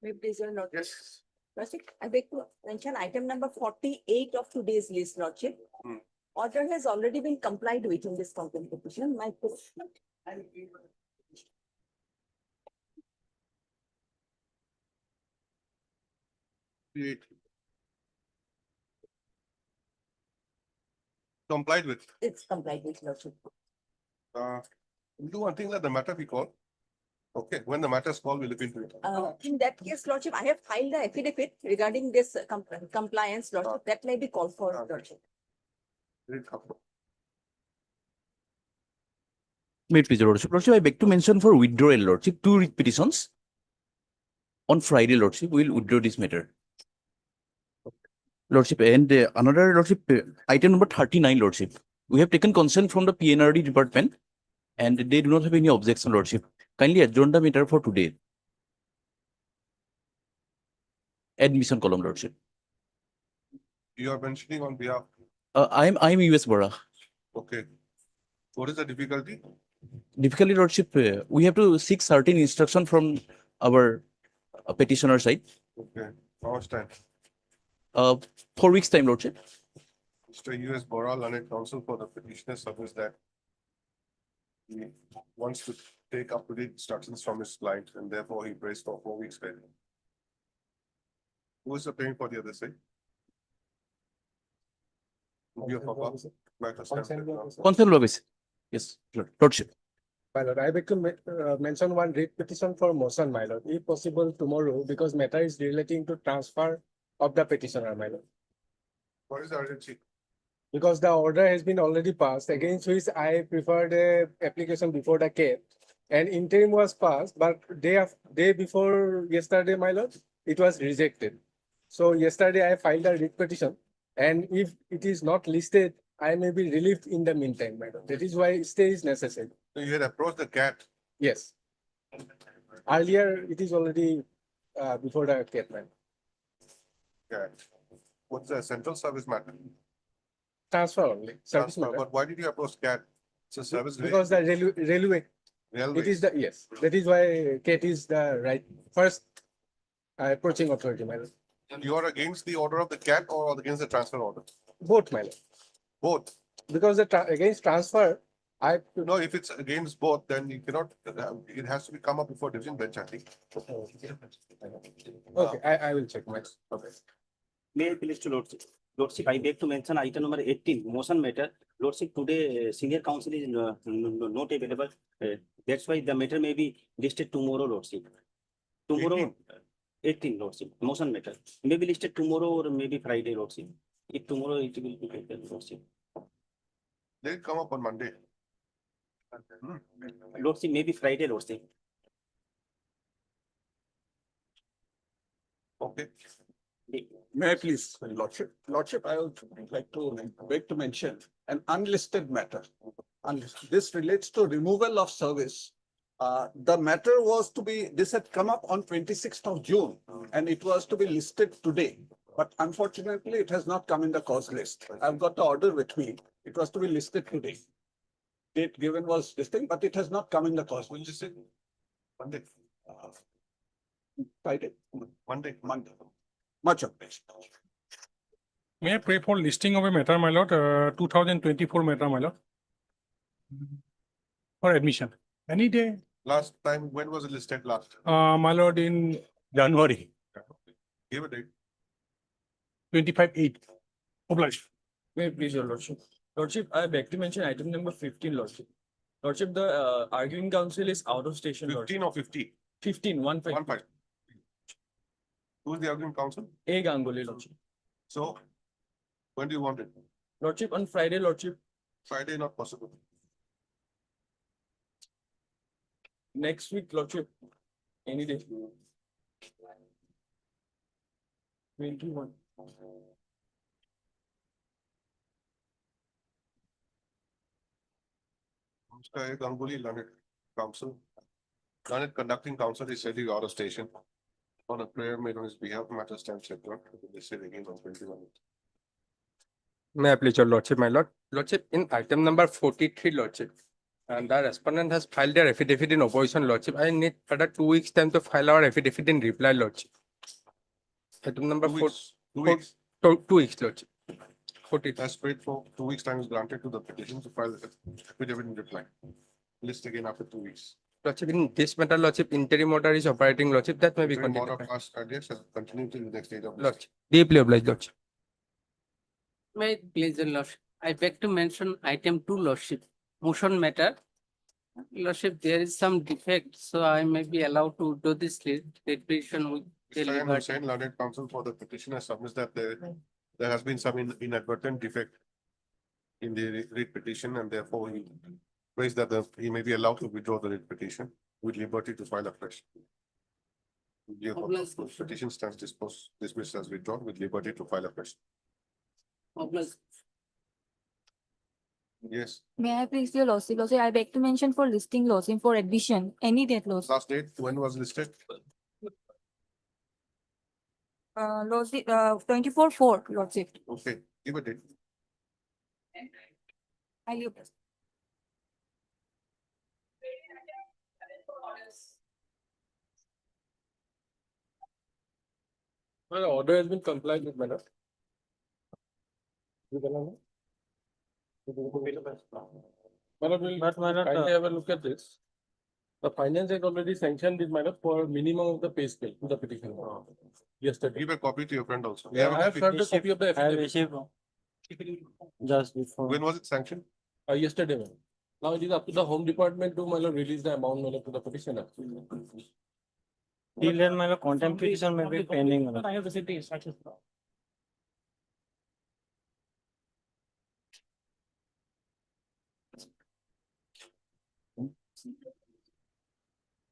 May please your lordship. Yes. Lordship, I beg to mention item number 48 of today's list, lordship. Hmm. Order has already been complied with in this complaint petition. My question. Create. Complied with. It's complied with, lordship. We'll do one thing, let the matter be called. Okay, when the matter is called, we'll look into it. In that case, lordship, I have filed the affidavit regarding this compliance, lordship. That may be called for, lordship. Read up. May it please, your lordship. Lordship, I beg to mention for withdrawal, lordship, two writ petitions. On Friday, lordship, we will withdraw this matter. Lordship, and another lordship, item number 39, lordship. We have taken consent from the PNRD department, and they do not have any objection, lordship. Kindly adjourn the matter for today. Admission column, lordship. You are mentioning on behalf. I'm US Bora. Okay. What is the difficulty? Difficulty, lordship, we have to seek certain instruction from our petitioner side. Okay. How much time? 4 weeks time, lordship. Mr. U.S. Bora, learned counsel for the petitioner submits that he wants to take up-to-date instructions from his client and therefore he prays for 4 weeks time. Who is appearing for the other side? Will be a papa. Matter stands now. Consent office. Yes, lordship. My lord, I beg to mention one writ petition for motion, my lord, if possible tomorrow, because matter is relating to transfer of the petitioner, my lord. What is the urgency? Because the order has been already passed, against which I preferred a application before the CAT. And interim was passed, but day before yesterday, my lord, it was rejected. So yesterday I filed a writ petition, and if it is not listed, I may be relieved in the meantime, my lord. That is why stay is necessary. So you had approached the CAT. Yes. Earlier, it is already before the CAT, man. CAT. What's the central service matter? Transfer only, service Transfer. matter. But why did you approach CAT? It's a service. Because the railway, it is the, yes, that is why CAT is the right first approaching authority, my lord. You are against the order of the CAT or against the transfer order? Both, my lord. Both. Because the against transfer, No, if it's against both, then you cannot, it has to be come up before division bench, I think. Okay, I will check my. Okay. May I please to Lordship. Lordship, I beg to mention item number 18, motion matter. Lordship, today senior counsel is not available. That's why the matter may be listed tomorrow, Lordship. Tomorrow, 18, Lordship, motion matter. May be listed tomorrow or maybe Friday, Lordship. If tomorrow it will be taken, Lordship. They come up on Monday. Lordship, maybe Friday, Lordship. Okay. May I please, Lordship? Lordship, I would like to beg to mention an unlisted matter. This relates to removal of service. The matter was to be, this had come up on 26th of June and it was to be listed today. But unfortunately, it has not come in the cause list. I've got the order with me. It was to be listed today. Date given was distinct, but it has not come in the cause. When you say Monday, Friday, Monday. much obliged. May I pray for listing of a matter, my lord, 2024 matter, my lord, for admission. Any day, Last time, when was it listed last? my lord, in January, Give a date. 25/8. Obliged. May I please, your lordship. Lordship, I beg to mention item number 15, lordship. Lordship, the arguing counsel is out of station, 15 lordship. or 50? 15, 1 One five. Who is the arguing counsel? A Ganguly, lordship. So, when do you want it? Lordship, on Friday, lordship. Friday, not possible. Next week, lordship. Any day. 21. Mr. Ganguly, learned counsel. Learned conducting counsel is sitting out of station. On a prayer made on his behalf, matter stands separate. They say again on 21. May I please, your lordship, my lord? Lordship, in item number 43, lordship, And the respondent has filed their affidavit in opposition, Lordship. I need further 2 weeks time to file our affidavit in reply, Lordship. Item number 2 four, weeks, 2 weeks. 2 weeks, Lordship. 40. That's great for 2 weeks time is granted to the petition to file the affidavit in reply. List again after 2 weeks. Lordship, in this matter, Lordship, interim order is operating, Lordship. That may be Interim continued. order passed earlier shall continue till the next date of. Lordship, deeply obliged, Lordship. May it please the Lordship, I beg to mention item 2, Lordship, motion matter. Lordship, there is some defect, so I may be allowed to do this petition with the Mr. N. liberty. Hussain, learned counsel for the petitioner submits that there has been some inadvertent defect in the writ petition, and therefore he prays that he may be allowed to withdraw the writ petition with liberty to file afresh. The Obliged. petition stands dismissed as withdrawn with liberty to file afresh. Obliged. Yes, May I please your lordship? Lordship, I beg to mention for listing lordship for admission, any date lordship. last date, when was listed? Lordship, 24/4 lordship. Okay, give a date. I leave this. Well, the order has been complied with, madam. Madam, we'll kindly have a look at this. The finance has already sanctioned this, madam, for minimum of the pay scale to the petitioner. Yesterday. Give a copy to your friend also. We I have a have copy. served a copy of the I have affidavit, received just before. When was it sanctioned? yesterday, madam. Now it is up to the home department to, madam, release the amount, madam, to the petitioner. Till then, my contempt petition may be pending. madam. I have received the instructions.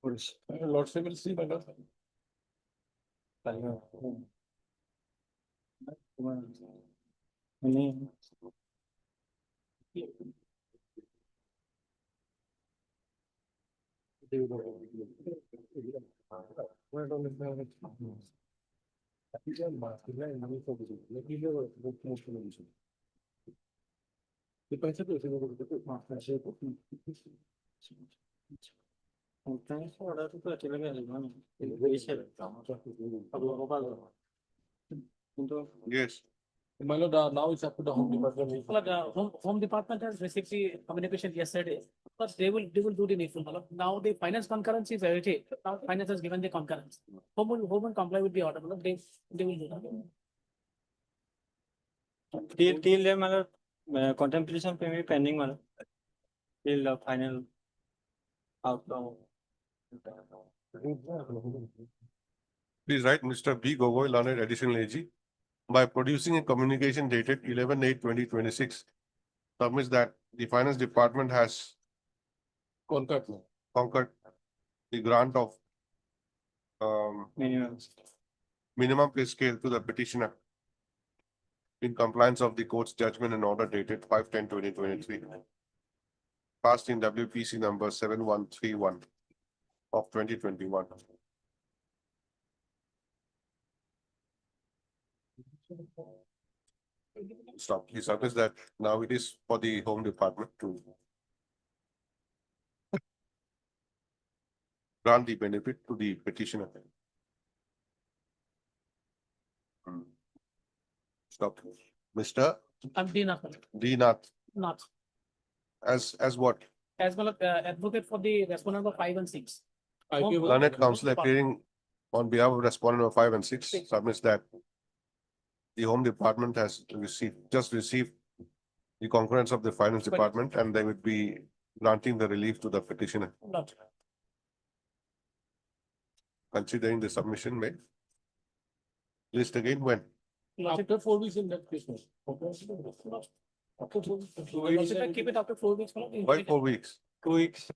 Lordship will see, madam. Yes. My lord, now it's up to the home department. Home department has received the communication yesterday, but they will do the needful. Now the finance concurrence is already, now finance has given the concurrence. Home will comply with the order, they will do that. Till then, my contempt petition may be pending, madam. Till the final outcome. Please write Mr. B. Gogoi, learned additional AG, by producing a communication dated 11/8/2026, submits that the finance department has Concord. conquered the grant of Minimum. minimum pay scale to the petitioner in compliance of the court's judgment and order dated 5/10/2023, passed in WPC number 7131 of 2021. Stop. He submits that now it is for the home department to grant the benefit to the petitioner. Stop. Mr. I'm Dina, D. Nath, not, as what? as well, advocate for the respondent of 5 and 6. Learned counsel appearing on behalf of respondent number 5 and 6 submits that the home department has just received the concurrence of the finance department, and they would be granting the relief to the petitioner, Not. considering the submission made. List again when? After 4 weeks in that case. After 4 weeks. Lordship, keep it after 4 weeks. Why 4 weeks? 2 weeks.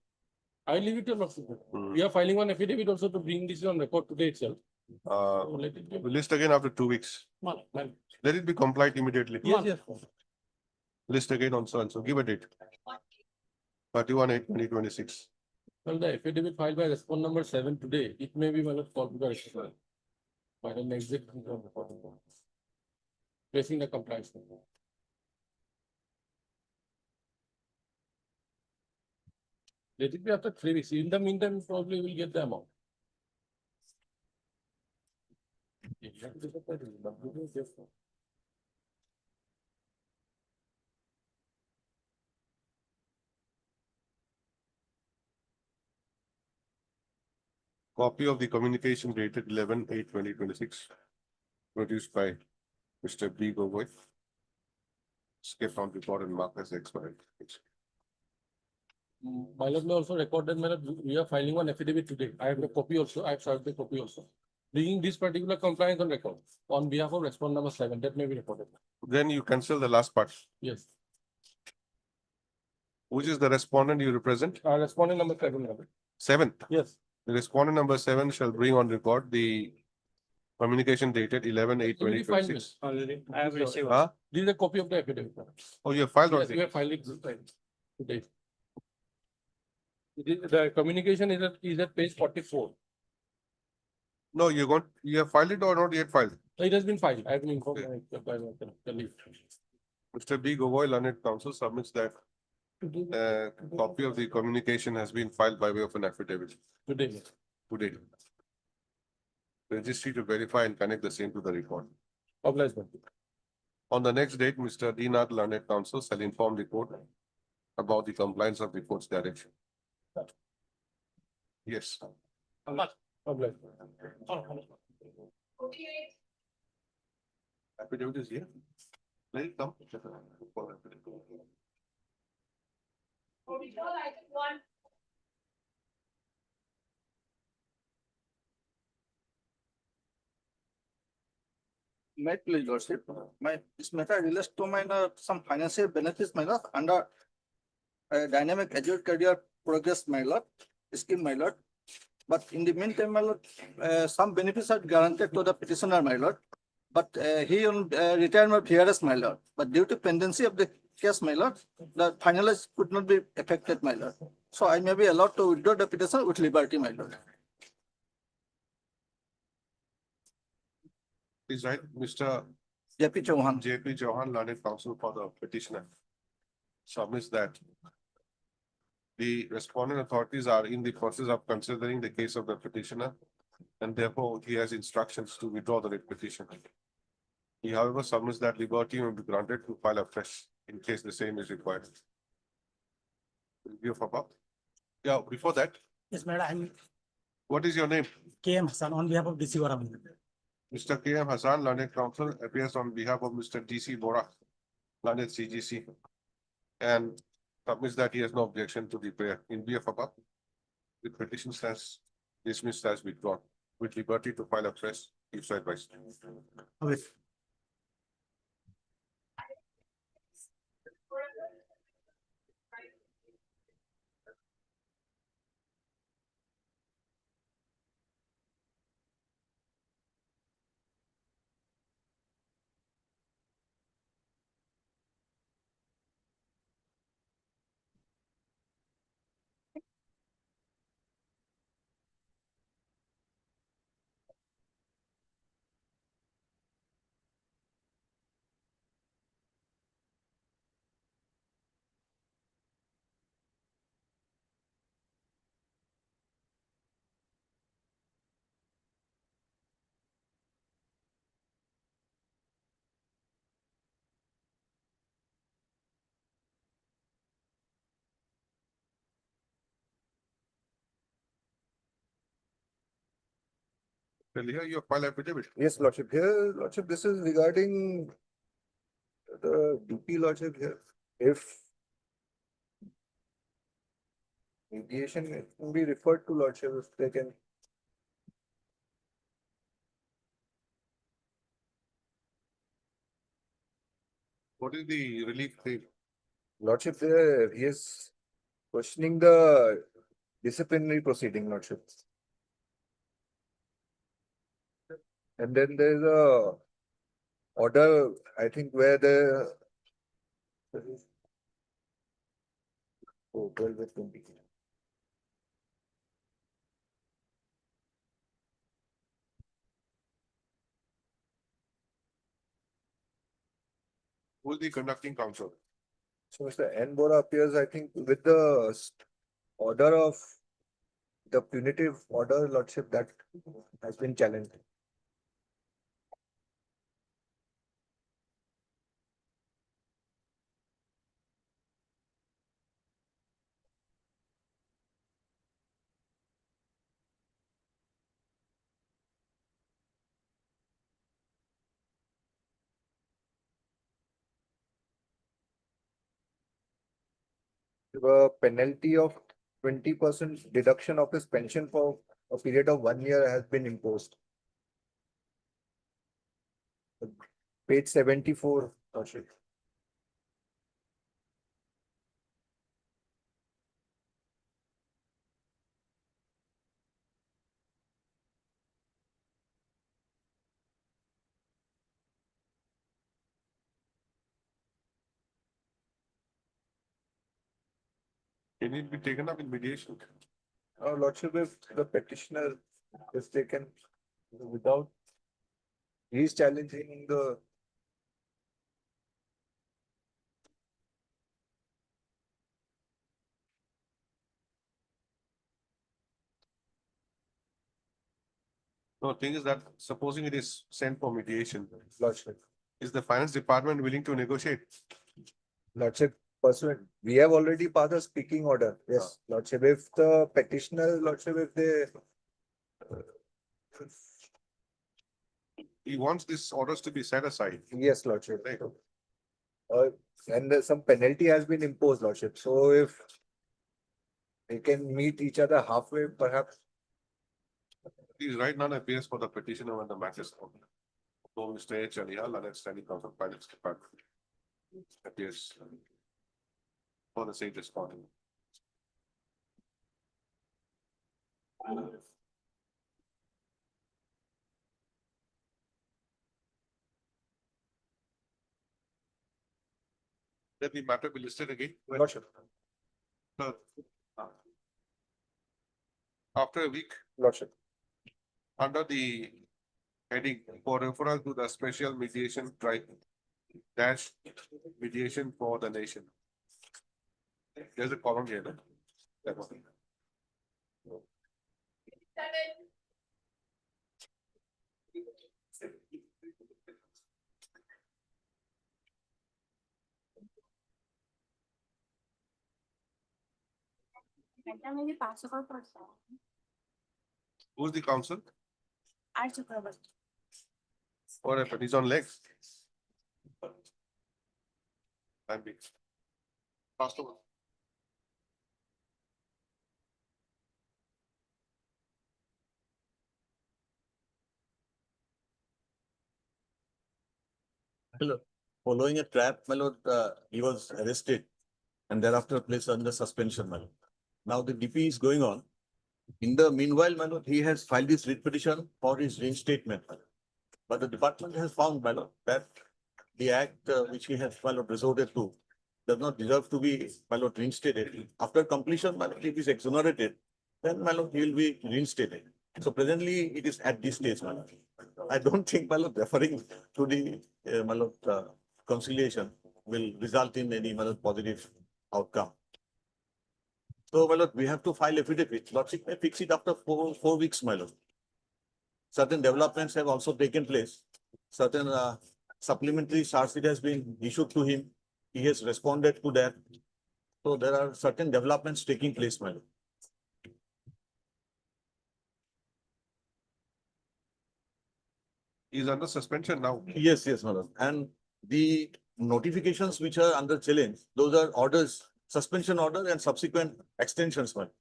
I leave it to Lordship. Hmm. We are filing one affidavit also to bring this on record today itself. So let it be. List again after 2 weeks. Let it be complied immediately. Yes. List again on so and so. Give a date. 31/8/2026. Well, the affidavit filed by respondent number 7 today, it may be one of called to the respondent. By an executive of the court. Placing the compliance. Let it be after 3 weeks. In the meantime, probably we'll get the amount. Copy of the communication dated 11/8/2026, produced by Mr. B. Gogoi. Skip on report and mark as expired. My lord may also record that, my lord, we are filing one affidavit today. I have the copy also. I have served the copy also. Bringing this particular compliance on record on behalf of respondent number 7, that may be reported. Then you cancel the last part. Yes. Which is the respondent you represent? Respondent number 7, my lord. 7th. Yes. The respondent number 7 shall bring on record the communication dated 11/8/2026. Already, I have received. Huh? This is a copy of the affidavit. Oh, you have filed Yes, already? we have filed it today. The communication is at page 44. No, you have filed it or not yet filed? It has been filed. I have been informed by my colleague. Mr. B. Gogoi, learned counsel, submits that copy of the communication has been filed by way of an affidavit Today. today. Registry to verify and connect the same to the record. Obliged, my lord. On the next date, Mr. D. Nath, learned counsel, shall inform the court about the compliance of the court's direction. Yes. Obliged. Affidavit is here. Let it come. My please, Lordship, this matter relates to my, some financial benefits, my lord, under dynamic education career progress, my lord, scheme, my lord. But in the meantime, my lord, some benefits are granted to the petitioner, my lord. But he on retirement PRS, my lord. But due to pendency of the case, my lord, the finalist could not be affected, my lord. So I may be allowed to withdraw the petition with liberty, my lord. Please write, Mr. JP Chauhan. J.P. Chauhan, learned counsel for the petitioner, submits that the respondent authorities are in the process of considering the case of the petitioner, and therefore he has instructions to withdraw the writ petition. He, however, submits that liberty may be granted to file afresh in case the same is required. Review of above. Yeah, before that, Yes, madam, I'm what is your name? KM Hassan on behalf of DC Varam. Mr. K.M. Hassan, learned counsel, appears on behalf of Mr. D.C. Bora, learned CGC, and submits that he has no objection to the prayer. In view of above, the petition stands dismissed as withdrawn, with liberty to file afresh if so advised. Okay. Well, here you have filed affidavit. Yes, Lordship. Here, Lordship, this is regarding the DP, Lordship, here. If mediation can be referred to, Lordship, if they can. What is the relief claim? Lordship, there, he is questioning the disciplinary proceeding, Lordship. And then there is a order, I think, where the oh, 12/20. Who is the conducting counsel? So Mr. N. Bora appears, I think, with the order of the punitive order, Lordship, that has been challenged. The penalty of 20% deduction of his pension for a period of 1 year has been imposed. Page 74, Lordship. Can it be taken up in mediation? Lordship, if the petitioner is taken without, he is challenging the. No, thing is that supposing it is sent for mediation, Lordship. is the finance department willing to negotiate? Lordship, pursuant, we have already passed a speaking order. Yes, Lordship, if the petitioner, Lordship, if they. He wants these orders to be set aside. Yes, Lordship. Right. And some penalty has been imposed, Lordship. So if they can meet each other halfway, perhaps. These right now appears for the petitioner when the matter is called. So Mr. H. Alia, Leonard Standing Council Finance Department. Appears for the same responding. Let the matter be listed again. Lordship. So, after a week, Lordship. under the heading for referral to the special mediation tribe dash mediation for the nation. There's a column here. No? That one. Who's the counsel? Or if it is on legs? I'm big. Fast over. Hello. Following a trap, my lord, he was arrested and thereafter placed under suspension, my lord. Now the DP is going on. In the meanwhile, my lord, he has filed his writ petition for his reinstatement, my lord. But the department has found, my lord, that the act which he has, my lord, resorted to does not deserve to be, my lord, reinstated. After completion, my lord, if he is exonerated, then, my lord, he will be reinstated. So presently, it is at this stage, my lord. I don't think, my lord, referring to the, my lord, conciliation will result in any, my lord, positive outcome. So, my lord, we have to file affidavit. Lordship may fix it after four weeks, my lord. Certain developments have also taken place. Certain supplementary charge sheet has been issued to him. He has responded to that. So there are certain developments taking place, my lord. He's under suspension now. Yes, yes, my lord. And the notifications which are under challenge, those are orders, suspension order and subsequent extensions, my lord.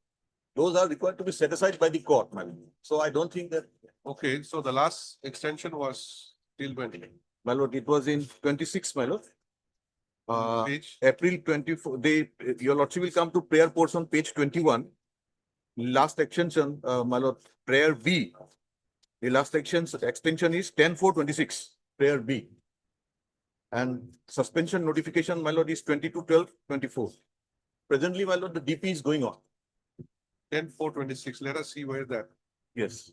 Those are required to be set aside by the court, my lord. So I don't think that. Okay, so the last extension was till when? My lord, it was in 26, my lord. Page? April 24, your lordship will come to prayer portion, page 21. Last extension, my lord, prayer B. The last extension is 10/4/26, prayer B. And suspension notification, my lord, is 22/12/24. Presently, my lord, the DP is going on. 10/4/26. Let us see where that. Yes.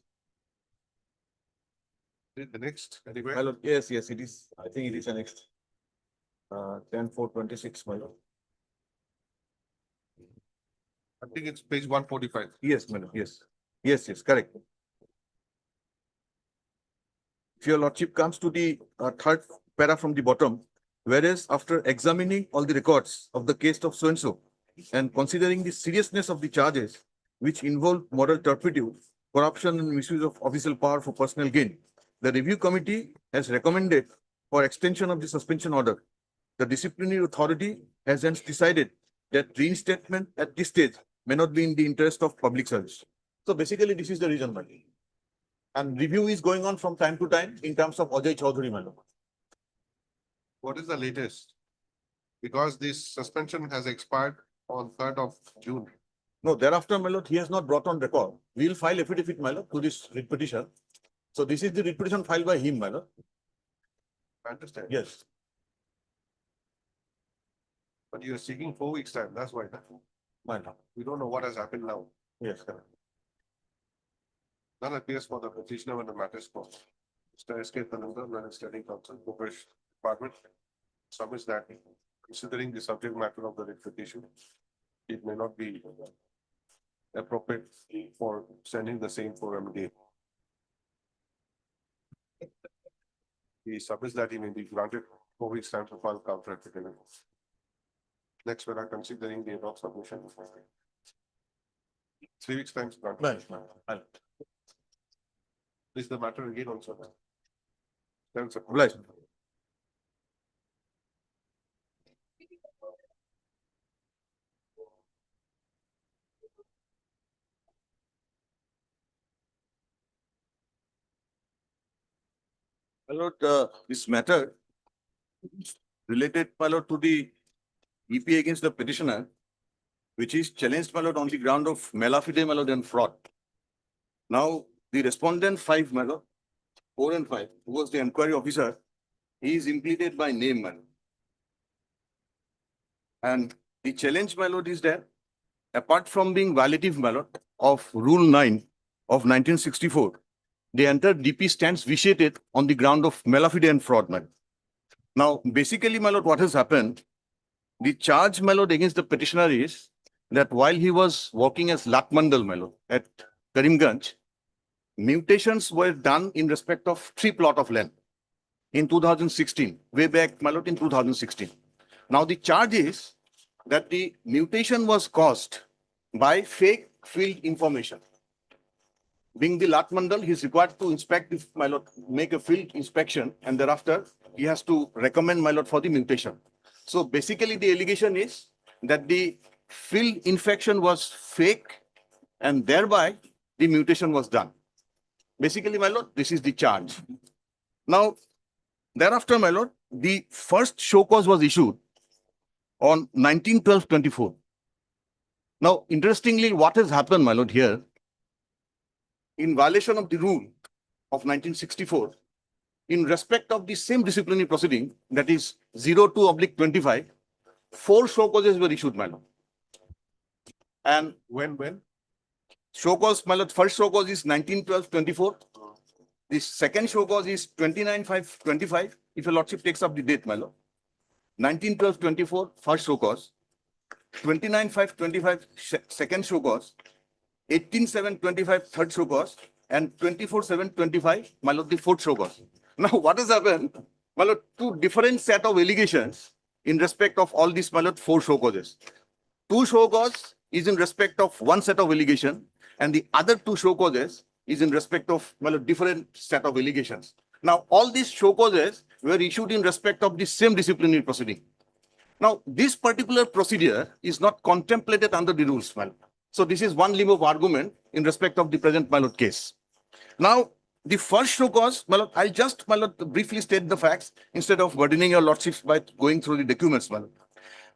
The next, anywhere? My lord, yes, yes, it is. I think it is the next. 10/4/26, my lord. I think it's page 145. Yes, madam, yes. Yes, correct. If your lordship comes to the third para from the bottom, whereas after examining all the records of the case of so-and-so and considering the seriousness of the charges which involve moral turpitude, corruption and misuse of official power for personal gain, the review committee has recommended for extension of the suspension order. The disciplinary authority has hence decided that reinstatement at this stage may not be in the interest of public service. So basically, this is the reason, my lord. And review is going on from time to time in terms of Ajay Chaudhary, my lord. What is the latest? Because this suspension has expired on 3rd of June. No, thereafter, my lord, he has not brought on record. We will file affidavit, my lord, to this writ petition. So this is the writ petition filed by him, my lord. I understand. Yes. But you're seeking 4 weeks time, that's why. My lord. We don't know what has happened now. Yes, correct. None appears for the petitioner when the matter is closed. Mr. S.K. Tanandar, when studying counsel, Corporation Department, submits that considering the subject matter of the writ petition, it may not be appropriate for sending the same for remedy. He submits that he may be granted 4 weeks time to file counter affidavit. Next, we are considering the above submission. 3 weeks time. Right, my lord. Is the matter again also? Then, sir. Right. My lord, this matter related, my lord, to the EP against the petitioner, which is challenged, my lord, on the ground of malafide, my lord, and fraud. Now, the respondent 5, my lord, 4 and 5, who was the inquiry officer, he is implemented by name, my lord. And the challenge, my lord, is that apart from being violative, my lord, of Rule 9 of 1964, the entire DP stands vitiated on the ground of malafide and fraud, my lord. Now, basically, my lord, what has happened, the charge, my lord, against the petitioner is that while he was working as Lakmandal, my lord, at Karimganj, mutations were done in respect of 3 plots of land in 2016, way back, my lord, in 2016. Now, the charge is that the mutation was caused by fake field information. Being the Lakmandal, he is required to inspect, if my lord, make a field inspection, and thereafter he has to recommend, my lord, for the mutation. So basically, the allegation is that the field infection was fake, and thereby the mutation was done. Basically, my lord, this is the charge. Now, thereafter, my lord, the first show cause was issued on 19/12/24. Now, interestingly, what has happened, my lord, here, in violation of the rule of 1964, in respect of the same disciplinary proceeding, that is 02/25, 4 show causes were issued, my lord. And When? show cause, my lord, first show cause is 19/12/24. The second show cause is 29/5/25. If your lordship takes up the date, my lord. 19/12/24, first show cause. 29/5/25, second show cause. 18/7/25, third show cause. And 24/7/25, my lord, the fourth show cause. Now, what has happened? My lord, 2 different set of allegations in respect of all these, my lord, 4 show causes. 2 show cause is in respect of 1 set of allegation, and the other 2 show causes is in respect of, my lord, different set of allegations. Now, all these show causes were issued in respect of the same disciplinary proceeding. Now, this particular procedure is not contemplated under the rules, my lord. So this is one limb of argument in respect of the present, my lord, case. Now, the first show cause, my lord, I'll just, my lord, briefly state the facts instead of burdening your lordships by going through the documents, my lord.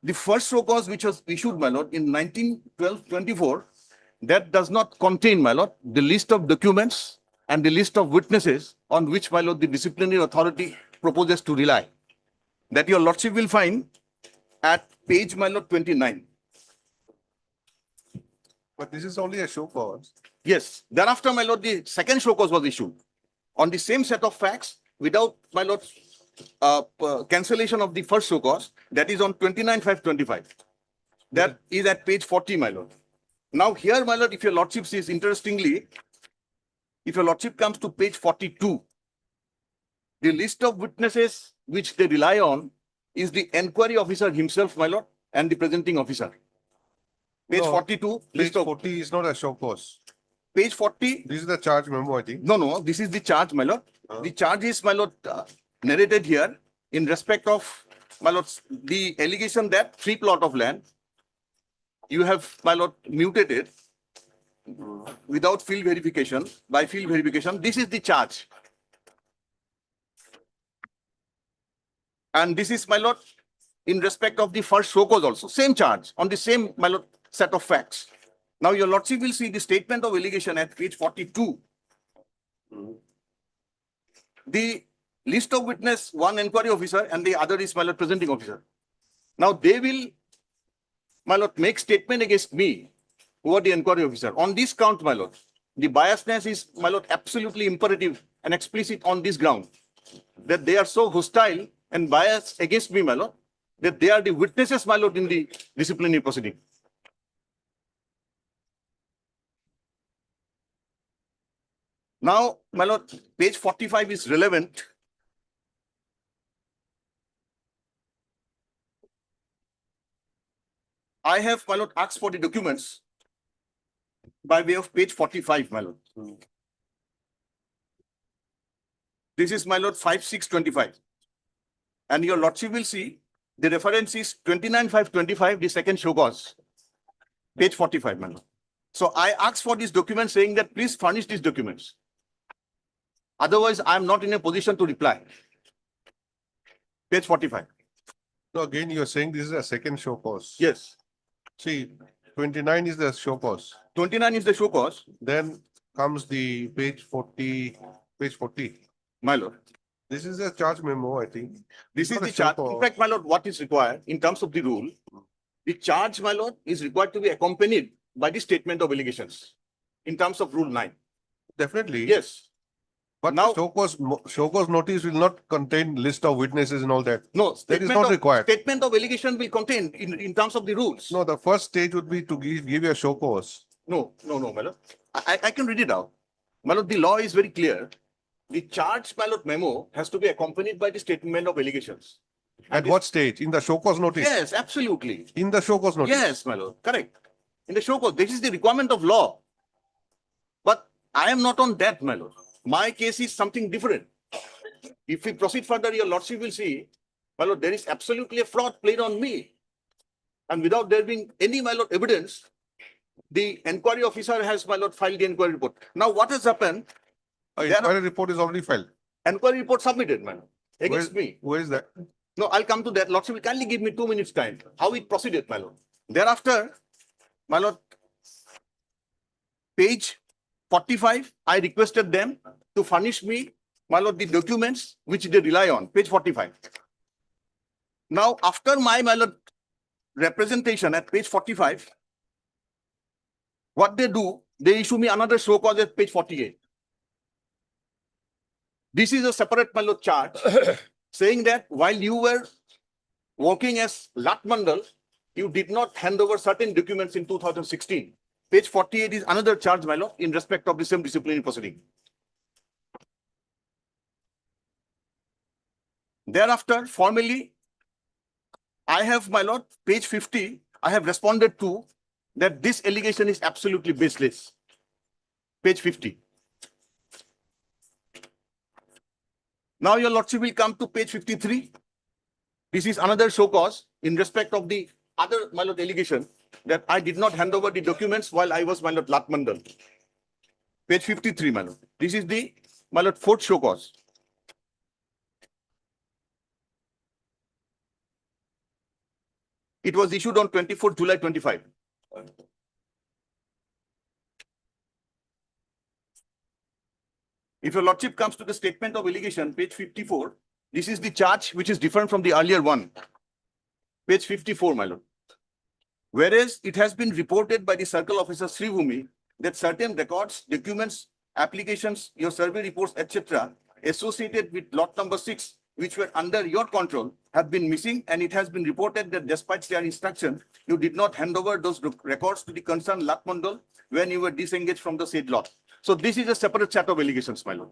The first show cause which was issued, my lord, in 19/12/24, that does not contain, my lord, the list of documents and the list of witnesses on which, my lord, the disciplinary authority proposes to rely. That your lordship will find at page, my lord, 29. But this is only a show cause. Yes. Thereafter, my lord, the second show cause was issued on the same set of facts without, my lord, cancellation of the first show cause. That is on 29/5/25. That is at page 40, my lord. Now here, my lord, if your lordship sees interestingly, if your lordship comes to page 42, the list of witnesses which they rely on is the enquiry officer himself, my lord, and the presenting officer. Page No, 42, Page list of 40 is not a show cause. page 40. This is the charge memo, I think. No, this is the charge, my lord. The charge is, my lord, narrated here in respect of, my lord, the allegation that 3 plot of land, you have, my lord, muted it without field verification, by field verification. This is the charge. And this is, my lord, in respect of the first show cause also, same charge on the same, my lord, set of facts. Now your lordship will see the statement of allegation at page 42. The list of witness, one enquiry officer and the other is, my lord, presenting officer. Now they will, my lord, make statement against me, who are the enquiry officer. On this count, my lord, the biasness is, my lord, absolutely imperative and explicit on this ground, that they are so hostile and biased against me, my lord, that they are the witnesses, my lord, in the disciplinary proceeding. Now, my lord, page 45 is relevant. I have, my lord, asked for the documents by way of page 45, my lord. This is, my lord, 5625. And your lordship will see the reference is 29/5/25, the second show cause, page 45, my lord. So I asked for this document saying that please furnish these documents. Otherwise, I am not in a position to reply. Page 45. So again, you're saying this is a second show cause. Yes. See, 29 is the show cause. 29 is the show cause, Then comes the page 40, my lord. This is a charge memo, I think. This is Not a the show charge. cause. In fact, my lord, what is required in terms of the rule, the charge, my lord, is required to be accompanied by the statement of allegations in terms of rule 9. Definitely. Yes. But Now- show cause notice will not contain list of witnesses and all that. No, That is not required. Statement of allegation will contain in terms of the rules. No, the first stage would be to give you a show cause. No, my lord. I can read it out. My lord, the law is very clear. The charge, my lord, memo has to be accompanied by the statement of allegations. At what stage? In the show cause notice? Yes, absolutely. In the show cause notice? Yes, my lord, correct. In the show cause, this is the requirement of law. But I am not on that, my lord. My case is something different. If we proceed further, your lordship will see, my lord, there is absolutely a fraud played on me. And without there being any, my lord, evidence, the enquiry officer has, my lord, filed the enquiry report. Now, what has happened? Inquiry report is already filed. Enquiry report submitted, man, against me. Where is that? No, I'll come to that. Lordship will kindly give me 2 minutes time. How it proceeded, my lord. Thereafter, my lord, page 45, I requested them to furnish me, my lord, the documents which they rely on, page 45. Now, after my lord, representation at page 45, what they do, they issue me another show cause at page 48. This is a separate, my lord, charge saying that while you were working as Latmandal, you did not hand over certain documents in 2016. Page 48 is another charge, my lord, in respect of the same disciplinary proceeding. Thereafter, formally, I have, my lord, page 50, I have responded to that this allegation is absolutely baseless. Page 50. Now your lordship will come to page 53. This is another show cause in respect of the other, my lord, allegation that I did not hand over the documents while I was, my lord, Latmandal. Page 53, my lord. This is the, my lord, fourth show cause. It was issued on 24th July 25. If your lordship comes to the statement of allegation, page 54, this is the charge which is different from the earlier one. Page 54, my lord. Whereas it has been reported by the circle officer Sribhumi that certain records, documents, applications, your survey reports, etc., associated with lot number 6, which were under your control, have been missing, and it has been reported that despite their instruction, you did not hand over those records to the concerned lot mandal when you were disengaged from the said lot. So this is a separate set of allegations, my lord.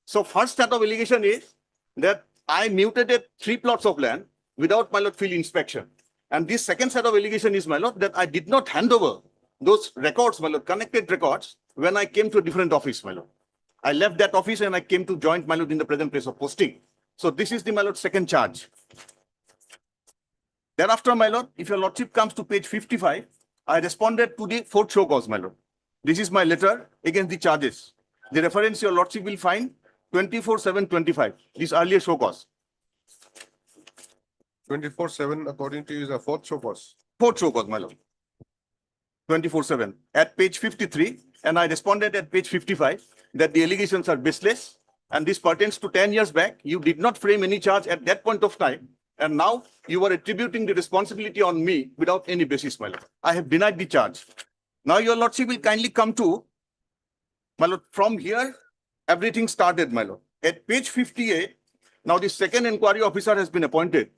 So first set of allegation is that I mutated 3 plots of land without, my lord, field inspection. And this second set of allegation is, my lord, that I did not hand over those records, my lord, connected records, when I came to a different office, my lord. I left that office and I came to join, my lord, in the present place of posting. So this is the, my lord, second charge. Thereafter, my lord, if your lordship comes to page 55, I responded to the 4th show cause, my lord. This is my letter against the charges. The reference your lordship will find 24/7/25, this earlier show cause. 24/7 according to you is a 4th show cause. 4th show cause, my lord. 24/7 at page 53, and I responded at page 55 that the allegations are baseless, and this pertains to 10 years back. You did not frame any charge at that point of time, and now you are attributing the responsibility on me without any basis, my lord. I have denied the charge. Now your lordship will kindly come to, my lord, from here, everything started, my lord. At page 58, now the second inquiry officer has been appointed.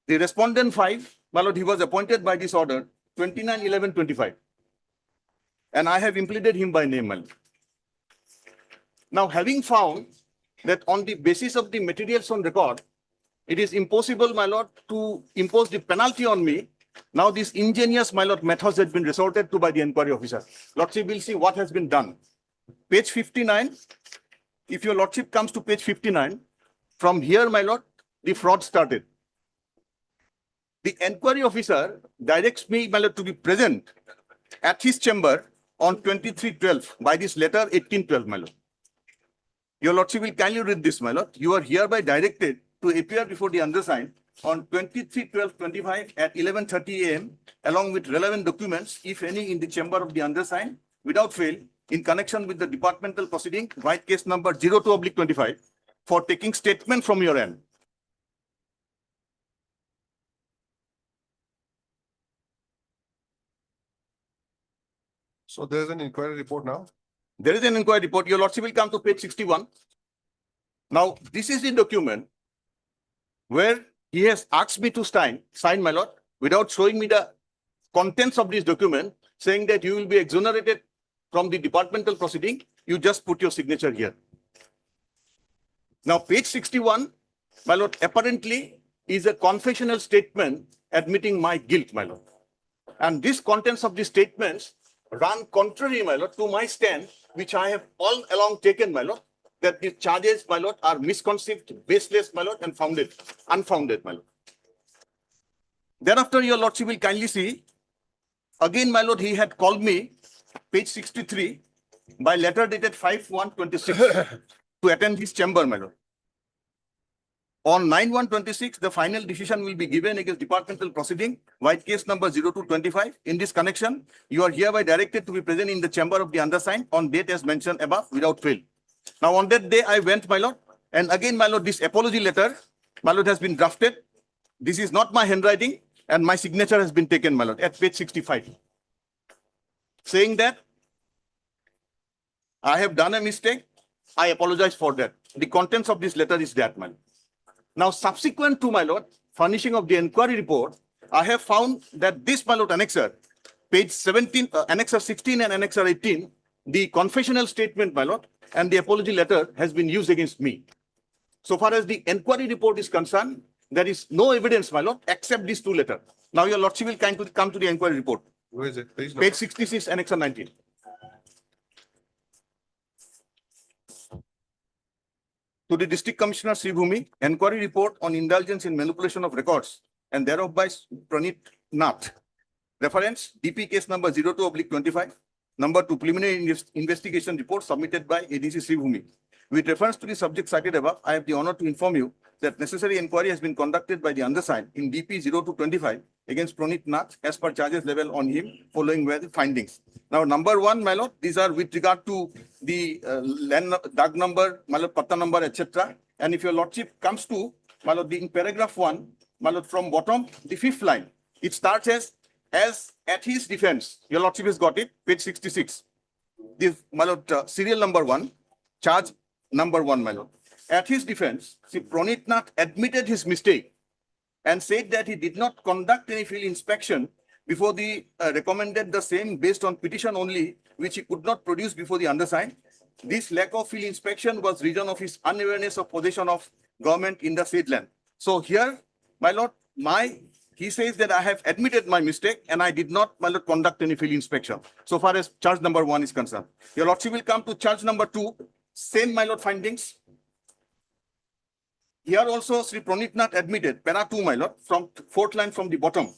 The respondent 5, my lord, he was appointed by this order 29/11/25. And I have implemented him by name, my lord. Now, having found that on the basis of the materials on record, it is impossible, my lord, to impose the penalty on me. Now, this ingenious, my lord, methods has been resorted to by the inquiry officer. Lordship will see what has been done. Page 59, if your lordship comes to page 59, from here, my lord, the fraud started. The inquiry officer directs me, my lord, to be present at his chamber on 23/12 by this letter 18/12, my lord. Your lordship will kindly read this, my lord. You are hereby directed to appear before the undersigned on 23/12/25 at 11:30 a.m. along with relevant documents, if any, in the chamber of the undersigned, without fail, in connection with the departmental proceeding, white case number 02/25, for taking statement from your end. So there is an inquiry report now. There is an inquiry report. Your lordship will come to page 61. Now, this is the document where he has asked me to sign, my lord, without showing me the contents of this document, saying that you will be exonerated from the departmental proceeding. You just put your signature here. Now, page 61, my lord, apparently is a confessional statement admitting my guilt, my lord. And these contents of the statements run contrary, my lord, to my stand, which I have all along taken, my lord, that the charges, my lord, are misconceived, baseless, my lord, and unfounded, my lord. Thereafter, your lordship will kindly see, again, my lord, he had called me, page 63, by letter dated 5/1/26 to attend his chamber, my lord. On 9/1/26, the final decision will be given against departmental proceeding, white case number 02/25. In this connection, you are hereby directed to be present in the chamber of the undersigned on date as mentioned above without fail. Now, on that day, I went, my lord, and again, my lord, this apology letter, my lord, has been drafted. This is not my handwriting, and my signature has been taken, my lord, at page 65. Saying that I have done a mistake, I apologize for that. The contents of this letter is that, my lord. Now, subsequent to, my lord, furnishing of the inquiry report, I have found that this, my lord, annexer, page 17, annexer 16 and annexer 18, the confessional statement, my lord, and the apology letter has been used against me. So far as the inquiry report is concerned, there is no evidence, my lord, except these 2 letters. Now, your lordship will come to the inquiry report. Where is it? Page 66, annexer 19. To the District Commissioner Sri Bhumi, inquiry report on indulgence in manipulation of records and thereof by Pranit Nath. Reference DP case number 02/25. Number 2 preliminary investigation report submitted by ADC Sri Bhumi. With reference to the subject cited above, I have the honor to inform you that necessary inquiry has been conducted by the undersigned in DP 02/25 against Pranit Nath as per charges level on him, following were the findings. Now, number 1, my lord, these are with regard to the land DAG number, my lord, patta number, etc. And if your lordship comes to, my lord, in paragraph 1, my lord, from bottom, the 5th line, it starts as at his defense. Your lordship has got it, page 66. This, my lord, serial number 1, charge number 1, my lord. at his defense, Sri Pranit Nath admitted his mistake and said that he did not conduct any field inspection before the recommended the same based on petition only, which he could not produce before the undersigned. This lack of field inspection was reason of his unawareness of possession of government in the said land. So here, my lord, he says that I have admitted my mistake and I did not, my lord, conduct any field inspection. So far as charge number 1 is concerned. Your lordship will come to charge number 2, same, my lord, findings. Here also, Sri Pranit Nath admitted, para 2, my lord, from 4th line from the bottom,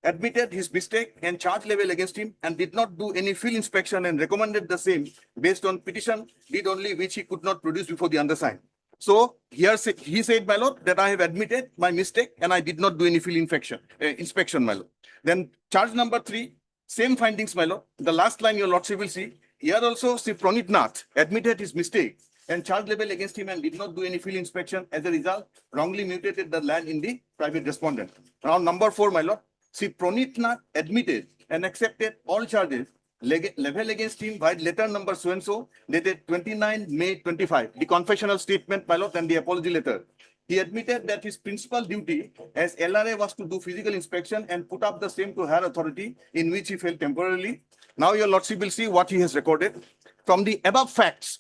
admitted his mistake and charge level against him and did not do any field inspection and recommended the same based on petition, did only which he could not produce before the undersigned. So here he said, my lord, that I have admitted my mistake and I did not do any field inspection, my lord. Then charge number 3, same findings, my lord. The last line your lordship will see. Here also, Sri Pranit Nath admitted his mistake and charge level against him and did not do any field inspection. As a result, wrongly mutated the land in the private respondent. Now, number 4, my lord, Sri Pranit Nath admitted and accepted all charges level against him by letter number so-and-so, dated 29 May 25, the confessional statement, my lord, and the apology letter. He admitted that his principal duty as LRA was to do physical inspection and put up the same to higher authority, in which he failed temporarily. Now your lordship will see what he has recorded. From the above facts,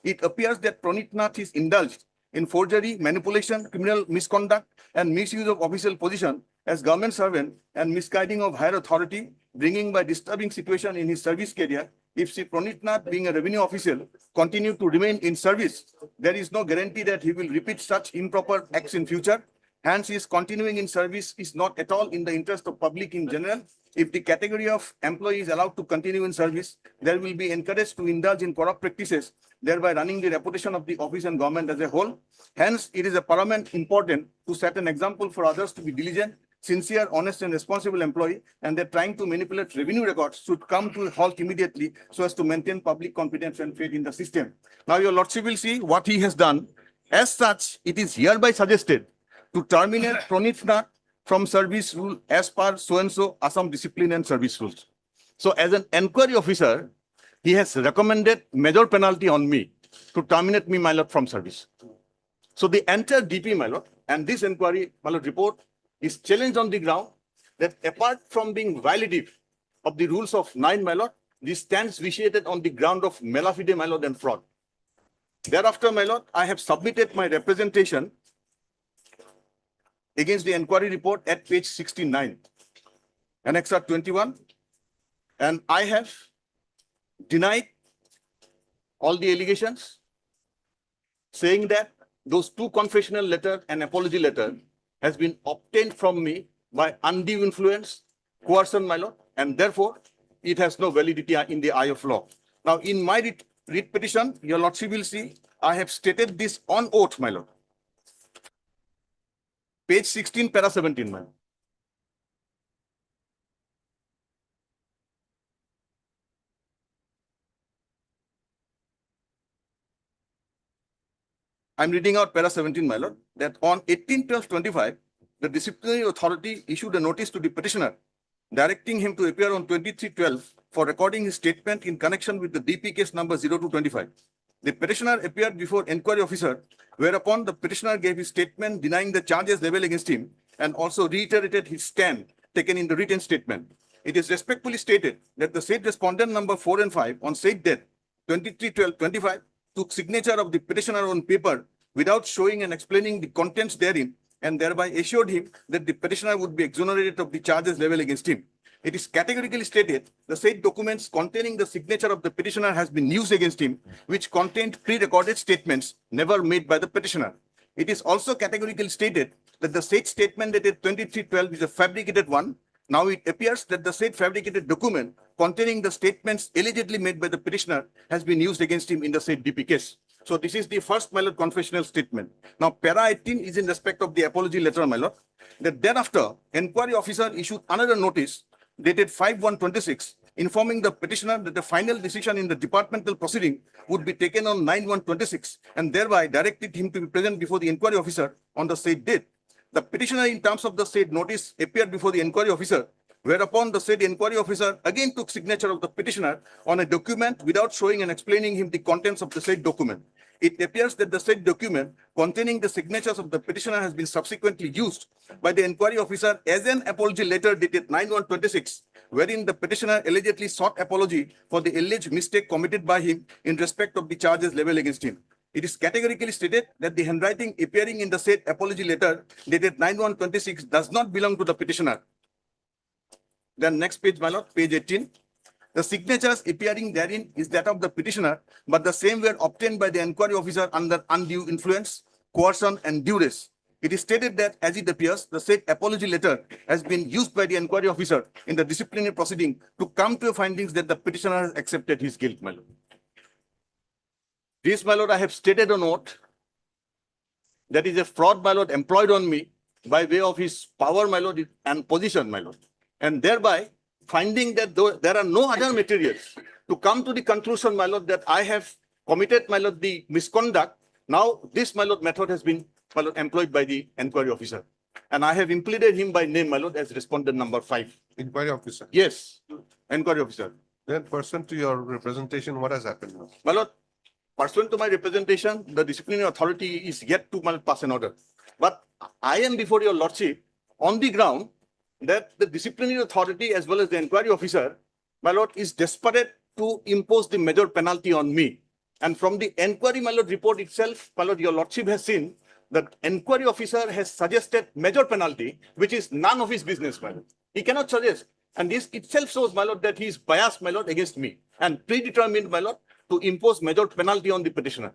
it appears that Pranit Nath is indulged in forgery, manipulation, criminal misconduct, and misuse of official position as government servant and misguiding of higher authority, bringing by disturbing situation in his service career. If Sri Pranit Nath, being a revenue official, continue to remain in service, there is no guarantee that he will repeat such improper acts in future. Hence, his continuing in service is not at all in the interest of public in general. If the category of employees allowed to continue in service, there will be encouraged to indulge in corrupt practices, thereby running the reputation of the office and government as a whole. Hence, it is a paramount important to set an example for others to be diligent, sincere, honest, and responsible employee, and they're trying to manipulate revenue records should come to a halt immediately so as to maintain public confidence and faith in the system. Now, your lordship will see what he has done. As such, it is hereby suggested to terminate Pranit Nath from service rule as per so-and-so Assam Discipline and Service Rules. So as an inquiry officer, he has recommended major penalty on me to terminate me, my lord, from service. So the entire DP, my lord, and this inquiry, my lord, report is challenged on the ground that apart from being violative of the rules of 9, my lord, this stands vitiated on the ground of malafide, my lord, and fraud. Thereafter, my lord, I have submitted my representation against the inquiry report at page 69, Annexure 21, and I have denied all the allegations, saying that those 2 confessional letter and apology letter has been obtained from me by undue influence, coercion, my lord, and therefore it has no validity in the eye of law. Now, in my writ petition, your lordship will see, I have stated this on oath, my lord. Page 16, para 17, my lord. I'm reading out para 17, my lord, that on 18/12/25, the disciplinary authority issued a notice to the petitioner directing him to appear on 23/12 for recording his statement in connection with the DP case number 0225. The petitioner appeared before inquiry officer, whereupon the petitioner gave his statement denying the charges leveled against him and also reiterated his stand taken in the written statement. It is respectfully stated that the said respondent number 4 and 5 on said date 23/12/25 took signature of the petitioner on paper without showing and explaining the contents therein, and thereby assured him that the petitioner would be exonerated of the charges leveled against him. It is categorically stated the said documents containing the signature of the petitioner has been used against him, which contained pre-recorded statements never made by the petitioner. It is also categorically stated that the said statement dated 23/12 is a fabricated one. Now it appears that the said fabricated document containing the statements allegedly made by the petitioner has been used against him in the said DP case. So this is the first, my lord, confessional statement. Now, para 18 is in respect of the apology letter, my lord. That thereafter, inquiry officer issued another notice dated 5/1/26, informing the petitioner that the final decision in the departmental proceeding would be taken on 9/1/26, and thereby directed him to be present before the inquiry officer on the said date. The petitioner, in terms of the said notice, appeared before the inquiry officer, whereupon the said inquiry officer again took signature of the petitioner on a document without showing and explaining him the contents of the said document. it appears that the said document containing the signatures of the petitioner has been subsequently used by the inquiry officer as an apology letter dated 9/1/26, wherein the petitioner allegedly sought apology for the alleged mistake committed by him in respect of the charges leveled against him. It is categorically stated that the handwriting appearing in the said apology letter dated 9/1/26 does not belong to the petitioner. Then next page, my lord, page 18. The signatures appearing therein is that of the petitioner, but the same were obtained by the inquiry officer under undue influence, coercion, and duress. It is stated that, as it appears, the said apology letter has been used by the inquiry officer in the disciplinary proceeding to come to findings that the petitioner has accepted his guilt, my lord. This, my lord, I have stated on oath. That is a fraud, my lord, employed on me by way of his power, my lord, and position, my lord. And thereby finding that there are no other materials to come to the conclusion, my lord, that I have committed, my lord, the misconduct. Now this, my lord, method has been, my lord, employed by the inquiry officer. And I have implemented him by name, my lord, as respondent number 5. Inquiry officer. Yes, inquiry officer. Then pursuant to your representation, what has happened now? My lord, pursuant to my representation, the disciplinary authority is yet to, my lord, pass an order. But I am before your lordship on the ground that the disciplinary authority as well as the inquiry officer, my lord, is desperate to impose the major penalty on me. And from the inquiry, my lord, report itself, my lord, your lordship has seen that inquiry officer has suggested major penalty, which is none of his business, my lord. He cannot suggest. And this itself shows, my lord, that he is biased, my lord, against me and predetermined, my lord, to impose major penalty on the petitioner.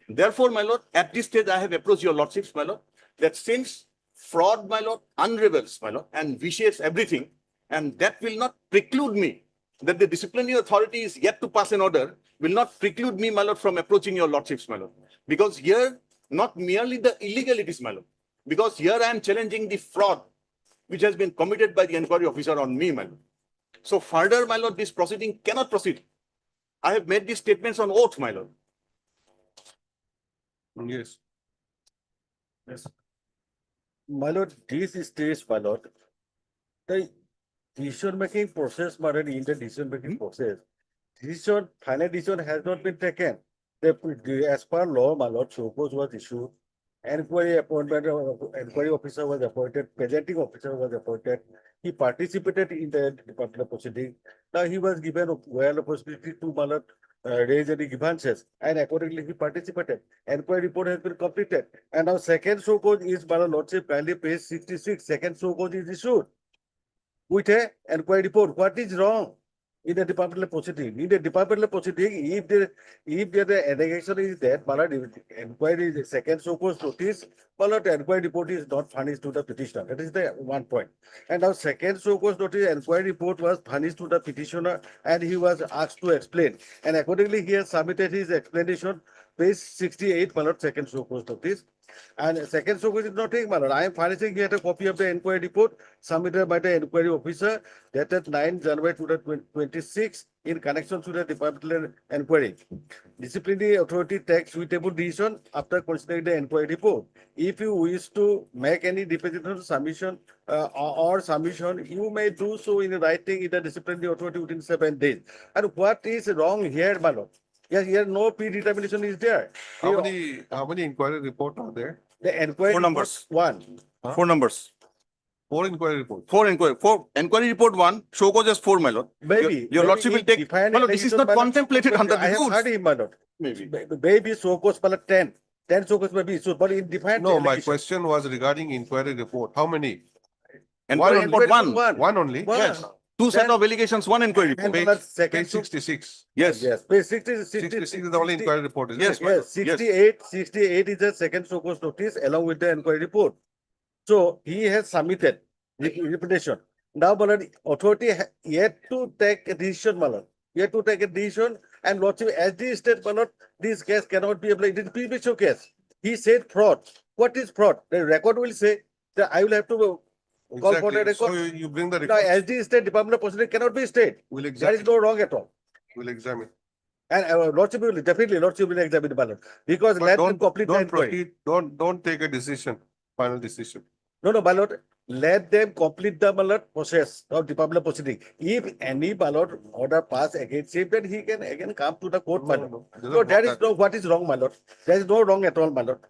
Therefore, my lord, at this stage, I have approached your lordships, my lord, that since fraud, my lord, unravels, my lord, and vitiates everything, and that will not preclude me, that the disciplinary authority is yet to pass an order, will not preclude me, my lord, from approaching your lordships, my lord. Because here, not merely the illegalities, my lord, because here I am challenging the fraud which has been committed by the inquiry officer on me, my lord. So further, my lord, this proceeding cannot proceed. I have made these statements on oath, my lord. Yes. Yes. My lord, this stage, my lord, the decision-making process, my lord, in the decision-making process, final decision has not been taken. As per law, my lord, suppose was issued, inquiry officer was appointed, presenting officer was appointed. He participated in the particular proceeding. Now he was given a well possibility to, my lord, raise any grievances, and accordingly he participated. Inquiry report has been completed, and now second show cause is, my lordship, kindly page 66. Second show cause is issued with a inquiry report. What is wrong in the departmental proceeding? In the departmental proceeding, if the allegation is that, my lord, inquiry is second show cause notice, my lord, inquiry report is not furnished to the petitioner. That is the one point. And now second show cause notice, inquiry report was furnished to the petitioner, and he was asked to explain. And accordingly, he has submitted his explanation, page 68, my lord, second show cause notice. And second show cause is nothing, my lord. I am furnishing here a copy of the inquiry report submitted by the inquiry officer dated 9 January 2026 in connection to the departmental inquiry. Disciplinary authority takes suitable decision after considering the inquiry report. If you wish to make any deposition submission or submission, you may do so in writing in the disciplinary authority within 7 days. And what is wrong here, my lord? Yes, here no predetermination is there. How many inquiry report are there? The inquiry. 4 numbers. One. Huh? 4 numbers. 4 inquiry reports. 4 inquiry report 1, show cause as 4, my lord. Maybe. Your lordship will take, my lord, this is not contemplated under I the have rules. heard him, my lord. Maybe. Maybe so cause 10. 10 so cause may be issued, but in defined. No, my question was regarding inquiry report. How many? Inquiry report 1. One only? Yes. 2 set of allegations, 1 inquiry report. Page 66. Yes. Yes, page 66 66 is the only inquiry report, isn't Yes, it? Yes, 68 is the second show cause notice along with the inquiry report. So he has submitted reputation. Now, my lord, authority yet to take a decision, my lord. Yet to take a decision, and lordship, as the state, my lord, this case cannot be applied. It is previous case. He said fraud. What is fraud? The record will say that I will have to call for the Exactly. So record. you bring the Now, report. as the state department of proceeding cannot be state. We'll There is examine. no wrong at all. We'll examine. And lordship will definitely lordship will examine the ballot because But let them complete the don't inquiry. proceed, don't take a decision, final decision. No, ballot. let them complete the process of department proceeding. If any order pass against him, then he can again come to the court, my lord. So there is no, what is wrong, my lord? There is no wrong at all, my lord.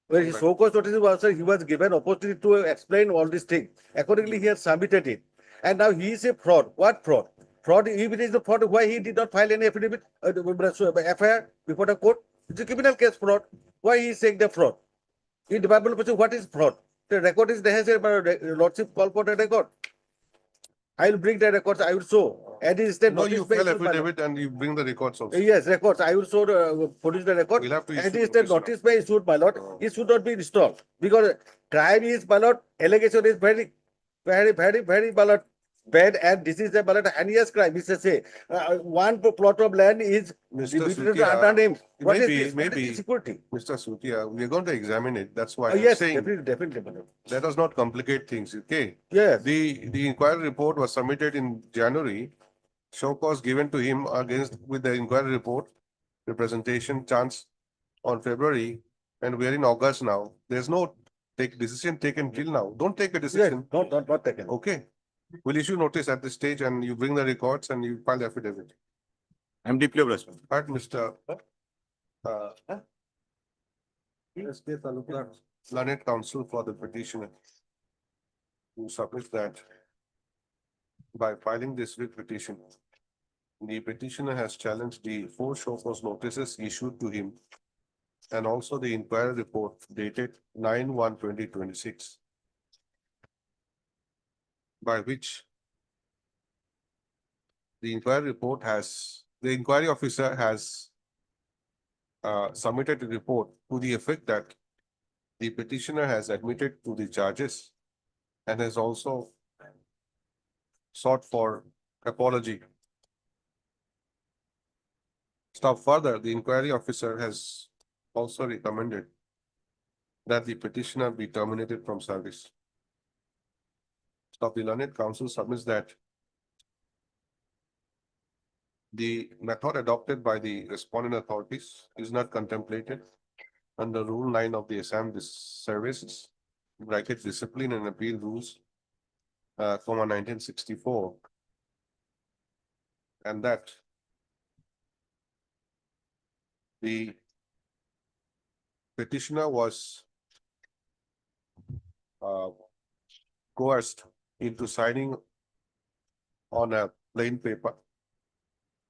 When his so-called notice was, he was given opportunity to explain all these things. Accordingly, he has submitted it. And now he is a fraud. What fraud? Fraud, if it is a fraud, why he did not file any affidavit, FIR before the court? It's a criminal case fraud. Why he is saying the fraud? In department proceeding, what is fraud? The record is there, lordship call for the record. I will bring the records, I will show. And is the No, you notice by file issued by- affidavit and you bring the records also. Yes, records. I will show, produce the record. We'll have to And issue is the notice now. notice by issued, my lord. It should not be installed. Because crime is, my lord, allegation is very, my lord, bad, and this is a, my lord, heinous crime. Mr. Say, one plot of land is Mr. distributed Sutia, under him. What is maybe- this? What is maybe- this security? Mr. Sutia, we are going to examine it. That's why I'm Yes, saying, definitely, my lord. let us not complicate things, okay? Yes. The inquiry report was submitted in January. Show cause given to him against with the inquiry report, representation chance on February, and we are in August now. There's no decision taken till now. Don't take a Yes, decision. not taken. Okay. We'll issue notice at this stage and you bring the records and you file the affidavit. I'm deeply responsible. Right, Mr. S.K. Talukdar, learned counsel for the petitioner, who submits that by filing this writ petition, the petitioner has challenged the 4 show cause notices issued to him and also the inquiry report dated 9/1/2026, by which the inquiry officer has submitted a report to the effect that the petitioner has admitted to the charges and has also sought for apology. Stop further, the inquiry officer has also recommended that the petitioner be terminated from service. Stop, the learned counsel submits that the method adopted by the respondent authorities is not contemplated under Rule 9 of the Assam Services, bracket Discipline and Appeal Rules, 1964, and that the petitioner was coerced into signing on a plain paper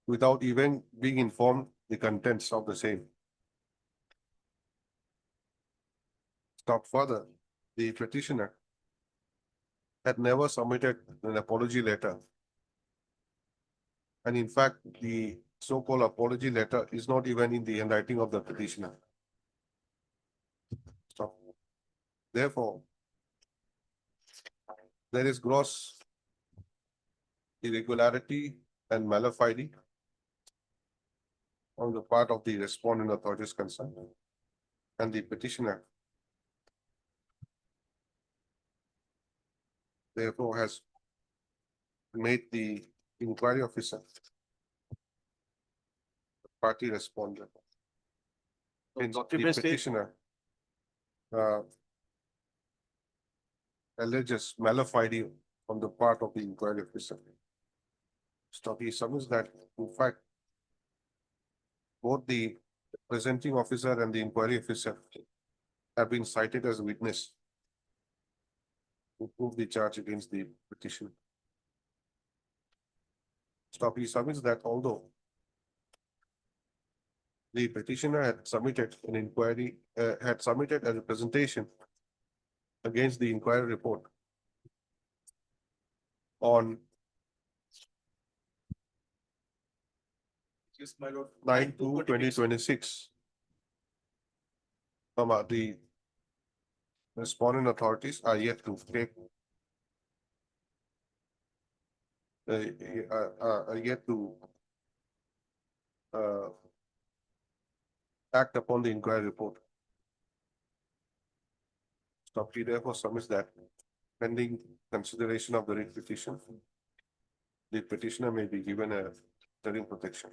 without even being informed the contents of the same. Stop further, the petitioner had never submitted an apology letter. And in fact, the so-called apology letter is not even in the handwriting of the petitioner. Stop. Therefore, there is gross irregularity and malafide on the part of the respondent authorities concerned, and the petitioner therefore has made the inquiry officer the party respondent. Hence, the petitioner alleges malafide on the part of the inquiry officer. So he submits that, in fact, both the presenting officer and the inquiry officer have been cited as witness to prove the charge against the petition. Stop, he submits that although the petitioner had submitted an inquiry, had submitted a representation against the inquiry report on 9/2/2026. The respondent authorities are yet to take act upon the inquiry report. Stop, he therefore submits that pending consideration of the writ petition, the petitioner may be given a interim protection.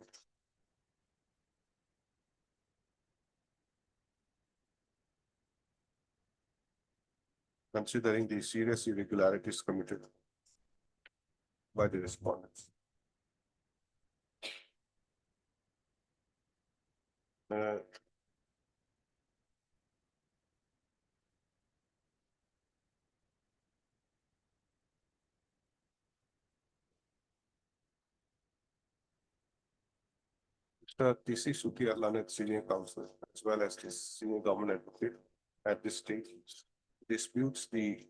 considering the serious irregularities committed by the respondents. Mr. T.C. Suti Alanet, Senior Counsel, as well as the Senior Government Advocate at this stage, disputes the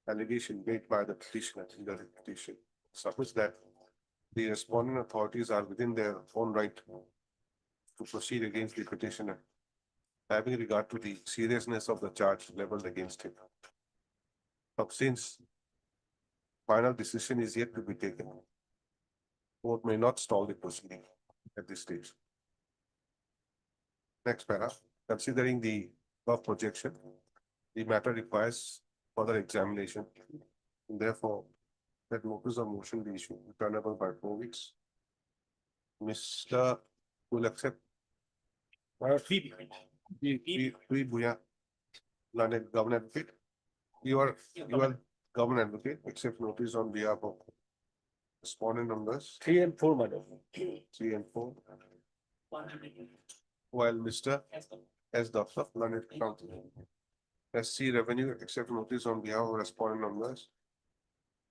allegation made by the petitioner in the petition. Suppose that the respondent authorities are within their own right to proceed against the petitioner, having regard to the seriousness of the charge leveled against him. But since final decision is yet to be taken, court may not stall the proceeding at this stage. Next para, considering the above projection, the matter requires further examination. Therefore, that notice of motion be issued, returnable by 4 weeks. Mr. will accept. Bhuya, learned government advocate. You are government advocate, accept notice on behalf of respondent numbers 3 and 4, madam. 3 and 4. While Mr. S. Dr. Learned Counsel. SC Revenue, accept notice on behalf of respondent numbers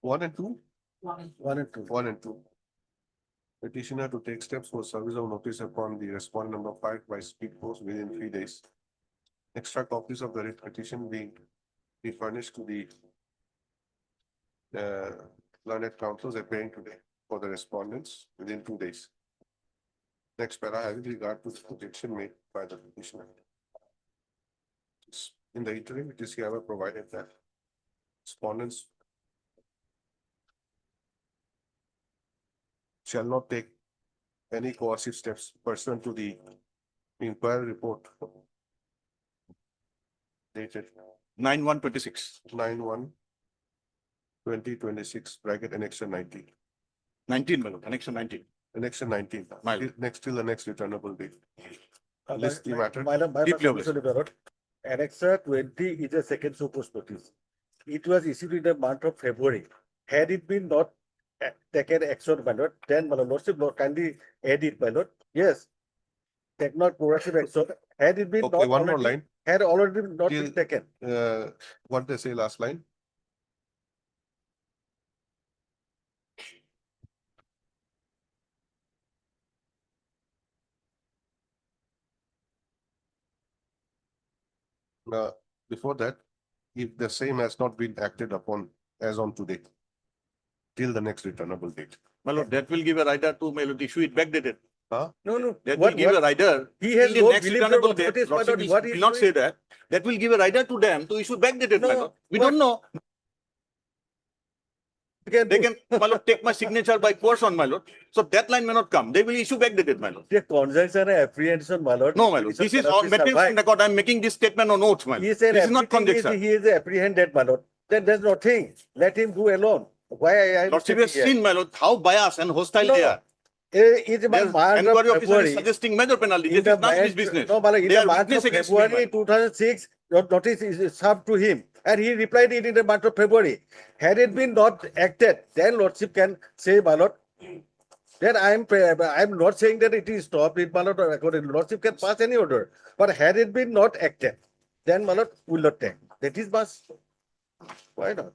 1 and 2. 1 and 2. 1 and 2. Petitioner to take steps for service of notice upon the respondent number 5 by speed post within 3 days. Extra copies of the writ petition being furnished to the learned counsels appearing today for the respondents within 2 days. Next para, having regard to the projection made by the petitioner. In the interim, it is hereby provided that respondents shall not take any coercive steps pursuant to the inquiry report dated 9/1/26. 9/1/2026 bracket annexure 19. 19, madam, connection 19. Annexure 19. Mild. Next till the next returnable date. List the matter. Madam, Deeply obliged. Annexure 20 is a second show post notice. It was issued in the month of February. Had it been not taken action, my lord, then my lordship kindly add it, my lord. Yes. Take not corrective action. Had it been Okay, not one more already- line. Had already not been Till- taken. What they say last line? Before that, if the same has not been acted upon as on today, till the next returnable date. My lord, that will give a rider to, my lord, issue it backdated. No, no. That will give a rider. He has till the no next belief returnable of date. notice, my Lordship lord. What will is not doing? say that. That will give a rider to them to issue backdated, my No, lord. We but- don't know. Again, They can, my lord, take my signature by coercion, my lord. So that line may not come. They will issue backdated, my lord. the conjunction and apprehension, my lord. No, my lord. This is all matters in record. I'm making this statement on oath, my lord. He said This is not everything conjecture. He is apprehended, my lord. Then there's nothing. Let him go alone. Why I am Lordship has sitting here? seen, my lord, how biased and hostile No. they are. It's my Their month of inquiry officer is February. suggesting major penalty. In This the is not his month- business. No, but in They the are month witness of against me, my February lord. 2006, your notice is served to him, and he replied it in the month of February. Had it been not acted, then lordship can say, my lord. Then I'm not saying that it is stopped. It, my lord, according lordship can pass any order. But had it been not acted, then my lord will not take. That is must. Why not?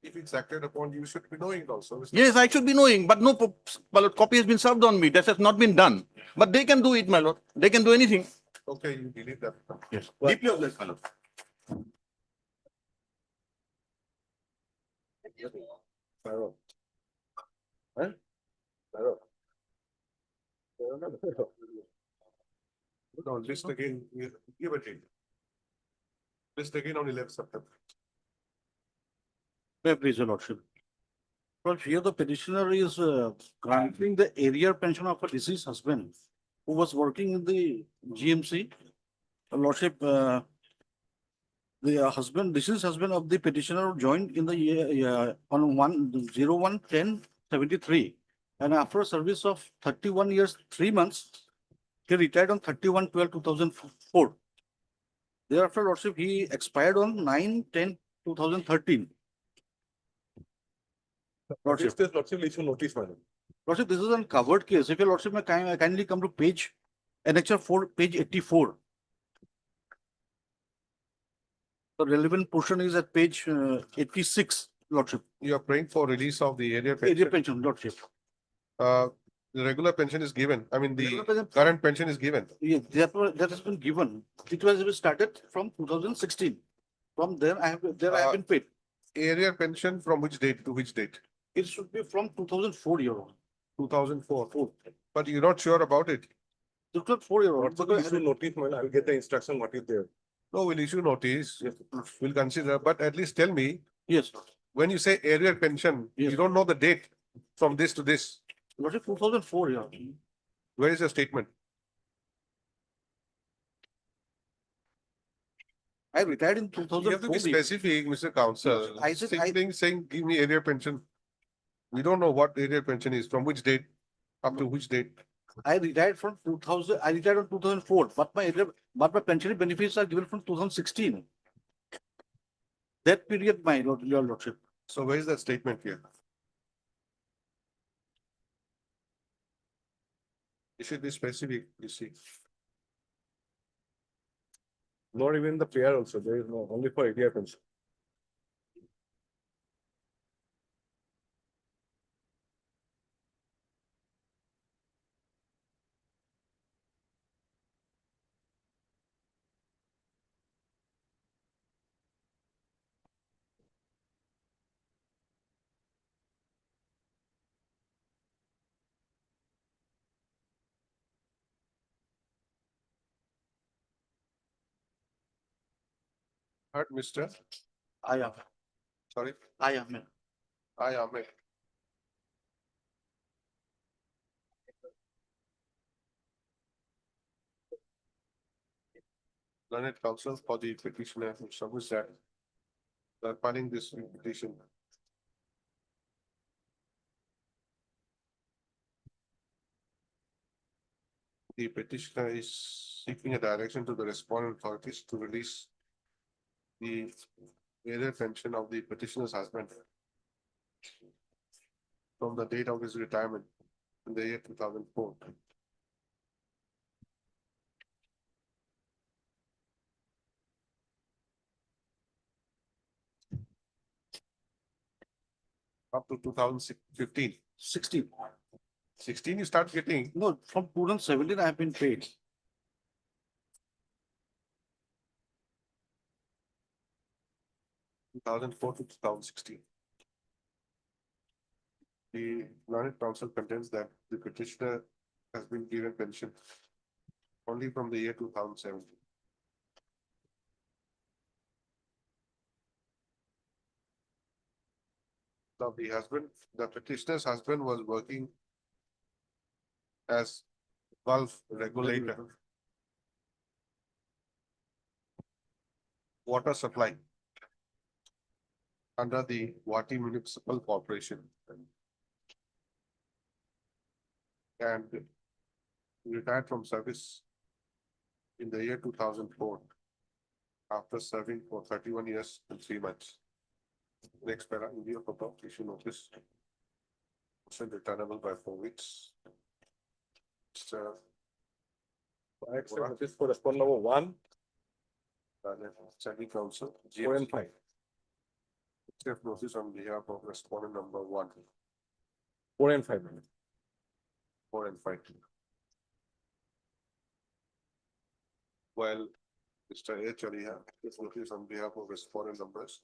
If it's acted upon, you should be knowing it also. Yes, I should be knowing, but no my lord, copy has been served on me. That has not been done. But they can do it, my lord. They can do anything. Okay, you delete that. Yes. What? Deeply obliged, my lord. Hello. Huh? Hello. No, list again, give it in. List again on 11th September. May I please, your lordship? Well, here the petitioner is granting the area pension of a deceased husband who was working in the GMC. Your lordship, the deceased husband of the petitioner joined in the year on 1/01/10/73, and after a service of 31 years, 3 months, he retired on 31/12/2004. Thereafter, Lordship, he expired on 9/10/2013. Lordship. This Lordship will issue notice, madam. Lordship, this is a covered case. If your Lordship may kindly come to page, annexure 4, page 84. The relevant portion is at page 86, Lordship. You are praying for release of the area Area pension. pension, Lordship. The regular pension is given. I mean, the Regular pension- current pension is given. Yes, that has been given. It was started from 2016. From there, I have been paid. Area pension from which date to which date? It should be from 2004, Your Honor. 2004. But you're not sure about it. 2004, Your Honor. What's the issue notice, man? I will get the instruction what is there. No, we'll issue notice. We'll consider, but at least tell me, Yes, when you say area pension, Yes. you don't know the date from this to this. Lordship, 2004, Your Honor. Where is the statement? I retired in You have to be 2004. specific, Mr. Counsel. I said Same thing saying, give me area pension. We don't know what area pension is, from which date, up to which date. I retired from 2000. I retired in 2004, but my pension benefits are given from 2016. That period, Your Lordship. So where is that statement here? You should be specific, you see. Not even the payer also, there is no, only for area pension. Heard, Mr. I am. Sorry, I am. I am it. Learned counsel for the petitioner who submits that. They're filing this petition. The petitioner is seeking a direction to the respondent authorities to release the area pension of the petitioner's husband from the date of his retirement in the year 2004. Up to 2015. 16. 16 you start getting. No, from 2017 I have been paid. Two 2004 to 2016. The learned counsel contends that the petitioner has been given pension only from the year 2017. Now, the petitioner's husband was working as Gulf regulator, water supply under the Gauhati Municipal Corporation. And retired from service in the year 2004 after serving for 31 years and 3 months. Next para, in view of the publication notice, returnable by 4 weeks. I accept notice for respondent number 1. Standing counsel, 4 and 5. Accept notice on behalf of respondent number 1. 4 and 5. 4 and 5. While Mr. H. Alia accepts notice on behalf of respondent numbers.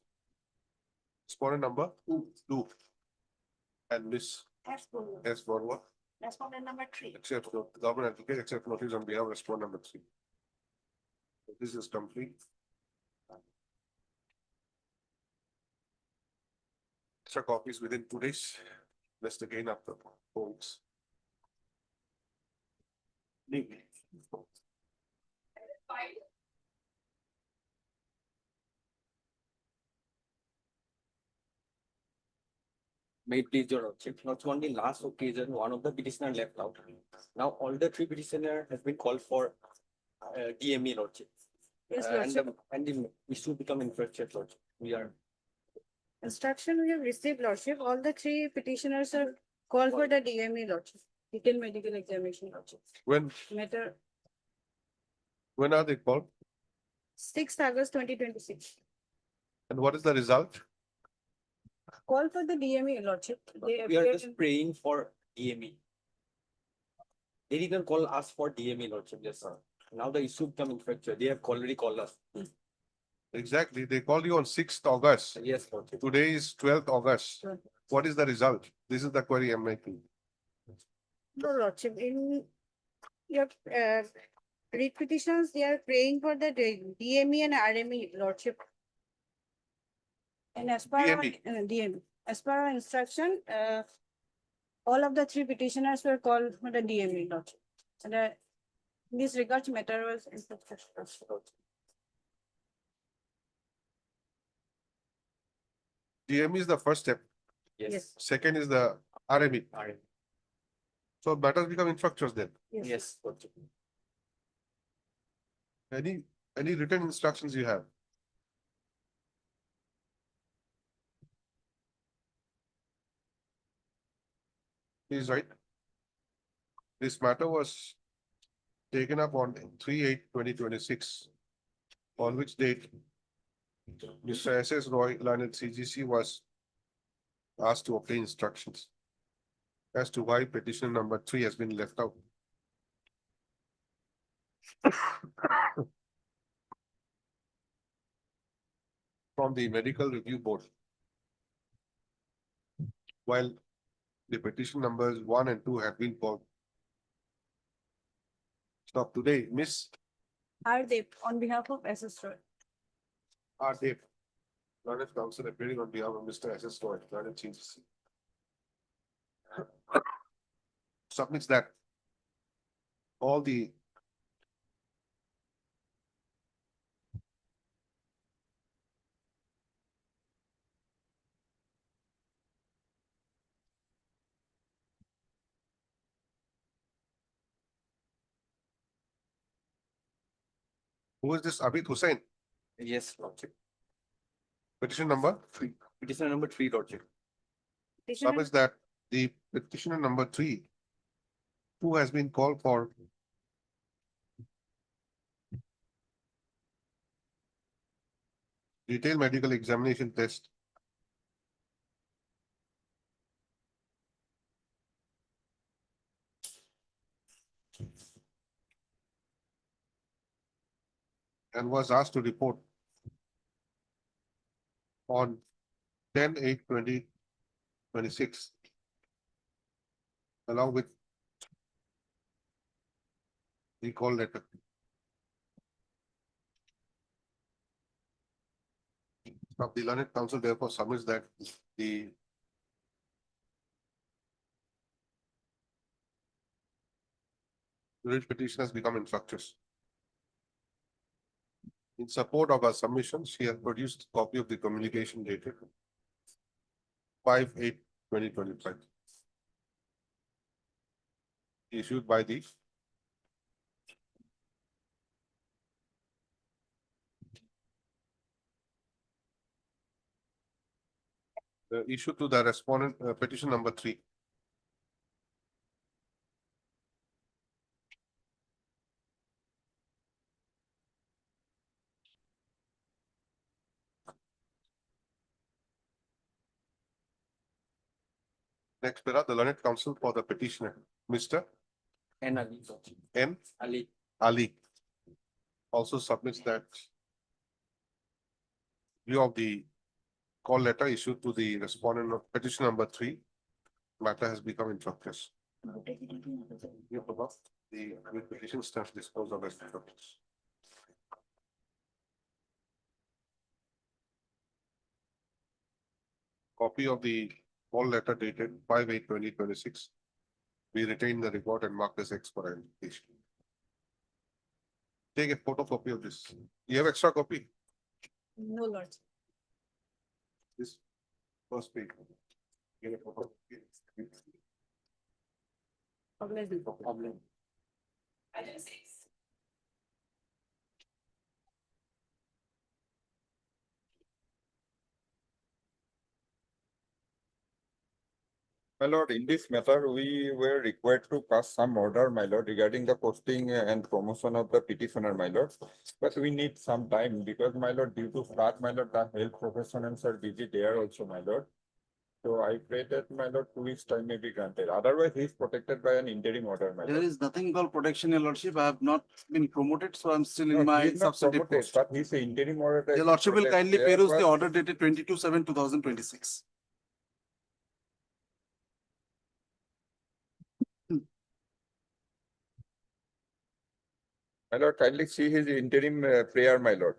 Respondent number 2. And Miss S. Borwa. Respondent number 3. Accept, the government advocate accept notice on behalf of respondent number 3. This is complete. Extra copies within 2 days. Let's again after 4 weeks. May it please your lordship, not only last occasion, one of the petitioner left out. Now all the 3 petitioner has been called for DME lordship. Yes, And Lordship. the issue become infractured, Lordship. We are. Instruction we have received, Lordship. All the three petitioners are called for the DME, Lordship. Detailed medical examination, Lordship. Matter When are they called? 6th August 2026. And what is the result? Call for the DME, Lordship. They We are appeared just in- praying for DME. They didn't call us for DME, Lordship, yes, sir. Now the issue become infractured. They have already called us. Exactly. They called you on 6th August. Yes, Lordship. Today is 12th August. Sure. What is the result? This is the query I'm making. No, Lordship, in your writ petitions, they are praying for the DME and RME, Lordship. And as per our DME. DME, as per our instruction, all of the three petitioners were called for the DME, Lordship. And in this regards, matter was instructed. DME is the first step. Yes. Second is the RME. RME. So matters become infractors then. Yes, Lordship. Any written instructions you have? Please write. This matter was taken up on 3/8/2026, on which date Mr. S.S. Roy, Lionel CGC was asked to obtain instructions as to why petition number 3 has been left out. From the medical review board. While the petition numbers 1 and 2 have been called. Stop today, Miss Are they on behalf of SS Roy? R. Dev, Learned Counsel appearing on behalf of Mr. S.S. Roy, Learned CGC. Submits that all the who is this Abid Hussain? Yes, Lordship. Petition number 3. Petition number 3, Lordship. Petitioner- Submits that the petitioner number 3, who has been called for detailed medical examination test and was asked to report on 10/8/2026, along with the call letter. Now, the Learned Counsel therefore submits that the writ petition has become infructuous. In support of our submission, she has produced a copy of the communication dated 5/8/2025. Issued by the issue to the respondent, petition number 3. Next, para the Learned Counsel for the petitioner, Mr. And Ali, Lordship. M. Ali. Ali. Also submits that view of the call letter issued to the respondent of petition number 3, matter has become infructuous. Yeah, above, the petition stands disposed of as infructuous. Copy of the call letter dated 5/8/2026. We retain the report and mark as X for identification. Take a photocopy of this. You have extra copy? No, Lord. This first page. Get a photocopy. Problem. My lord, in this matter, we were required to pass some order, my lord, regarding the posting and promotion of the petitioner, my lord. But we need some time because, my lord, due to flood, my lord, the health professionals are busy there also, my lord. So I pray that, my lord, 2 weeks time may be granted. Otherwise, he is protected by an interim order, my lord. There is nothing called protection, your lordship. I have not been promoted, so I'm still No, in he my is not substantive promoted, post. but he's an interim order. Your lordship will kindly There peruse was- the order dated 22/7/2026. My lord, kindly see his interim prayer, my lord.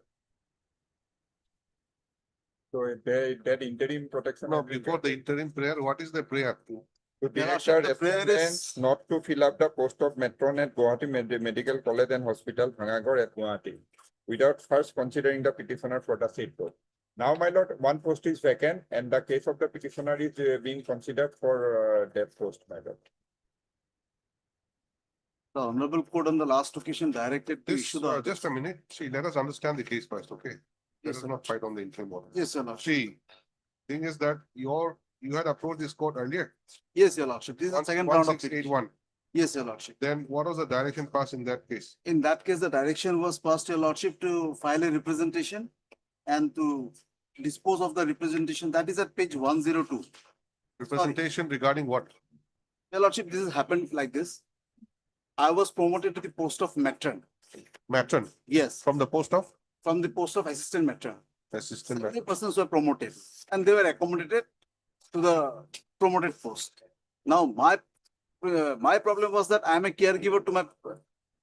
So that interim protection. No, before the interim prayer, what is the prayer? To Your direct lordship, the the prayer respondents is, not to fill up the post of matron at Gauhati Medical College and Hospital, Bhanagor at Gauhati, without first considering the petitioner for the said post. Now, my lord, one post is vacant and the case of the petitioner is being considered for that post, my lord. the honorable court on the last occasion directed to This, issue the order. just a minute. See, let us understand the case first, okay? Let Yes, us sir. not fight on the interim order. Yes, your lordship. See, thing is that you had approached this court earlier. Yes, your lordship. This is the second round of petition. 1681. Yes, your lordship. Then what was the direction passed in that case? In that case, the direction was passed, your lordship, to file a representation and to dispose of the representation. That is at page 102. Representation regarding what? Your lordship, this has happened like this. I was promoted to the post of matron. Matron, Yes, from the post of from the post of assistant matron. assistant Many matron. persons were promoted and they were accommodated to the promoted post. Now, my problem was that I am a caregiver to my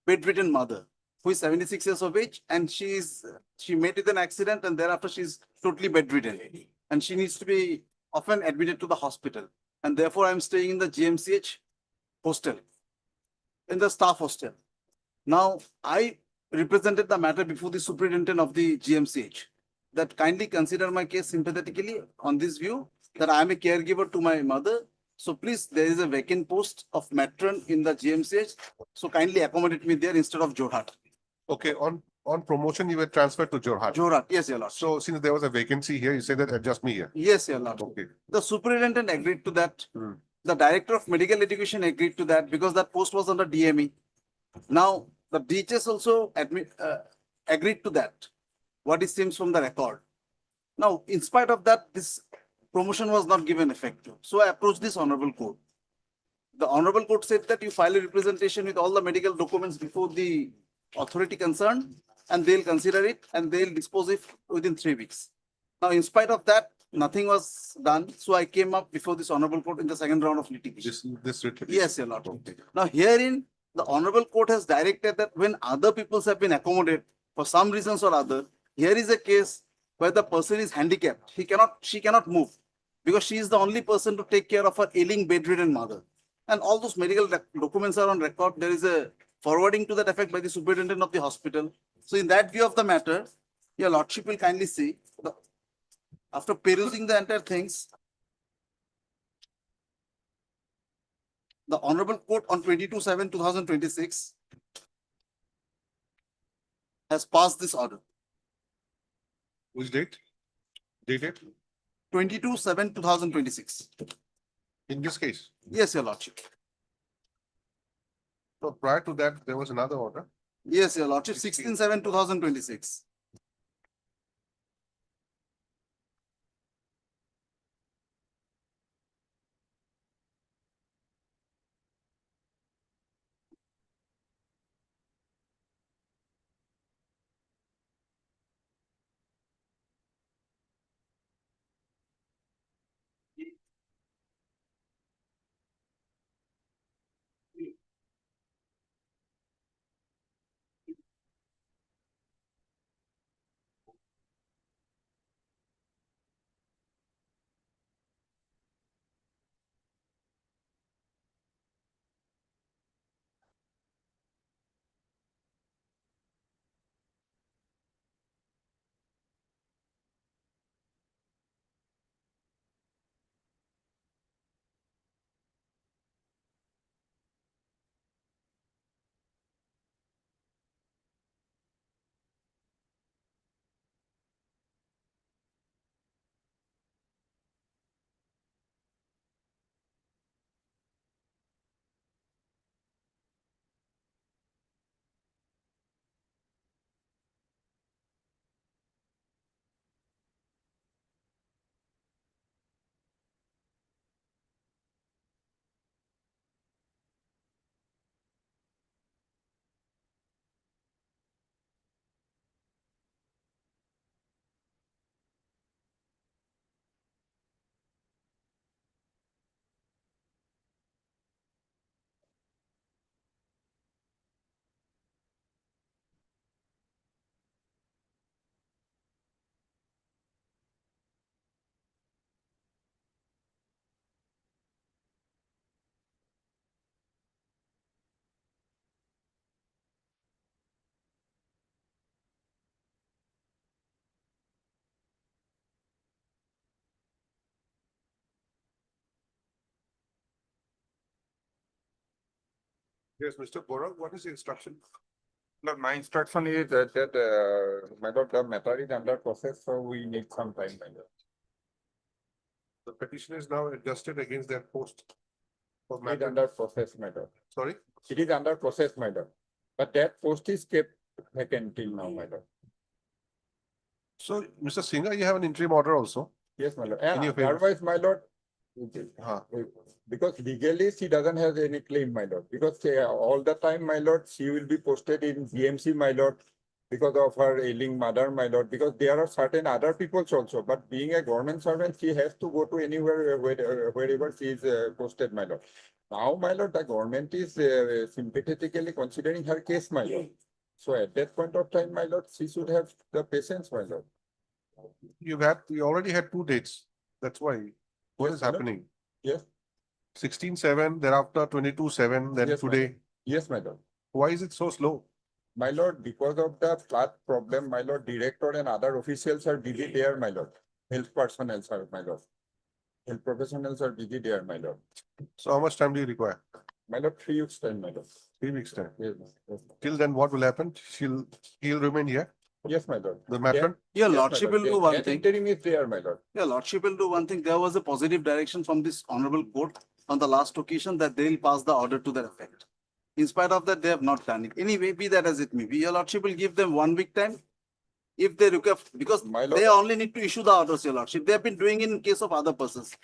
bedridden mother, who is 76 years of age, and she met with an accident and thereafter she's totally bedridden. And she needs to be often admitted to the hospital. And therefore, I'm staying in the GMCH hostel, in the staff hostel. Now, I represented the matter before the superintendent of the GMCH that kindly consider my case sympathetically on this view that I am a caregiver to my mother. So please, there is a vacant post of matron in the GMCH. So kindly accommodate me there instead of Jorhat. Okay, on promotion, you were transferred to Jorhat. Jorhat, yes, your lord. So since there was a vacancy here, you said that adjust me here. Yes, your lord. Okay. The superintendent agreed to that. Hmm. The director of medical education agreed to that because that post was under DME. Now, the DHS also agreed to that, what it seems from the record. Now, in spite of that, this promotion was not given effect to. So I approached this honorable court. The honorable court said that you file a representation with all the medical documents before the authority concerned, and they'll consider it and they'll dispose it within 3 weeks. Now, in spite of that, nothing was done. So I came up before this honorable court in the second round of litigation. This litigation. Yes, your lord. Okay. Now, herein, the honorable court has directed that when other peoples have been accommodated for some reasons or other, here is a case where the person is handicapped. She cannot move because she is the only person to take care of her ailing bedridden mother. And all those medical documents are on record. There is a forwarding to that effect by the superintendent of the hospital. So in that view of the matter, your lordship will kindly see, after perusing the entire things, the honorable court on 22/7/2026 has passed this order. Which date? Dated? 22/7/2026. In this case. Yes, your lordship. So prior to that, there was another order. Yes, your lordship, 16/7/2026. Yes, Mr. Bora, what is the instruction? No, my instruction is that, my lord, the matter is under process, so we need some time, my lord. The petition is now adjusted against that post. For It is matter, under process, my lord. sorry, It is under process, my lord. But that post is kept vacant till now, my lord. so Mr. Singha, you have an interim order also? Yes, my lord. In And your favor. otherwise, my lord, Huh. because legally she doesn't have any claim, my lord. Because all the time, my lord, she will be posted in GMC, my lord, because of her ailing mother, my lord. Because there are certain other peoples also. But being a government servant, she has to go to anywhere wherever she is posted, my lord. Now, my lord, the government is sympathetically considering her case, my lord. So at that point of time, my lord, she should have the patience, my lord. You already had 2 dates. That's why. What Yes, is my lord. happening? Yes, 16/7, thereafter 22/7, then Yes, ma'am. today. yes, my lord. Why is it so slow? My lord, because of the flood problem, my lord, director and other officials are busy there, my lord. Health personnel, sir, my lord. Health professionals are busy there, my lord. So how much time do you require? My lord, 3 weeks time, my lord. 3 weeks time. Yes, yes, Till then, what will happen? He'll remain here, yes, my lord. the matron? Your Yes, my lordship lord. will do That- one that thing. interim is there, my lord. Your lordship will do one thing. There was a positive direction from this honorable court on the last occasion that they will pass the order to that effect. In spite of that, they have not done it. Anyway, be that as it may be, your lordship will give them 1 week time. If they require, because My lord. they only need to issue the orders, your lordship. They have been doing it in case of other persons.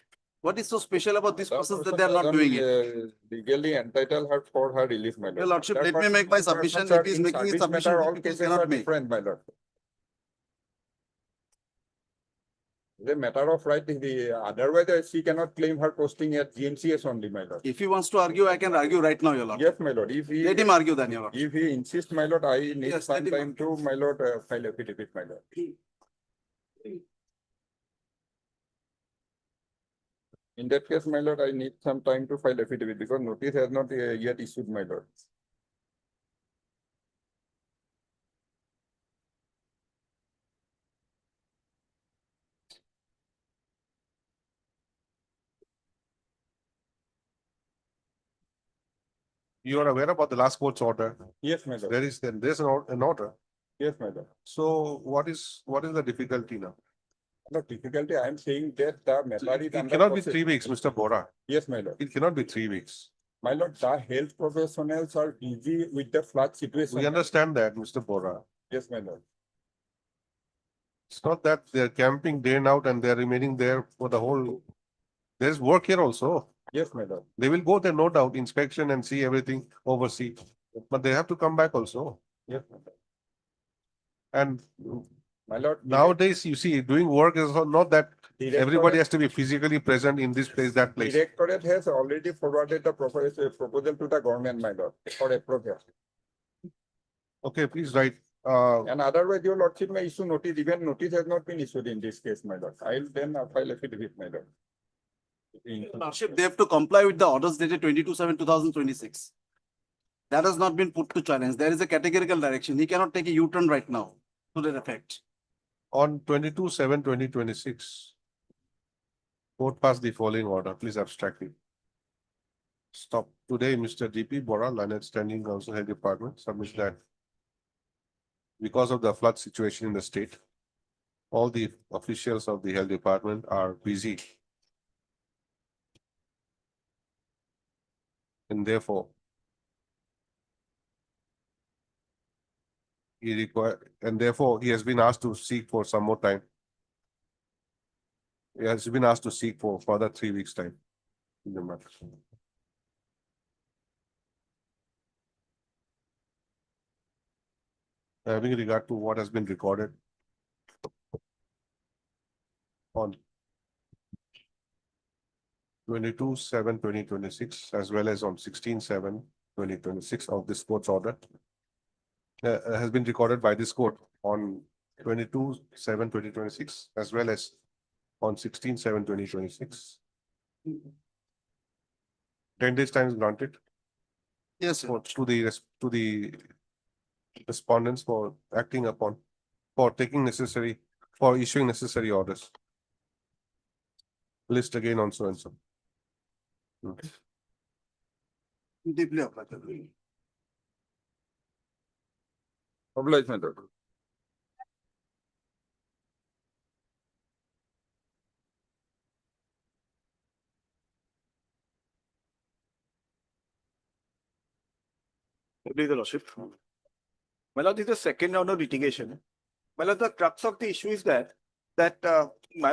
What is so special about these The persons that person they are not doesn't, doing it? Legally entitle her for her release, my lord. Your lordship, Other let me make my persons submission. are If he is in making a service submission, matter, we all people cases are cannot make. different, my lord. The matter of right, otherwise she cannot claim her posting at GMCS only, my lord. If he wants to argue, I can argue right now, your lordship. Yes, my lord. If he Let him argue then, your lordship. if he insists, my lord, I need Yes, some let him time to, my lord, file affidavit, my lord. In that case, my lord, I need some time to file affidavit because notice has not yet issued, my lord. You are aware about the last court's order. Yes, my lord. There's an order. Yes, my lord. So what is the difficulty now? No difficulty. I am saying that the matter is It under cannot be process. 3 weeks, Mr. Bora. Yes, my lord. It cannot be 3 weeks. My lord, the health professionals are busy with the flood situation. We understand that, Mr. Bora. Yes, my lord. It's not that they're camping day and out and they're remaining there for the whole. There's work here also. Yes, my lord. They will go there, no doubt, inspection and see everything, oversee. But they have to come back also. Yes, my lord. And My lord. nowadays, you see, doing work is not that Directorate- everybody has to be physically present in this place, that place. Directorate has already forwarded the proposal to the government, my lord, for approval. Okay, please write. And otherwise, your lordship may issue notice, even notice has not been issued in this case, my lord. I'll then file affidavit, my lord. Lordship, they have to comply with the orders dated 22/7/2026. That has not been put to challenge. There is a categorical direction. He cannot take a U-turn right now to that effect. On 22/7/2026, court passed the following order. Please abstract it. Stop. Today, Mr. D.P. Bora, Learned Standing Council Health Department, submits that because of the flood situation in the state, all the officials of the health department are busy. And therefore, he has been asked to seek for some more time. He has been asked to seek for further 3 weeks' time in the matter. Having regard to what has been recorded on 22/7/2026 as well as on 16/7/2026 of this court's order has been recorded by this court on 22/7/2026 as well as on 16/7/2026. 10 days time is granted. Yes, sir. To the respondents for acting upon, for issuing necessary orders. List again on so and so. Deeply applicable. Obliged, my lord. Please, Your Lordship. My lord, this is the second round of litigation. My lord, the crux of the issue is my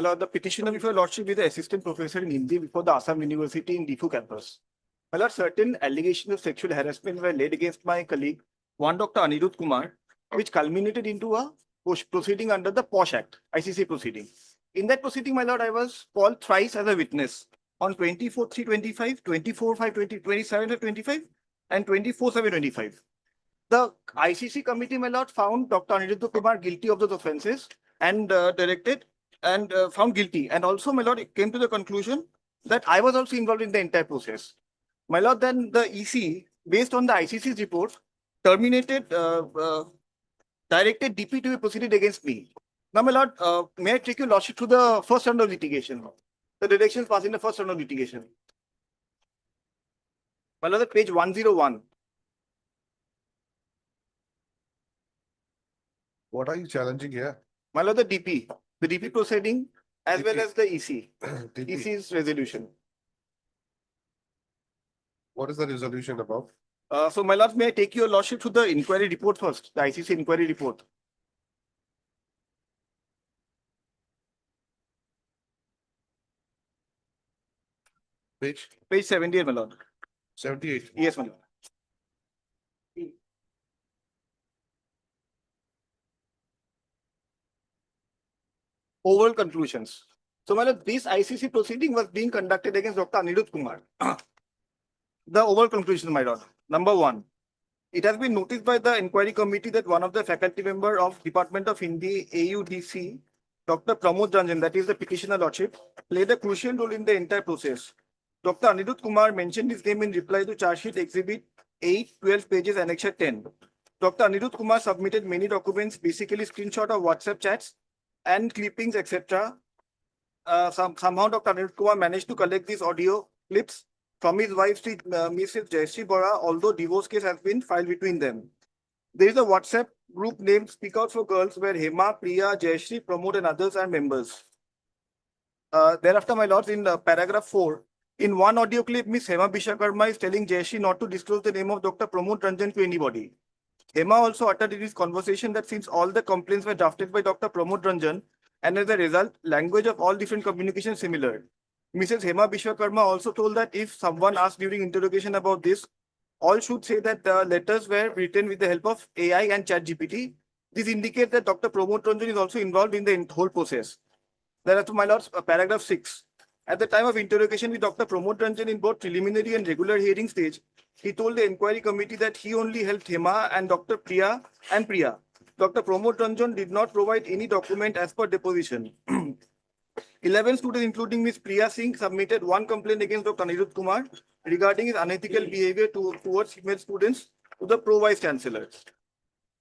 lord, the petitioner before Your Lordship is the assistant professor in Hindi before the Assam University in Difu campus. My lord, certain allegations of sexual harassment were laid against my colleague, one Dr. Anirudh Kumar, which culminated into a proceeding under the POSH Act, ICC proceeding. In that proceeding, my lord, I was called thrice as a witness on 24/3/25, 24/5/27/25, and 24/7/25. The ICC committee, my lord, found Dr. Anirudh Kumar guilty of those offences and directed and found guilty. And also, my lord, it came to the conclusion that I was also involved in the entire process. My lord, then the EC, based on the ICC's report, terminated, directed DP to be proceeded against me. Now, my lord, may I take your lordship to the first round of litigation? The directions passed in the first round of litigation. My lord, at page 101. What are you challenging here? My lord, the DP proceeding as well DP. as the EC, DP. EC's resolution. What is the resolution about? So, my lord, may I take your lordship to the inquiry report first, the ICC inquiry report? Page 78, my lord. 78. Yes, my lord. Overall conclusions. So, my lord, this ICC proceeding was being conducted against Dr. Anirudh Kumar. The overall conclusion, my lord. Number one, it has been noticed by the inquiry committee that one of the faculty member of Department of Hindi, AUDC, Dr. Pramod Ranjan, that is the petitioner lordship, played a crucial role in the entire process. Dr. Anirudh Kumar mentioned his name in reply to charge sheet exhibit 8, 12 pages, annexure 10. Dr. Anirudh Kumar submitted many documents, basically screenshot of WhatsApp chats and clippings, etc. Somehow Dr. Anirudh Kumar managed to collect these audio clips from his wife, Mrs. Jayashree Bora, although divorce case has been filed between them. There is a WhatsApp group named Speak Out for Girls where Hema, Priya, Jayashree, Pramod and others are members. Thereafter, my lords, in paragraph 4, in one audio clip, Ms. Hema Bishakarma is telling Jayashree not to disclose the name of Dr. Pramod Ranjan to anybody. Hema also uttered in his conversation that since all the complaints were drafted by Dr. Pramod Ranjan, and as a result, language of all different communication similar. Mrs. Hema Bishakarma also told that if someone asked during interrogation about this, all should say that the letters were written with the help of AI and ChatGPT. This indicates that Dr. Pramod Ranjan is also involved in the whole process. Thereafter, my lords, paragraph 6. At the time of interrogation with Dr. Pramod Ranjan in both preliminary and regular hearing stage, he told the inquiry committee that he only helped Hema and Dr. Priya. Dr. Pramod Ranjan did not provide any document as per deposition. 11 students, including Ms. Priya Singh, submitted one complaint against Dr. Anirudh Kumar regarding his unethical behavior towards female students to the Pro-Vice Chancellor.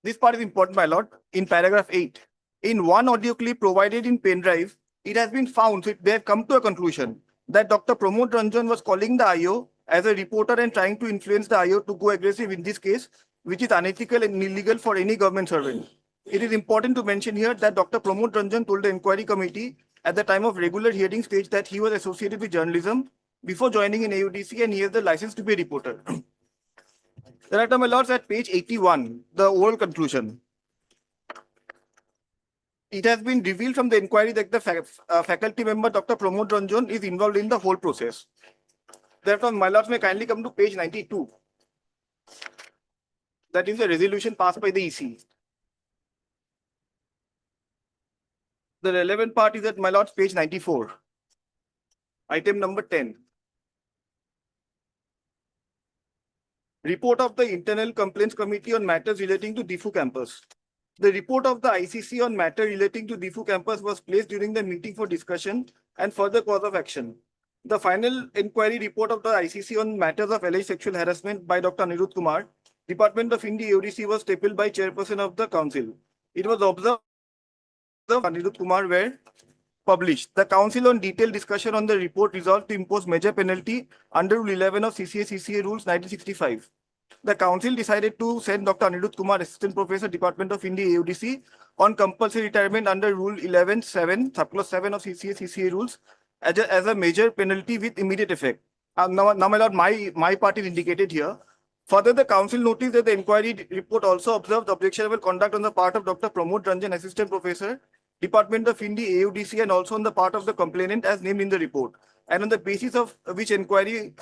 This part is important, my lord. In paragraph 8, in one audio clip provided in pen drive, it has been found, so they have come to a conclusion that Dr. Pramod Ranjan was calling the IO as a reporter and trying to influence the IO to go aggressive in this case, which is unethical and illegal for any government servant. It is important to mention here that Dr. Pramod Ranjan told the inquiry committee at the time of regular hearing stage that he was associated with journalism before joining in AUDC and he has the license to be a reporter. Thereafter, my lords, at page 81, the overall conclusion. It has been revealed from the inquiry that the faculty member Dr. Pramod Ranjan is involved in the whole process. Therefore, my lords may kindly come to page 92. That is the resolution passed by the EC. The relevant part is at my lords, page 94. Item number 10. Report of the Internal Complaints Committee on matters relating to Difu campus. The report of the ICC on matter relating to Difu campus was placed during the meeting for discussion and further course of action. The final inquiry report of the ICC on matters of alleged sexual harassment by Dr. Anirudh Kumar, Department of Hindi AUDC, was tabled by chairperson of the council. It was observed that Anirudh Kumar were published. The council on detailed discussion on the report resolved to impose major penalty under Rule 11 of CCA rules 1965. the council decided to send Dr. Anirudh Kumar, Assistant Professor, Department of Hindi, AUDC, on compulsory retirement under Rule 11(7), Subclause 7 of CCA rules as a major penalty with immediate effect. Now, my lord, my part is indicated here. Further, the council noticed that the inquiry report also observed objectionable conduct on the part of Dr. Pramod Ranjan, Assistant Professor, Department of Hindi, AUDC, and also on the part of the complainant as named in the report, and on the basis of which inquiry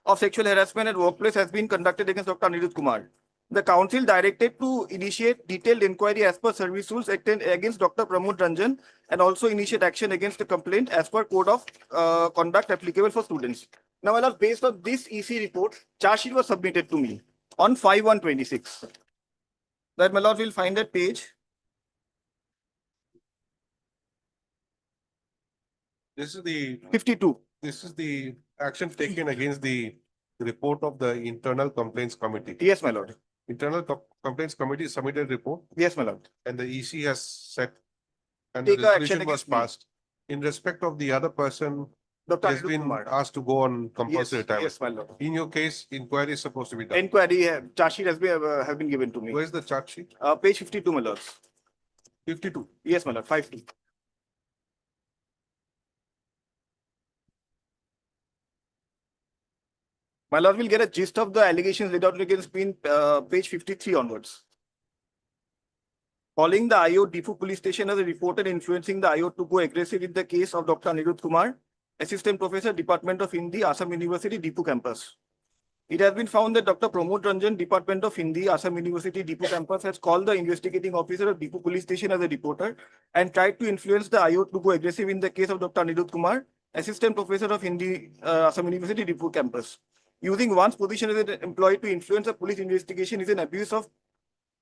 of sexual harassment at workplace has been conducted against Dr. Anirudh Kumar. The council directed to initiate detailed inquiry as per service rules against Dr. Pramod Ranjan and also initiate action against the complaint as per code of conduct applicable for students. Now, my lord, based on this EC report, charge sheet was submitted to me on 5/1/26. That, my lord, will find that page. This is the 52. This is the action taken against the report of the Internal Complaints Committee. Yes, my lord. Internal Complaints Committee submitted report Yes, my lord. and the EC has set and the Take a action resolution was against me. passed. In respect of the other person, Dr. has Anirudh been Kumar. asked to go on Yes, compulsory retirement. yes, my lord. In your case, inquiry is supposed to be done. Inquiry charge sheet has been given to me. Where's the charge sheet? Page 52, my lords. 52. Yes, my lord. 52. My lord will get a gist of the allegations laid out against me in page 53 onwards. Calling the IO Difu police station as a reporter influencing the IO to go aggressive in the case of Dr. Anirudh Kumar, Assistant Professor, Department of Hindi, Assam University, Difu campus. It has been found that Dr. Pramod Ranjan, Department of Hindi, Assam University, Difu campus, has called the investigating officer of Difu police station as a reporter and tried to influence the IO to go aggressive in the case of Dr. Anirudh Kumar, Assistant Professor of Hindi, Assam University, Difu campus. Using one's position as an employee to influence a police investigation is an abuse of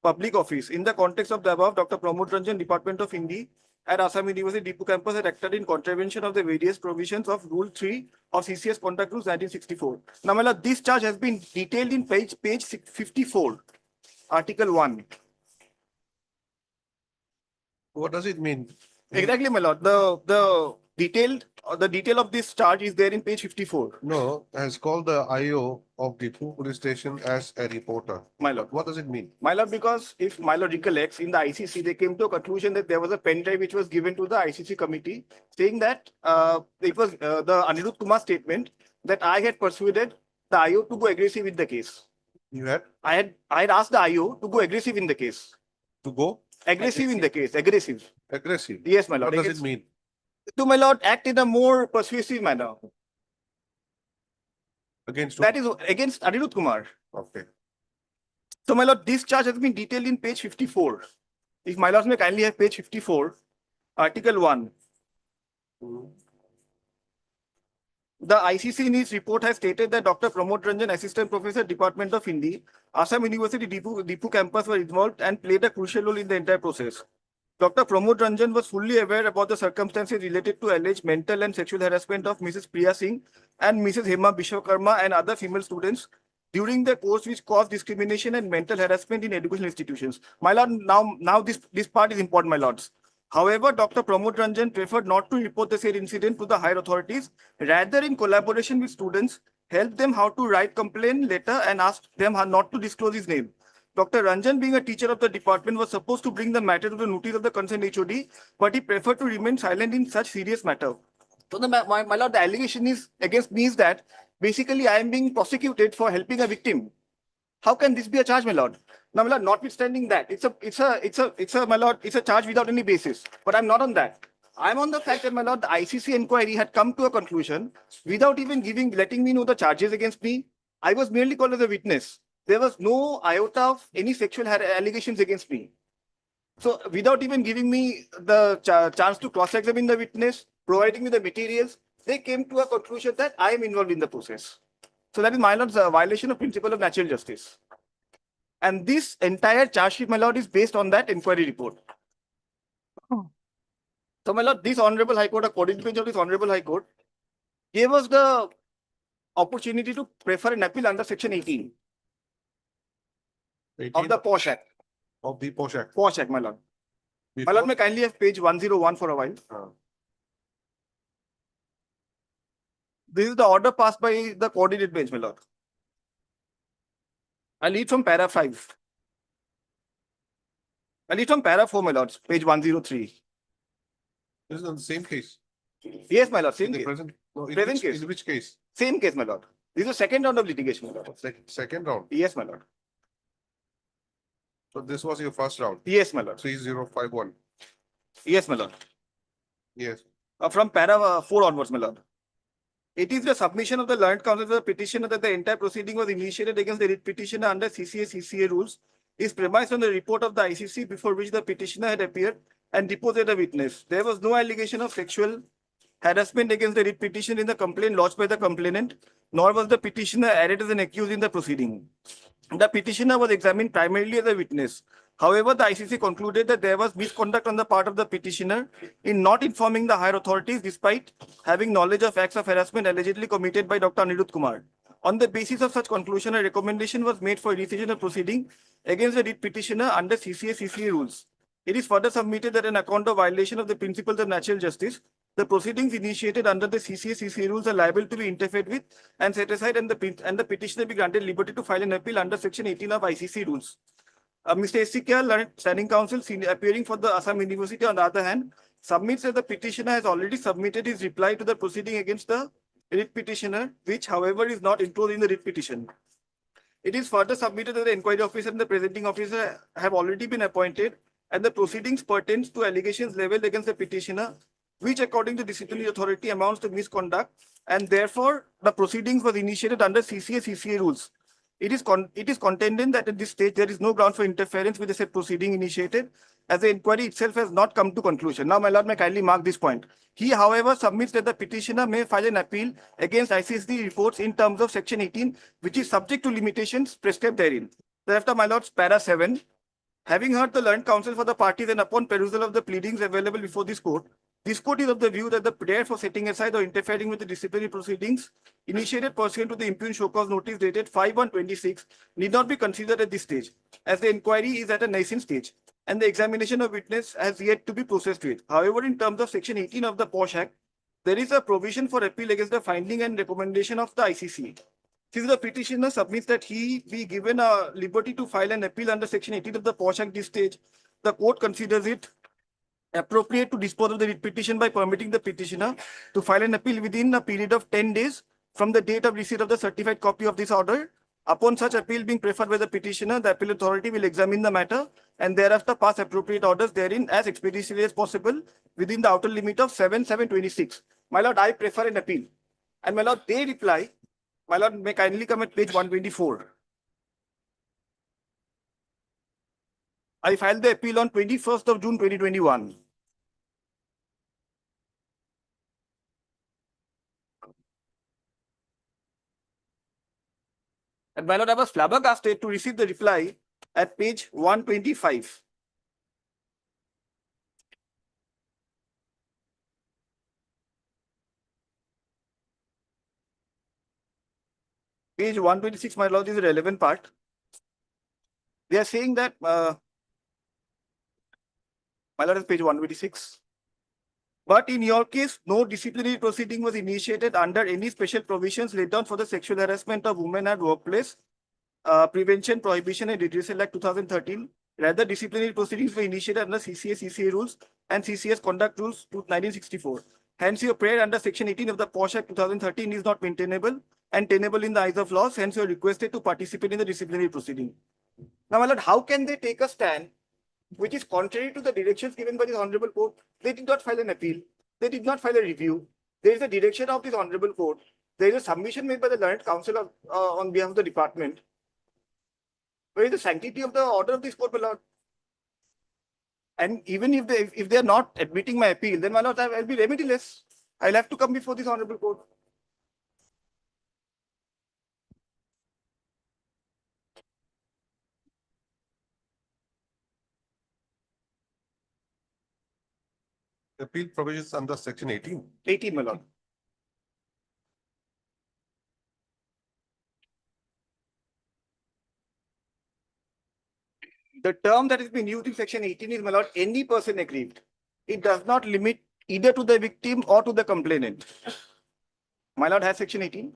public office. In the context of the above, Dr. Pramod Ranjan, Department of Hindi at Assam University, Dipu campus, had acted in contravention of the various provisions of Rule 3 of CCS Conduct Rules 1964. Now, my lord, this charge has been detailed in page 54, Article 1. What does it mean? Exactly, my lord. The detail of this charge is there in page 54. No, has called the IO of the police station as a reporter. My lord. What does it mean? My lord, because if my lord recollects, in the ICC, they came to a conclusion that there was a pen drive which was given to the ICC committee saying that it was the Anirudh Kumar statement that I had persuaded the IO to go aggressive in the case. You had? I had asked the IO to go aggressive in the case. To go? Aggressive in the case. Aggressive. Aggressive? Yes, my lord. What does it mean? To, my lord, act in a more persuasive manner. Against who? That is against Anirudh Kumar. Okay. So, my lord, this charge has been detailed in page 54. If my lords may kindly have page 54, Article 1. The ICC in its report has stated that Dr. Pramod Ranjan, Assistant Professor, Department of Hindi, Assam University, Difu campus were involved and played a crucial role in the entire process. Dr. Pramod Ranjan was fully aware about the circumstances related to alleged mental and sexual harassment of Mrs. Priya Singh and Mrs. Hema Bishwakarma and other female students during the course which caused discrimination and mental harassment in educational institutions. My lord, now this part is important, my lords. However, Dr. Pramod Ranjan preferred not to report the said incident to the higher authorities, rather in collaboration with students, helped them how to write complaint letter and asked them how not to disclose his name. Dr. Ranjan, being a teacher of the department, was supposed to bring the matter to the notice of the concerned HOD, but he preferred to remain silent in such serious matter. So, my lord, the allegation is against me is that basically I am being prosecuted for helping a victim. How can this be a charge, my lord? Now, my lord, notwithstanding that, it's a charge without any basis. But I'm not on that. I'm on the fact that, my lord, the ICC inquiry had come to a conclusion without even letting me know the charges against me. I was merely called as a witness. There was no iota of any sexual allegations against me. So without even giving me the chance to cross-examine the witness, providing me the materials, they came to a conclusion that I am involved in the process. So that is, my lord's violation of principle of natural justice. And this entire charge sheet, my lord, is based on that inquiry report. So, my lord, this Honorable High Court, a court bench of this Honorable High Court, gave us the opportunity to prefer an appeal under Section 18. Of the POSH Act. Of the POSH Act. POSH Act, my lord. My lord, may kindly have page 101 for a while. This is the order passed by the coordinate bench, my lord. I read from para 5. I read from para 4, my lords, page 103. This is on the same case. Yes, my lord, In same the case. present, no, Present case. in which case? Same case, my lord. This is the second round of litigation, my lord. Second round. Yes, my lord. So this was your first round, Yes, my lord. 3051. Yes, my lord. Yes. From para 4 onwards, my lord. It is the submission of the learned counsel to the petitioner that the entire proceeding was initiated against the writ petitioner under CCA rules is premised on the report of the ICC before which the petitioner had appeared and deposed a witness. There was no allegation of sexual harassment against the writ petitioner in the complaint lodged by the complainant, nor was the petitioner added as an accused in the proceeding. The petitioner was examined primarily as a witness. However, the ICC concluded that there was misconduct on the part of the petitioner in not informing the higher authorities despite having knowledge of acts of harassment allegedly committed by Dr. Anirudh Kumar. On the basis of such conclusion, a recommendation was made for initiation of proceeding against the writ petitioner under CCA rules. It is further submitted that an account of violation of the principles of natural justice, the proceedings initiated under the CCA rules are liable to be interfered with and set aside, and the petitioner be granted liberty to file an appeal under Section 18 of ICC rules. Mr. S.C.K. Learned Standing Counsel, appearing for the Assam University, on the other hand, submits that the petitioner has already submitted his reply to the proceeding against the writ petitioner, which, however, is not included in the writ petition. It is further submitted that the inquiry officer and the presenting officer have already been appointed, and the proceedings pertains to allegations leveled against the petitioner, which, according to the disciplinary authority, amounts to misconduct, and therefore the proceedings was initiated under CCA rules. It is contended that at this stage there is no ground for interference with the said proceeding initiated, as the inquiry itself has not come to conclusion. Now, my lord, may kindly mark this point. He, however, submits that the petitioner may file an appeal against ICSD reports in terms of Section 18, which is subject to limitations prescribed therein. Thereafter, my lords, para 7. Having heard the learned counsel for the parties and upon perusal of the pleadings available before this court is of the view that the prayer for setting aside or interfering with the disciplinary proceedings initiated pursuant to the impugned show cause notice dated 5/1/26 need not be considered at this stage, as the inquiry is at a nascent stage and the examination of witness has yet to be processed with. However, in terms of Section 18 of the POSH Act, there is a provision for appeal against the finding and recommendation of the ICC. Since the petitioner submits that he be given a liberty to file an appeal under Section 18 of the POSH Act this stage, the court considers it appropriate to dispose of the writ petition by permitting the petitioner to file an appeal within a period of 10 days from the date of receipt of the certified copy of this order. Upon such appeal being preferred by the petitioner, the appeal authority will examine the matter and thereafter pass appropriate orders therein as expeditiously as possible within the outer limit of 7/7/26. My lord, I prefer an appeal. And my lord, they reply, my lord, may kindly come at page 124. I filed the appeal on 21st of June 2021. And my lord, I was flabbergasted to receive the reply at page 125. Page 126, my lord, is the relevant part. They are saying that, my lord, is page 126. But in your case, no disciplinary proceeding was initiated under any special provisions laid down for the sexual harassment of women at workplace, Prevention, Prohibition and Redressal Act 2013. Rather, disciplinary proceedings were initiated under CCA rules and CCS conduct rules to 1964. Hence, your prayer under Section 18 of the POSH Act 2013 is not maintainable and tenable in the eyes of laws. Hence, you are requested to participate in the disciplinary proceeding. Now, my lord, how can they take a stand which is contrary to the directions given by this honorable court? They did not file an appeal. They did not file a review. There is a direction of this honorable court. There is a submission made by the learned counsel on behalf of the department. Where is the sanctity of the order of this court, my lord? And even if they are not admitting my appeal, then my lord, I will be remediless. I'll have to come before this honorable court. Appeal provisions under Section 18. 18, my lord. The term that has been used in Section 18 is, my lord, any person aggrieved. It does not limit either to the victim or to the complainant. My lord, has Section 18.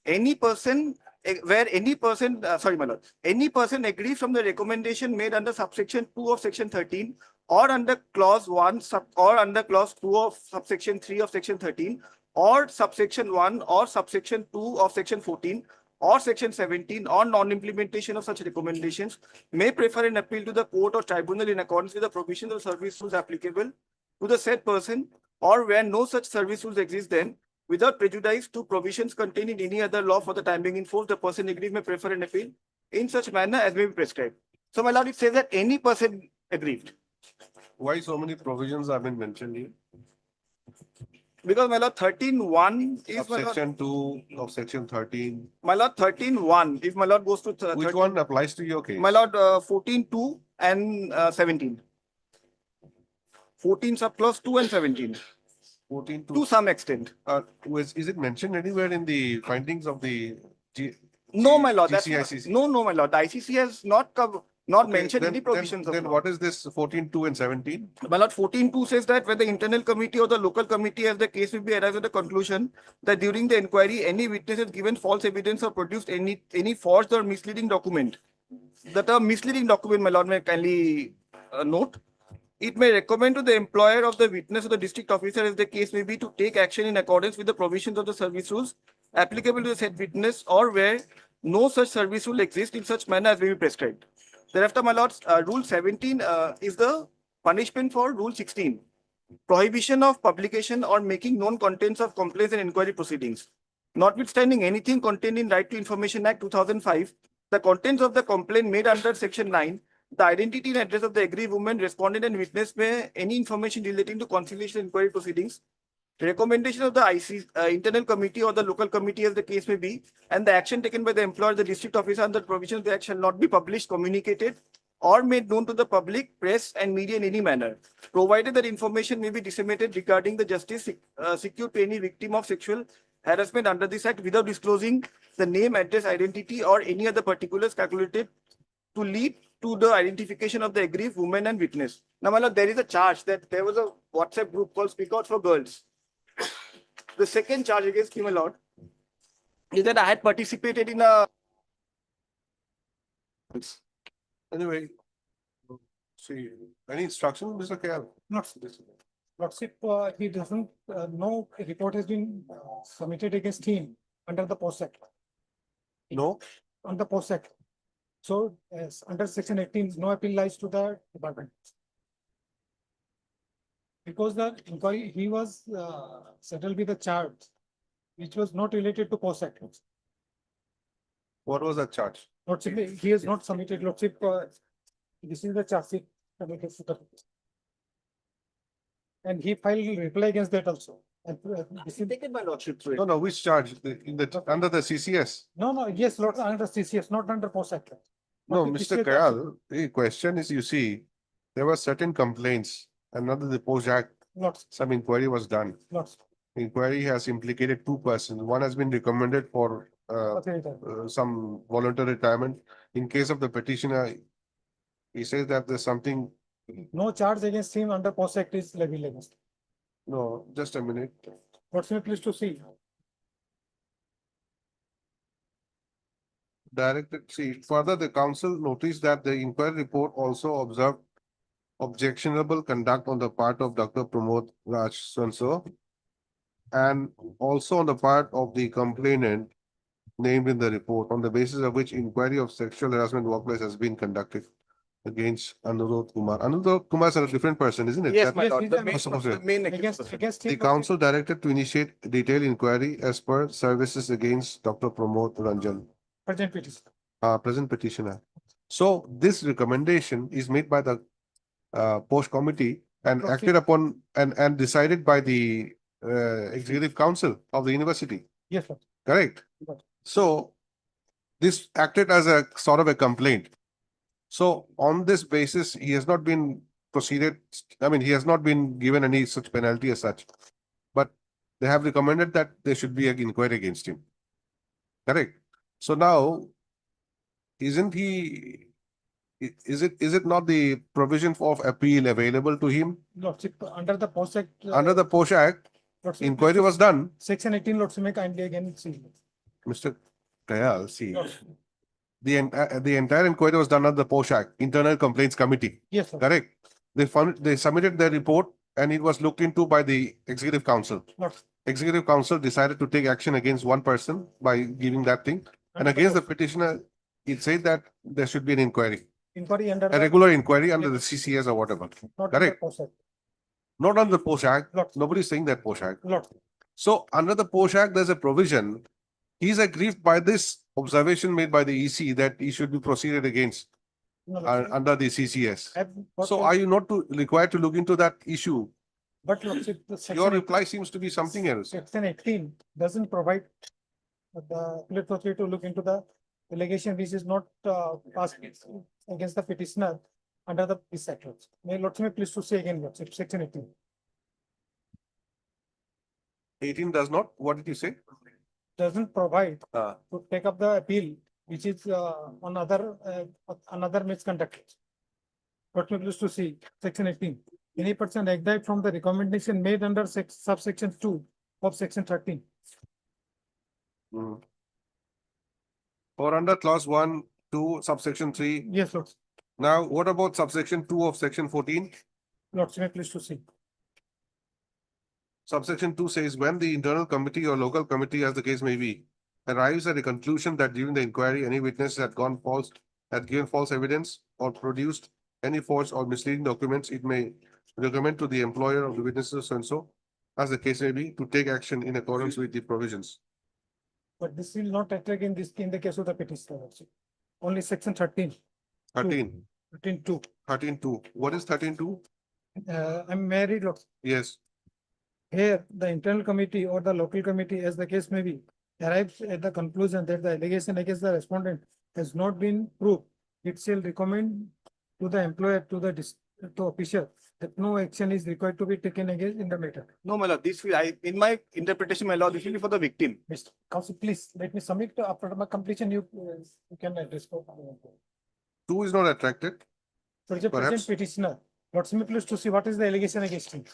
Any person where any person, sorry, my lord, any person agrees from the recommendation made under subsection 2 of section 13 or under clause 1 or under clause 2 of subsection 3 of section 13 or subsection 1 or subsection 2 of section 14 or section 17 or non-implementation of such recommendations may prefer an appeal to the court or tribunal in accordance with the provisions of service rules applicable to the said person, or where no such service rules exist, then without prejudice to provisions contained in any other law for the time being in force, the person aggrieved may prefer an appeal in such manner as may be prescribed. So, my lord, it says that any person aggrieved. Why so many provisions have been mentioned here? Because, my lord, 13(1) is, my lord, Section 2 of section 13. my lord, 13(1), if my lord goes to Which one applies to your case? my lord, 14(2) and 17. 14 subclause 2 and 17. 14 To some extent. Is it mentioned anywhere in the findings of the No, my lord, that's not, GCICC? no, my lord, the ICC has not mentioned any provisions of Then law. what is this 14.2 and 17? My lord, 14(2) says that when the internal committee or the local committee, as the case will be, arrives at the conclusion that during the inquiry, any witness has given false evidence or produced any forged or misleading document. The term misleading document, my lord, may kindly note. It may recommend to the employer of the witness or the district officer, as the case may be, to take action in accordance with the provisions of the service rules applicable to the said witness, or where no such service rule exists in such manner as may be prescribed. Thereafter, my lords, Rule 17 is the punishment for Rule 16, prohibition of publication or making known contents of complaints and inquiry proceedings. Notwithstanding anything contained in Right to Information Act 2005, the contents of the complaint made under Section 9, the identity and address of the aggrieved woman, respondent and witness, may any information relating to conciliation inquiry proceedings, the recommendation of the internal committee or the local committee, as the case may be, and the action taken by the employer, the district officer under provisions of the act shall not be published, communicated, or made known to the public, press, and media in any manner, provided that information may be disseminated regarding the justice secured to any victim of sexual harassment under this act without disclosing the name, address, identity, or any other particulars calculated to lead to the identification of the aggrieved woman and witness. Now, my lord, there is a charge that there was a WhatsApp group called Speak Out for Girls. The second charge against me, my lord, is that I had participated in a. Anyway, see, any instruction, Mr. KL? Not Lordship, he doesn't, no report has been submitted against him under the POSEC. No? On the POSEC. So, as under section 18, no appeal lies to the department. Because the inquiry, he was settled with a charge which was not related to POSEC. What was that charge? Lordship, he has not submitted, Lordship, this is the charge sheet submitted to the. And he filed reply against that also. And this is Taken by lordship. No, which charge? Under the CCS? no, yes, Lord, under CCS, not under POSEC. No, But Mr. this is Kayal, the question is, you see, there were certain complaints, and under the Post Act, Lots, some inquiry was done. lots. Inquiry has implicated two persons. One has been recommended for Okay, some voluntary retirement. In case of the petitioner, he says that there's something, no charge against him under POSEC is levied against. no, just a minute. What's me pleased to see? Directed, see, further, the council noticed that the inquiry report also observed objectionable conduct on the part of Dr. Pramod Raj Sanso, and also on the part of the complainant named in the report, on the basis of which inquiry of sexual harassment workplace has been conducted against Anurudh Kumar. Anurudh Kumar is a different person, isn't it? Yes, That- my lord, the was supposed to- main Against The him. council directed to initiate detailed inquiry as per services against Dr. Pramod Ranjan, Present petition. present petitioner. So this recommendation is made by the post committee and Okay. acted upon and decided by the executive council of the university, Yes, sir. correct? Got it. So this acted as a sort of a complaint. So on this basis, he has not been proceeded, I mean, he has not been given any such penalty as such. But they have recommended that there should be an inquiry against him. Correct? So now, isn't he, is it not the provision of appeal available to him? Lordship, under the POSEC. Under the POSH Act, Lordship, inquiry was done. Section 18, Lordship, may kindly again see. Mr. Kayal, see, the entire inquiry was done under the POSH Act, Internal Complaints Committee. Yes, sir. Correct? They submitted their report and it was looked into by the Executive Council. Not Executive Council decided to take action against one person by giving that thing. And against the petitioner, it said that there should be an inquiry, inquiry under a the, regular inquiry under the CCS or whatever. not under Correct? POSH Act. Not under the POSH Act. Not, Nobody's saying that POSH Act. not. So under the POSH Act, there's a provision. He's aggrieved by this observation made by the EC that he should be proceeded against No, no, under the CCS. but- So are you not required to look into that issue? But Lordship, the Your section reply seems to be something else. section 18 doesn't provide the appellate authority to look into the allegation which is not passed against the petitioner under the this act. May Lordship please to say again, Lordship, section 18. 18 does not, what did you say? Doesn't provide Uh, to take up the appeal which is on another misconduct. Lordship please to see section 18. Any person exempt from the recommendation made under subsection 2 of section 13. mm. Or under clause 1, 2, subsection 3. Yes, Lord. Now, what about subsection 2 of section 14? Lordship please to see. Subsection 2 says when the internal committee or local committee, as the case may be, arrives at a conclusion that during the inquiry, any witness had given false evidence or produced any false or misleading documents, it may recommend to the employer of the witnesses and so, as the case may be, to take action in accordance with the provisions. But this will not attack in the case of the petitioner also. Only section 13. 13, 13.2. 13.2. What is 13.2? I'm married, Lord. Yes. Here, the internal committee or the local committee, as the case may be, arrives at the conclusion that the allegation against the respondent has not been proved. It shall recommend to the employer, to official, that no action is required to be taken against in the matter. No, my lord, this will, in my interpretation, my lord, this will be for the victim. Mr. Council, please let me submit after my completion. You can address. 2 is not attracted. So the Perhaps. present petitioner, Lord, me please to see what is the allegation against him.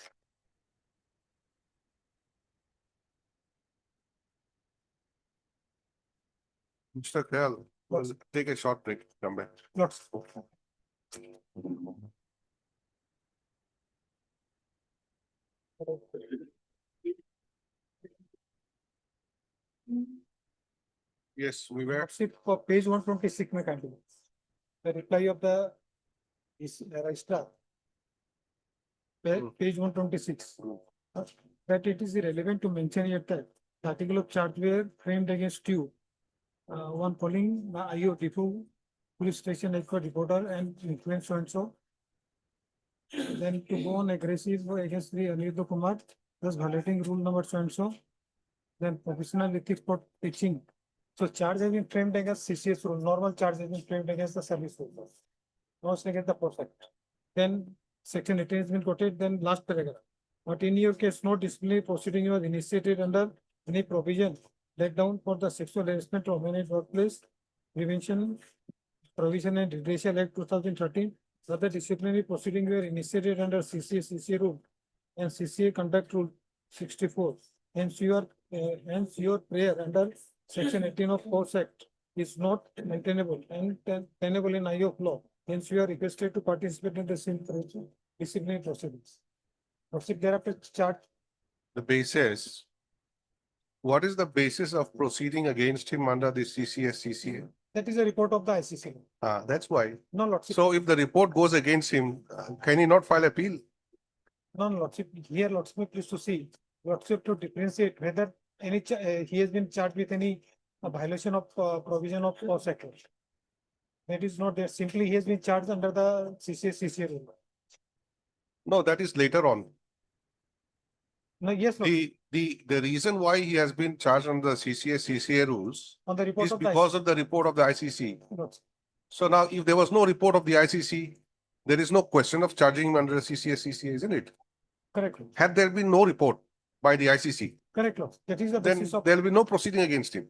Mr. Kayal, take a short break, come back. Lord. Yes, we were. Lordship, for page 126, may continue. The reply of the registrar. Page 126. That it is irrelevant to mention here that the article of charge were framed against you. One calling the IO Tifu police station as per reporter and influence so and so. Then to go on aggressive against the Anirudh Kumar, thus violating rule number so and so. Then professional ethics for teaching. So charge has been framed against CCS rule, normal charge has been framed against the service rule. Not against the perfect. Then section 18 has been quoted, then last paragraph. But in your case, no disciplinary proceeding was initiated under any provision laid down for the sexual harassment or men at workplace prevention, provision and redressal act 2013. Other disciplinary proceedings were initiated under CCA rule and CCA conduct rule 64. Hence your prayer under section 18 of Force Act is not maintainable and tenable in eye of law. Hence you are requested to participate in the same disciplinary proceedings. Proceed thereafter chart. The basis. What is the basis of proceeding against him under the CCA? That is a report of the ICC. That's why. No, Lordship. So if the report goes against him, can he not file appeal? No, Lordship. Here, Lordship, please to see. Lordship to differentiate whether any he has been charged with any violation of provision of Force Act. That is not there. Simply he has been charged under the CCA rule. No, that is later on. No, yes, Lordship. The reason why he has been charged under the CCA rules On the report is of because the of the report of the ICC. Lordship. So now if there was no report of the ICC, there is no question of charging him under the CCA, isn't it? Correct. Had there been no report by the ICC, Correct, Lord. That is the then basis of. there will be no proceeding against him.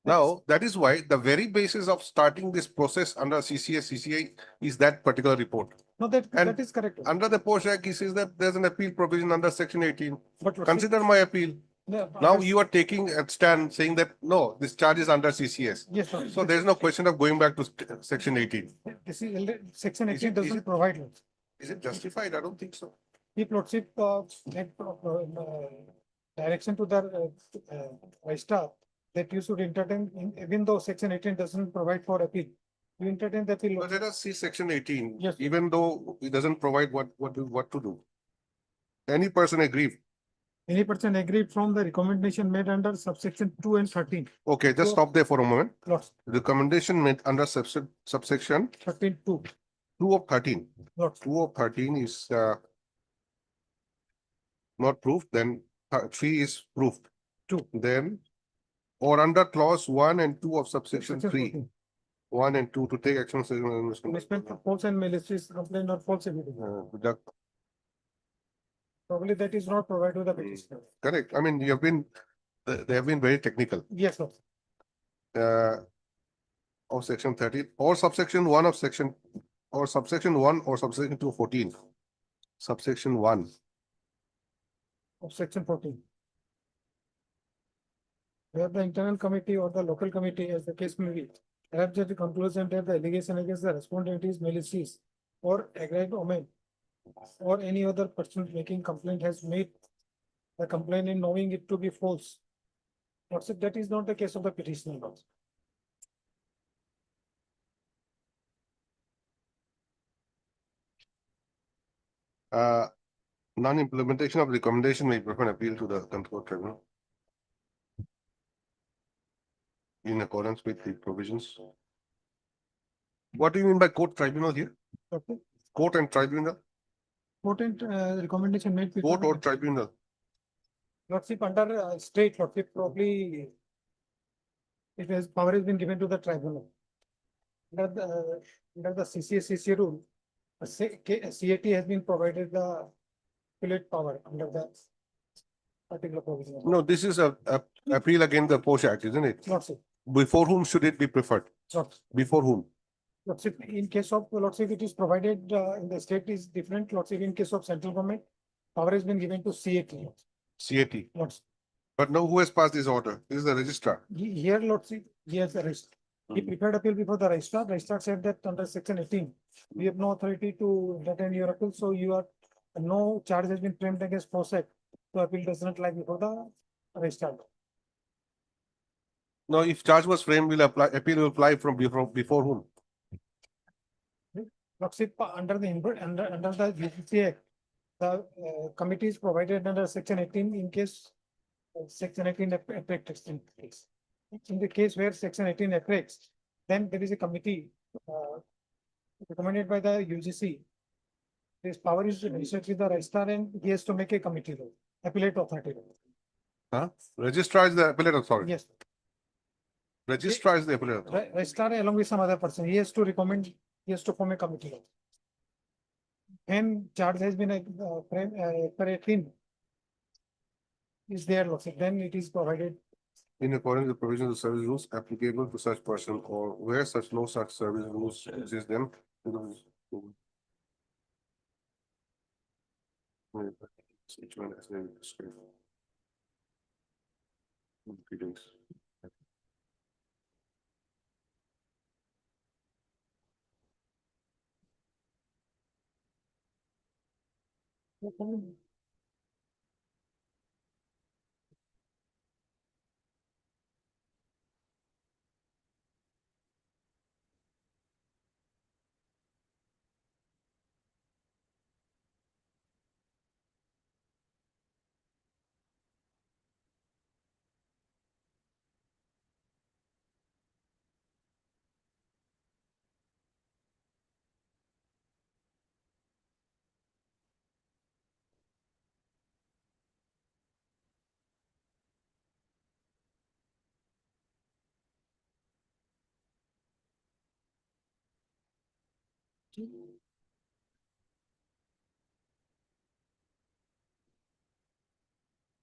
Now, that is why the very basis of starting this process under CCA is that particular report. No, that And is correct. Under the POSH Act, he says that there's an appeal provision under section 18. But Lordship, Consider my appeal. Now you are taking a stand saying that, no, this charge is under CCS. Yes, sir. So there is no question of going back to section 18. This is, section Is 18 it- is doesn't it- provide it. Is it justified? I don't think so. If Lordship, make, direction to the, registrar that you should entertain, even though section 18 doesn't provide for appeal. You entertain the appeal. But let us see section 18. Yes. Even though it doesn't provide what to do. Any person aggrieved. Any person aggrieved from the recommendation made under subsection 2 and 13. Okay, just So- stop there for a moment. Lots, Recommendation made under subsection 13(2). 2 of 13. Lots. 2 of 13 is not proved, then 3 is proved. 2. Then, or under clause 1 and 2 of subsection 3, 14. 1 and 2 to take action. Respect to false and malicious complaint or false evidence. Probably that is not provided to the petitioner. Correct. I mean, they have been very technical. Yes, sir. Of section 13 or subsection 1 of section or subsection 1 or subsection 2 of 14. Subsection 1. Of section 14. Where the internal committee or the local committee, as the case may be, arrives at the conclusion that the allegation against the respondent is malicious or aggrieved omen, or any other person making complaint has made the complaint in knowing it to be false. But that is not the case of the petitioner. Non-implementation of recommendation may prefer appeal to the control tribunal in accordance with the provisions. What do you mean by court tribunal here? Okay. Court and tribunal? Court and recommendation made. Court or tribunal? Lordship under state lordship, probably it has power has been given to the tribunal. Under the CCA rule, CAT has been provided the appellate power under the particular provision. No, this is a appeal against the Posh Act, isn't it? Lordship. Before whom should it be preferred? Lordship. Before whom? Lordship, in case of lordship, it is provided in the state is different. Lordship, in case of central government, power has been given to CAT. CAT. Lordship. But now who has passed this order? This is the registrar. Here, lordship, he has the registrar. He prepared appeal before the registrar. Registrar said that under section 18, we have no authority to entertain your appeal. So you are, no charge has been framed against PROCEED. So appeal does not lie before the registrar. Now, if charge was framed, appeal will apply from before whom? Lordship, under the UCC Act, the committee is provided under section 18 in case section 18 affects in case. In the case where section 18 affects, then there is a committee recommended by the UGC. This power is registered with the registrar and he has to make a committee rule, appellate authority. Huh? Registrar is the appellate authority. Yes. Registrar is the appellate authority. Registrar along with some other person, he has to recommend, he has to form a committee. And charge has been per 18 is there, then it is provided. In accordance with provisions of service rules applicable to such person or where no such service rules exist, then. Each one has a description. Proceedings.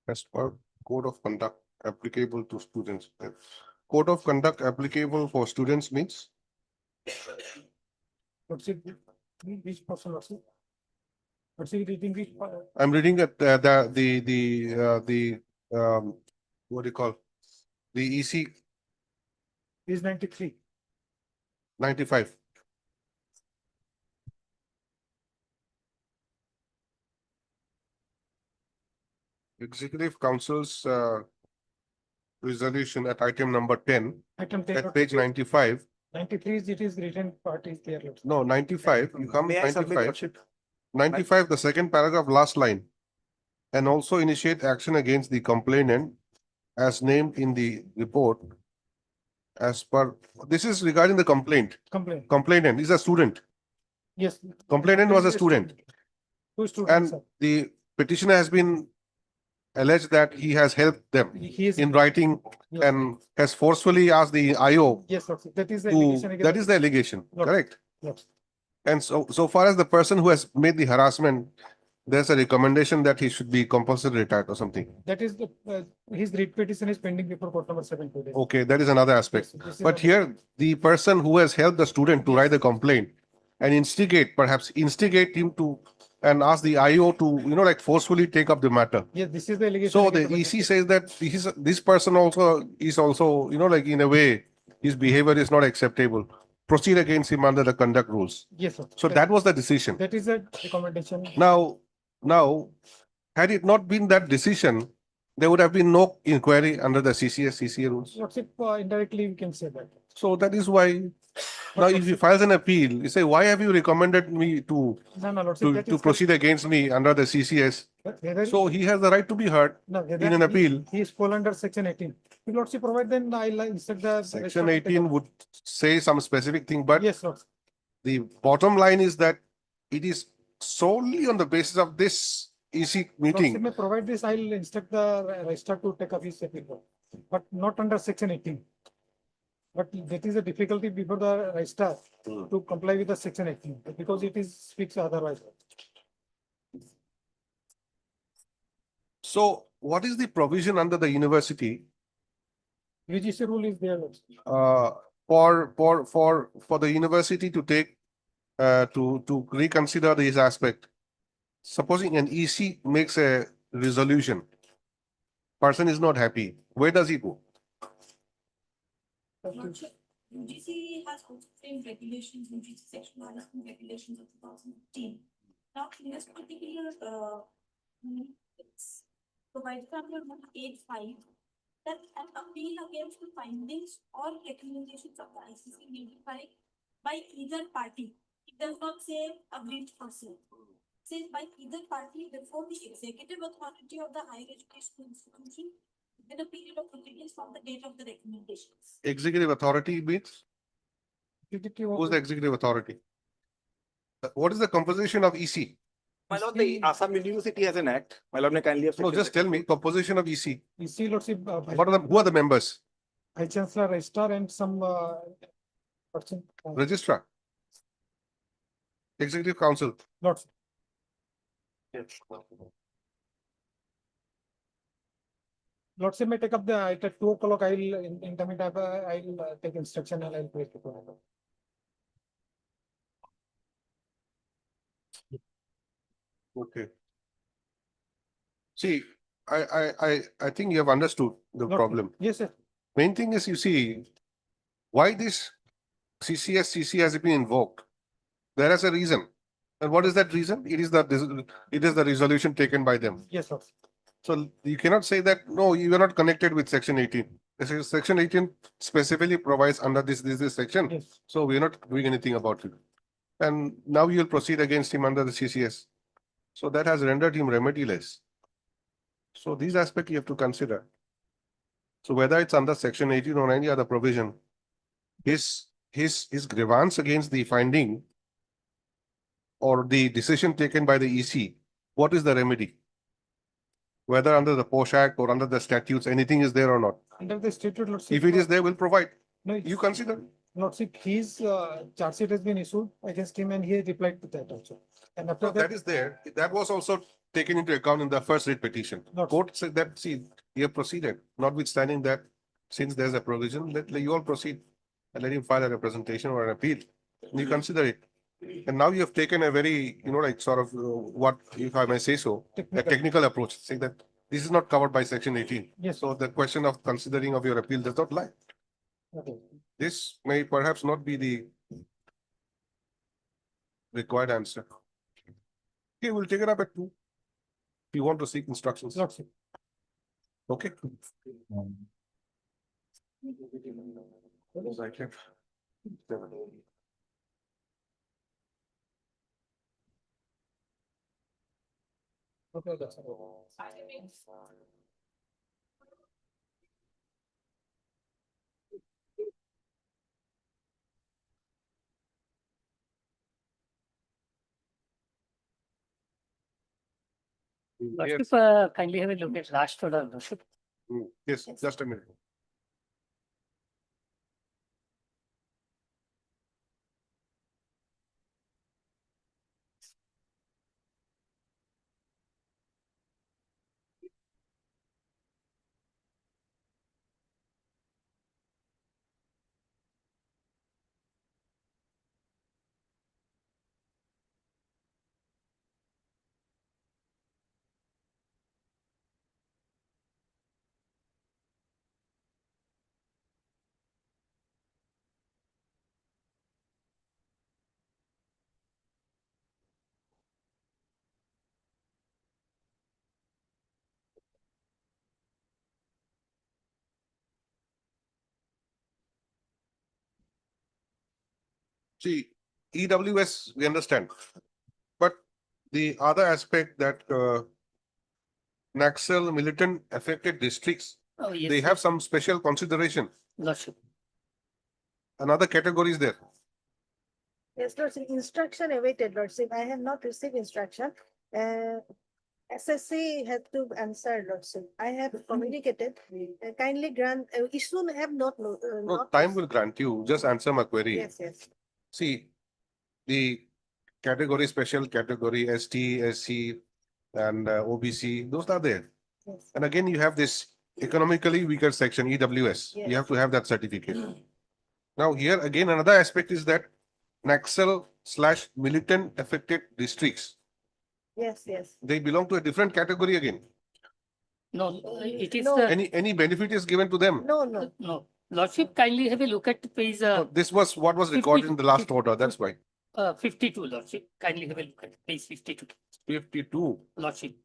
As per code of conduct applicable to students. Code of conduct applicable for students means? Which person also? What's he reading? I'm reading at the what do you call? The EC Is 93. 95. Executive Council's resolution at item number 10 Item 10. at page 95. 93 is it is written part is there. Lordship. No, 95, you come May I submit, 95. Lordship? 95, the second paragraph, last line. And also initiate action against the complainant as named in the report as per, this is regarding the complaint. Complaint. Complainant is a student. Yes. Complainant was a student. Two students. And sir. the petitioner has been alleged that he has helped them He is. in writing Yes. and has forcefully asked the IO Yes, Lordship. That is the to, allegation. against that is the allegation, Lord. correct? Yes. And so far as the person who has made the harassment, there's a recommendation that he should be compulsory retired or something. That is the, his writ petition is pending before court number 7 today. Okay, that is another aspect. Yes, this is But the- here, the person who has helped the student to write the complaint and perhaps instigate him to, and ask the IO to, like forcefully take up the matter. Yes, this is the allegation. So the against EC says that this person also is also, like in a way, his behavior is not acceptable. Proceed against him under the conduct rules. Yes, sir. So that was the decision. That is a recommendation. Now, had it not been that decision, there would have been no inquiry under the CCA rules. Lordship, indirectly we can say that. So that is why, now if he files an appeal, you say, why have you recommended me to No, Lordship, that to is proceed against me under the CCS? whether- So he has the right to be heard no, whether in an he- appeal. He is fall under section 18. If Lordship provide, then I'll instruct the. Section 18 would say some specific thing, but Yes, Lord. the bottom line is that it is solely on the basis of this EC Lordship meeting. may provide this, I'll instruct the registrar to take up his appeal, but not under section 18. But that is a difficulty before the registrar to comply with the section 18, because it is speaks otherwise. So what is the provision under the university UGC rule is there. Lordship. for the university to take to reconsider this aspect? Supposing an EC makes a resolution, person is not happy, where does he go? Lordship, UGC has also framed regulations, UGC section 1 regulations of 2015. Now, in this particular, it's provided under 185 that an appeal against the findings or recommendations of the ICC may be filed by either party. It does not say aggrieved person. It says by either party before the executive authority of the higher educational institution within a period of 30 days from the date of the recommendations. Executive authority means, who's the executive authority? What is the composition of EC? My lord, the Assam University has an act. My lord, may kindly have. No, just tell me, composition of EC. You see, Lordship. Who are the members? High Chancellor, registrar and some person. Registrar. Executive Council. Lordship. Lordship may take up the, at 2 o'clock, I'll, in the meantime, I'll take instruction and I'll place the phone. Okay. See, I think you have understood the Lordship. problem. Yes, sir. Main thing is, you see, why this CC has been invoked? There is a reason. And what is that reason? It is the resolution taken by them. Yes, sir. So you cannot say that, no, you are not connected with section 18. Section 18 specifically provides under this section. Yes. So we are not doing anything about it. And now you'll proceed against him under the CCS. So that has rendered him remediless. So these aspects you have to consider. So whether it's under section 18 or any other provision, his grievance against the finding or the decision taken by the EC, what is the remedy? Whether under the POSH Act or under the statutes, anything is there or not? Under the statute, Lordship. If it is there, we'll provide. No, You consider. Lordship, his charge sheet has been issued against him and he replied to that also. And after So that is there. That was also taken into account in the first writ petition. Court said that, see, you have proceeded, notwithstanding that, since there's a provision, let you all proceed and let him file a representation or an appeal. You consider it. And now you have taken a very, like sort of what, if I may say so, a technical approach, saying that This is not covered by section 18. Yes. So the question of considering of your appeal does not lie. Okay. This may perhaps not be the required answer. Okay, we'll take it up at 2. If you want to seek instructions. Lordship. Okay. Okay, that's Lordship, kindly have a look at last order, Lordship. Yes, just a minute. See, EWS, we understand. But the other aspect that Naxal militant affected districts, Oh, yes. they have some special consideration. Lordship. Another category is there. Yes, Lordship, instruction awaited, Lordship. I have not received instruction. SSC has to answer, Lordship. I have communicated. Kindly grant, issue have not. No, time will grant you. Just answer my query. Yes, yes. See, the category, special category, ST, SC, and OBC, those are there. Yes. And again, you have this economically weaker section, EWS. You Yes. have to have that certificate. Now, here again, another aspect is that Naxal/militant affected districts, Yes, yes. they belong to a different category again. No, it is, No. Any benefit is given to them? No, no. no. Lordship, kindly have a look at page No, this was what was recorded in the last 50 order, that's why. 52, Lordship. Kindly have a look at page 52, 52, Lordship.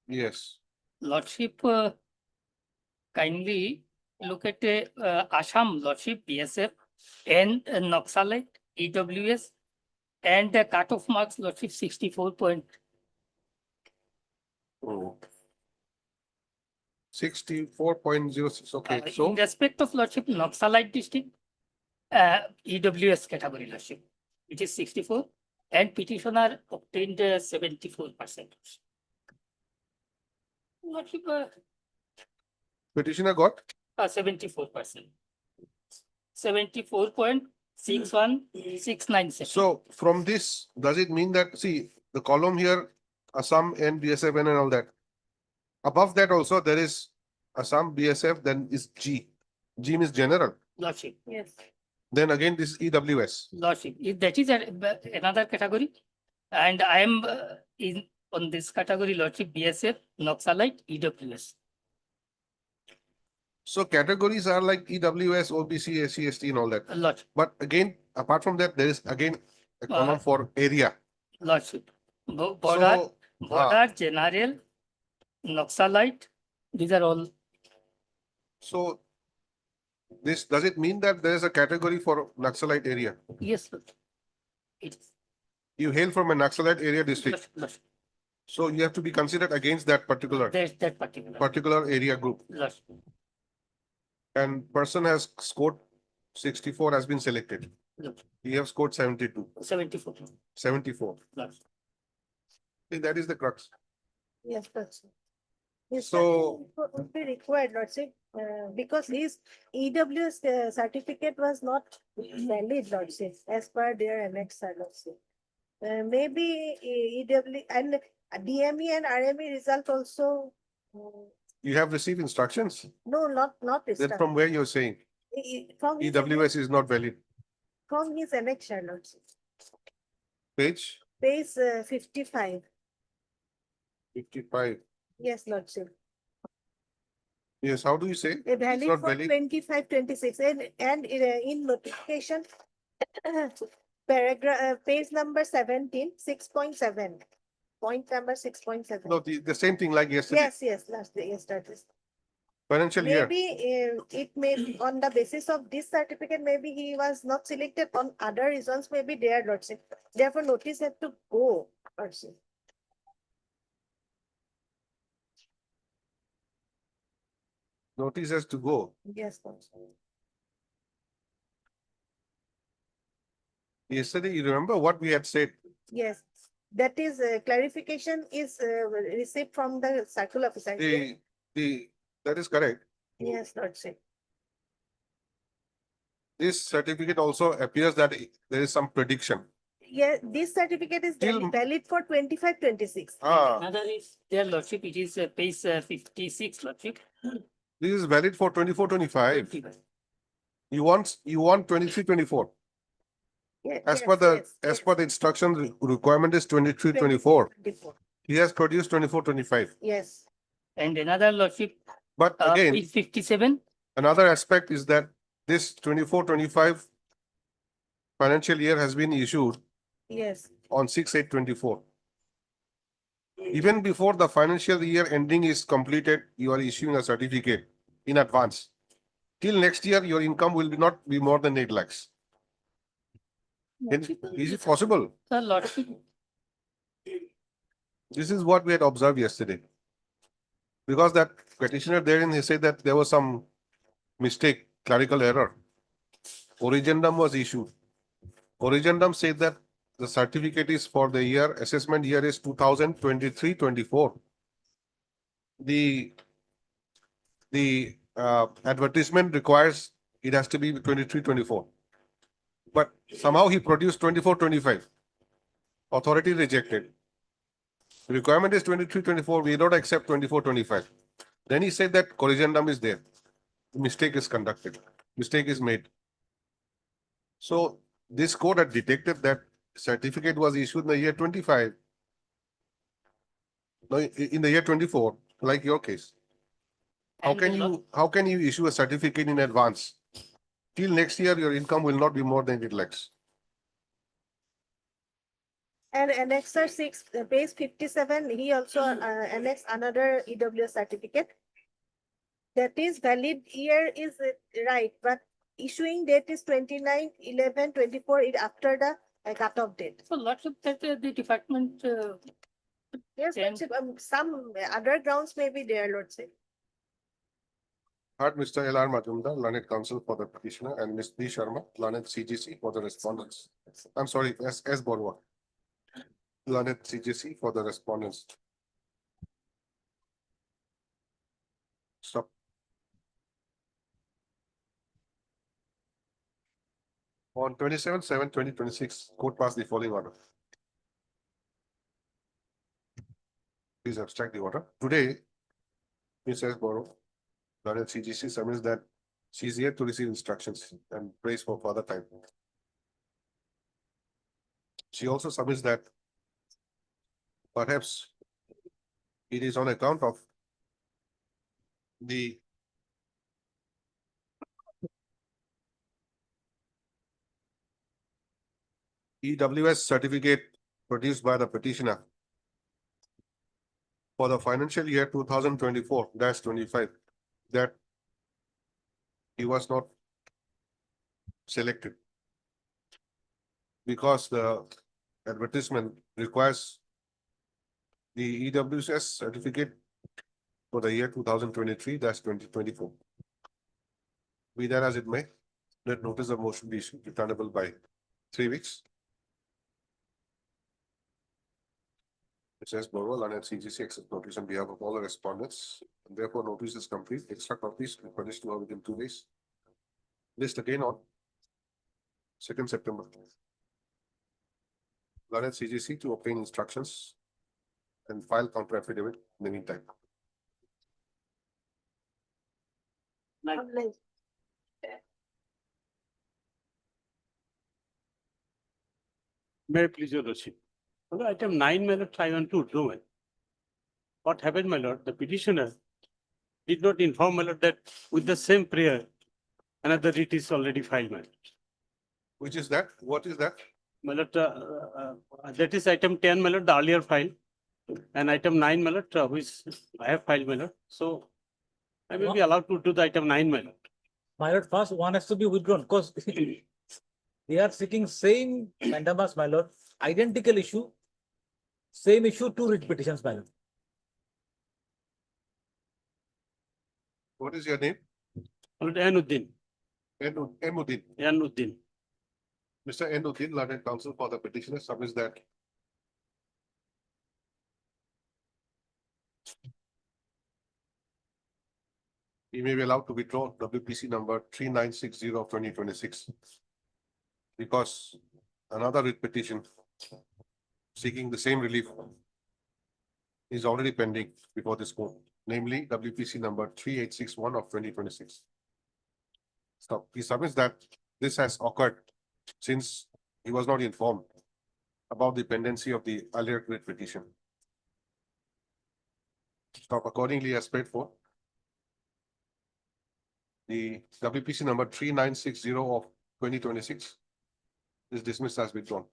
yes. Lordship, kindly look at Assam, Lordship, BSF, and Naxalite, EWS, and the cutoff marks, Lordship, 64 point. 64.06, okay, so In respect of Lordship, Naxalite district, EWS category, Lordship, which is 64, and petitioner obtained 74%. Lordship, petitioner got 74%. 74.61697. So from this, does it mean that, see, the column here, Assam and BSF and all that. Above that also, there is Assam, BSF, then is G. G means general. Lordship. Yes. Then again, this is EWS. Lordship, that is another category. And I am on this category, Lordship, BSF, Naxalite, EWS. So categories are like EWS, OBC, SC, ST and all that. Lordship. But again, apart from that, there is again a column for area. Lordship. Border, general, Naxalite, these are all. So this, does it mean that there is a category for Naxalite area? Yes, Lord. It is. You hail from a Naxalite area district. Lordship. So you have to be considered against that particular That particular area group. Lordship. And person has scored 64 has been selected. Lordship. He has scored 72. 74. 74. Lordship. See, that is the crux. Yes, Lordship. Yes, So- sir, would be required, Lordship, because his EWS certificate was not valid, Lordship, as per their annex, Lordship. Maybe EW and DME and RME result also. You have received instructions. No, not Then result. from where you're saying From his EWS is not valid. From his annex, Lordship. Page Page 55. 55. Yes, Lordship. Yes, how do you say? It's Valid not for valid. 25, 26, and in notification, paragraph, page number 17, 6.7, point number 6.7. No, the same thing like yesterday. Yes, yesterday. Financial year. Maybe it may be on the basis of this certificate, maybe he was not selected on other reasons, maybe there, Lordship. Therefore, notice had to go, Lordship. Notice has to go. Yes, Lordship. Yesterday, you remember what we had said? Yes, that is clarification is received from the circle officer. That is correct. Yes, Lordship. This certificate also appears that there is some prediction. Yeah, this certificate is valid for 25, 26. Another is their Lordship, it is page 56, Lordship. This is valid for 24, 25. You want 23, 24. Yeah, As per the instruction requirement is 23, 24. He has produced 24, 25. Yes. And another Lordship, But again, page 57. another aspect is that this 24, 25 financial year has been issued Yes. on 6/8/24. Even before the financial year ending is completed, you are issuing a certificate in advance. Till next year, your income will not be more than 8 lakhs. Is it possible? Sir, Lordship, This is what we had observed yesterday. Because that petitioner therein, he said that there was some mistake, clerical error. Origendum was issued. Origendum said that the certificate is for the year, assessment year is 2023-24. The advertisement requires it has to be 23-24. But somehow he produced 24-25. Authority rejected. The requirement is 23-24. We don't accept 24-25. Then he said that corrigendum is there. Mistake is conducted. Mistake is made. So this court had detected that certificate was issued in the year 25. No, in the year 24, like your case. How can you issue a certificate in advance? Till next year, your income will not be more than 8 lakhs. And Annexer 6, page 57, he also annexed another EWS certificate. That is valid year is right, but issuing date is 29/11/24 is after the cutoff date. so Lordship, that the department, Yes, Lordship, some other grounds may be there, Lordship. Heard Mr. L.R. Majumdar, learned counsel for the petitioner, and Ms. B. Sharma, learned CGC for the respondents. I'm sorry, S. Borwa, learned CGC for the respondents. Stop. On 27/7/2026, court passed the following order. Please abstract the order. Today, Ms. S. Borwa, learned CGC submits that she is here to receive instructions and prays for further time. She also submits that perhaps it is on account of the EWS certificate produced by the petitioner for the financial year 2024-25 that he was not selected because the advertisement requires the EWS certificate for the year 2023-2024. Be that as it may, let notice of motion be issued, returnable by 3 weeks. It says Borwell and CGC accept notice on behalf of all the respondents, and therefore notice is complete. Extra copies will be furnished to her within 2 days. List again on 2nd September. Learned CGC to obtain instructions and file counter affidavit in the meantime. May I please your Lordship? Under item 9, my lord, I want to withdraw. what happened, my lord, the petitioner did not inform, my lord, that with the same prayer, another writ is already filed, my lord. Which is that? What is that? My lord, that is item 10, my lord, the earlier file, and item 9, my lord, which I have filed, my lord. So I will be allowed to do the item 9, my lord. My lord, first one has to be withdrawn because they are seeking same mandamus, my lord, identical issue, same issue, two writ petitions, my lord. What is your name? My lord, Anuddin. Emuddin. Anuddin. Mr. Emuddin, learned counsel for the petitioner, submits that he may be allowed to withdraw WPC number 3960 of 2026 because another writ petition seeking the same relief is already pending before this court, namely WPC number 3861 of 2026. So he submits that this has occurred since he was not informed about the pendency of the earlier writ petition. Stop accordingly as paid for. The WPC number 3960 of 2026 is dismissed as withdrawn.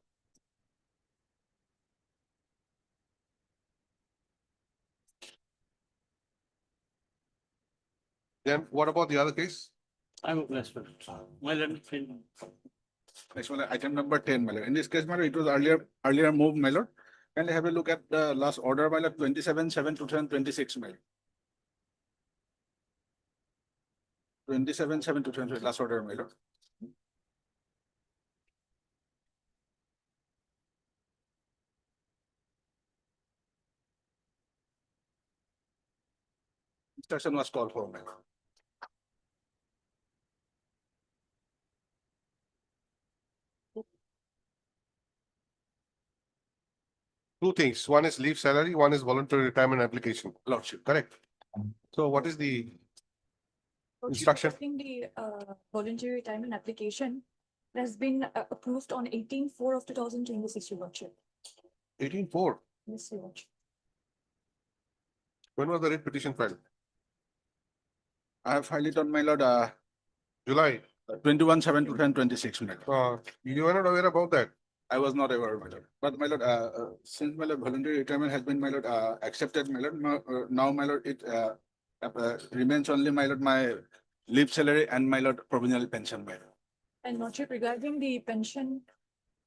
Then what about the other case? I'm a blessed. My lord, Next one, item number 10, my lord. In this case, my lord, it was earlier moved, my lord. Kindly have a look at the last order, my lord, 27/7/2026, my lord. 27/7/2026, last order, my lord. Instruction was called for, my lord. Two things. One is leave salary, one is voluntary retirement application. Lordship. Correct. So what is the instruction? Regarding the voluntary retirement application has been approved on 18/4 of 2026, Your Lordship. 18/4. Yes, Your Lordship. When was the writ petition filed? I have filed it on, my lord, July. 21/7/2026, my lord. You were not aware about that? I was not aware, my lord. But my lord, since my lord, voluntary retirement has been, my lord, accepted, my lord, now, my lord, it remains only, my lord, my leave salary and my lord, provisional pension, my lord. And Lordship, regarding the pension,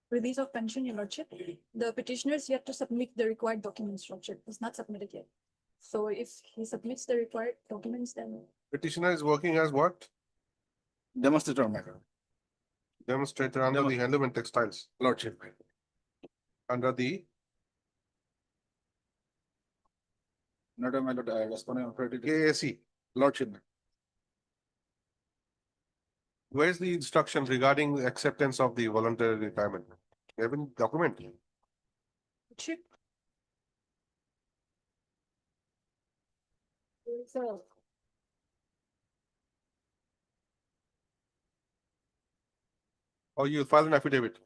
release of pension, Your Lordship, the petitioner is yet to submit the required documents, Lordship. It's not submitted yet. So if he submits the required documents, then Petitioner is working as what? Demonstrator, my lord. Demonstrator under the handloom and textiles. Lordship, my lord. Under the Not my lord, responding authority. KAC. Lordship, my lord. Where is the instruction regarding the acceptance of the voluntary retirement? You have any document? Lordship. So Or you file an affidavit?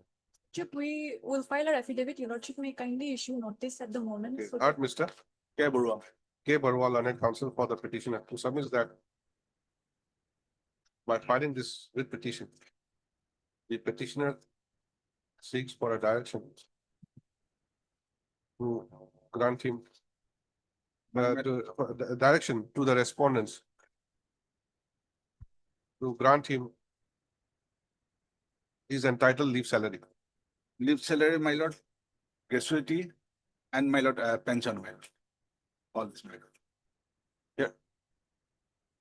Lordship, we will file our affidavit. Your Lordship may kindly issue notice at the moment. Okay. So Art, Mr. K. Barua. K. Barwal, learned counsel for the petitioner, who submits that by filing this writ petition, the petitioner seeks for a direction to grant him direction to the respondents to grant him his entitled leave salary. Leave salary, my lord, gratuity, and my lord, pension, my lord. All this, my lord. Here.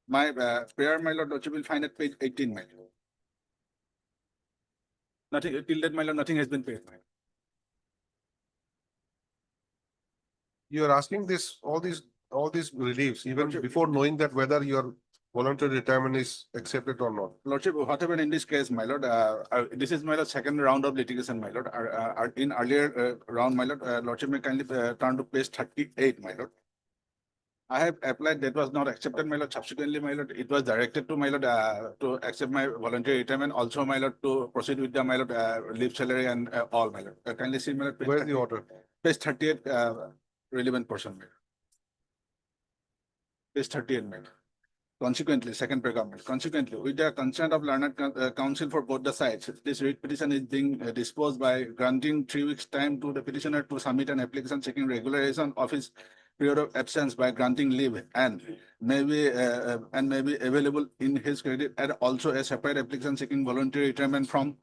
My prayer, my lord, you will find at page 18, my lord. Nothing, till that, my lord, nothing has been paid, my lord. You are asking all these reliefs, even before knowing that whether your voluntary retirement is accepted or not. Lordship, what happened in this case, my lord, this is my lord, second round of litigation, my lord. In earlier round, my lord, Lordship may kindly turn to page 38, my lord. I have applied, that was not accepted, my lord. Subsequently, my lord, it was directed to my lord to accept my voluntary retirement. Also, my lord, to proceed with the my lord leave salary and all, my lord. Kindly see, my lord. Where's the order? Page 38, relevant portion, my lord. page 38, my lord. Consequently, second paragraph, consequently, with the consent of learned counsel for both the sides, this writ petition is being disposed by granting 3 weeks time to the petitioner to submit an application seeking regularization of his period of absence by granting leave and may be available in his credit, and also a separate application seeking voluntary retirement from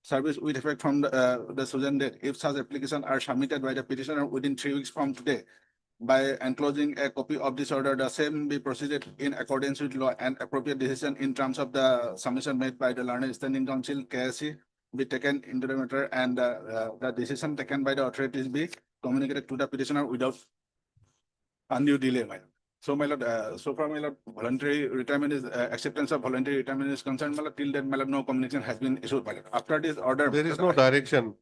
service with effect from the chosen date. If such applications are submitted by the petitioner within 3 weeks from today, by enclosing a copy of this order, the same be proceeded in accordance with law, and appropriate decision in terms of the submission made by the Learned Standing Council (KSC) be taken into the matter, and the decision taken by the authorities be communicated to the petitioner without undue delay, my lord. So, my lord, so far, my lord, voluntary retirement is acceptance of voluntary retirement is concerned, my lord. Till then, my lord, no communication has been issued, my lord. After this order, There is no direction.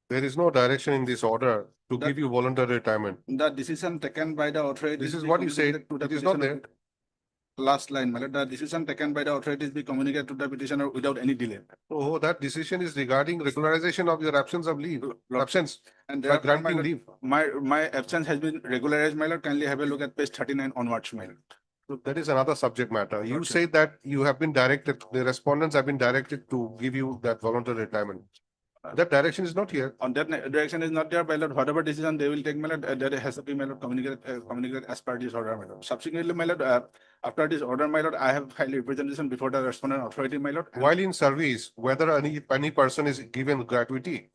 There is no direction in this order to give you voluntary retirement. the decision taken by the authorities. This is be what you said. communicated to the It is not petitioner. there. Last line, my lord, the decision taken by the authorities be communicated to the petitioner without any delay. Oh, that decision is regarding regularization of your absence of leave, absence, And by therefore, my granting lord, leave. my absence has been regularized, my lord. Kindly have a look at page 39 onwards, my lord. So that is another subject matter. You say that you have been directed, the respondents have been directed to give you that voluntary retirement. That direction is not here. On that direction is not there, my lord. Whatever decision they will take, my lord, that has to be, my lord, communicated as per this order, my lord. Subsequently, my lord, after this order, my lord, I have filed representation before the respondent authority, my lord. While in service, whether any person is given gratuity,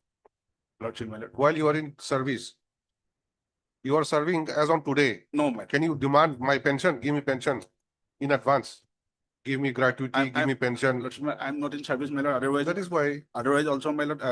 Lordship, my lord. while you are in service, you are serving as on today. No, my lord. Can you demand my pension? Give me pension in advance. Give me gratuity, give me pension. Lordship, I'm not in service, my lord. Otherwise, That is why otherwise also, my lord, I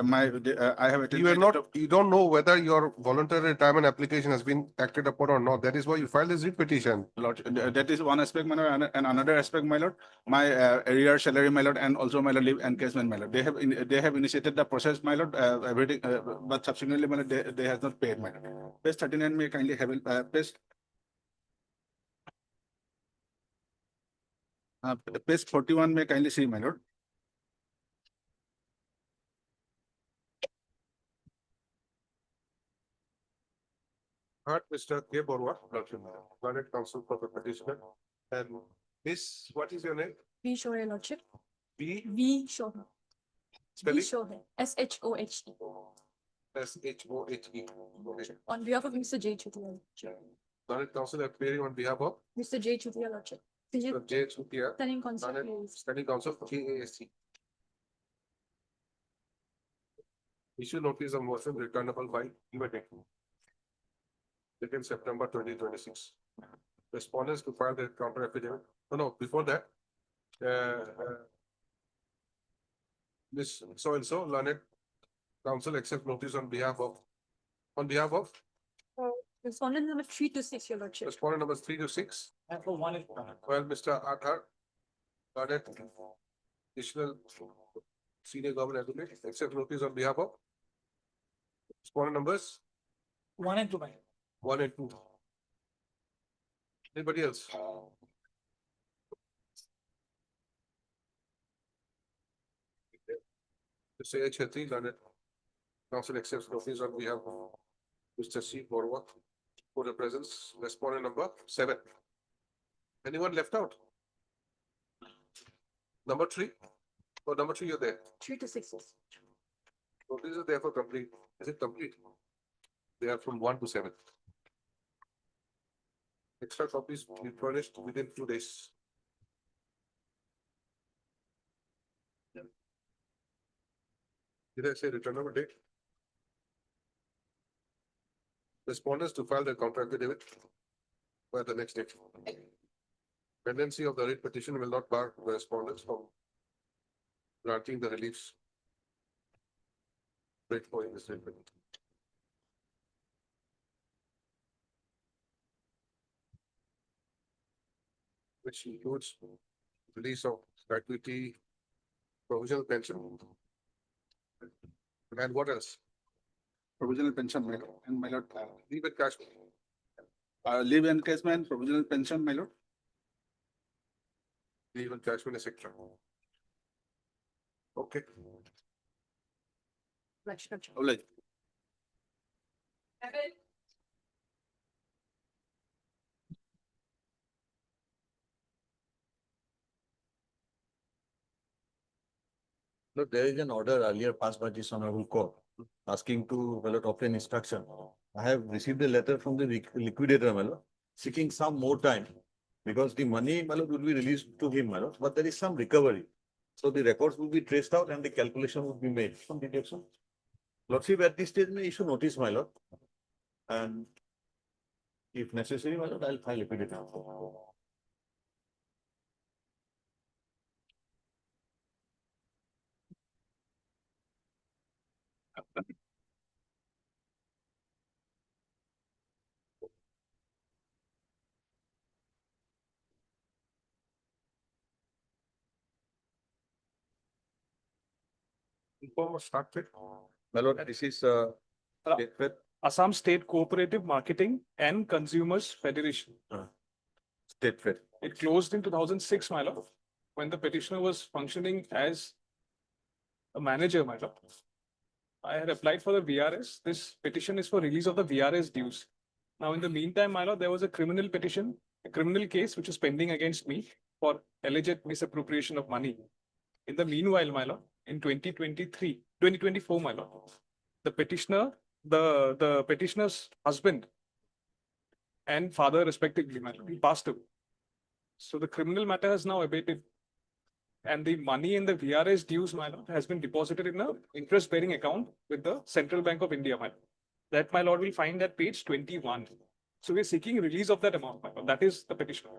have attended. you are not, you don't know whether your voluntary retirement application has been acted upon or not. That is why you filed this writ petition. Lord, that is one aspect, my lord, and another aspect, my lord, my arrear salary, my lord, and also my lord, leave encashment, my lord. They have initiated the process, my lord, everything, but subsequently, my lord, they has not paid, my lord. Page 39 may kindly have page 41 may kindly see, my lord. Mr. K. Borwa, Learned Counsel for the petitioner. And Miss, what is your name? V. Shohe, Lordship. B. V. Shohe. Spelling? V. Shohe. SHOHE. SHOHE. Okay. On behalf of Mr. J. Chutia. Learned Counsel appearing on behalf of Mr. J. Chutia, Lordship. Mr. J. Chutia, Standing Counsel, Learned please. Standing Counsel for KASC. Issue notice of motion returnable by evening. 2nd September 2026. Respondents to file their counter affidavit. No, before that, Miss so and so Learned Counsel accept notice on behalf of Respondent number 3 to 6, your Lordship. respondent numbers 3 to 6. And for one is. Well, Mr. Athar, Learned Additional Senior Government Advocate, accept notice on behalf of respondent numbers 1 and 2, my. 1 and 2. Anybody else? Mr. H. Hetty, Learned Counsel accepts notice on behalf of Mr. C. Borwa for the presence, respondent number 7. Anyone left out? Number 3? Oh, number 3, you're there. 3 to 6, yes. Notice is therefore complete. Is it complete? They are from 1 to 7. Extra copies will be furnished within 2 days. Did I say return over date? Respondents to file their counter affidavit by the next date. Pendency of the writ petition will not bar the respondents from granting the reliefs. Wait for in this writ petition. Which includes release of gratuity, provisional pension. And what else? Provisional pension, my lord, and my lord, Leave and cash. leave encashment, provisional pension, my lord. Leave and cashment, etc. Okay. Olay. So there is an order earlier passed by this honorable court asking to, my lord, obtain instruction. I have received a letter from the liquidator, my lord, seeking some more time because the money, my lord, will be released to him, my lord, but there is some recovery. So the records will be traced out and the calculation will be made from deduction. Lordship, at this stage may issue notice, my lord. And if necessary, my lord, I'll file liquidator. Start with. My lord, this is Assam State Cooperative Marketing and Consumers Federation. State Fed. It closed in 2006, my lord, when the petitioner was functioning as a manager, my lord. I had applied for the VRS. This petition is for release of the VRS dues. Now, in the meantime, my lord, there was a criminal petition, a criminal case which is pending against me for alleged misappropriation of money. In the meanwhile, my lord, in 2024, my lord, the petitioner, the petitioner's husband and father, respectively, my lord, he passed away. So the criminal matter has now abated. And the money in the VRS dues, my lord, has been deposited in an interest-bearing account with the Central Bank of India, my lord. That, my lord, will find at page 21. So we're seeking release of that amount, my lord. That is the petition.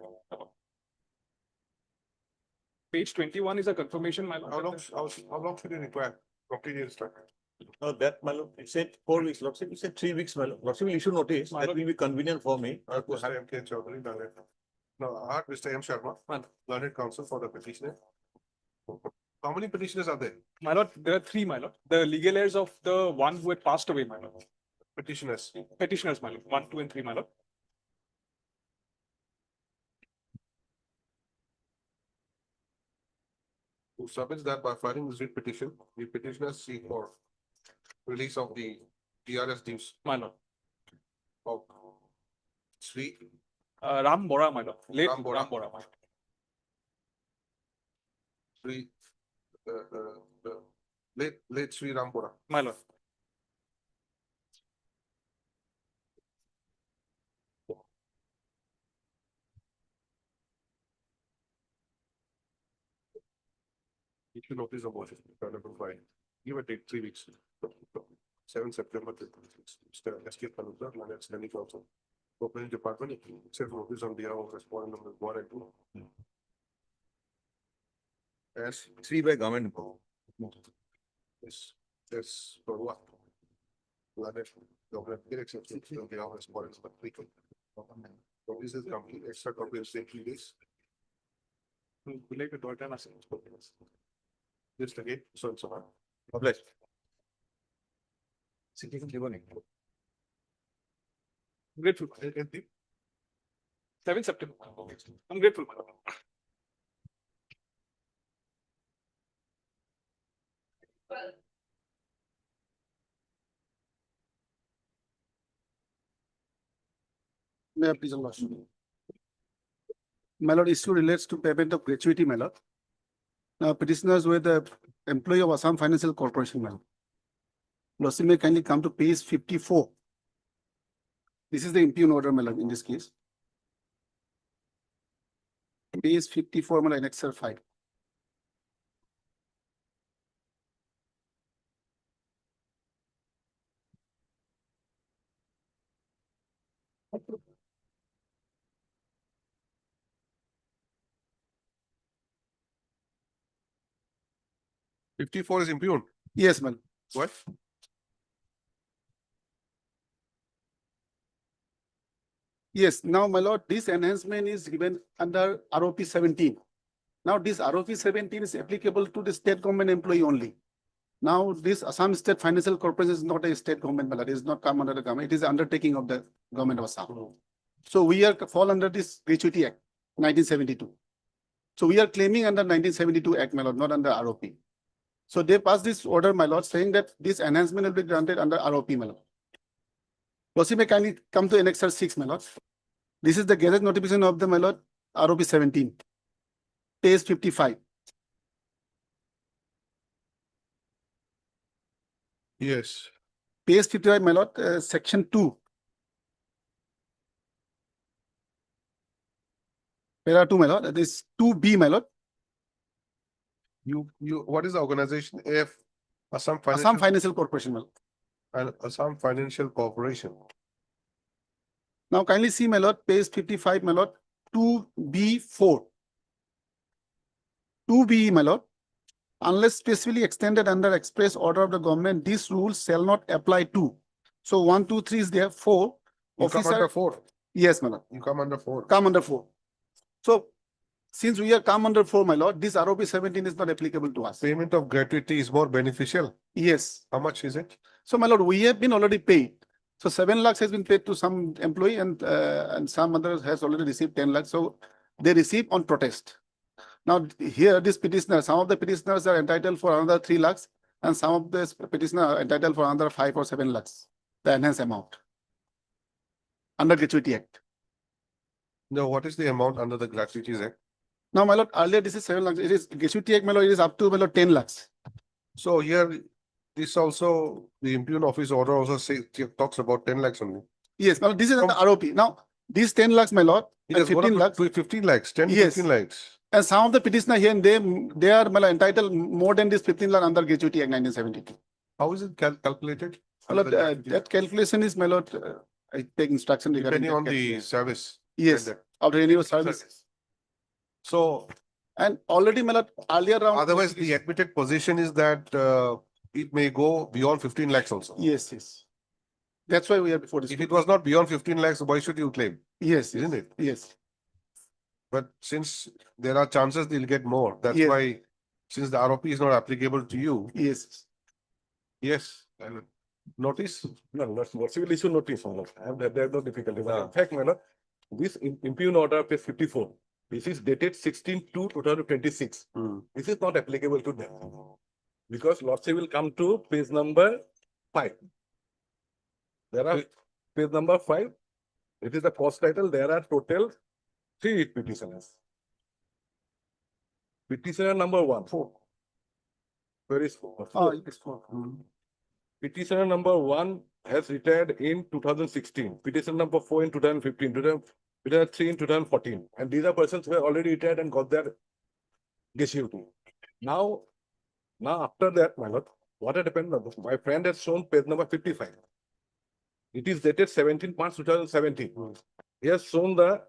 Page 21 is a confirmation, my lord. How long should you require? Complete instruction. No, that, my lord, it said 4 weeks. Lordship, it said 3 weeks, my lord. Lordship will issue notice. That will be convenient for me. Mr. M.K. Chaudhary, learned. Now, I have Mr. M. Sharma, learned counsel for the petitioner. How many petitioners are there? My lord, there are 3, my lord. The legal heirs of the one who had passed away, my lord. Petitioners. Petitioners, my lord. 1, 2, and 3, my lord. Who submits that by filing this writ petition, the petitioners seek for release of the DRS dues. My lord. Of Sri Ram Bora, my lord. Late Ram Bora. Ram Bora, my lord. Sri, late Sri Rampura. My lord. If you notice the motion, give a date 3 weeks. 7 September. Mr. S.K. Kanuza, London Standing Council. Opening Department, self notice on behalf of respondent numbers 1 and 2. As 3 by government. Yes, for what? London, government, exception on behalf of respondent number 3. Notice is complete, extra copy of same 3 days. Just again, so and so on. Published. Grateful. 7 September. I'm grateful, my lord. May I please, Lordship? My lord, issue relates to payment of gratuity, my lord. Now, petitioners were the employee of Assam Financial Corporation, my lord. Lordship may kindly come to page 54. This is the impugn order, my lord, in this case. Page 54, my lord, Annexure 5. $54 is impugned. Yes, ma'am. What? Yes, now, my lord, this enhancement is given under ROP 17. Now, this ROP 17 is applicable to the state government employee only. Now, this Assam State Financial Corporation is not a state government, but it is not come under the government. It is undertaking of the government of Assam. So we are fall under this Gratuity Act, 1972. So we are claiming under 1972 Act, my lord, not under ROP. So they passed this order, my lord, saying that this enhancement will be granted under ROP, my lord. Lordship may kindly come to Annexure 6, my lord. This is the gazette notification of the, my lord, ROP 17, page 55. Yes. Page 55, my lord, section 2. Para 2, my lord, that is 2B, my lord. What is the organization? If Assam Assam Financial Financial Corporation, my lord. and Assam Financial Corporation. Now kindly see, my lord, page 55, my lord, 2B4. 2B, my lord. Unless specifically extended under express order of the government, these rules shall not apply to. So 1, 2, 3 is there, 4. You come under 4. Yes, my lord. You come under 4. Come under 4. So since we are come under 4, my lord, this ROP 17 is not applicable to us. Payment of gratuity is more beneficial. Yes. How much is it? So my lord, we have been already paid. So 7 lakhs has been paid to some employee and some others has already received 10 lakhs. So they receive on protest. Now here, this petitioner, some of the petitioners are entitled for another 3 lakhs and some of the petitioners are entitled for another 5 or 7 lakhs, the enhanced amount under Gratuity Act. No, what is the amount under the Gratuities Act? Now, my lord, earlier this is 7 lakhs. It is Gratuity Act, my lord, it is up to, my lord, 10 lakhs. So here, this also, the impugn office order also talks about 10 lakhs only. Yes, now this is the ROP. Now, these 10 lakhs, my lord, It and has gone 15 up lakhs. to 15 lakhs, 10 to Yes. 15 lakhs. And some of the petitioner here and they are, my lord, entitled more than this 15 lakh under Gratuity Act 1972. How is it calculated? My lord, that calculation is, my lord, I take instruction regarding Depending that on the calculation. service. Yes, rendered. of renewal service. So And already, my lord, earlier round. otherwise, the admitted position is that it may go beyond 15 lakhs also. Yes, yes. That's why we are before this. If it was not beyond 15 lakhs, why should you claim? Yes, Isn't yes, it? Yes. But since there are chances they'll get more, that's Yes. why, since the ROP is not applicable to you, Yes. yes, notice. No, that's what civil issue notice. My lord. There's no difficulty. In fact, my lord, this impugn order page 54, this is dated 16/2/2026. This is not applicable to them. Because lordship will come to page number 5. There are page number 5. It is the first title. There are total 3 petitioners. Petitioner number 1. 4. Where is 4? It is 4. Petitioner number 1 has retired in 2016. Petitioner number 4 in 2015. Petitioner 3 in 2014. And these are persons who have already retired and got their gratuity. Now after that, my lord, what had happened? My friend has shown page number 55. It is dated 17 March 2017. He has shown the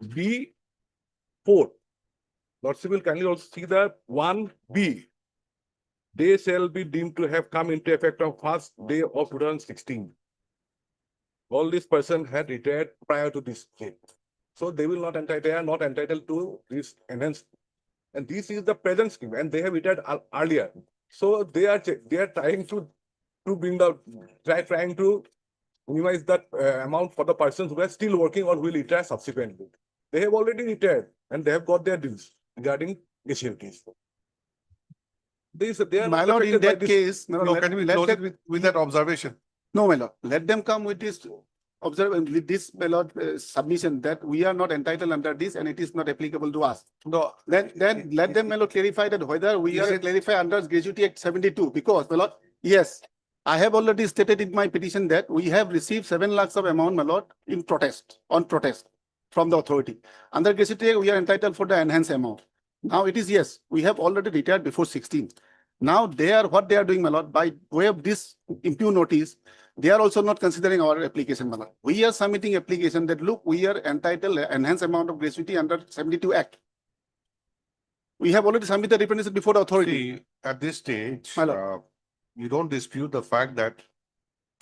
B4. Lordship will kindly also see the 1B. They shall be deemed to have come into effect on first day of 2016. All these persons had retired prior to this date. So they will not entitled, they are not entitled to this enhanced. And this is the present scheme, and they have retired earlier. So they are trying to bring the trying to minimize that amount for the persons who are still working or will retire subsequently. They have already retired and they have got their dues regarding gratuities. They are My not lord, in affected by that this. case, No, can we close it with that observation? No, my lord, let them come with this with this, my lord, submission that we are not entitled under this and it is not applicable to us. No. Then let them, my lord, clarify that whether we are clarify under Gratuity Act 72, because, my lord, yes, I have already stated in my petition that we have received 7 lakhs of amount, my lord, on protest from the authority. Under Gratuity Act, we are entitled for the enhanced amount. Now it is, yes, we have already retired before 16. Now what they are doing, my lord, by way of this impugn notice, they are also not considering our application, my lord. We are submitting application that, look, we are entitled enhanced amount of gratuity under 72 Act. We have already submitted representation before the authority. See, at this stage, My lord. you don't dispute the fact that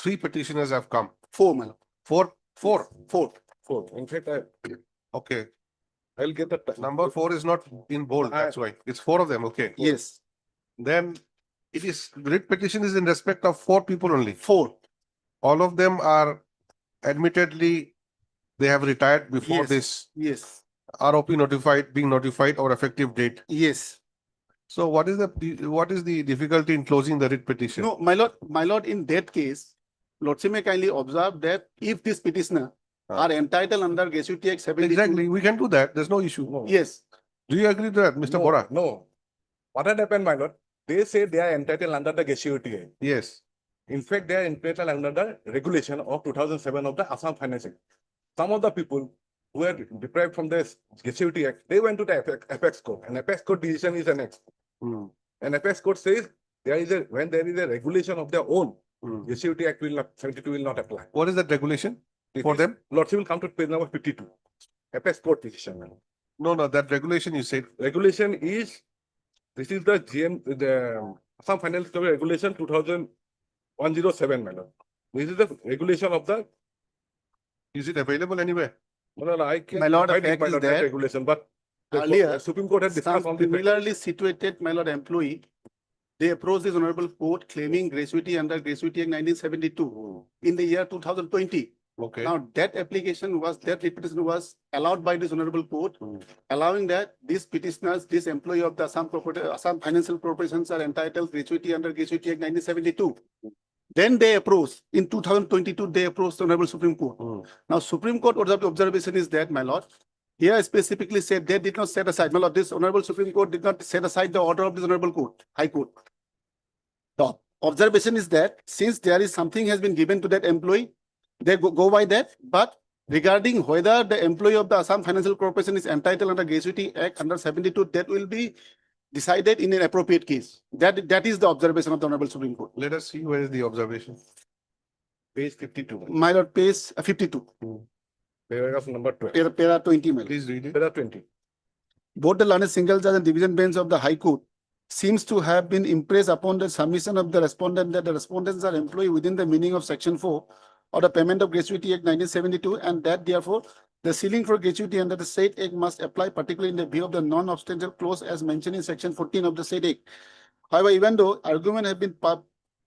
3 petitioners have come. 4, my lord. 4. In fact, Okay. I'll get the Number 4 is not in bold. That's why it's 4 of them. Okay. Yes. Then it is writ petition is in respect of 4 people only. 4. All of them are admittedly they have retired before Yes. this Yes. ROP being notified or effective date. Yes. So what is the difficulty in closing the writ petition? No, my lord, in that case, Lordship may kindly observe that if this petitioner are entitled under Gratuity Act 72. Exactly, we can do that. There's no issue. No. Yes. Do you agree to that, Mr. Bora? No. What had happened, my lord? They say they are entitled under the gratuity. Yes. In fact, they are entitled under the regulation of 2007 of the Assam Finance Act. Some of the people who are deprived from the Gratuity Act, they went to the apex court, and apex court decision is annexed. And apex court says when there is a regulation of their own, Gratuity Act 72 will not apply. What is that regulation for them? Lordship will come to page number 52. Apex court decision. No, that regulation you said. Regulation is, this is the Assam Finance Regulation 2007, madam. This is the regulation of the. Is it available anywhere? No, I can't. My lord, find fact is that that regulation, but the earlier, Supreme Court has discussed some on the similarly situated, my lord, employee, they approached this honorable court claiming gratuity under Gratuity Act 1972 in the year 2020. Okay. Now, that application was, that petition was allowed by this honorable court, allowing that these petitioners, this employee of the Assam Financial Corporations are entitled gratuity under Gratuity Act 1972. Then they approached, in 2022, they approached the Honorable Supreme Court. Now, Supreme Court observation is that, my lord, here specifically said they did not set aside, my lord, this Honorable Supreme Court did not set aside the order of this Honorable Court, High Court. The observation is that since there is something has been given to that employee, they go by that. But regarding whether the employee of the Assam Financial Corporation is entitled under Gratuity Act under 72, that will be decided in an appropriate case. That is the observation of the Honorable Supreme Court. Let us see where is the observation. Page 52. My lord, page 52. Paragraph number 12. Para 20, my lord. Please read it. Para 20. Both the learned single judge and division bench of the High Court seems to have been impressed upon the submission of the respondent that the respondents are employed within the meaning of Section 4 of the Payment of Gratuity Act 1972, and that therefore the ceiling for gratuity under the said act must apply, particularly in the view of the non-obstantial clause as mentioned in Section 14 of the said act. However, even though argument have been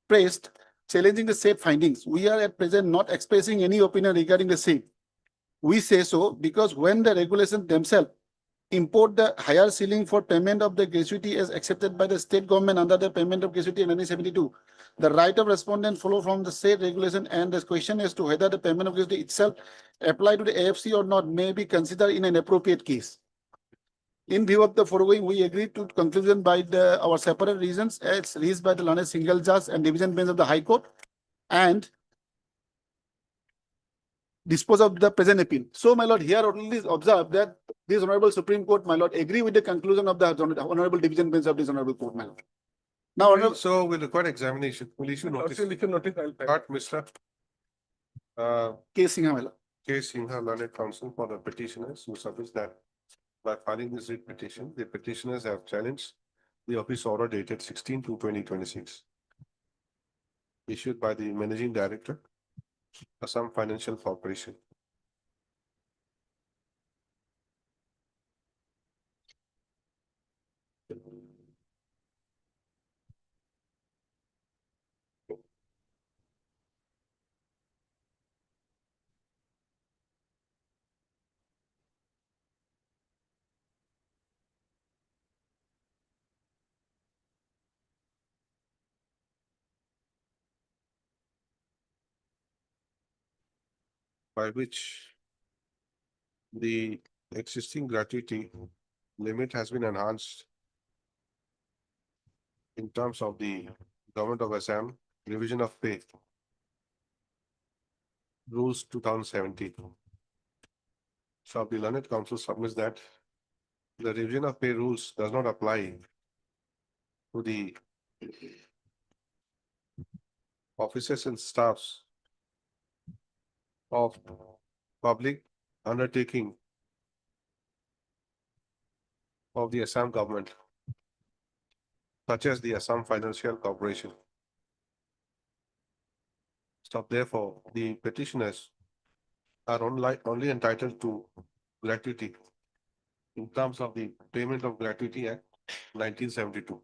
praised challenging the said findings, we are at present not expressing any opinion regarding the same. We say so because when the regulations themselves import the higher ceiling for payment of the gratuity as accepted by the state government under the Payment of Gratuity in 1972, the right of respondent follow from the state regulation, and the question as to whether the payment of gratuity itself apply to the AFC or not may be considered in an appropriate case. In view of the foregoing, we agree to conclusion by our separate reasons as raised by the learned single judge and division bench of the High Court, and dispose of the present appeal. So, my lord, here only observe that this Honorable Supreme Court, my lord, agree with the conclusion of the Honorable Division Bench of this Honorable Court, my lord. Now, so we'll require examination. We'll issue notice. Part, Mr. K. Singha, my lord. K. Singha, learned counsel for the petitioners who submits that by filing this writ petition, the petitioners have challenged the office order dated 16/2/2026, issued by the Managing Director, Assam Financial Corporation. By which the existing gratuity limit has been enhanced in terms of the Government of Assam Revision of Pay Rules 2017. So the learned counsel submits that the revision of pay rules does not apply to the officers and staffs of public undertaking of the Assam government, such as the Assam Financial Corporation. So therefore, the petitioners are only entitled to gratuity in terms of the Payment of Gratuity Act 1972.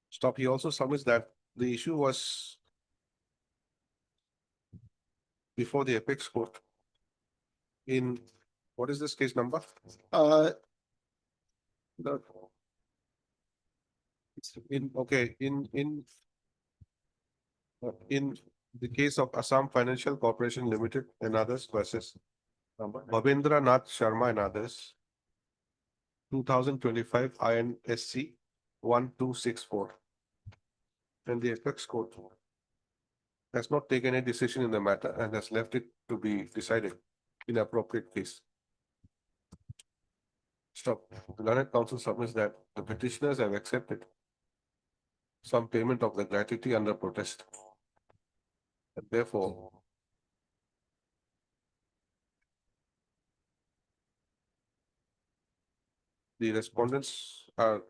Stop. He also submits that the issue was before the apex court in, what is this case number? In the case of Assam Financial Corporation Limited and others versus Bhavendra Nath Sharma and others, 2025 INSC 1264. And the apex court has not taken any decision in the matter and has left it to be decided in appropriate case. Stop. The learned counsel submits that the petitioners have accepted some payment of the gratuity under protest. And therefore, the respondents are,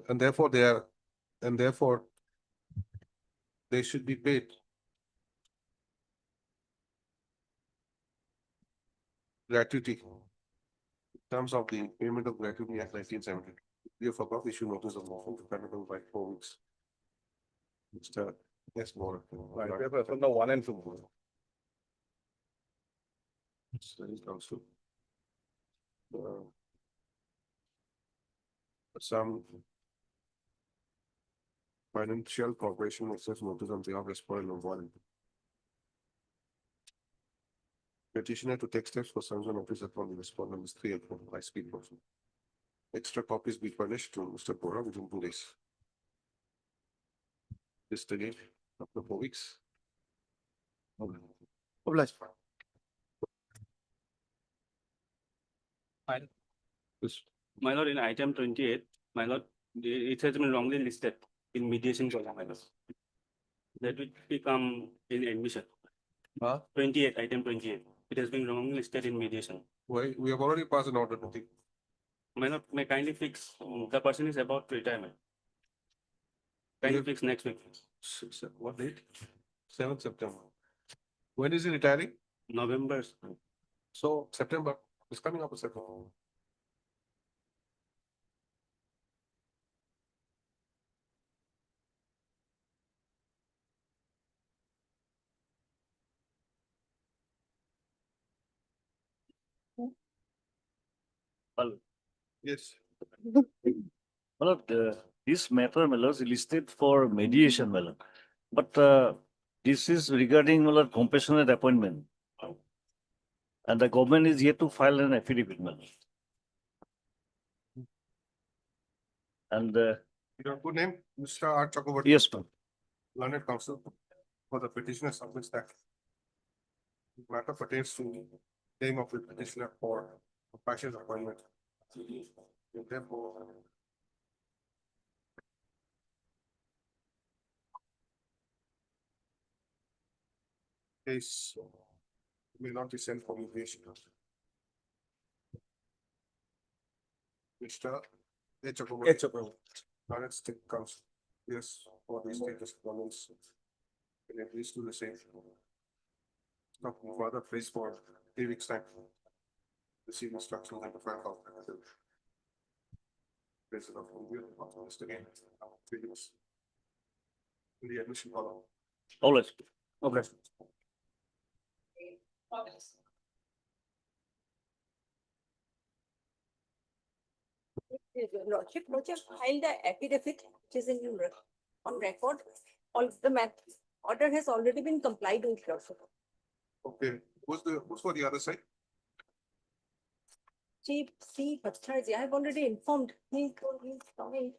and therefore they are, and therefore they should be paid. Gratuity. In terms of the payment of gratuity Act 1970. You forgot issue notice of lawful dependable by 4 weeks. Mr. Yes, more. From the 1 and 2. Studies council. Some financial corporation accepts notice on behalf of respondent of one. Petitioner to take steps for sanction notice upon the respondent is 3 and 4 by speed motion. Extra copies be furnished to Mr. Bora within 2 days. This again, after 4 weeks. Obliged. My lord, in item 28, my lord, it has been wrongly listed in mediation column, my lord. That will become in admission. 28, item 28. It has been wrongly listed in mediation. Why? We have already passed an order, I think. My lord, may kindly fix, the person is about to retirement. Kindly fix next week. What date? 7th September. When is he retiring? November. So September is coming up with September. Well, yes. Well, this matter, is listed for mediation, but this is regarding compassionate appointment. And the government is yet to file an affidavit, And Your good name, Mr. R. Chakravarti. yes, ma'am. Learned counsel for the petitioner submits that matter pertains to claim of the petitioner for compassionate appointment. Therefore, case may not be sent for mediation. Mr. H. Chakravarti. Learned state counsel. Yes, for the state respondents. Can at least do the same. Not further place for 3 weeks time. Receive instructions and the file out. President of review of this again. Videos. In the admission column. Always. Okay. Lordship, filed the affidavit, which is in on record. All the order has already been complied with, Lordship. Okay, who's for the other side? Chief C. Bhattacharya, I have already informed. He's coming.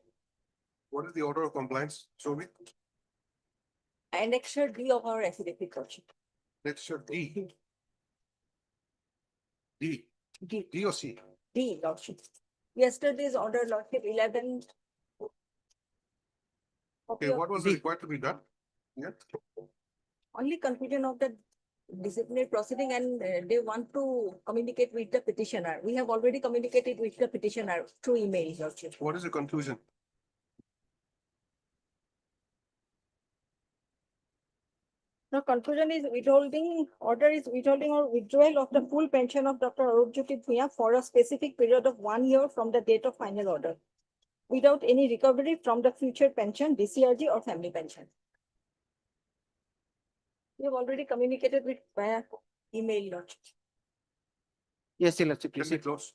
What is the order of compliance? Show me. Annexure D of our affidavit, Lordship. Annexure D. D. D. D or C? D, Lordship. Yesterday's order, Lordship, 11. Okay, what was required to be done? Yeah. Only conclusion of the disciplinary proceeding, and they want to communicate with the petitioner. We have already communicated with the petitioner through email, Lordship. What is the conclusion? The conclusion is order is withholding or withdrawal of the full pension of Dr. Arupjyoti Bhuiya for a specific period of 1 year from the date of final order, without any recovery from the future pension, DCRG or family pension. We have already communicated with via email, Lordship. Yes, Lordship, please. Close.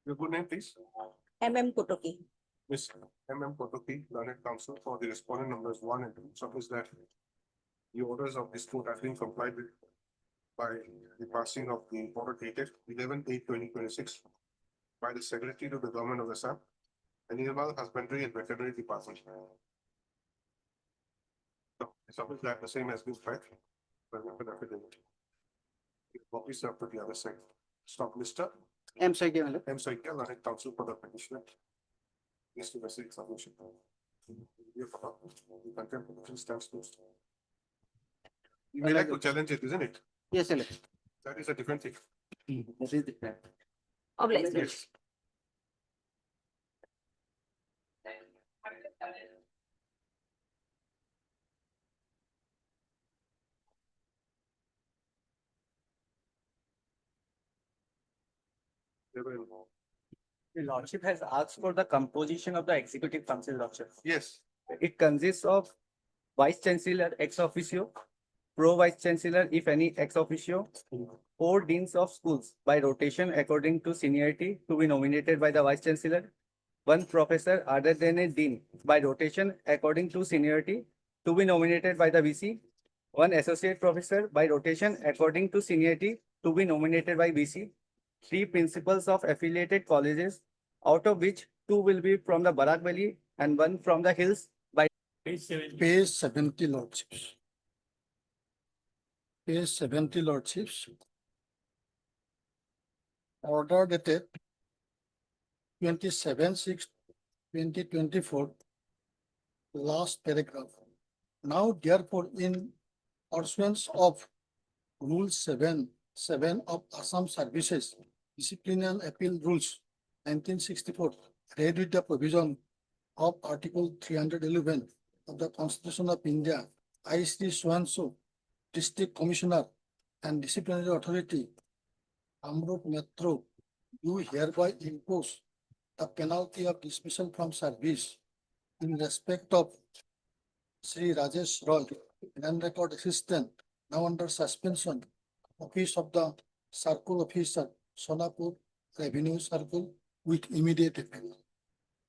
Your good name, please. MM Kotoki. Miss MM Kotoki, learned counsel for the respondent numbers 1 and 2. Suppose that the orders of this court have been complied with by the passing of the order dated 11/8/2026 by the Secretary to the Government of Assam, Animal Husbandry and Veterinary Department. So, suppose that the same has been filed. But we have an affidavit. Copies are to the other side. Stop Mr. M. Saiki, my lord. M. Saikya, Learned Counsel for the petitioner. Needs to receive submission. The contempt petition stands closed. You may like to challenge it, isn't it? Yes, my lord. That is a different thing. That is different. Yes. They were involved. The Lordship has asked for the composition of the Executive Council, Lordship. Yes. It consists of Vice Chancellor ex officio, Pro Vice Chancellor if any ex officio, 4 Deans of Schools by rotation according to seniority to be nominated by the Vice Chancellor, 1 Professor other than a Dean by rotation according to seniority to be nominated by the VC, 1 Associate Professor by rotation according to seniority to be nominated by VC, 3 Principals of affiliated colleges, out of which 2 will be from the Barak Valley and 1 from the hills by Page 70, Lordships. Page 70, Lordships. Order dated 27/6/2024. Last paragraph. Now therefore in pursuance of Rule 7 of Assam Services Discipline and Appeal Rules 1964, read with the provision of Article 311 of the Constitution of India, I, Sri So-and-so, District Commissioner and Disciplinary Authority, Amrut Metro, do hereby impose the penalty of dismissal from service in respect of Sri Rajesh Roy, Land Record Assistant, now under suspension, Office of the Circle Officer, Sonapur Revenue Circle, with immediate effect.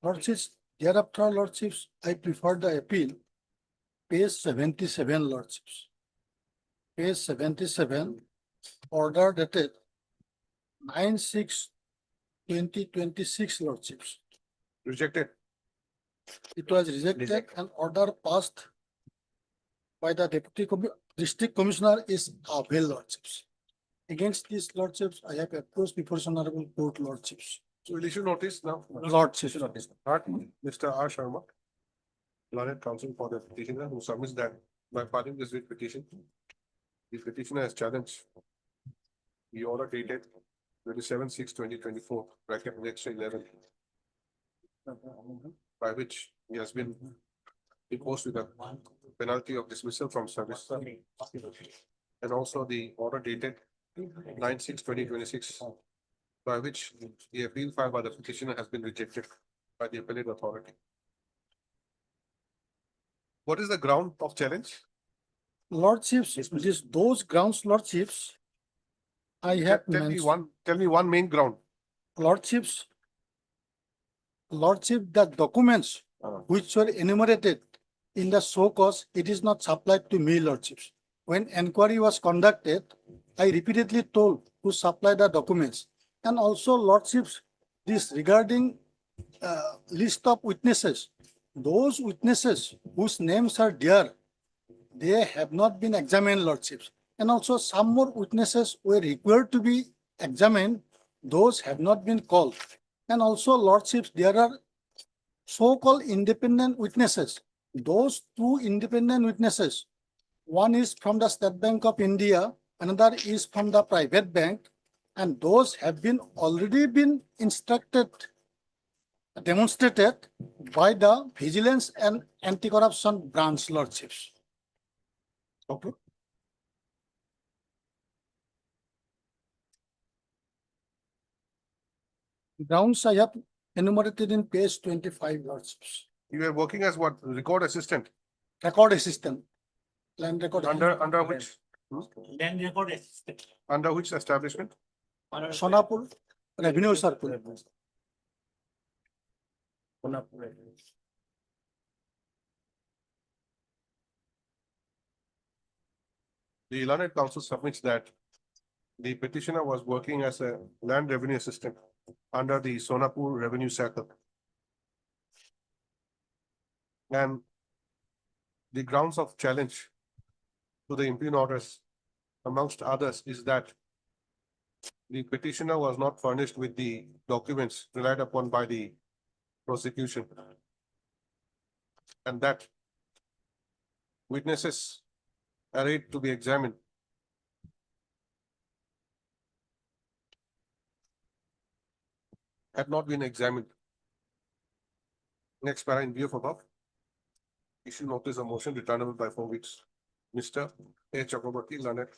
Lordships, thereafter, Lordships, I prefer the appeal. Page 77, Lordships. Page 77, order dated 9/6/2026, Lordships. Rejected. It was rejected and order passed by the District Commissioner is upheld, Lordships. Against these Lordships, I have approached before Honorable Court, Lordships. So we'll issue notice now. Lordships. Mr. R. Sharma, Learned Counsel for the petitioner, who submits that by filing this writ petition, the petitioner has challenged the order dated 27/6/2024, bracket next to 11, by which he has been imposed with a penalty of dismissal from service. And also the order dated 9/6/2026, by which the appeal filed by the petitioner has been rejected by the appellate authority. What is the ground of challenge? Lordships, those grounds, Lordships, I have mentioned. Tell me one main ground. Lordships, the documents which were enumerated in the show cause, it is not supplied to me, Lordships. When inquiry was conducted, I repeatedly told to supply the documents. And also, Lordships, this regarding list of witnesses, those witnesses whose names are there, they have not been examined, Lordships. And also some more witnesses were required to be examined, those have not been called. And also, Lordships, there are so-called independent witnesses. Those 2 independent witnesses, one is from the State Bank of India, another is from the private bank, and those have been already been instructed, demonstrated by the Vigilance and Anti-Corruption Branch, Lordships. Okay. Grounds I have enumerated in page 25, Lordships. You are working as what? Record assistant? Record assistant. Land record. Under which? Land record assistant. Under which establishment? Sonapur Revenue Circle. The Learned Counsel submits that The petitioner was working as a land revenue assistant under the Sonapur Revenue Circle. And the grounds of challenge to the impugn orders, amongst others, is that the petitioner was not furnished with the documents relied upon by the prosecution, and that witnesses arrayed to be examined had not been examined. Next para, in view of above, issue notice of motion returnable by 4 weeks. Mr. A. Chakraborty, learned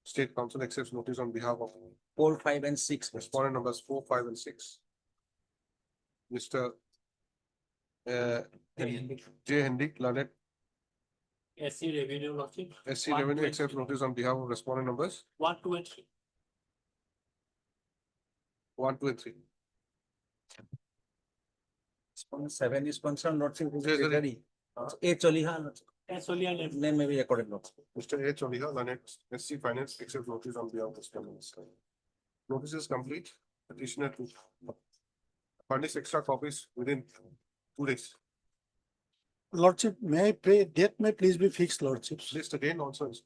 State Council, accepts notice on behalf of 4, 5, and 6. respondent numbers 4, 5, and 6. Mr. J. Hendik, learned SC revenue lordship. SC Revenue, accepts notice on behalf of respondent numbers 1, 2, and 3. 1, 2, and 3. Respondent 7 is concerned, lordship. Yes, sir. Secretary. A. Choliha. Then maybe according notes. Mr. H. Oliha, learned SC Finance, accepts notice on behalf of respondents. Notice is complete. Petitioner to furnish extra copies within 2 days. Lordship, may I pray, date may please be fixed, Lordship. List again also is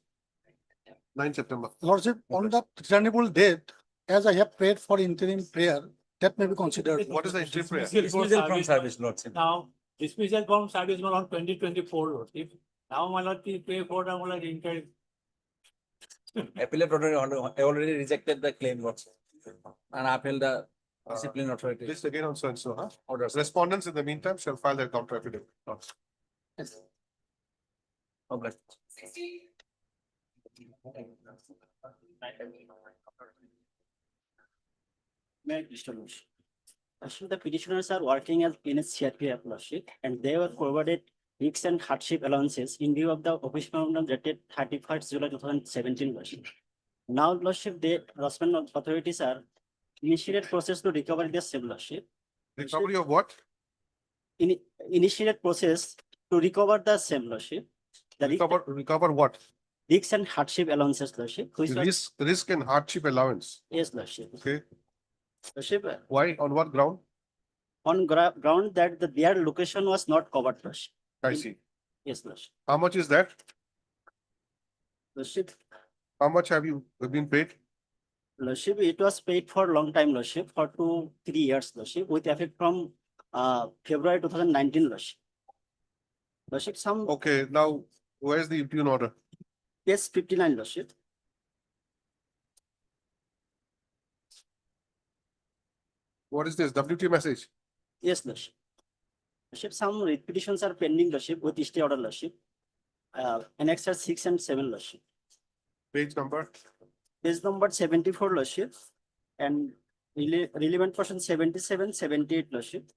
9 September. Lordship, on the returnable date, as I have prayed for interim prayer, that may be considered. What is the interim prayer? Dismissal from service, lordship. Now, dismissal from service was on 2024, lordship. Now, my lord, we pay for the my interim. Appellate already rejected the claim, lordship. And appeal the discipline authority. List again also and so, huh? Orders. Respondents in the meantime shall file their counter affidavit. Yes. Okay. Mr. Lordship. Actually, the petitioners are working as in a CRPF, Lordship, and they were provided risks and hardship allowances in view of the office memorandum dated 31st July 2017, Lordship. Now, Lordship, the respondent authorities are initiated process to recover their same, Lordship. Recovery of what? Initiated process to recover the same, Lordship. The Recover what? risks and hardship allowances, Lordship. Which was, Risk and hardship allowance. yes, Lordship. Okay. Lordship, Why? On what ground? on ground that their location was not covered, Lordship. I see. Yes, Lordship. How much is that? Lordship, How much have you been paid? Lordship, it was paid for long time, Lordship, for 2-3 years, Lordship, with effect from February 2019, Lordship. Lordship, some Okay, now where's the impugn order? yes, 59, Lordship. What is this? WT message? Yes, Lordship. Lordship, some petitions are pending, Lordship, with stay order, Lordship. Annexure 6 and 7, Lordship. Page number? Page number 74, Lordship, and relevant portion 77, 78, Lordship.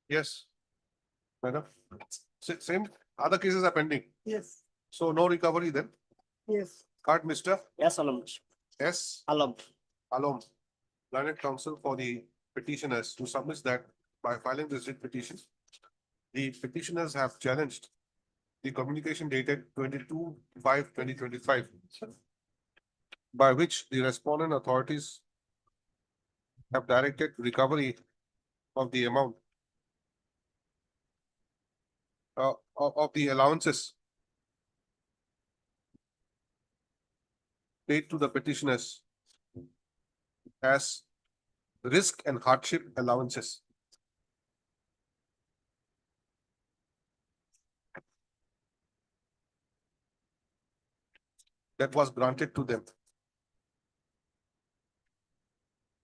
Yes. Madam? Same, other cases are pending. Yes, So no recovery then? yes. Card, Mr. Yes, Alam, Lordship. S. Alam. Alom, learned counsel for the petitioners, to submit that by filing this writ petition, the petitioners have challenged the communication dated 22/5/2025, by which the respondent authorities have directed recovery of the amount of the allowances paid to the petitioners as risk and hardship allowances. That was granted to them.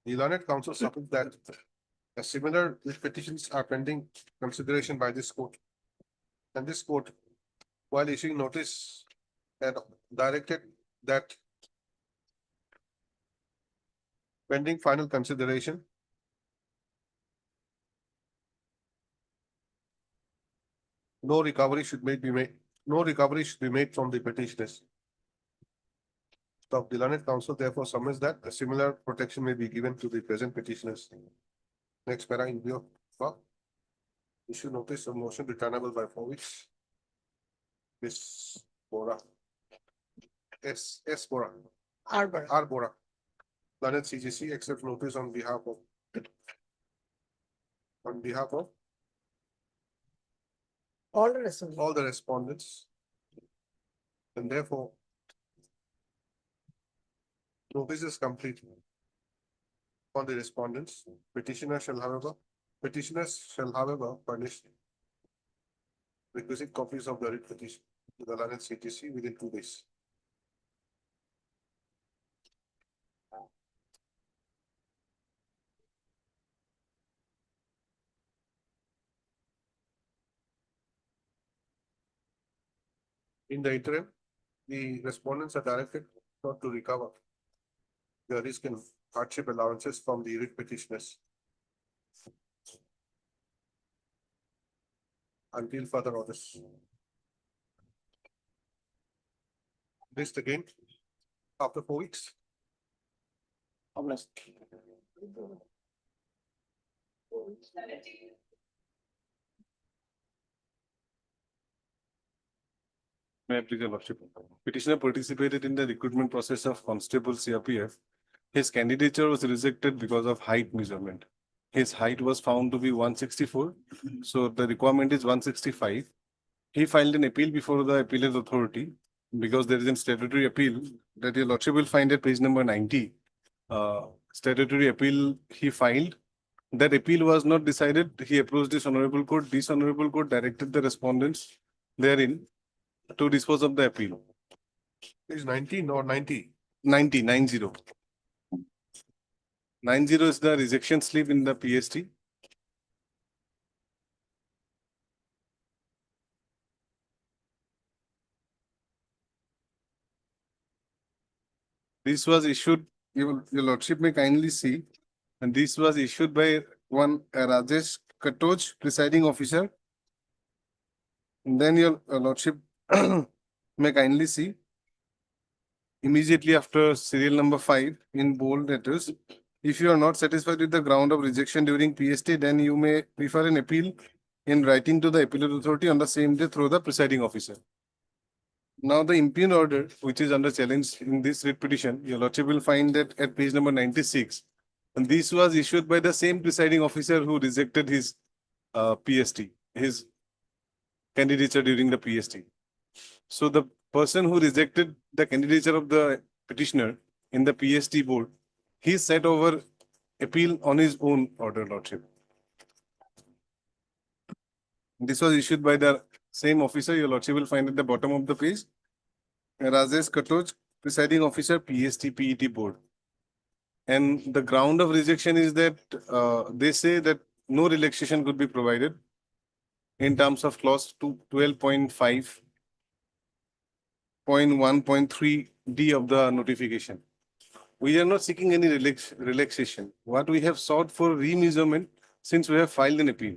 The learned counsel submits that a similar petitions are pending consideration by this court. And this court, while issuing notice, had directed that pending final consideration, no recovery should be made no recovery should be made from the petitioners. The learned counsel therefore submits that a similar protection may be given to the present petitioners. Next para in view of issue notice of motion returnable by 4 weeks. Miss Bora. S. Bora. Arbor. R. Bora. Learned CGC accepts notice on behalf of All the rest of all the respondents. And therefore, notice is complete on the respondents. Petitioners shall however furnish requisite copies of the writ petition to the learned CGC within 2 days. In the interim, the respondents are directed not to recover the risk and hardship allowances from the writ petitioners until further orders. This again after 4 weeks. May I please, Your Lordship? Petitioner participated in the recruitment process of Constable CRPF. His candidature was rejected because of height measurement. His height was found to be 164, so the requirement is 165. He filed an appeal before the appellate authority because there is a statutory appeal that Your Lordship will find at page number 90. Statutory appeal he filed. That appeal was not decided. He approached this honorable court. This honorable court directed the respondents therein to dispose of the appeal. Is 19 or 90? 90. 90 is the rejection slip in the PST. This was issued, your Lordship may kindly see, and this was issued by one Rajesh Katoj, presiding officer. And then your Lordship may kindly see, immediately after serial number 5 in bold letters, if you are not satisfied with the ground of rejection during PST, then you may refer an appeal in writing to the appellate authority on the same day through the presiding officer. Now the impugned order, which is under challenge in this writ petition, your Lordship will find that at page number 96. And this was issued by the same presiding officer who rejected his PST, his candidature during the PST. So the person who rejected the candidature of the petitioner in the PST board, he set over appeal on his own order, Lordship. This was issued by the same officer, your Lordship will find at the bottom of the page. Rajesh Katoj, presiding officer, PST PET board. And the ground of rejection is that they say that no relaxation could be provided in terms of clause 12.5.1.3D of the notification. We are not seeking any relaxation. What we have sought for remeasurement since we have filed an appeal.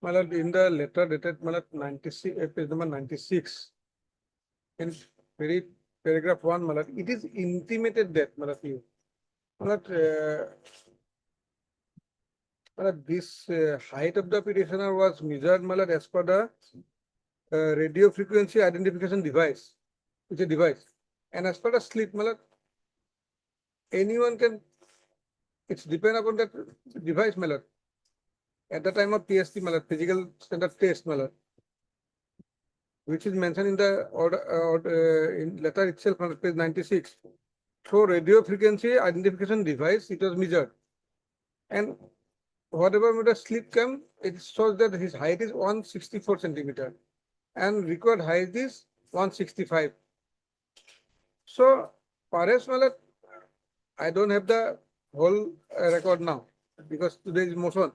Malad, in the letter dated Malad 96, page number 96, in paragraph 1, Malad, it is intimated that Malad, this height of the petitioner was measured Malad as per the radio frequency identification device, which is a device. And as per the slip, Malad, anyone can, it's depend upon that device, Malad. At the time of PST, Malad, physical standard test, Malad, which is mentioned in the order, in letter itself, on page 96. So radio frequency identification device, it was measured. And whatever the slip came, it shows that his height is 164 centimeter and required height is 165. So, perhaps, Malad, I don't have the whole record now because today is motion.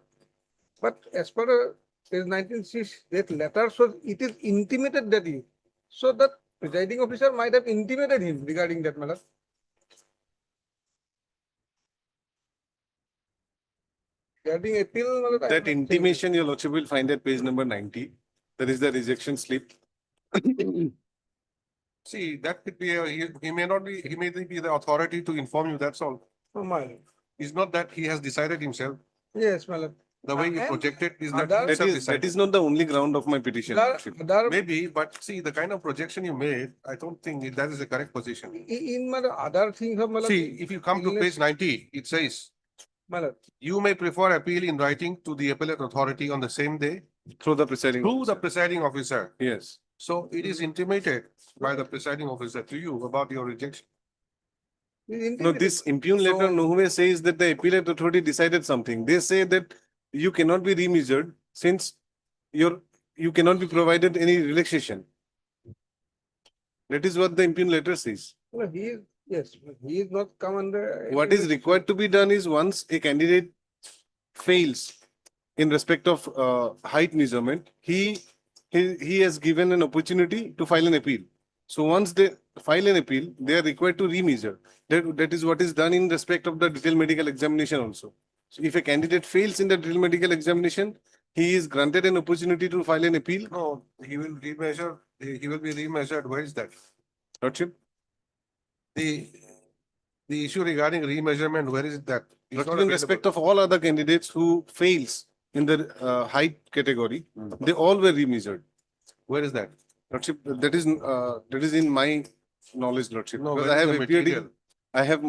But as per the page 19.6, that letter shows it is intimated that he. So the presiding officer might have intimated him regarding that matter. Regarding appeal, my lord, I That have not changed. intimation, your lordship will find at page number 90. There is the rejection slip. See, that could be, he may not be, he may be the authority to inform you, that's all. Oh, my lord. It's not that he has decided himself. Yes, my lord. The way you And project it is that other- he That himself is decided. not the only ground of my petition. There are lordship. other, Maybe, but see, the kind of projection you made, I don't think that is the correct position. in my other things of my lord. See, if you come to illness- page 90, it says, My lord. you may prefer appeal in writing to the appellate authority on the same day Through the presiding. through the officer. presiding officer. Yes. So it is intimated by the presiding officer to you about your rejection. No, this impugn letter So- nowhere says that the appellate authority decided something. They say that you cannot be remeasured since you cannot be provided any relaxation. That is what the impugn letter says. No, he is, yes, he is not come under. What is required to be done is once a candidate fails in respect of height measurement, he has given an opportunity to file an appeal. So once they file an appeal, they are required to remeasure. That is what is done in respect of the detailed medical examination also. So if a candidate fails in the detailed medical examination, he is granted an opportunity to file an appeal. No, he will remeasure, he will be remeasured. Where is that? Lordship, The issue regarding remeasurement, where is that? It's not Lordship, in respect available. of all other candidates who fails in the height category, they all were remeasured. Where is that? Lordship, that is in my knowledge, Lordship. No, Because where I is have the appeared material? I have,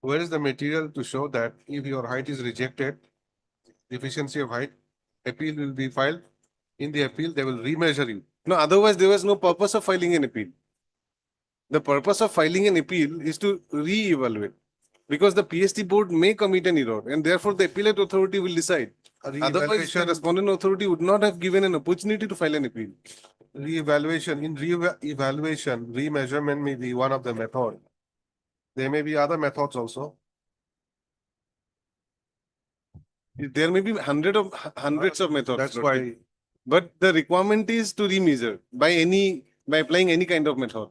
Where is the material to show that if your height is rejected, deficiency of height, appeal will be filed. In the appeal, they will remeasure you. no, otherwise there was no purpose of filing an appeal. The purpose of filing an appeal is to re-evaluate. Because the PST board may commit an error and therefore the appellate authority will decide. Otherwise, the Re-evaluation, respondent authority would not have given an opportunity to file an appeal. in re-evaluation, remeasurement may be one of the method. There may be other methods also. There may be hundreds of methods. That's Lordship. why But the requirement is to remeasure by applying any kind of method.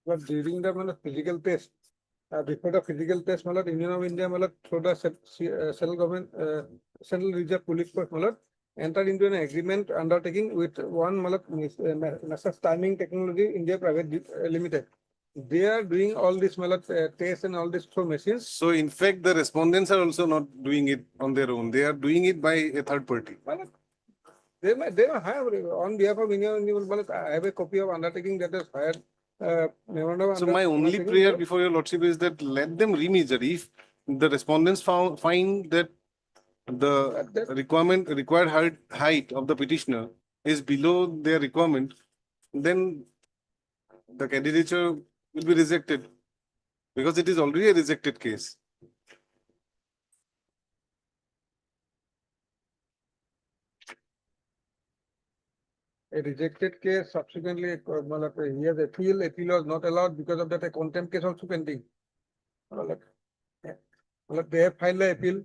But during the physical test, before the physical test, Union of India, through the central government, Central Reserve Police Force, entered into an agreement undertaking with one Messrs. Timing Technology India Private Limited. They are doing all this tests and all this through machines. So in fact, the respondents are also not doing it on their own. They are doing it by a third party. They may have on behalf of Union, I have a copy of undertaking that is hired. So my only prayer before your lordship is that let them remeasure. If the respondents find that the required height of the petitioner is below their requirement, then the candidature will be rejected because it is already a rejected case. A rejected case, subsequently, he has appeal was not allowed because of that a contempt case also pending. They have filed the appeal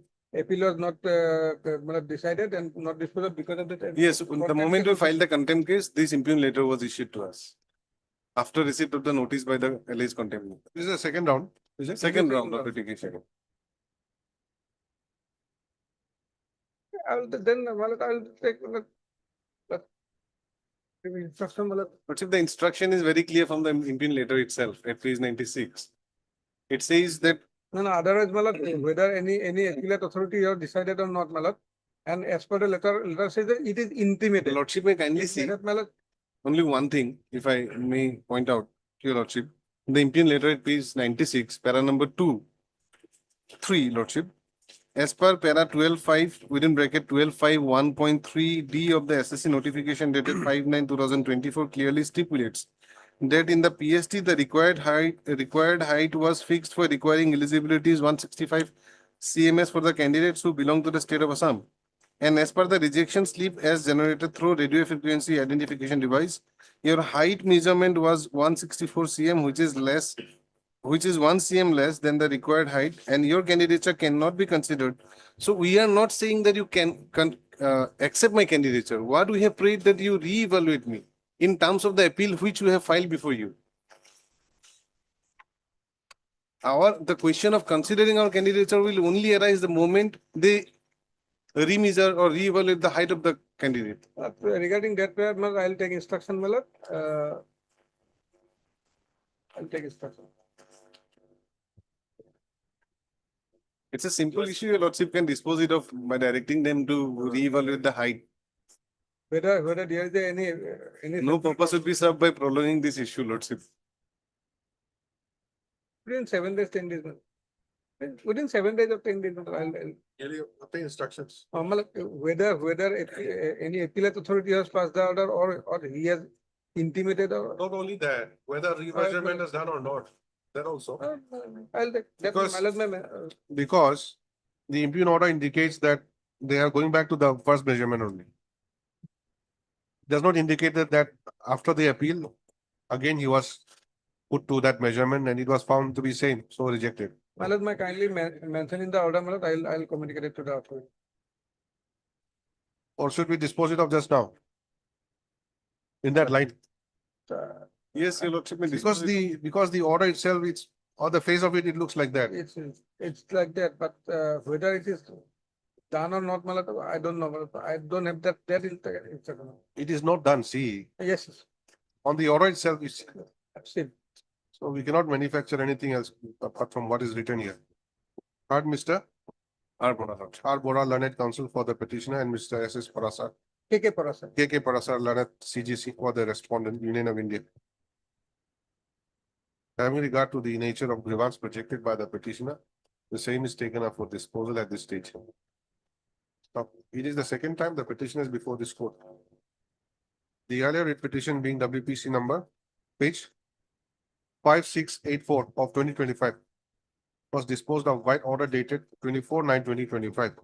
was not decided and not disposed of because of that. Yes, the moment we filed the contempt case, this impugn letter was issued to us after receipt of the notice by the alleged contempt. this is the second round. Is it? Second round of litigation. I will take instruction. But if the instruction is very clear from the impugn letter itself at page 96, it says that No, otherwise, whether any appellate authority have decided or not, and as per the letter says that it is intimated. Lordship may kindly see only one thing, if I may point out to your lordship. The impugn letter at page 96, para number 3, lordship. As per para 12.5 within bracket 12.5 1.3d of the SSC notification dated 5/9/2024 clearly stipulates that in the PST the required height was fixed for requiring eligibility is 165 cms for the candidates who belong to the state of Assam. And as per the rejection slip as generated through radio frequency identification device, your height measurement was 164 cm, which is 1 cm less than the required height, and your candidature cannot be considered. So we are not saying that you can accept my candidature. What we have prayed that you re-evaluate me in terms of the appeal which we have filed before you. the question of considering our candidature will only arise the moment they remeasure or reevaluate the height of the candidate. Regarding that, I'll take instruction, my lord. I'll take instruction. It's a simple issue, your lordship can dispose it of by directing them to reevaluate the height. Whether there is any. No purpose would be served by prolonging this issue, lordship. Within 7 days, 10 days. Within 7 days or 10 days, I'll. Obtain instructions. Whether any appellate authority has passed the order or he has intimated or. Not only that, whether remeasurement is done or not, that also. I'll take. Because the impugn order indicates that they are going back to the first measurement only. Does not indicate that after the appeal, again he was put to that measurement and it was found to be same, so rejected. My lord, may kindly mention in the order, my lord, I'll communicate it to the authority. Or should we dispose it of just now? In that line? Yes, your lordship may Because the order itself, it's, or the face of it, it looks like that. It's like that, but whether it is done or not, my lord, I don't know. My lord. I don't have that instruction. It is not done, see. Yes. On the order itself, it's. Absolutely. So we cannot manufacture anything else apart from what is written here. Heard Mr. R. Bora, learned counsel for the petitioner, and Mr. S.S. Parasar. KK Parasar. KK Parasar, learned CGC for the respondent, Union of India. Having regard to the nature of grievance projected by the petitioner, the same is taken up for disposal at this stage. Now, it is the second time the petition is before this court. The earlier writ petition being WPC number, page 5684 of 2025 was disposed of by order dated 24/9/2025.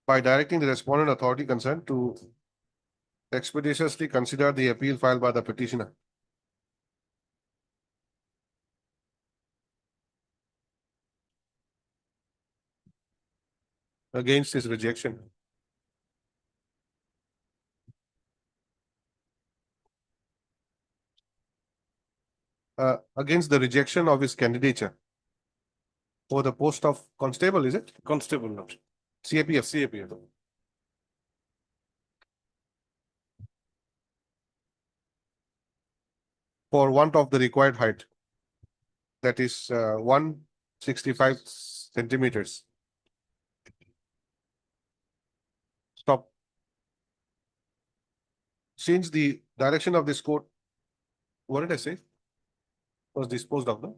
By directing the respondent authority concerned to expeditiously consider the appeal filed by the petitioner. Against his rejection. Against the rejection of his candidature for the post of constable, is it? Constable, no. CAPF. For want of the required height. That is 165 centimeters. Stop. Since the direction of this court, what did I say? Was disposed of, no?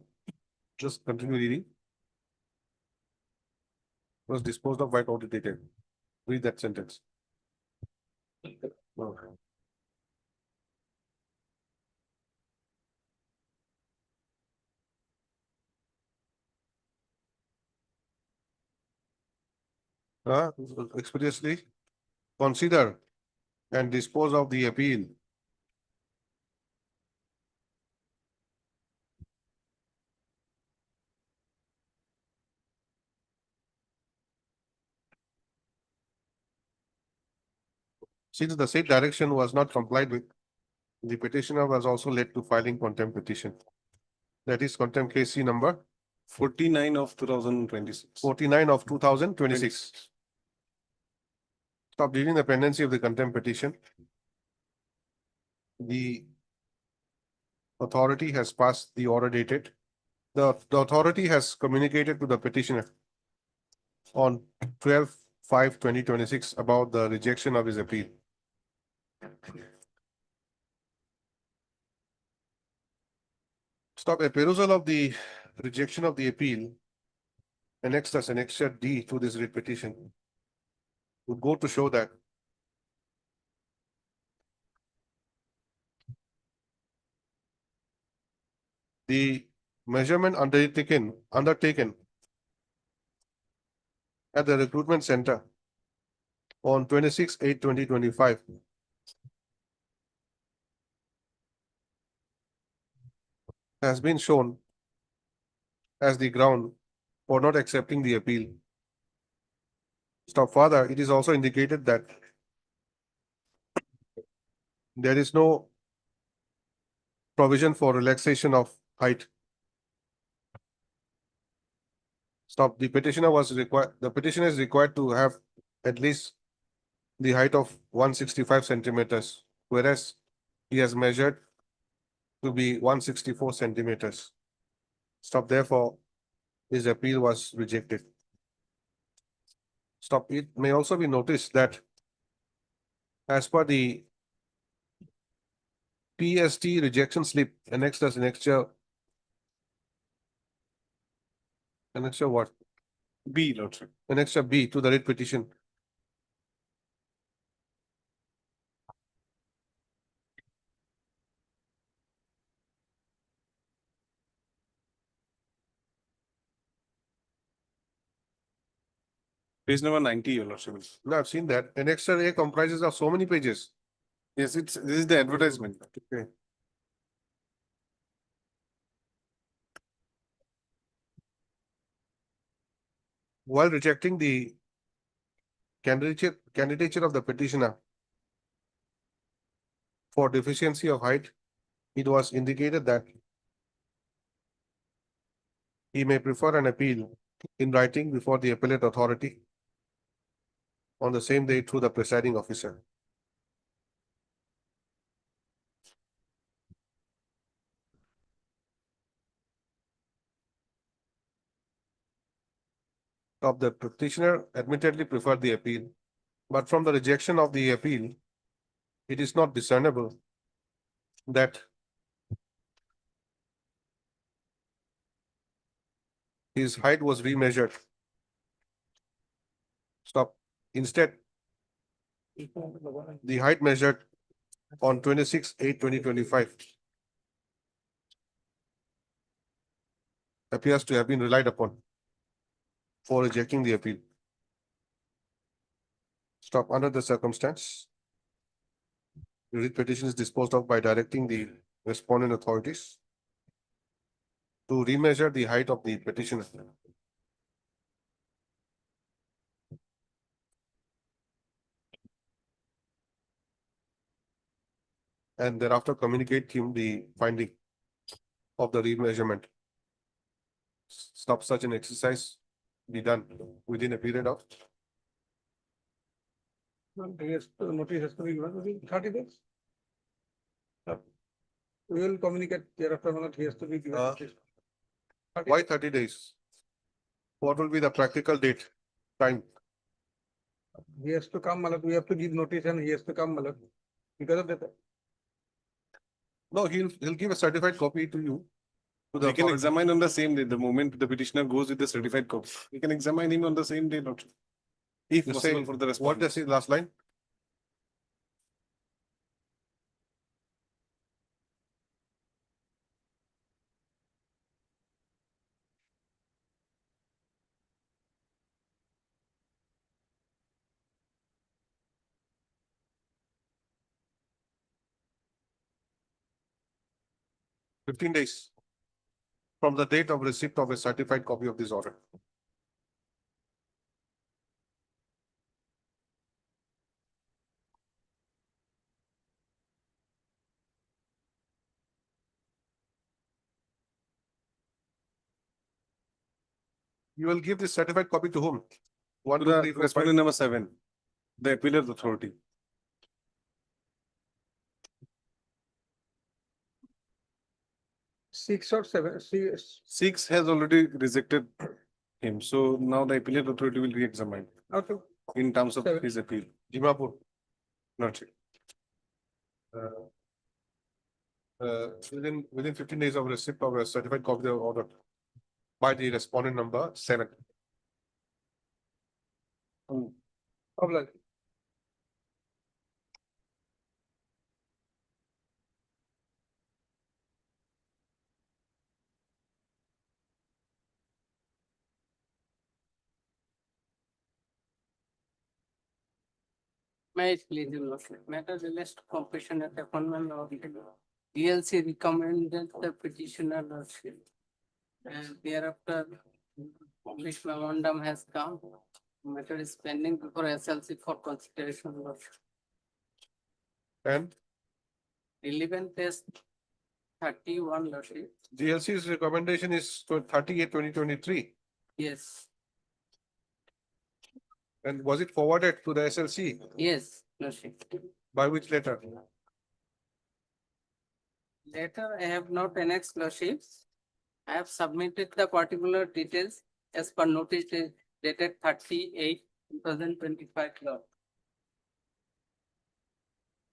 Just continue reading. Was disposed of by order dated. Read that sentence. No. Expeditiously consider and dispose of the appeal. Since the said direction was not complied with, the petitioner was also led to filing contempt petition. That is contempt case C number 49 of 2026. 49 of 2026. Stop dealing the pendency of the contempt petition. The authority has passed the order dated. The authority has communicated to the petitioner on 12/5/2026 about the rejection of his appeal. Stop a perusal of the rejection of the appeal. Annexure D to this writ petition would go to show that the measurement undertaken at the recruitment center on 26/8/2025 has been shown as the ground for not accepting the appeal. Stop further, it is also indicated that there is no provision for relaxation of height. Stop. The petitioner is required to have at least the height of 165 centimeters, whereas he has measured to be 164 centimeters. Stop. Therefore, his appeal was rejected. Stop. It may also be noticed that as per the PST rejection slip annexed as annexure what? B, Lordship. Annexure B to the writ petition. Page number 90, Your Lordship. No, I've seen that. Annexure A comprises of so many pages. Yes, this is the advertisement. Okay. While rejecting the candidature of the petitioner for deficiency of height, it was indicated that he may prefer an appeal in writing before the appellate authority on the same day through the presiding officer. Of the petitioner admittedly preferred the appeal, but from the rejection of the appeal, it is not discernible that his height was remeasured. Stop. Instead, the height measured on 26/8/2025 appears to have been relied upon for rejecting the appeal. Stop. Under the circumstance, the writ petition is disposed of by directing the respondent authorities to remeasure the height of the petitioner and thereafter communicate him the finding of the remeasurement. Stop. Such an exercise be done within a period of Notice has to be given within 30 days. We will communicate thereafter, he has to be given. notice. why 30 days? What will be the practical date, time? He has to come, we have to give notice and he has to come, because of that. No, he'll give a certified copy to you. To the They can authority. examine on the same day, the moment the petitioner goes with the certified copy. We can examine him on the same day, Lordship. If You possible say, for the what response. does his last line? "15 days from the date of receipt of a certified copy of this order." You will give this certified copy to whom? One, To two, the three, four, respondent five. number 7, the appellate authority. Six or seven, 6 has already rejected him, so now the appellate authority will re-examine okay. in terms of Seven. his appeal. Dimapur. Lordship. Within 15 days of receipt of a certified copy of the order by the respondent number 7. Problem. May I please, Your Lordship, matter relates to completion of appointment of DLC recommended the petitioner Lordship. And thereafter, this memorandum has come. Matter is pending before SLC for consideration, Lordship. And Relevant test 31, Lordship. GLC's recommendation is 38/2023. Yes, And was it forwarded to the SLC? yes, Lordship. By which letter? Later, I have not annexed, Lordship. I have submitted the particular details as per notice dated 38/2025, Lord.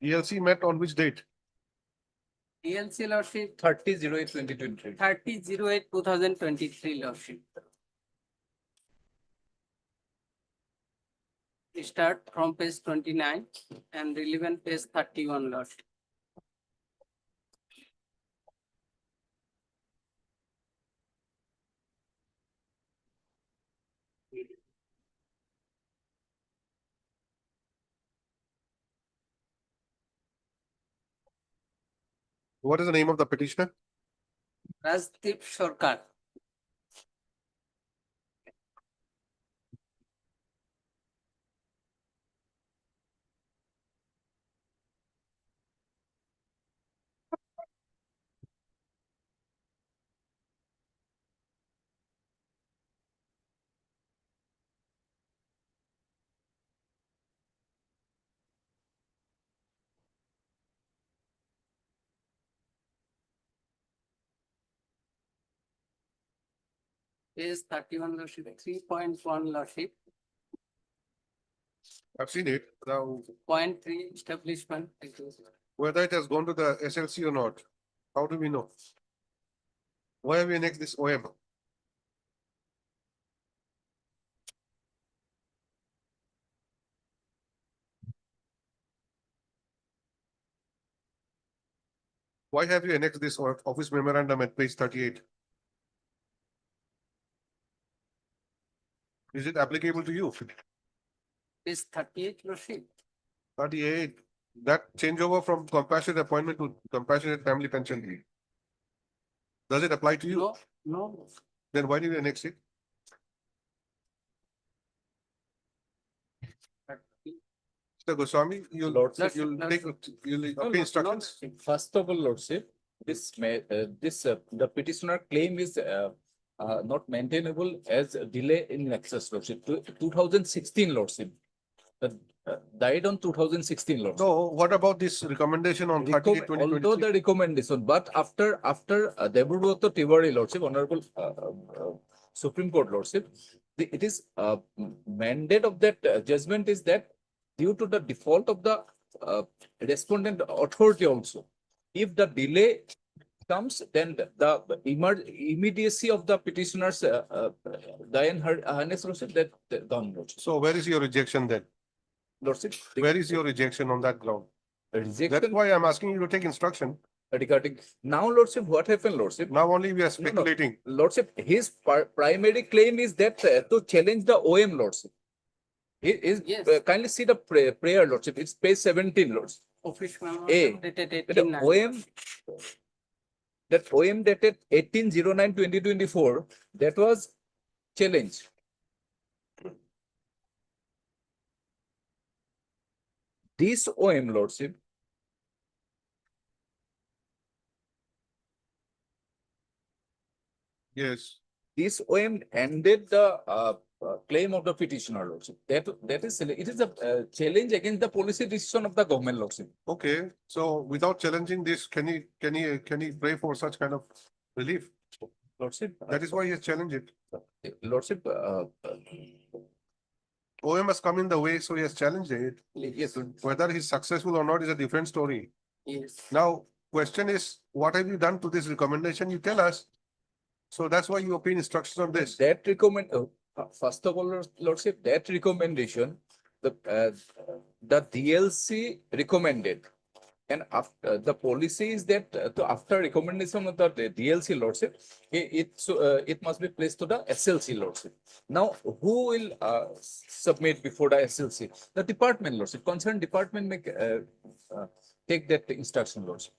ELC met on which date? ELC, Lordship, 30/08/2023. 30/08/2023, Lordship. Start from page 29 and relevant page 31, Lordship. What is the name of the petitioner? Rajdeep Sarkar. Page 31, Lordship, 3.1, Lordship. I've seen it. Now, Point 3, establishment. whether it has gone to the SLC or not, how do we know? Why have we annexed this OM? Why have you annexed this office memorandum at page 38? Is it applicable to you? Page 38, Lordship. 38, that changeover from compassionate appointment to compassionate family pension leave. Does it apply to you? No, no. Then why did you annex it? Mr. Goswami, you'll Lordship, you'll take, you'll No, obtain instructions. First of all, Lordship, the petitioner claim is not maintainable as a delay in nexus, Lordship. 2016, Lordship. Died on 2016, Lordship. No, what about this recommendation on 38, Although the recommendation, but after Debabrata Tiwari, Lordship, Honorable Supreme Court, Lordship, it is mandate of that judgment is that due to the default of the respondent authority also, if the delay comes, then the immediacy of the petitioner's Diane Harness, Lordship, that done, Lordship. So where is your rejection then? Lordship, Where is your rejection on that ground? rejection That's why I'm asking you to take instruction. regarding now, Lordship, what happened, Lordship? Now only we are No, no. speculating. Lordship, his primary claim is that to challenge the OM, Lordship. Yes. Kindly see the prayer, Lordship. It's page 17, Lordship. Office A, memorandum dated That 18/9. OM dated 18/09/2024, that was challenged. This OM, Lordship, Yes. this OM ended the claim of the petitioner, Lordship. That is, it is a challenge against the policy decision of the government, Lordship. Okay, so without challenging this, can he pray for such kind of relief? Lordship, That is why he has challenged it. Lordship, OM has come in the way, so he has challenged it. yes, Whether he's successful or not is a different story. Yes. Now, question is, what have you done to this recommendation? You tell us. So that's why you obtain instructions on this. that first of all, Lordship, that recommendation, the DLC recommended. And after the policy is that after recommendation of the DLC, Lordship, it must be placed to the SLC, Lordship. Now, who will submit before the SLC? The department, Lordship. Concerned department may take that instruction, Lordship.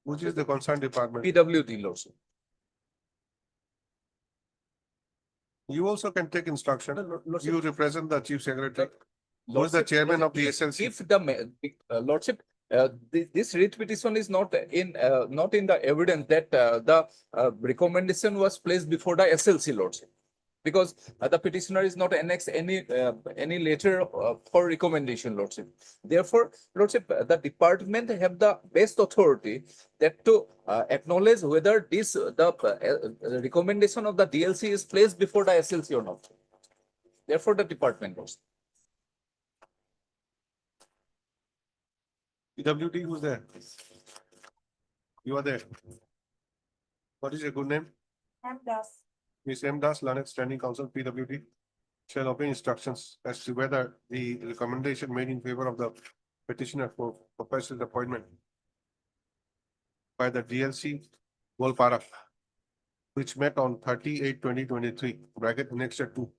Which is the concerned department? PWD, Lordship. You also can take instruction. Lordship. You represent the chief secretary. Who is the Lordship, chairman of the Lordship, SLC? If the Lordship, this writ petition is not in the evidence that the recommendation was placed before the SLC lordship. Because the petitioner is not annexed any letter for recommendation, lordship. Therefore, lordship, the department have the best authority that to acknowledge whether this the recommendation of the DLC is placed before the SLC or not. Therefore, the department was. PWD, who's there? You are there. What is your good name? M. Das. Ms. M. Das, Learned Standing Counsel, PWD, shall obtain instructions as to whether the recommendation made in favor of the petitioner for proposed appointment by the DLC Golpara, which met on 30/8/2023, bracket annexure 2,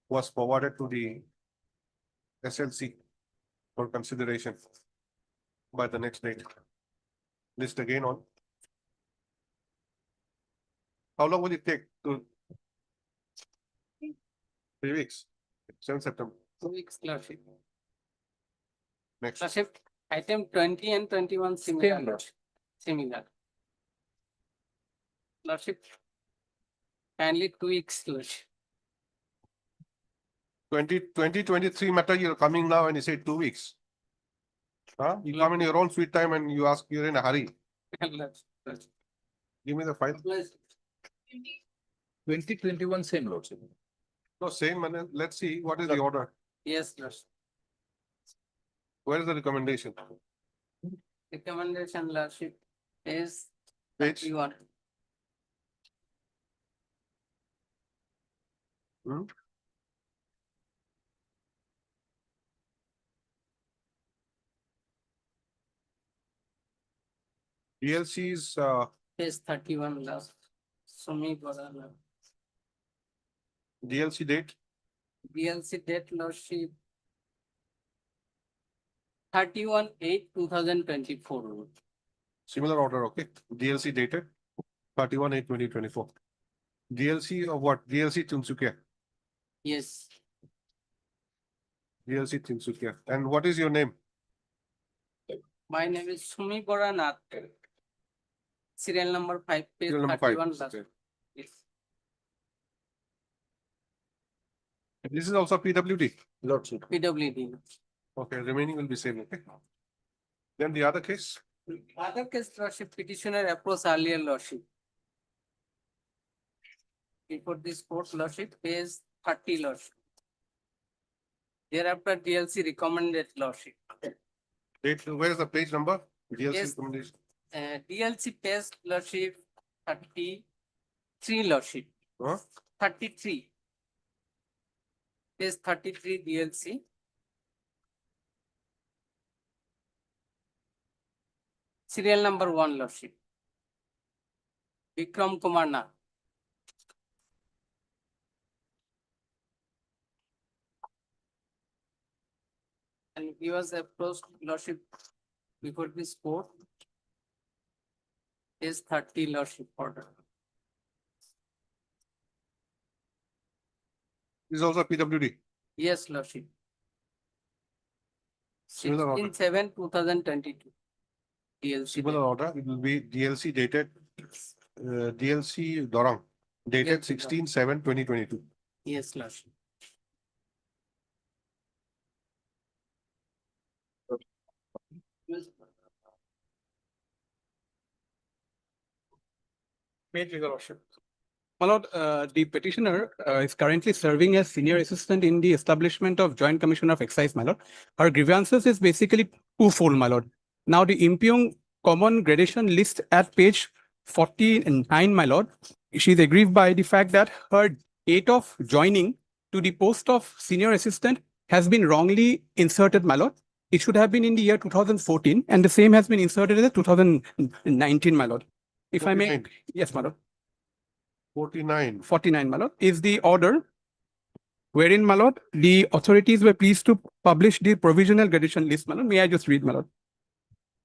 was forwarded to the SLC for consideration by the next date. List again on. How long will it take to? 3 weeks, 7 September. 2 weeks, Lordship. Next. Lordship, item 20 and 21 similar. Lordship. Similar. Lordship, kindly 2 weeks, Lordship. 2023 matter, you're coming now and you say 2 weeks. Huh? You come in your own sweet time and you ask, you're in a hurry. Lordship. Give me the file. 2021 same, lordship. No, same, man. Let's see, what is the order? Yes, Lordship. Where is the recommendation? Recommendation, Lordship, is Page? 31. Hmm? DLC is, Page 31, Lordship. Sumi Bodana. DLC date, DLC date, Lordship. 31/8/2024. similar order, okay? DLC dated 31/8/2024. DLC of what? DLC Tinsukia. Yes. DLC Tinsukia. And what is your name? My name is Sumi Boranath. Serial number 5, page Serial number 31. five. Last. Okay. Yes. This is also PWD. Lordship. PWD. Okay, remaining will be same, okay? Then the other case, Other case, Lordship, petitioner approached earlier, Lordship. Before this court, Lordship, page 30, Lordship. Thereafter, DLC recommended, Lordship. date, where is the page number? DLC Yes. recommendation. DLC page, Lordship, 33, Lordship. Huh? 33. Page 33 DLC. Serial number 1, Lordship. Vikram Kumar Nath. And he was approached, Lordship, before this court. Page 30, Lordship, order. This is also PWD. Yes, Lordship. Similar order. 16/7/2022. DLC. Similar order, it will be DLC dated, DLC Dorang, dated Yes, 16/7/2022. Yes, Lordship. Made your lordship. My lord, the petitioner is currently serving as senior assistant in the establishment of Joint Commission of Excise, my lord. Her grievances is basically twofold, my lord. Now, the impugned common gradation list at page 49, my lord, she is aggrieved by the fact that her date of joining to the post of senior assistant has been wrongly inserted, my lord. It should have been in the year 2014, and the same has been inserted as 2019, my lord. If I may, 49. yes, my lord. 49. 49, my lord, is the order wherein, my lord, the authorities were pleased to publish the provisional gradation list, my lord. May I just read, my lord?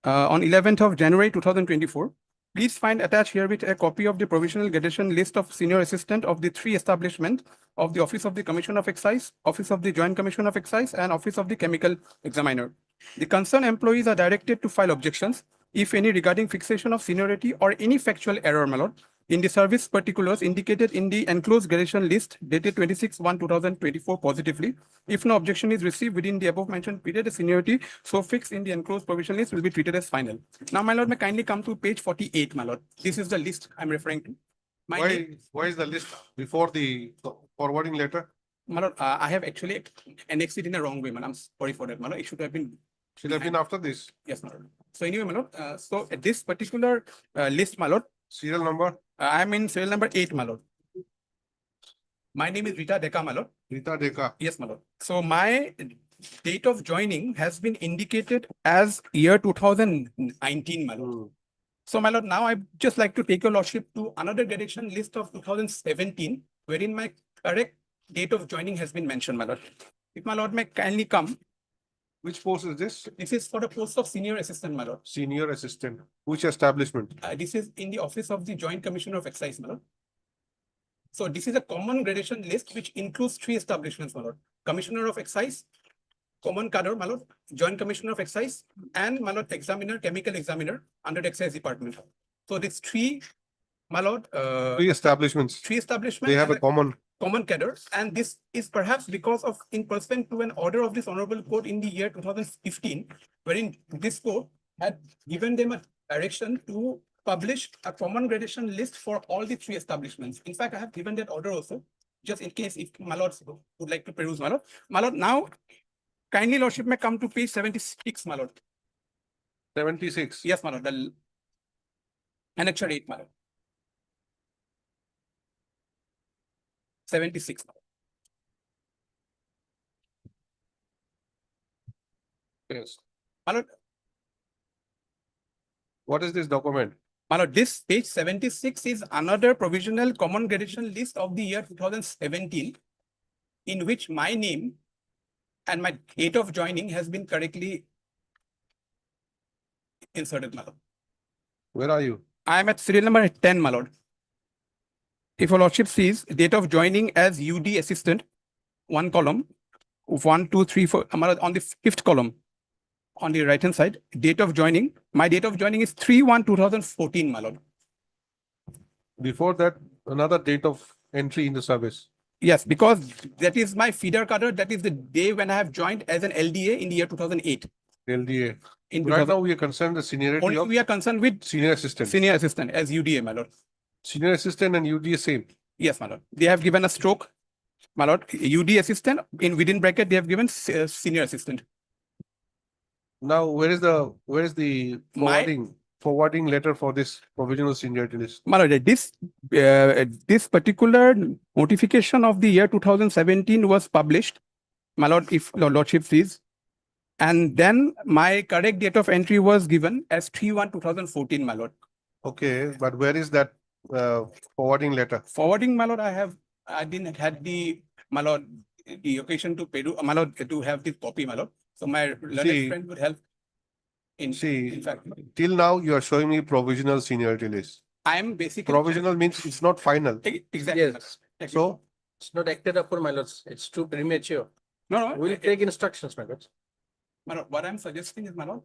On 11th of January 2024, please find attached herewith a copy of the provisional gradation list of senior assistant of the three establishment of the Office of the Commissioner of Excise, Office of the Joint Commissioner of Excise, and Office of the Chemical Examiner. The concerned employees are directed to file objections, if any, regarding fixation of seniority or any factual error, my lord, in the service particulars indicated in the enclosed gradation list dated 26/1/2024 positively. If no objection is received within the above mentioned period, the seniority so fixed in the enclosed provision list will be treated as final. Now, my lord, may kindly come to page 48, my lord. This is the list I'm referring to. My name- Why is the list before the forwarding letter? My lord, I have actually annexed it in a wrong way, man. I'm sorry for that, my lord. It should have been. Should have been after this. Yes, my lord. So anyway, my lord, so this particular list, my lord, Serial number? I'm in serial number 8, my lord. My name is Rita Deka, my lord. Rita Deka. Yes, my lord. So my date of joining has been indicated as year 2019, my lord. So, my lord, now I'd just like to take your lordship to another gradation list of 2017, wherein my correct date of joining has been mentioned, my lord. If my lord may kindly come. Which post is this? This is for the post of senior assistant, my lord. Senior assistant. Which establishment? This is in the Office of the Joint Commissioner of Excise, my lord. So this is a common gradation list which includes three establishments, my lord. Commissioner of Excise, Common Cadre, my lord, Joint Commissioner of Excise, and my lord, Examiner, Chemical Examiner under the Excise Department. So these three, my lord, Three establishments. They have a common cadre, and this is perhaps because of in pursuant to an order of this honorable court in the year 2015, wherein this court had given them a direction to publish a common gradation list for all the three establishments. In fact, I have given that order also, just in case if my lord would like to peruse, my lord. My lord, now kindly lordship may come to page 76, my lord. 76. Yes, my lord. The annexure 8, my lord. 76. Yes. My lord, what is this document? my lord, this page 76 is another provisional common gradation list of the year 2017, in which my name and my date of joining has been correctly inserted, my lord. Where are you? I am at serial number 10, my lord. If your lordship sees date of joining as UD assistant, one column, 1, 2, 3, 4, my lord, on the fifth column, on the right hand side, date of joining. My date of joining is 3/1/2014, my lord. Before that, another date of entry in the service. Yes, because that is my feeder cadre. That is the day when I have joined as an LDA in the year 2008. LDA. In Right now, we are concerned the seniority only of we are concerned with senior assistant. Senior assistant as UDA, my lord. Senior assistant and UDA same. Yes, my lord. They have given a stroke, my lord. UD assistant in within bracket, they have given senior assistant. Now, where is the forwarding letter for this provisional seniority list? My lord, this particular notification of the year 2017 was published, my lord, if your lordship sees. And then my correct date of entry was given as 3/1/2014, my lord. Okay, but where is that forwarding letter? Forwarding, my lord, I didn't had the, my lord, the occasion to pay, my lord, to have this copy, my lord. So my learned friend would help. In fact, till now you are showing me provisional seniority list. I am basically provisional means it's not final. Exactly. Yes. So It's not acted upon, my lords. It's too premature. No, We'll take instructions, my lords. my lord, what I'm suggesting is, my lord,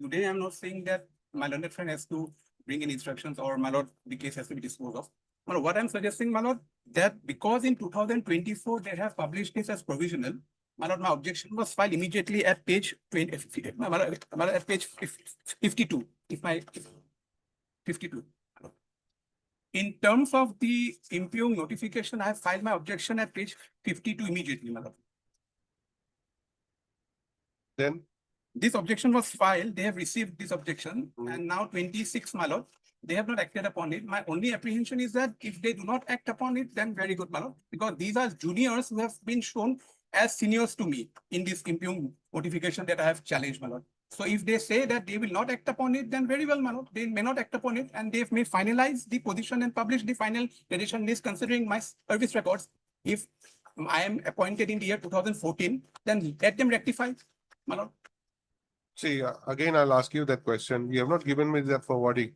today I'm not saying that my learned friend has to bring in instructions or my lord, the case has to be disposed of. My lord, what I'm suggesting, my lord, that because in 2024 they have published this as provisional, my lord, my objection was filed immediately at page 20, my lord, at page 52. If my 52. In terms of the impugned notification, I have filed my objection at page 52 immediately, my lord. Then this objection was filed, they have received this objection, and now 26, my lord, they have not acted upon it. My only apprehension is that if they do not act upon it, then very good, my lord, because these are juniors who have been shown as seniors to me in this impugned notification that I have challenged, my lord. So if they say that they will not act upon it, then very well, my lord, they may not act upon it, and they may finalize the position and publish the final gradation list considering my service records. If I am appointed in the year 2014, then let them rectify, my lord. see, again, I'll ask you that question. You have not given me that forwarding.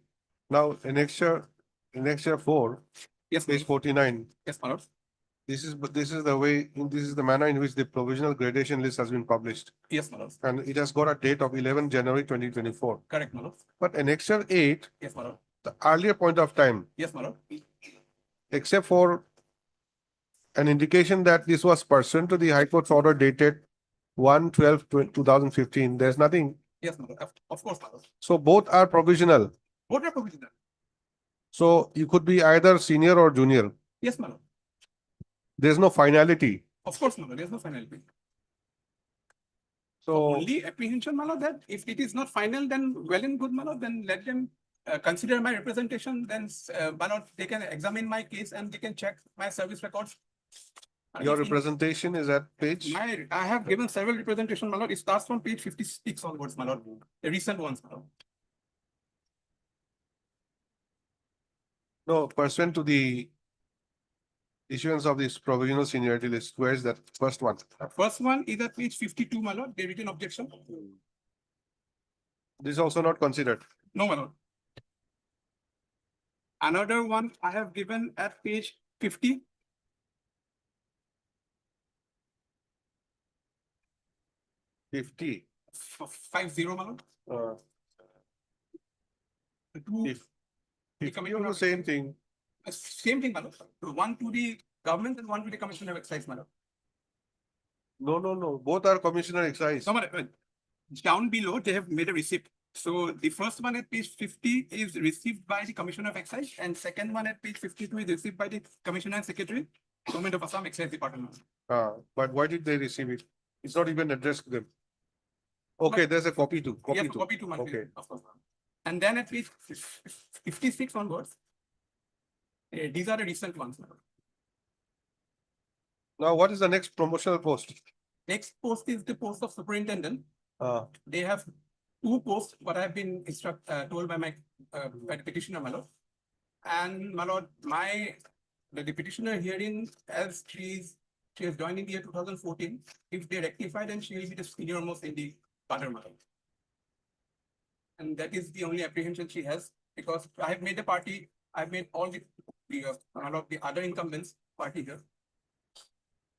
Now, annexure 4, Yes, page 49. yes, my lord. This is the manner in which the provisional gradation list has been published. Yes, my lord. And it has got a date of 11 January 2024. Correct, my lord. But annexure 8, Yes, my lord. the earlier point of time, Yes, my lord. except for an indication that this was pursuant to the High Court's order dated 1/12/2015, there's nothing. Yes, my lord. Of course, my lord. So both are provisional. What are provisional? So you could be either senior or junior. Yes, my lord. There's no finality. Of course, my lord. There's no finality. So Only apprehension, my lord, that if it is not final, then well and good, my lord, then let them consider my representation, then my lord, they can examine my case and they can check my service records. your If in- representation is at page. I have given several representation, my lord. It starts from page 56 onwards, my lord. The recent ones, my lord. No, pursuant to the issuance of this provisional seniority list, where is that first one? The first one is at page 52, my lord, the written objection. This is also not considered. No, my lord. Another one I have given at page 50. 50. 50, my lord. The two, If the you commission do the of- same thing, Same thing, my lord. One to the government and one to the commission of excise, my lord. no, both are commissioner excise. No, my lord, down below, they have made a receipt. So the first one at page 50 is received by the Commissioner of Excise, and second one at page 52 is received by the Commissioner and Secretary, Government of Assam Excise Department. But why did they receive it? It's not even addressed to them. Okay, there's a copy too. Yes, copy to my. Okay. Of course. And then at page 56 onwards, these are the recent ones. my lord. Now, what is the next promotional post? Next post is the post of superintendent. Uh, They have two posts, what I've been told by by the petitioner, my lord. And my lord, the petitioner herein, as she has joined in the year 2014, if they rectify, then she will be the senior most in the cadre, my lord. And that is the only apprehension she has, because I have made the party, I've made all my lord, the other incumbents party here,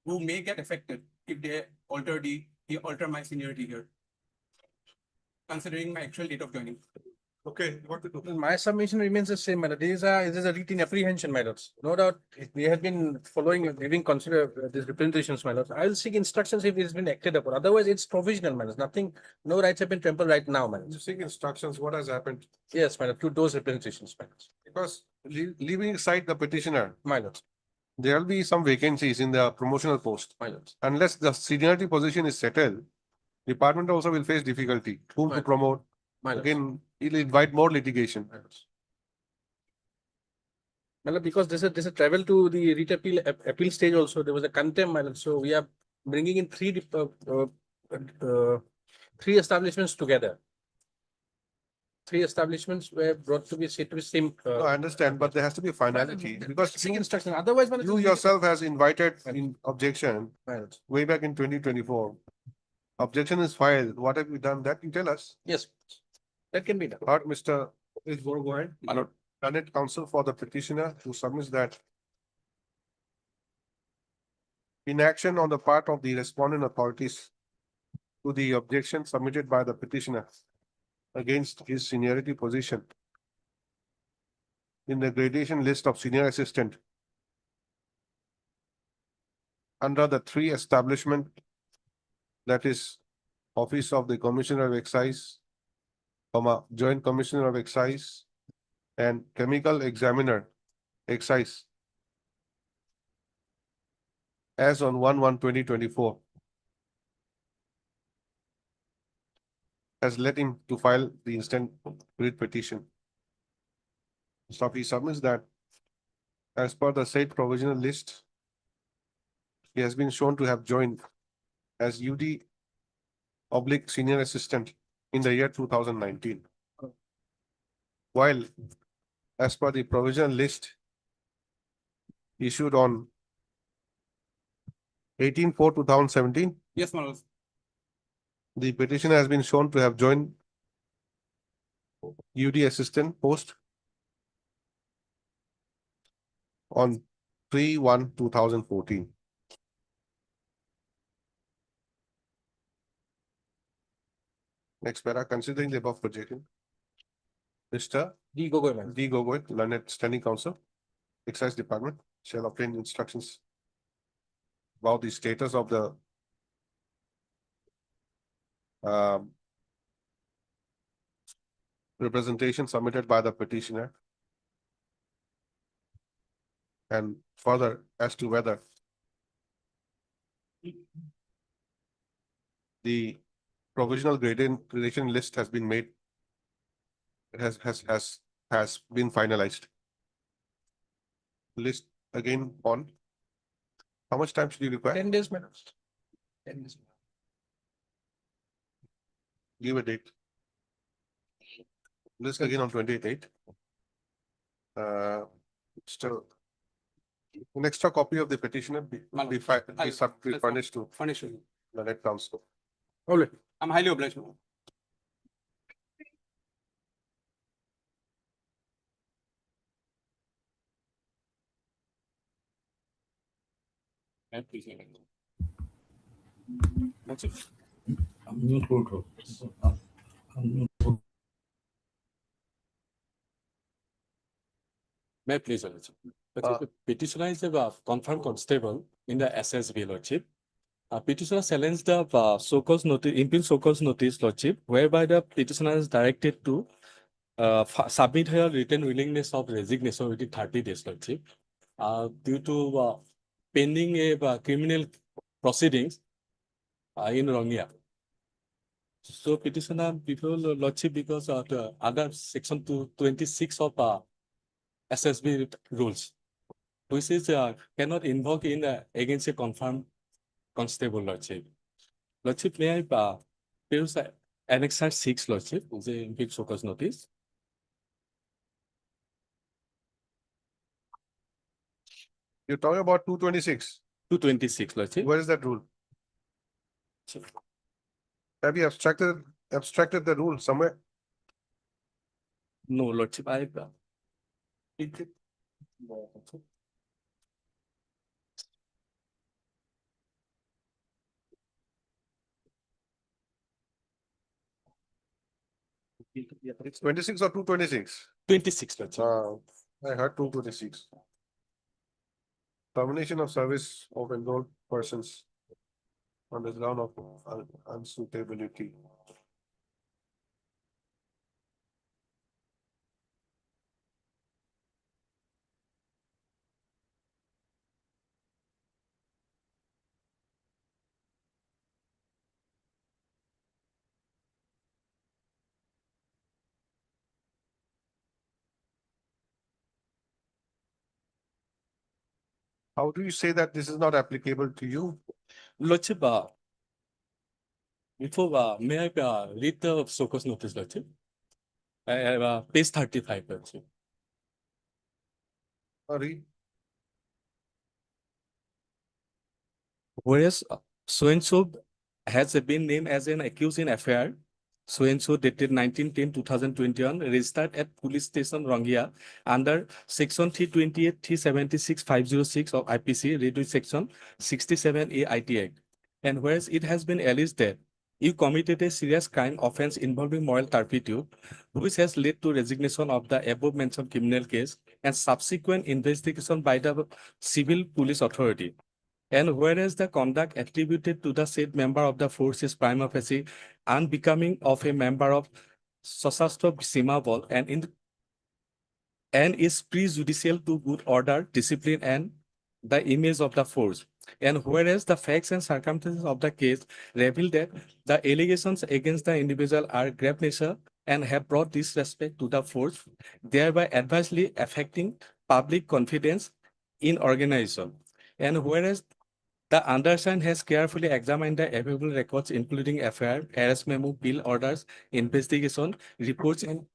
who may get affected if they alter my seniority here, considering my actual date of joining. okay, what to do? My submission remains the same, my lord. This is a routine apprehension, my lords. No doubt, we have been giving consider these representations, my lords. I will seek instructions if it has been acted upon. Otherwise, it's provisional, my lords. Nothing, no rights have been trampled right now, my You lords. seek instructions, what has happened? Yes, my lord, to those representations, my lords. Because leaving aside the petitioner, My lords, there will be some vacancies in the promotional post. my lords. Unless the seniority position is settled, department also will face difficulty. Whom to Right. promote? My lords. Again, it'll invite more litigation. My lord, because this is travel to the writ appeal stage also, there was a contempt, my lord. So we are bringing in three establishments together. Three establishments were brought to be set to the same. No, I understand, but there has to be finality because Seek instruction. Otherwise, my lord, you yourself has invited in objection My lords. way back in 2024. Objection is filed. What have you done? That you tell us. Yes, that can be done. Or Mr. Please go ahead. My lord. Learned counsel for the petitioner who submits that inaction on the part of the respondent authorities to the objection submitted by the petitioner against his seniority position in the gradation list of senior assistant under the three establishment, that is Office of the Commissioner of Excise, Joint Commissioner of Excise, and Chemical Examiner Excise as on 1/1/2024 has led him to file the instant writ petition. So he submits that as per the said provisional list, he has been shown to have joined as UD/senior assistant in the year 2019. While as per the provisional list issued on 18/4/2017, Yes, my lord. the petitioner has been shown to have joined UD assistant post on 3/1/2014. Next para, considering the above projection, Mr. D. Gogoi, my lord. D. Gogoi, Learned Standing Counsel, Excise Department, shall obtain instructions about the status of the representation submitted by the petitioner, and further as to whether the provisional gradation list has been made, has been finalized. List again on. How much time should you require? 10 days, my lord. 10 days. Give a date. List again on 28/8. Still, an extra copy of the petitioner be furnished to Furnish you. the net council. Okay, I'm highly obliged. my lord. That's it. May I please, Your Lordship? The petitioner is a confirmed constable in the SSB, Lordship. Petitioner challenged the so-called notice, impugn so-called notice, Lordship, whereby the petitioner is directed to submit her written willingness of resignation within 30 days, Lordship. Due to pending a criminal proceedings in Rongya. So petitioner before Lordship, because of the other section 226 of SSB rules, which is cannot invoke in against a confirmed constable, Lordship. Lordship, may I peruse Annexure 6, Lordship, the impugn so-called notice? You're talking about 226. 226, Lordship. Where is that rule? Have you abstracted the rule somewhere? No, Lordship, I It's 26 or 226? 26, Lordship. I heard 226. Termination of service of enrolled persons on the ground of unsuitability. How do you say that this is not applicable to you? Lordship, before, may I read the so-called notice, Lordship? I have page 35, Lordship. Read. Whereas so-and-so has been named as an accused in affair, so-and-so dated 19/10/2021, registered at police station Rongia under section 328, 376, 506 of IPC, reduced section 67A IT Act. And whereas it has been alleged that you committed a serious crime offense involving moral turpitude, which has led to resignation of the above mentioned criminal case and subsequent investigation by the civil police authority. And whereas the conduct attributed to the said member of the force is prima facie unbecoming of a member of Sasastra Simabol and is prejudicial to good order, discipline, and the image of the force. And whereas the facts and circumstances of the case reveal that the allegations against the individual are grave nature and have brought disrespect to the force, thereby adversely affecting public confidence in organization. And whereas the undersigned has carefully examined the available records, including FIR, arrest memo, bill orders, investigation, reports, and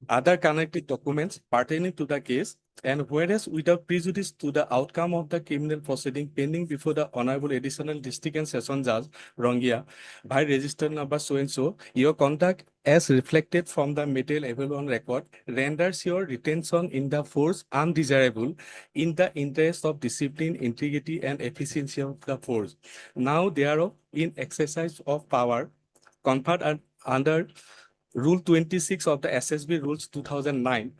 other connected documents pertaining to the case, And whereas without prejudice to the outcome of the criminal proceeding pending before the Honorable Additional District and Session Judge, Rongia, by register number so and so, your conduct as reflected from the material available on record renders your retention in the force undesirable in the interest of discipline, integrity, and efficiency of the force. Now thereof, in exercise of power conferred under Rule 26 of the SSB Rules 2009,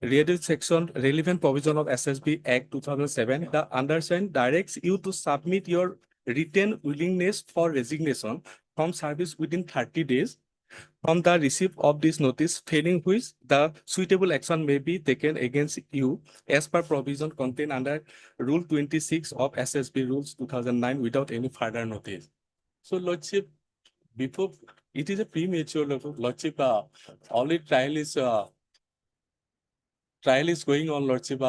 related section relevant provision of SSB Act 2007, the undersigned directs you to submit your written willingness for resignation from service within 30 days from the receipt of this notice, failing which the suitable action may be taken against you as per provision contained under Rule 26 of SSB Rules 2009 without any further notice. So, Lordship, before it is a premature, Lordship, only trial is going on, Lordship.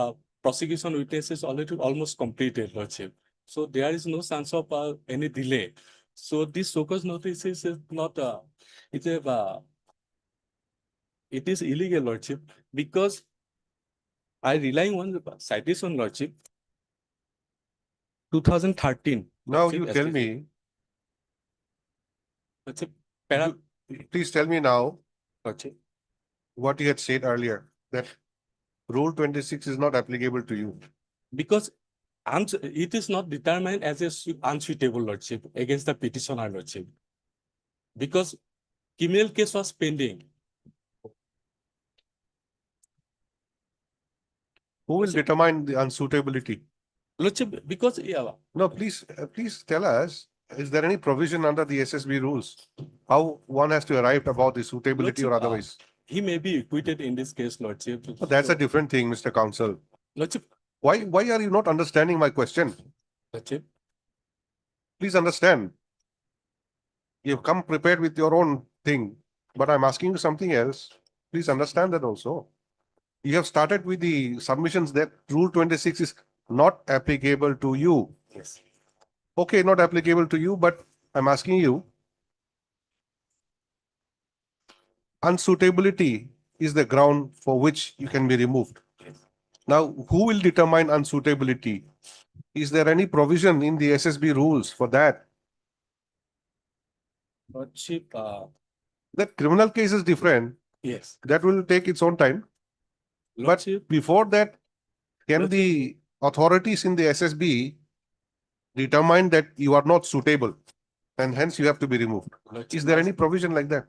Prosecution witnesses already almost completed, Lordship. So there is no chance of any delay. So this so-called notice is not, it is illegal, Lordship, because I rely on the citation, Lordship, 2013. Now Lordship, you tell STC. me, Lordship, please tell me now Lordship, what you had said earlier, that Rule 26 is not applicable to you. because it is not determined as a unsuitable, Lordship, against the petitioner, Lordship, because criminal case was pending. Who will determine the unsuitability? Lordship, because No, please tell us, is there any provision under the SSB rules? How one has to arrive about the suitability or Lordship, otherwise? he may be acquitted in this case, Lordship. But that's a different thing, Mr. Counsel. Lordship, Why are you not understanding my question? Lordship, Please understand. You've come prepared with your own thing, but I'm asking you something else. Please understand that also. You have started with the submissions that Rule 26 is not applicable to you. yes. Okay, not applicable to you, but I'm asking you, unsuitability is the ground for which you can be removed. Now, who will determine unsuitability? Is there any provision in the SSB rules for that? Lordship, That criminal case is different. yes. That will take its own time. But Lordship, before that, can the authorities in the SSB determine that you are not suitable and hence you have to be removed? Lordship, Is there any provision like that?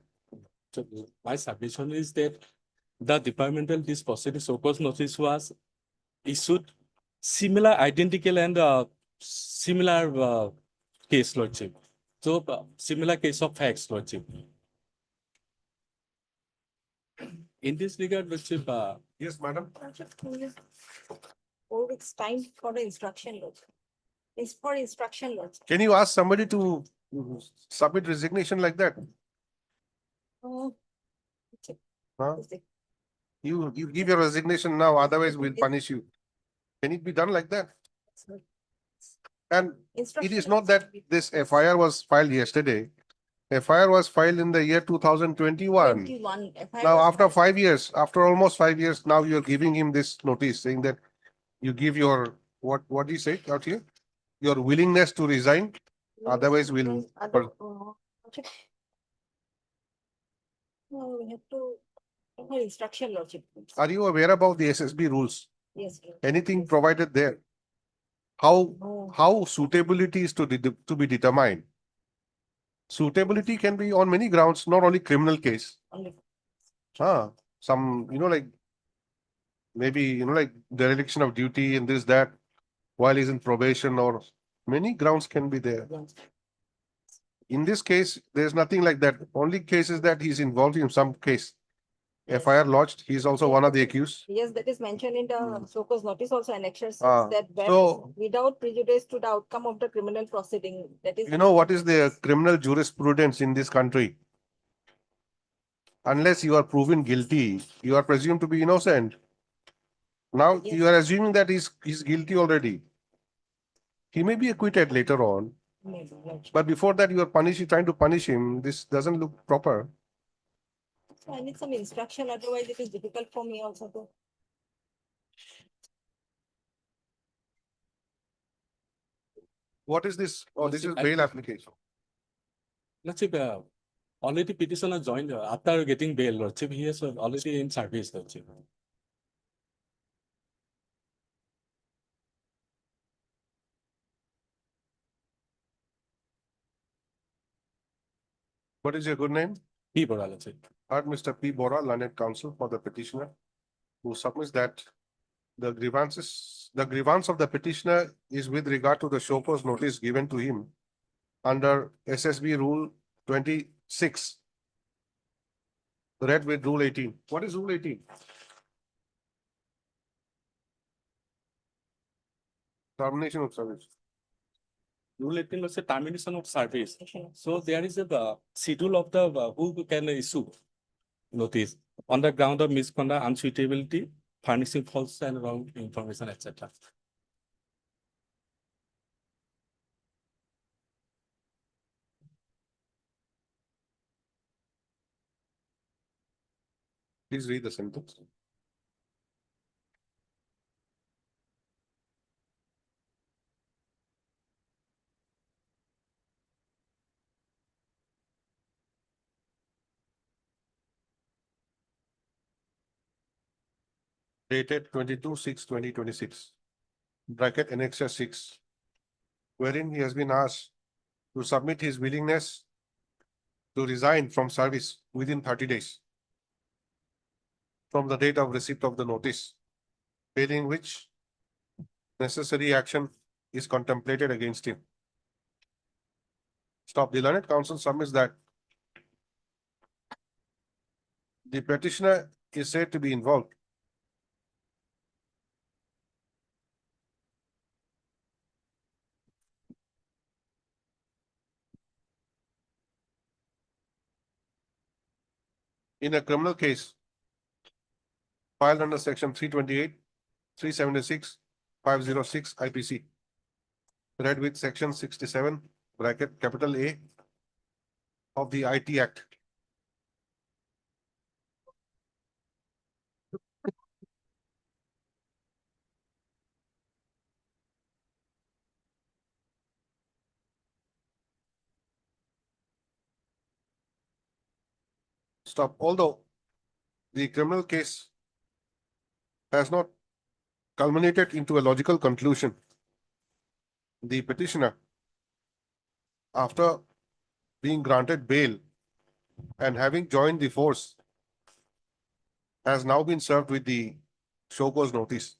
my submission is that the departmental dispositive so-called notice was issued similar, identical, and similar case, Lordship. So similar case of facts, Lordship. In this regard, Lordship, yes, madam. 4 weeks time for the instruction, Lord. It's for instruction, Lord. Can you ask somebody to submit resignation like that? Oh. Huh? You give your resignation now, otherwise we'll punish you. Can it be done like that? And it is not that this FIR was filed yesterday. FIR was filed in the year 2021. 21. Now, after 5 years, after almost 5 years, now you're giving him this notice saying that you give your, what do you say out here? Your willingness to resign, otherwise we'll. No, we have to for instruction, Lordship. Are you aware about the SSB rules? Yes, Lord. Anything Yes. provided there? How No. suitability is to be determined? Suitability can be on many grounds, not only criminal case. Only- Some, like maybe, like dereliction of duty and this, that, while he's in probation, or many grounds can be there. In this case, there's nothing like that. Only case is that he's involved in some case. Yes. FIR lodged, he's also one of the accused. Yes, that is mentioned in the so-called notice also annexure says Ah, that so- without prejudice to the outcome of the criminal proceeding, that is. You know what is the criminal jurisprudence in this country? Unless you are proven guilty, you are presumed to be innocent. Now Yes. you are assuming that he's guilty already. He may be acquitted later on, Maybe, Lordship. but before that you are trying to punish him. This doesn't look proper. So I need some instruction, otherwise it is difficult for me also to. What is this? Oh, this is I- bail application. Lordship, already petitioner joined after getting bail, Lordship, he is already in service, Lordship. What is your good name? P. Bora, Lordship. Heard Mr. P. Bora, learned counsel for the petitioner, who submits that the grievance of the petitioner is with regard to the show cause notice given to him under SSB Rule 26, read with Rule 18. What is Rule 18? Termination of service. Rule 18 was a termination of service. So there is a schedule of the who can issue notice on the ground of misconduct, unsuitability, furnishing false and wrong information, etc. Please read the sentence. Dated 22/6/2026, bracket annexure 6, wherein he has been asked to submit his willingness to resign from service within 30 days from the date of receipt of the notice, failing which necessary action is contemplated against him. Stop. The learned counsel submits that the petitioner is said to be involved in a criminal case filed under section 328, 376, 506 IPC, read with section 67, bracket capital A of the IT Act. Stop. Although the criminal case has not culminated into a logical conclusion, the petitioner, after being granted bail and having joined the force, has now been served with the show cause notice.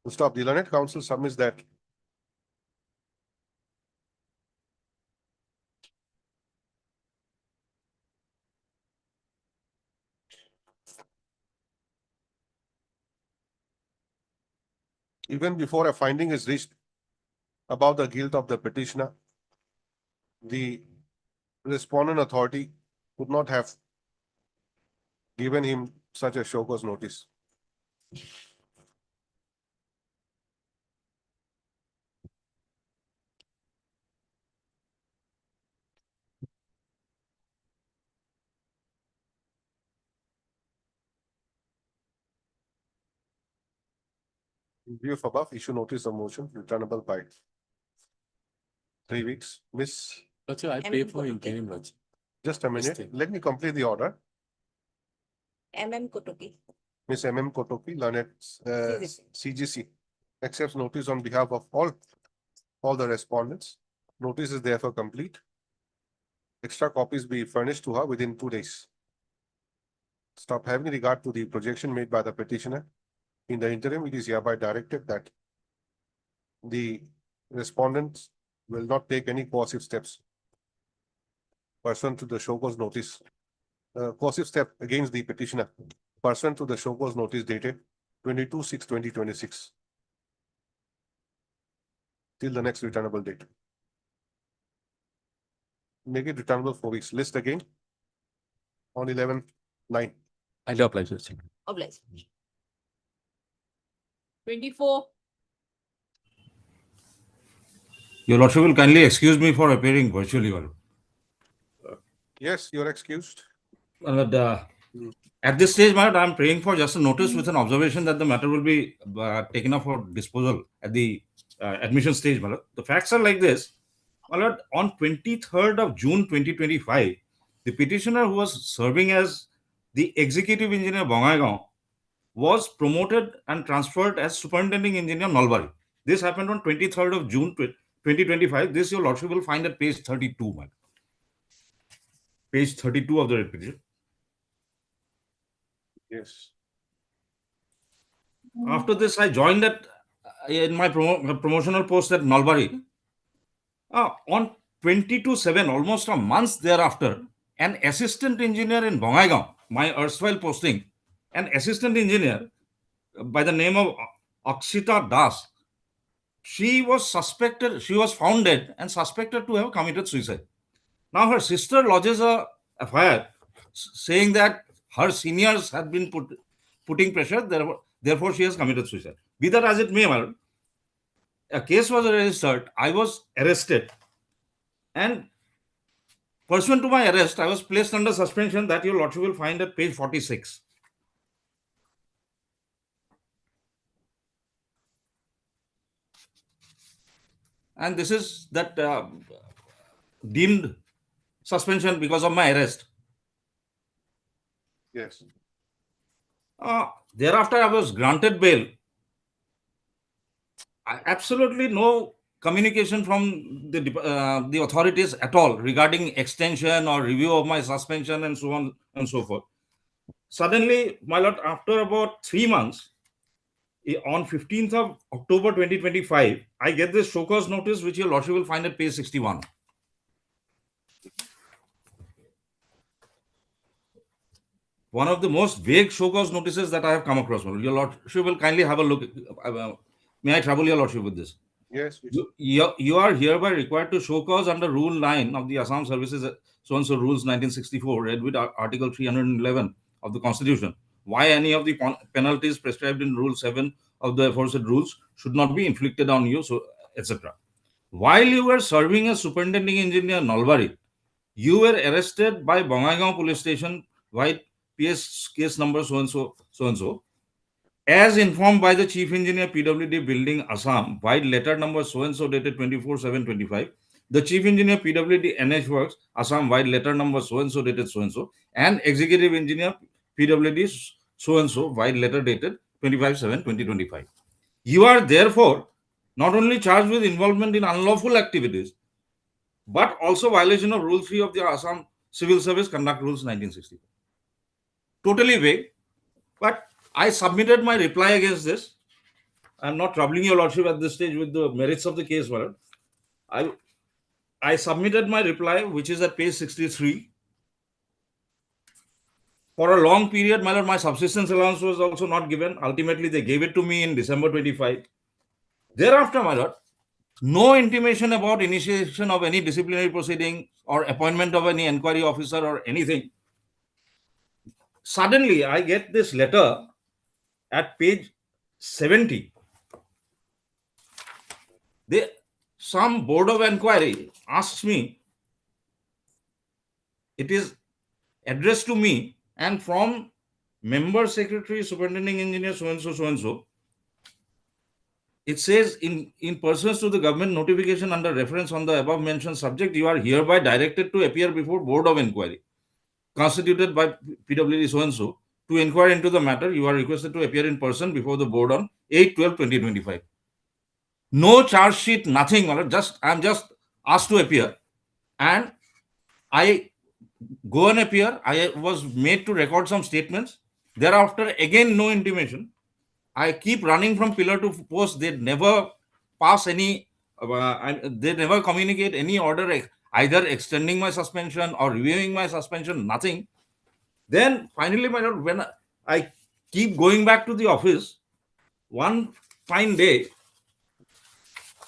To stop, the learned counsel submits that even before a finding is reached about the guilt of the petitioner, the respondent authority would not have given him such a show cause notice. In view of above, issue notice of motion returnable by 3 weeks. Miss, Lordship, I pay for interim, Lordship. just a minute. Mistake. Let me complete the order. Kotoki. Miss M.M. Kotoki, learned CGC, accepts notice on behalf of all the respondents. Notice is therefore complete. Extra copies be furnished to her within 2 days. Stop. Having regard to the projection made by the petitioner, in the interim, it is hereby directed that the respondents will not take any coercive steps pursuant to the show cause notice. Coercive step against the petitioner pursuant to the show cause notice dated 22/6/2026 till the next returnable date. Make it returnable 4 weeks. List again on 11/9. I do oblige, Lordship. Oblige. 24. Your Lordship will kindly excuse me for appearing virtually. Yes, you're excused. At this stage, I am praying for just a notice with an observation that the matter will be taken up for disposal at the admission stage, my lord. The facts are like this. My lord, on 23rd of June 2025, the petitioner who was serving as the executive engineer Bongaigaon was promoted and transferred as superintending engineer Nalbari. This happened on 23rd of June 2025. This your lordship will find at page 32, my lord. Page 32 of the petition. Yes. After this, I joined in my promotional post at Nalbari. On 22/7, almost a month thereafter, an assistant engineer in Bongaigaon, my erstwhile posting, an assistant engineer by the name of Akshita Das, she was found dead and suspected to have committed suicide. Now her sister lodges a FIR saying that her seniors had been putting pressure, therefore she has committed suicide. Be that as it may, my lord, a case was registered, I was arrested, and pursuant to my arrest, I was placed under suspension that your lordship will find at page 46. And this is that deemed suspension because of my arrest. Yes. Thereafter, I was granted bail. Absolutely no communication from the authorities at all regarding extension or review of my suspension and so on and so forth. Suddenly, my lord, after about 3 months, on 15th of October 2025, I get this show cause notice, which your lordship will find at page 61. One of the most vague show cause notices that I have come across. Your lordship will kindly have a look. May I trouble your lordship with this? Yes. You are hereby required to show cause under Rule 9 of the Assam Services so-and-so Rules 1964, read with Article 311 of the Constitution. Why any of the penalties prescribed in Rule 7 of the aforesaid rules should not be inflicted on you, so etc. While you were serving as superintending engineer Nalbari, you were arrested by Bongaigaon Police Station, White PS case number so-and-so, as informed by the Chief Engineer PWD Building Assam, by letter number so-and-so dated 24/7/25, the Chief Engineer PWD NH Works Assam, by letter number so-and-so dated so-and-so, and Executive Engineer PWD so-and-so, by letter dated 25/7/2025. You are therefore not only charged with involvement in unlawful activities, but also violation of Rule 3 of the Assam Civil Service Conduct Rules 1964. Totally vague, but I submitted my reply against this. I'm not troubling your lordship at this stage with the merits of the case, my lord. I submitted my reply, which is at page 63. For a long period, my lord, my subsistence allowance was also not given. Ultimately, they gave it to me in December 25. Thereafter, my lord, no intimation about initiation of any disciplinary proceeding or appointment of any inquiry officer or anything. Suddenly, I get this letter at page 70. Some board of inquiry asks me, it is addressed to me and from member secretary, superintending engineer, so-and-so, so-and-so. It says, in pursuance to the government notification under reference on the above mentioned subject, you are hereby directed to appear before board of inquiry, constituted by PWD so-and-so. To inquire into the matter, you are requested to appear in person before the board on 8/12/2025. No charge sheet, nothing. I'm just asked to appear, and I go and appear. I was made to record some statements. Thereafter, again, no intimation. I keep running from pillar to post. They never pass any, they never communicate any order, either extending my suspension or reviewing my suspension, nothing. Then finally, my lord, when I keep going back to the office, one fine day,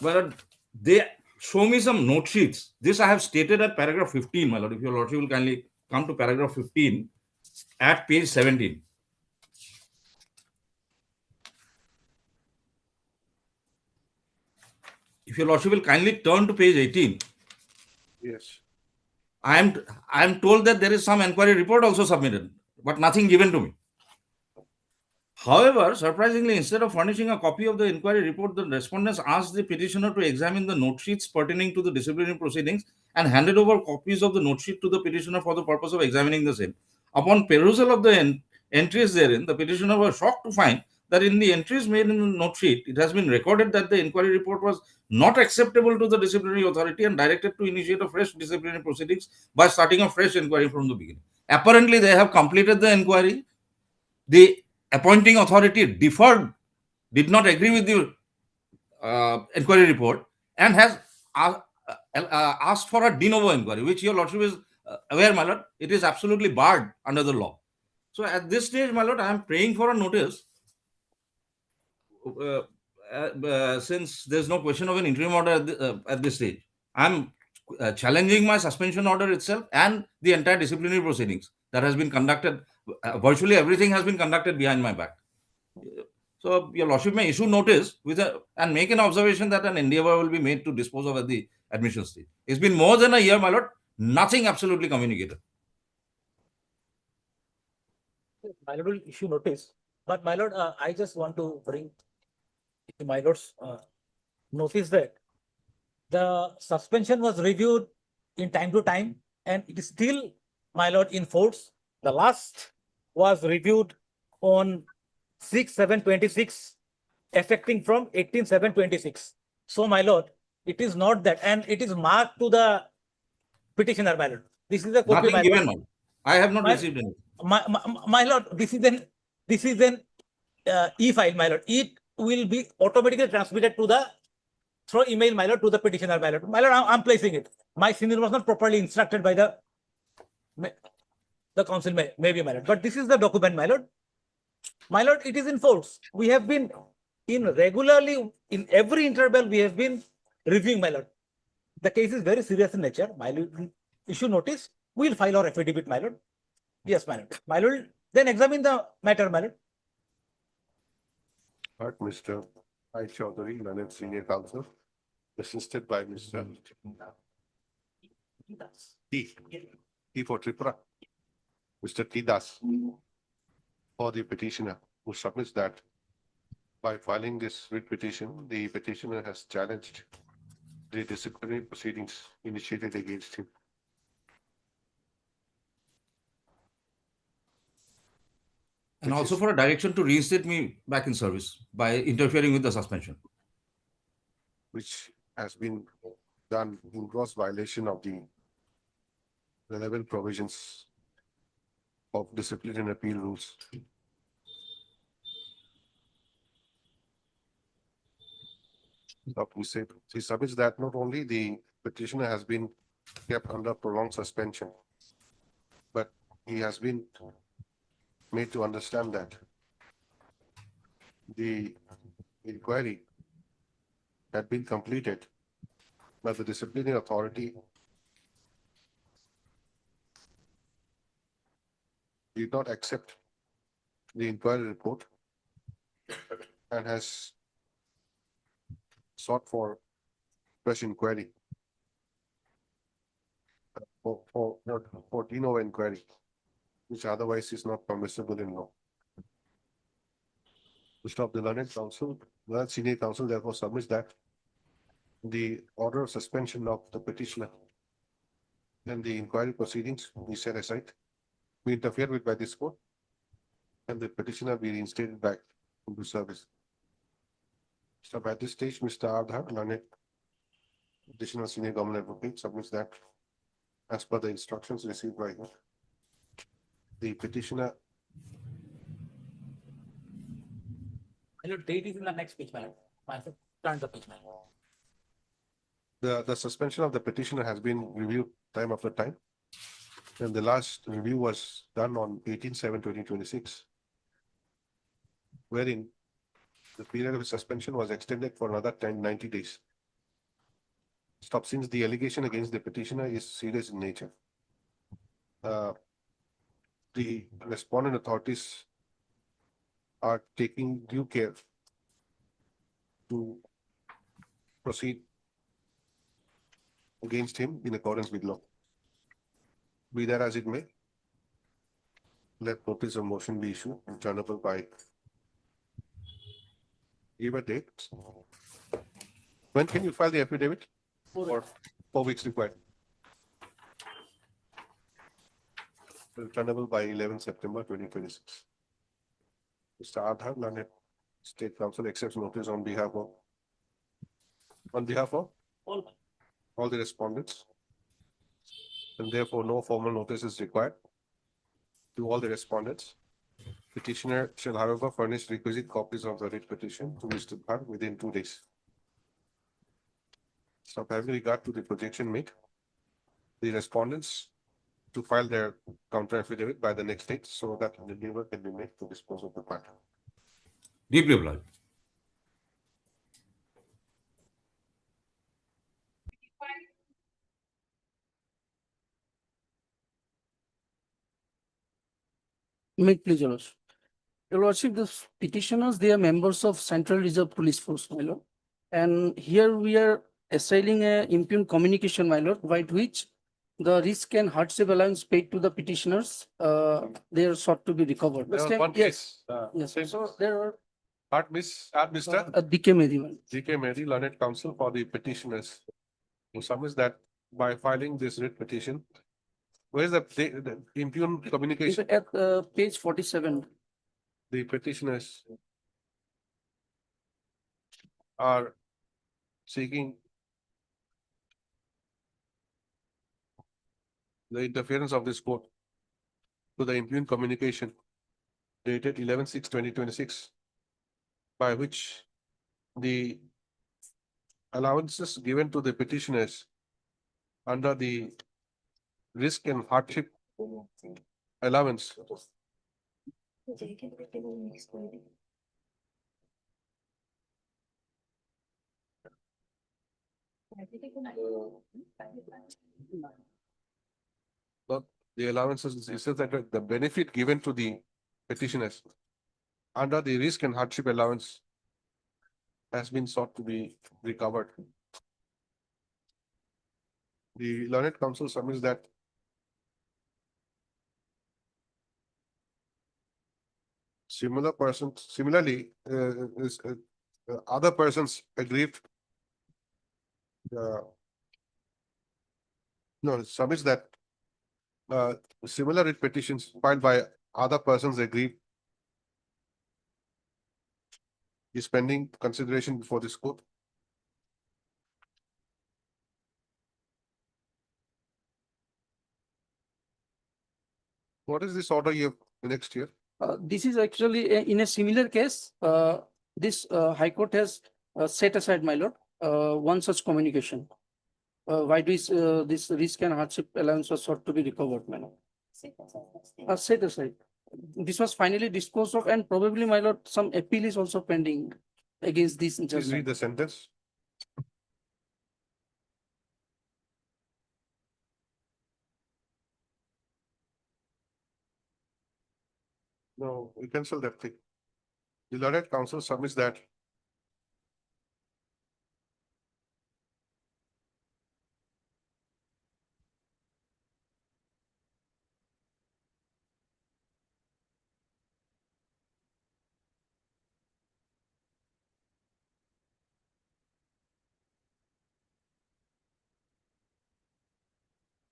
where they show me some note sheets. This I have stated at paragraph 15, my lord. If your lordship will kindly come to paragraph 15 at page 17. If your lordship will kindly turn to page 18. Yes. I am told that there is some inquiry report also submitted, but nothing given to me. However, surprisingly, instead of furnishing a copy of the inquiry report, the respondents asked the petitioner to examine the note sheets pertaining to the disciplinary proceedings and handed over copies of the note sheet to the petitioner for the purpose of examining the same. Upon perusal of the entries therein, the petitioner was shocked to find that in the entries made in the note sheet, it has been recorded that the inquiry report was not acceptable to the disciplinary authority and directed to initiate a fresh disciplinary proceedings by starting a fresh inquiry from the beginning. Apparently, they have completed the inquiry. The appointing authority did not agree with the inquiry report and has asked for a de novo inquiry, which your lordship is aware, my lord, it is absolutely barred under the law. So at this stage, my lord, I am praying for a notice. Since there's no question of an interim order at this stage, I'm challenging my suspension order itself and the entire disciplinary proceedings that has been conducted. Virtually everything has been conducted behind my back. So your lordship may issue notice and make an observation that an endeavor will be made to dispose of at the admission stage. It's been more than a year, my lord. Nothing absolutely communicated. My lord will issue notice, but my lord, I just want to bring to my lord's notice that the suspension was reviewed in time to time and it is still, my lord, in force. The last was reviewed on 6/7/26, affecting from 18/7/26. So, my lord, it is not that, and it is marked to the petitioner, my lord. This is the copy, Nothing my given, lord. my lord. I have not received any. My lord, this is an e-file, my lord. It will be automatically transmitted to the through email, my lord, to the petitioner, my lord. My lord, I'm placing it. My senior was not properly instructed by the council, maybe, my lord. But this is the document, my lord. My lord, it is in force. We have been regularly, in every interval, we have been reviewing, my lord. The case is very serious in nature. My lord, issue notice. We will file our affidavit, my lord. Yes, my lord. My lord, then examine the matter, my lord. But Mr. I. Chaudhary, Learned Senior Counsel, assisted by Mr. T for Tripura, Mr. T. Das, for the petitioner, who submits that by filing this writ petition, the petitioner has challenged the disciplinary proceedings initiated against him. And also for a direction to reinstate me back in service by interfering with the suspension. Which has been done in gross violation of the relevant provisions of discipline and appeal rules. He submits that not only the petitioner has been kept under prolonged suspension, but he has been made to understand that the inquiry had been completed, but the disciplinary authority did not accept the inquiry report and has sought for fresh inquiry for de novo inquiry, which otherwise is not permissible in law. Mr. of the Learned Counsel, the Senior Counsel therefore submits that the order of suspension of the petitioner and the inquiry proceedings be set aside, be interfered with by this court, and the petitioner be reinstated back into service. So at this stage, Mr. Aadhar, Learned Additional Senior Government Advocate, submits that as per the instructions received by him, the petitioner. My lord, date is in the next page, my lord. My lord, turn the page, my lord. The suspension of the petitioner has been reviewed time after time. And the last review was done on 18/7/2026, wherein the period of suspension was extended for another 90 days. Stop, since the allegation against the petitioner is serious in nature. The respondent authorities are taking due care to proceed against him in accordance with law. Be that as it may, let notice of motion be issued, returnable by give a date. When can you file the affidavit? Or 4 weeks required? Returnable by 11 September 2026. Mr. Adhar Lanet, State Council accepts notice on behalf of all the respondents. And therefore no formal notice is required to all the respondents. Petitioner shall however furnish requisite copies of the writ petition to Mr. Bhar within 2 days. So having regard to the projection made, the respondents to file their counter affidavit by the next date so that the deliver can be made to dispose of the matter. Deeply obliged. May it please, Your Lordship. Your Lordship, the petitioners, they are members of Central Reserve Police Force, my lord. And here we are assailing a impugn communication, my lord, by which the risk and hardship allowance paid to the petitioners, they are sought to be recovered. There was one Yes, case, yes. same- So there are Mr. DK Mediman. DK Mehdi, learned counsel for the petitioners, who submits that by filing this writ petition, where is the impugn communication? At page 47. The petitioners are seeking the interference of this court to the impugn communication dated 11/6/2026, by which the allowances given to the petitioners under the risk and hardship allowance but the allowances, it says that the benefit given to the petitioners under the risk and hardship allowance has been sought to be recovered. The learned counsel submits that similarly, other persons aggrieved. No, it submits that similar writ petitions filed by other persons aggrieved is pending consideration before this court. What is this order you have next year? This is actually in a similar case, this High Court has set aside, my lord, one such communication. Why this risk and hardship allowance was sought to be recovered, my lord. Set aside. This was finally disposed of, and probably, my lord, some appeal is also pending against this Please read judgment. the sentence. No, we cancel that thing. The learned counsel submits that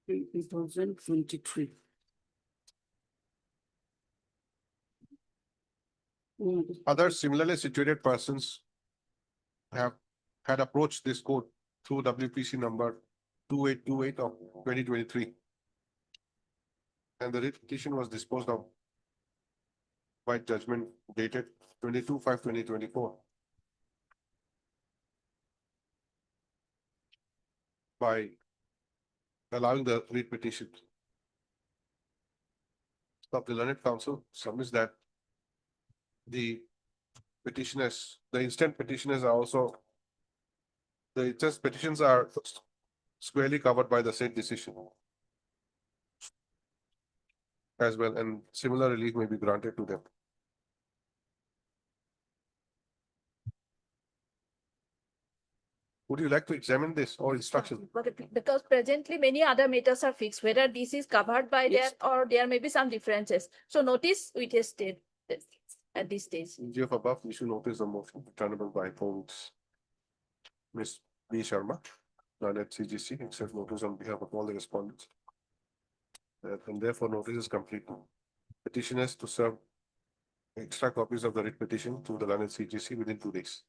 In 2023. other similarly situated persons have had approached this court through WPC number 2828 of 2023. And the writ petition was disposed of by judgment dated 22/5/2024 by allowing the writ petition. So the learned counsel submits that the petitioners, the instant petitioners are also, the instant petitions are squarely covered by the said decision as well, and similar relief may be granted to them. Would you like to examine this or instruction? Because presently many other matters are fixed, whether this is covered by Yes. that or there may be some differences. So notice we tested this. at this stage. In view of above, you should notice the motion returnable by votes. Ms. B. Sharma, at CGC, except notice on behalf of all the respondents. And therefore notice is complete. Petitioners to serve extra copies of the writ petition to the learned CGC within 2 days.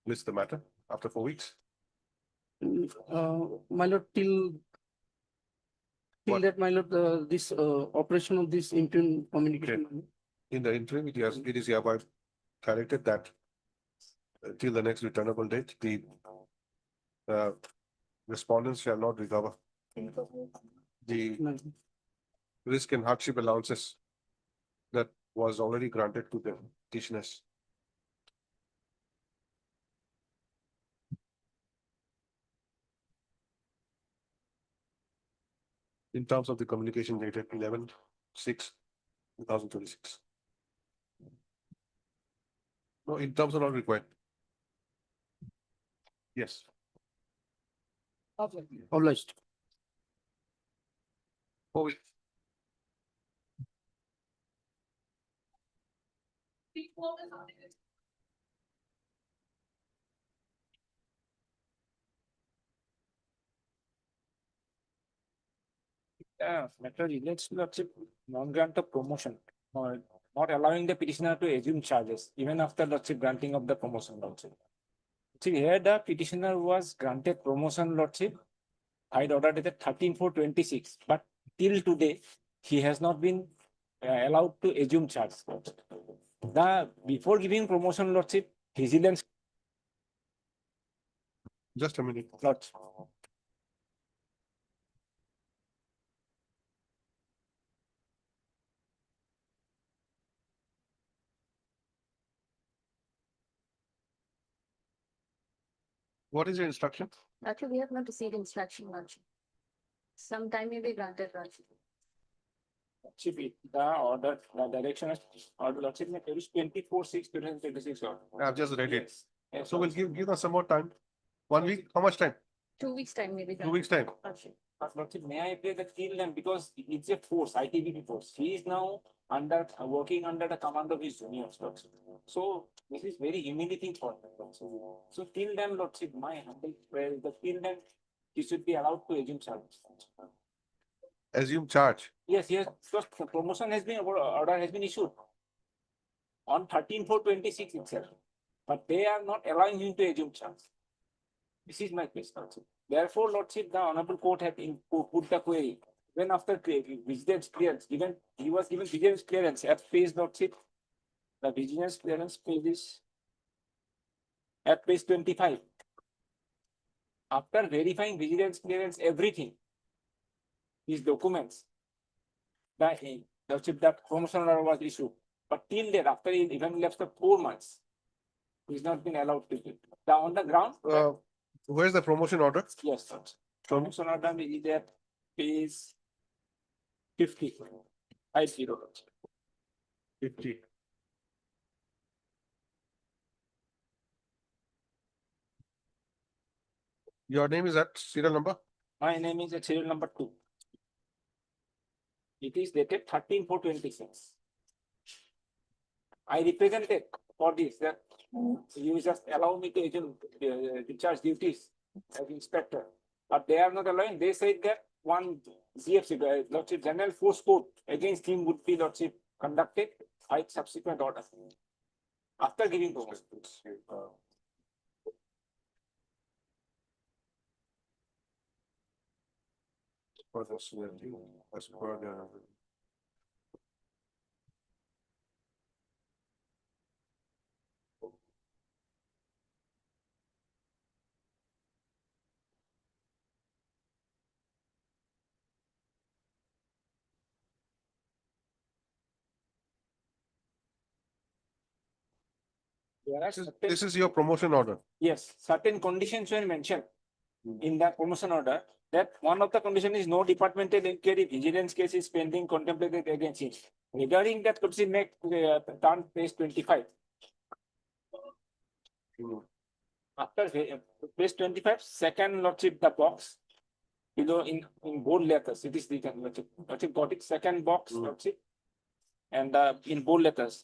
List the matter after 4 weeks. My lord, till What? that, my lord, this operation of this interim communication. In the interim, it is hereby directed that till the next returnable date, the respondents shall not recover the risk and hardship allowances that was already granted to the petitioners. In terms of the communication dated 11/6/2026. No, in terms of not required. Yes. Obliged. Matter relates to the non-grant of promotion, or not allowing the petitioner to assume charges even after lordship granting of the promotion lordship. See, here the petitioner was granted promotion lordship, I'd ordered it at 13/4/26, but till today, he has not been allowed to assume charge. Before giving promotion lordship, vigilance. Just a minute. Lordship. What is your instruction? Actually, we have not received instruction, Lordship. Some time may be granted, Lordship. The order, the direction is order lordship may perish 24/6/2026. I've just read it. Yes, So we'll give us some more time. 1 week, how much time? 2 weeks time may be 2 granted. weeks time. Lordship. Lordship, may I pay the till them because it's a force, ITBP force. He is now working under the command of his juniors. Lordship. So this is very humiliating for him. Lordship. So till then, Lordship, my humble prayer is that till then he should be allowed to assume charges. Assume charge. Yes, because the promotion has been, order has been issued on 13/4/26 itself, but they are not allowing him to assume charge. This is my question, Lordship. Therefore, Lordship, the Honorable Court had put the query. When after vigilance clearance, he was given vigilance clearance at page, Lordship. The vigilance clearance page is at page 25. After verifying vigilance clearance, everything, his documents, Lordship, that promotion order was issued. But till then, after he even left the 4 months, he's not been allowed to do it. On the ground. Where's the promotion order? Yes, sir. Promotion order is at page 50. 50. Your name is that serial number? My name is at serial number 2. It is dated 13/4/26. I represented for this that you just allow me to discharge duties as inspector, but they are not allowing. They said that one GFC, Lordship, General Force Code against him would be, Lordship, conducted by subsequent order after giving promotion. As per the This is your promotion order. Yes, certain conditions were mentioned in that promotion order. That one of the conditions is no departmental inquiry, vigilance case is pending contemplated against him. Regarding that, could you make turn page 25? After page 25, second, Lordship, the box below in bold letters, it is written, Lordship, got it, second box, Lordship. and in bold letters,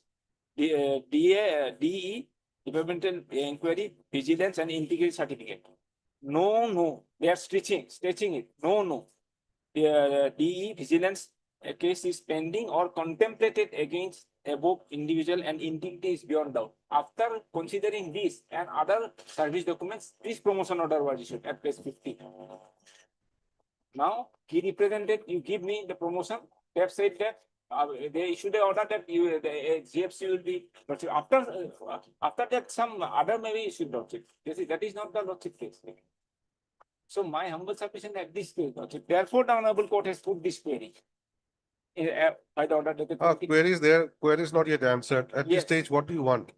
DE, Departmental Inquiry, Vigilance and Integrity Certificate. No, they are stretching it. No. The DE Vigilance case is pending or contemplated against above individual and integrity is beyond doubt. After considering this and other service documents, this promotion order was issued at page 50. Now, he represented, you give me the promotion, they have said that they issued the order that you, the GFC will be, after that, some other maybe issued lordship. That is not the lordship case. So my humble submission at this stage, lordship. Therefore, the honorable court has put this query. By the order that the Query is there, query is not yet answered. At this Yes. stage, what do you want?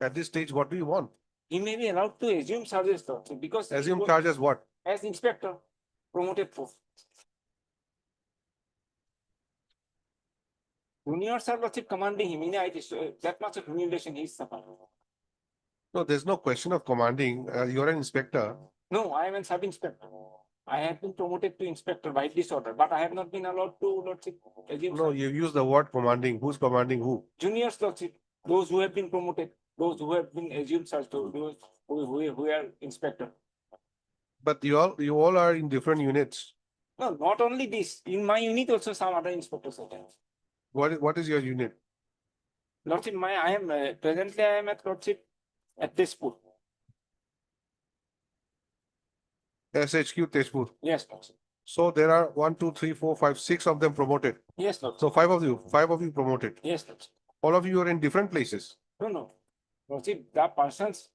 At this stage, what do you want? he may be allowed to assume charges, lordship, because he Assume was- charges what? as inspector, promoted post. Juniors are lordship commanding him, that much of humiliation he is suffering. No, there's no question of commanding. You're an inspector. No, I am a sub-inspector. I have been promoted to inspector by this order, but I have not been allowed to, lordship, assume No, charges. you use the word commanding. Who's commanding who? Juniors, lordship, those who have been promoted, those who have been assumed such, those who are inspector. But you all are in different units. No, not only this, in my unit also some other inspectors are there. What is your unit? Lordship, presently I am at lordship at Tezpur. SHQ Tezpur. Yes, lordship. So there are 1, 2, 3, 4, 5, 6 of them promoted. Yes, lordship. So five of you promoted. Yes, lordship. All of you are in different places. No. Lordship, the persons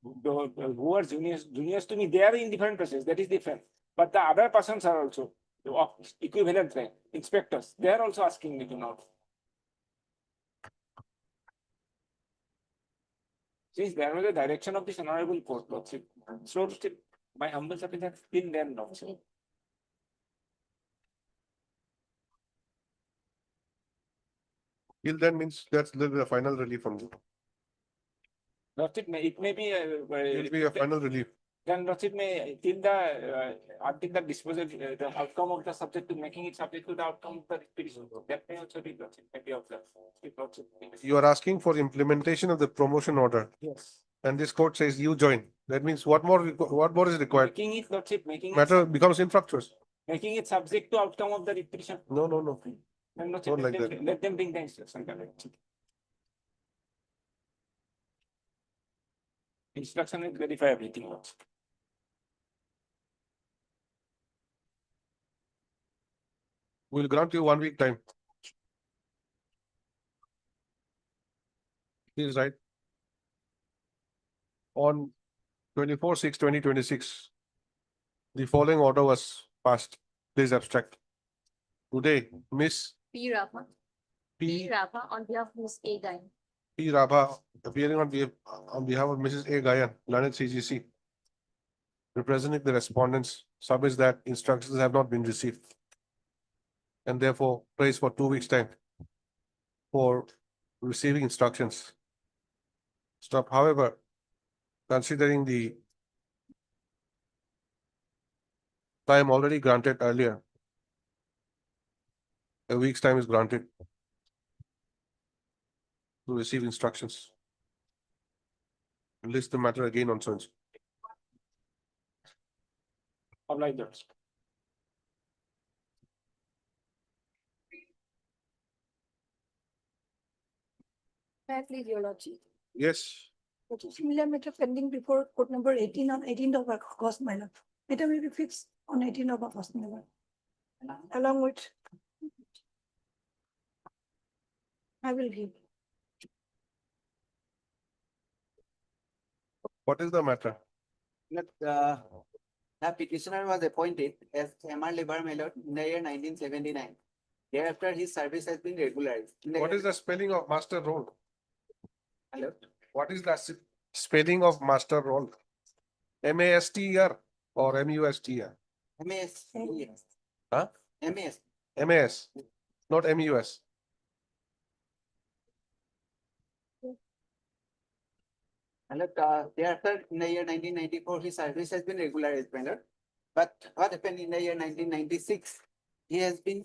who are juniors to me, they are in different places. That is different. But the other persons are also of equivalent rank, inspectors. They are also asking me to know. Since there was a direction of this honorable court, lordship. So, lordship, my humble submission has been there, lordship. Till then means that's the final relief from you. Lordship, it may be. It will be a final relief. Then lordship may till the until the disposal, the outcome of the subject to making it subject to the outcome of the petition. That may also be lordship, maybe of the lordship. You are asking for implementation of the promotion order. Yes. And this court says you join. That means what more is required? Making it lordship, Matter becomes infructuous. making it subject to outcome of the petition. No. Then lordship, Not like that. let them bring the instruction. Instruction will verify everything. Lordship. We'll grant you 1 week time. He is right. On 24/6/2026, the following order was passed. Please abstract. Today, Miss P. Rama. P. Rama on behalf of Ms. A. Gain. P. Rabha, appearing on behalf of Mrs. A. Gayan, Learned CGC, representing the respondents, submits that instructions have not been received, and therefore prays for 2 weeks' time for receiving instructions. Stop. However, considering the time already granted earlier, a week's time is granted to receive instructions. List the matter again on such. Oblige, lordship. May I please, your lordship? Yes, Similar matter pending before court number 18 on 18th of August, my lord. Matter may be fixed on 18th of August, my lord. Along with. I will give. what is the matter? The petitioner was appointed as MR Labor Melot in the year 1979. Thereafter, his service has been regularized. What is the spelling of master role? Hello? What is the spelling of master role? MASTER or MUSTER? MAS. Huh? MAS. MAS, not MUS. Thereafter, in the year 1994, his service has been regularized, my lord. But what happened in the year 1996? He has been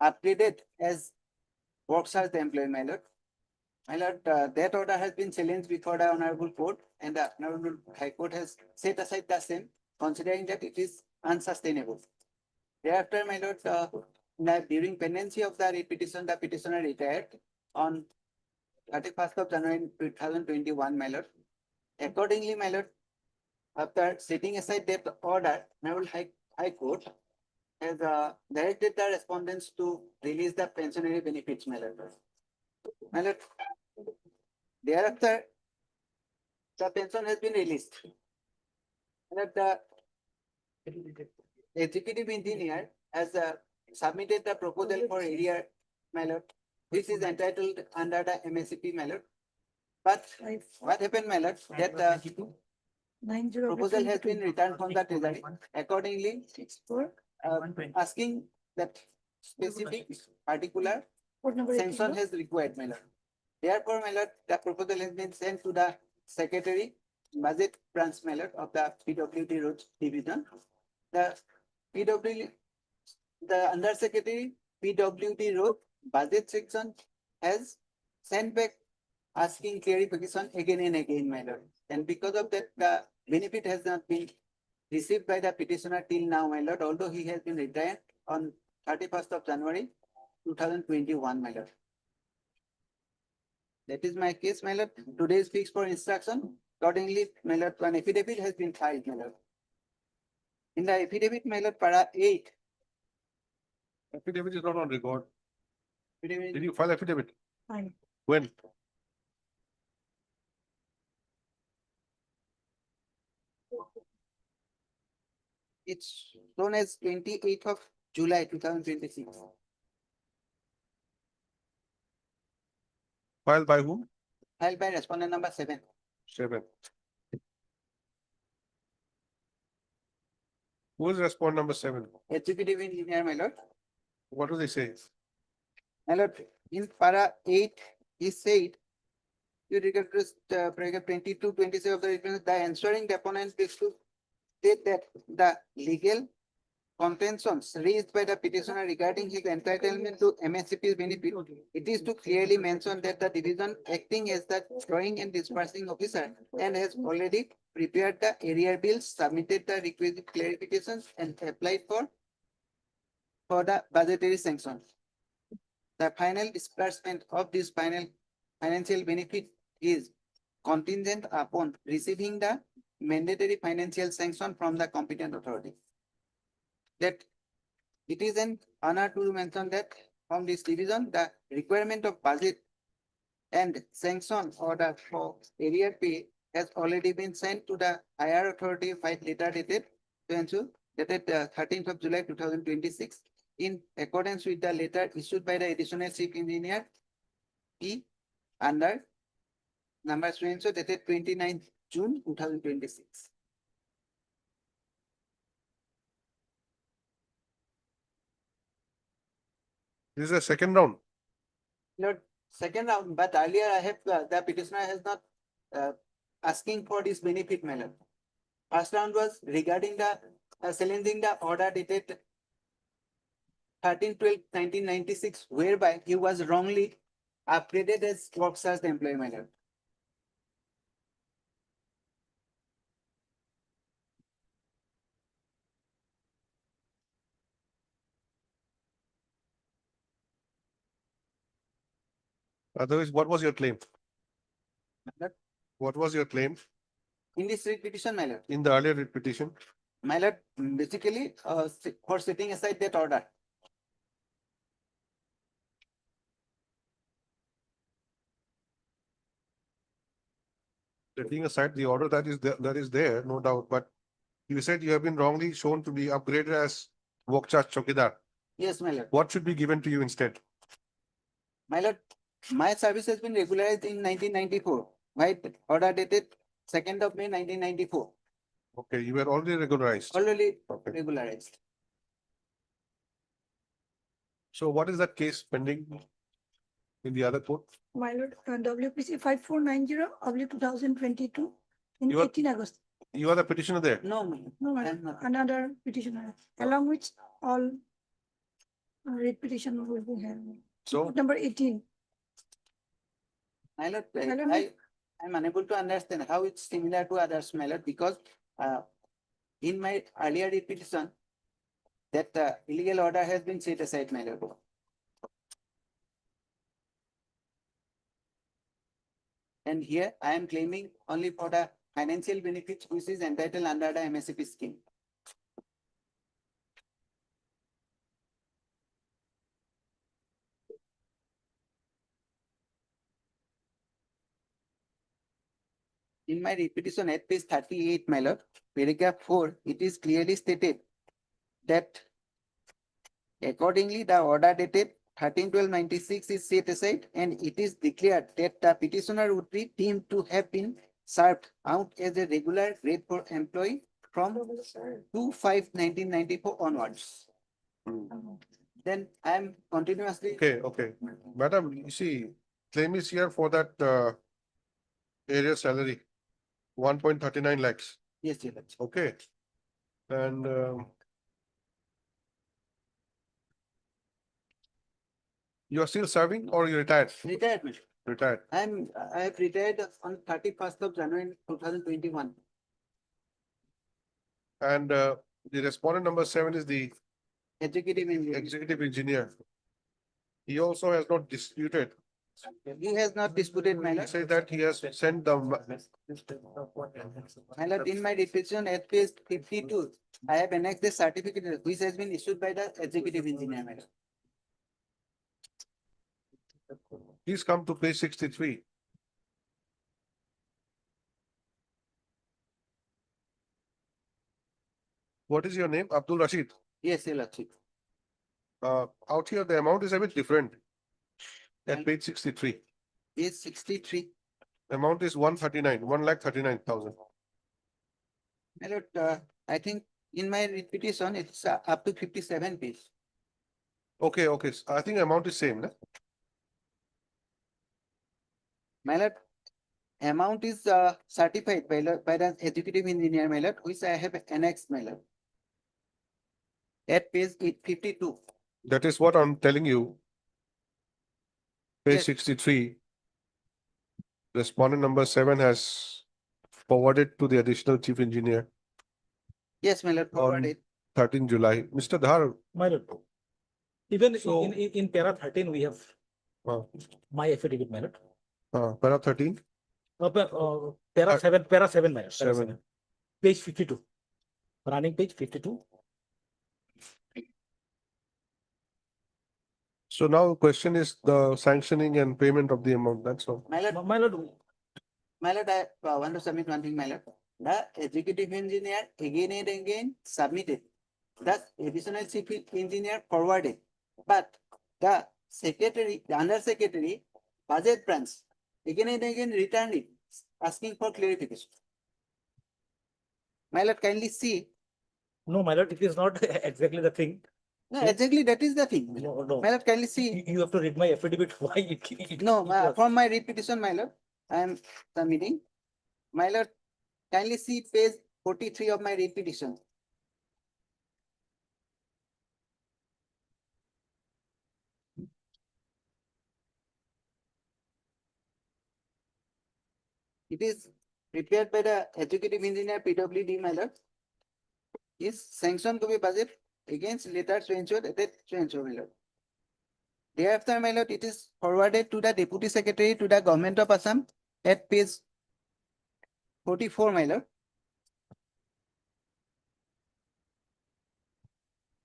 upgraded as works as the employee, my lord. My lord, that order has been challenged before the Honorable Court, and the Honorable High Court has set aside the same, considering that it is unsustainable. Thereafter, my lord, during pendency of the writ petition, the petitioner retired on 31st of January 2021, my lord. Accordingly, my lord, after setting aside that order, Honorable High Court has directed the respondents to release the pensionary benefits, my lord. My lord, thereafter, the pension has been released. My lord, the executive engineer has submitted the proposal for area, my lord, which is entitled under the MSCP, my lord. But what happened, my lord, that proposal has been returned from the treasury. Accordingly, asking that specific particular sanction has required, my lord. Therefore, my lord, the proposal has been sent to the secretary, budget branch, my lord, of the PWD Roads Division. The undersecretary PWD Road budget section has sent back asking clarification again and again, my lord. And because of that, the benefit has not been received by the petitioner till now, my lord, although he has been retired on 31st of January 2021, my lord. That is my case, my lord. Today is fixed for instruction. Accordingly, my lord, an affidavit has been filed, my lord. In the affidavit, my lord, para 8. Affidavit is not on record. Affidavit- Did you file affidavit? Fine. When? It's known as 28th of July 2026. Filed by whom? Filed by respondent number 7. 7. Who is respondent number 7? Executive engineer, my lord. What do they say? My lord, in para 8, he said, you regard to paragraph 22, 27 of the reference, the answering deponent is to state that the legal contentions raised by the petitioner regarding his entitlement to MSCP's benefit, it is to clearly mention that the division acting as the drawing and dispersing officer and has already prepared the area bills, submitted the requisite clarifications and applied for the budgetary sanction. The final disbursement of this financial benefit is contingent upon receiving the mandatory financial sanction from the competent authority. That it is an honor to mention that from this division, the requirement of budget and sanction order for area pay has already been sent to the higher authority by letter dated 13th of July 2026 in accordance with the letter issued by the additional chief engineer P under number dated 29th June 2026. This is a second round. Lord, second round, but earlier I have, the petitioner has not asking for this benefit, my lord. First round was regarding the challenging the order dated 13/12/1996, whereby he was wrongly upgraded as works as the employee, my lord. Otherwise, what was your claim? My lord, What was your claim in this writ petition, my lord. in the earlier writ petition? My lord, basically, for setting aside that order. Setting aside the order that is there, no doubt, but you said you have been wrongly shown to be upgraded as Wokcha Chokidar. Yes, my lord. What should be given to you instead? My lord, my service has been regularized in 1994, right? Order dated 2nd of May 1994. Okay, you were already regularized. Already Okay. regularized. So what is that case pending in the other court? My lord, WPC 5490/2022 in You are- 18 August. You are the petitioner there. No, my lord. No, my I am lord, not. another petitioner, along which all writ petition will be held. So, Number 18. My lord, My lord, I'm unable to understand how it's similar to others, my lord, because in my earlier repetition, that illegal order has been set aside, my lord. And here I am claiming only for the financial benefits which is entitled under the MSP scheme. In my repetition at page 38, my lord, paragraph 4, it is clearly stated that accordingly the order dated 13/12/96 is set aside and it is declared that the petitioner would be deemed to have been served out as a regular grade 4 employee from 2/5/1994 onwards. Then I am continuously. okay. Madam, you see, claim is here for that area salary, 1.39 lakhs. Yes, yes. Okay. And you are still serving or you retired? Retired, madam. Retired. I have retired on 31st of January 2021. And the respondent number 7 is the Executive engineer. executive engineer. He also has not disputed. He has not disputed, my He lord. said that he has sent the My lord, in my repetition at page 52, I have annexed the certificate which has been issued by the executive engineer, my lord. Please come to page 63. What is your name? Abdul Rashid. Yes, your lordship. Out here, the amount is a bit different. At page 63, Page 63. amount is 139, 1,39,000. My lord, I think in my repetition, it's up to 57 page. Okay, okay. I think amount is same, no? My lord, amount is certified by the executive engineer, my lord, which I have annexed, my lord. At page 52. That is what I'm telling you. Page Yes. 63. Respondent number 7 has forwarded to the additional chief engineer Yes, my lord, forwarded. 13 July. Mr. Dhar, My lord. Even So- in para 13, we have uh, my affidavit, my lord. para 13, Para 7, para 7, my lord. Para 7. Page 52. Running page 52. So now question is the sanctioning and payment of the amount. That's all. My lord, My lord, I want to submit one thing, my lord. The executive engineer again and again submitted. The additional chief engineer forwarded. But the secretary, the under secretary, budget branch, again and again returned it, asking for clarification. My lord, kindly see. no, my lord, it is not exactly the thing. No, Yes. exactly that is the thing. No. My lord, kindly see. You have to read my affidavit. Why it No, it was- from my repetition, my lord, I am submitting. My lord, kindly see page 43 of my repetition. It is prepared by the executive engineer PWD, my lord. Is sanctioned to be budget against later to ensure that to ensure, my lord. Thereafter, my lord, it is forwarded to the deputy secretary to the government of Assam at page 44, my lord.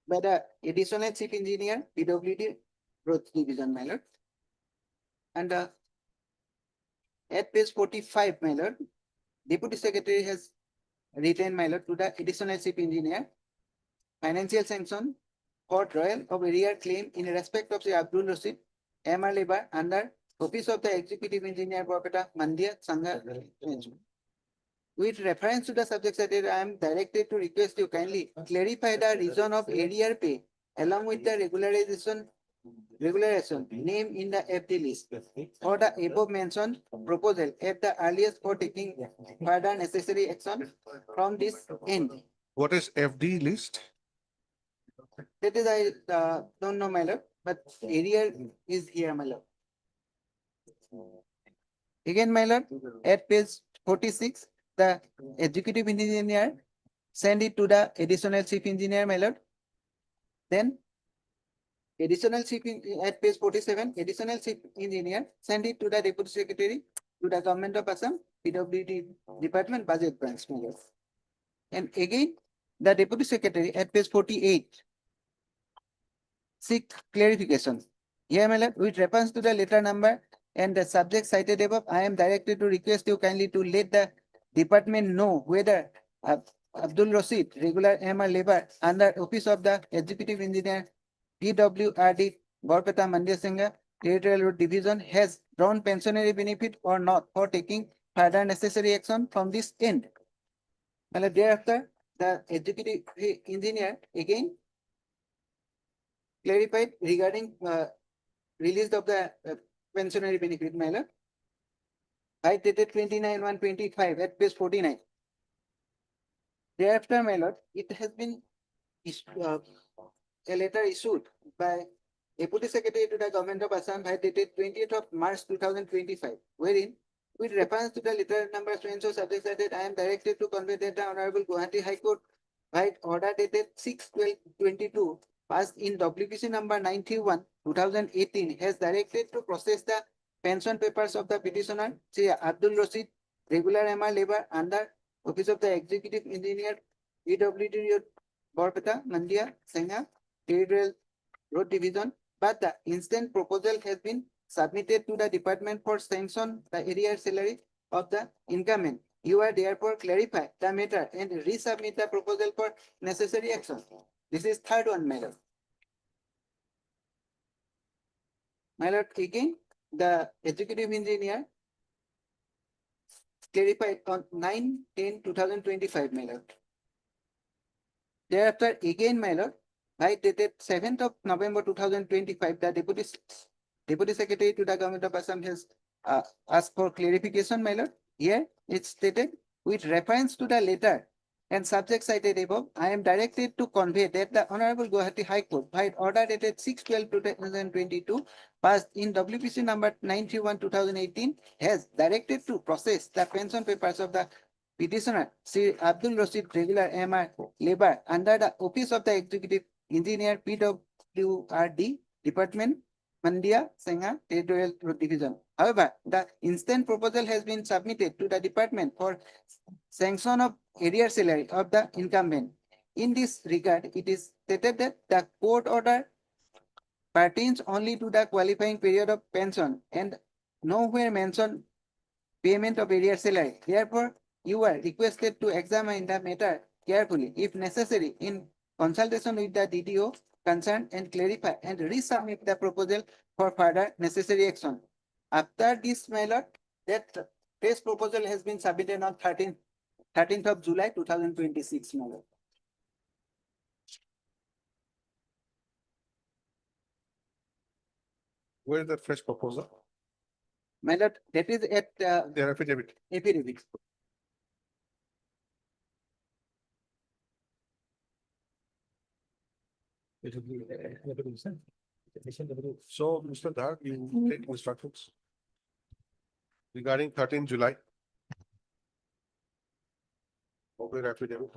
By the additional chief engineer PWD Road Division, my lord. And at page 45, my lord, deputy secretary has written, my lord, to the additional chief engineer financial sanction for trial of arrear claim in respect of the Abdul Rashid MR labor under office of the executive engineer Propeta Mandya Sangha. With reference to the subject matter, I am directed to request you kindly clarify the reason of arrear pay along with the regularization name in the FD list for the above mentioned proposal at the earliest for taking further necessary action from this end. What is FD list? That is, I don't know, my lord, but area is here, my lord. Again, my lord, at page 46, the executive engineer send it to the additional chief engineer, my lord. Then additional chief at page 47, additional chief engineer send it to the deputy secretary to the government of Assam, PWD department budget branch, my lord. And again, the deputy secretary at page 48 seek clarification. Here, my lord, with reference to the letter number and the subject cited above, I am directed to request you kindly to let the department know whether Abdul Rasid, regular MR labor under office of the executive engineer, PWRD, Borpeta Mandya Singha, Territorial Road Division, has drawn pensionary benefit or not for taking further necessary action from this end. And thereafter, the executive engineer again clarified regarding release of the pensionary benefit, my lord. I dated 29/1/25 at page 49. Thereafter, my lord, it has been a letter issued by Deputy Secretary to the Government of Assam dated 20th of March 2025, wherein with reference to the letter number so subject cited, I am directed to convey that the Honorable Gauhati High Court by order dated 6/12/22 passed in WPC number 91 2018 has directed to process the pension papers of the petitioner, Sri Abdul Rasid, regular MR labor under Office of the Executive Engineer, PWD Borpeta, Mandya, Singha, Territorial Road Division, but the instant proposal has been submitted to the department for sanction the area salary of the incumbent. You are therefore clarify the matter and resubmit the proposal for necessary action. This is third one, my lord. My lord, again, the executive engineer clarified on 9/10/2025, my lord. Thereafter, again, my lord, by dated 7th of November 2025, the Deputy Secretary to the Government of Assam has asked for clarification, my lord. Here it's stated, with reference to the letter and subject cited above, I am directed to convey that the Honorable Gauhati High Court, by order dated 6/12/2022, passed in WPC number 91/2018, has directed to process the pension papers of the petitioner, Sri Abdul Rasid, regular MR labor under the Office of the Executive Engineer, PWRD Department, Mandya, Singha, Territorial Road Division. However, the instant proposal has been submitted to the department for sanction of area salary of the incumbent. In this regard, it is stated that the court order pertains only to the qualifying period of pension and nowhere mention payment of area salary. Therefore, you are requested to examine the matter carefully, if necessary, in consultation with the DDO concerned and clarify and resubmit the proposal for further necessary action. After this, my lord, that test proposal has been submitted on 13th of July 2026, my lord. Where is the fresh proposal? My lord, that is at The affidavit. affidavit. So, Mr. Dhar, you take instructions regarding 13 July. Open affidavit.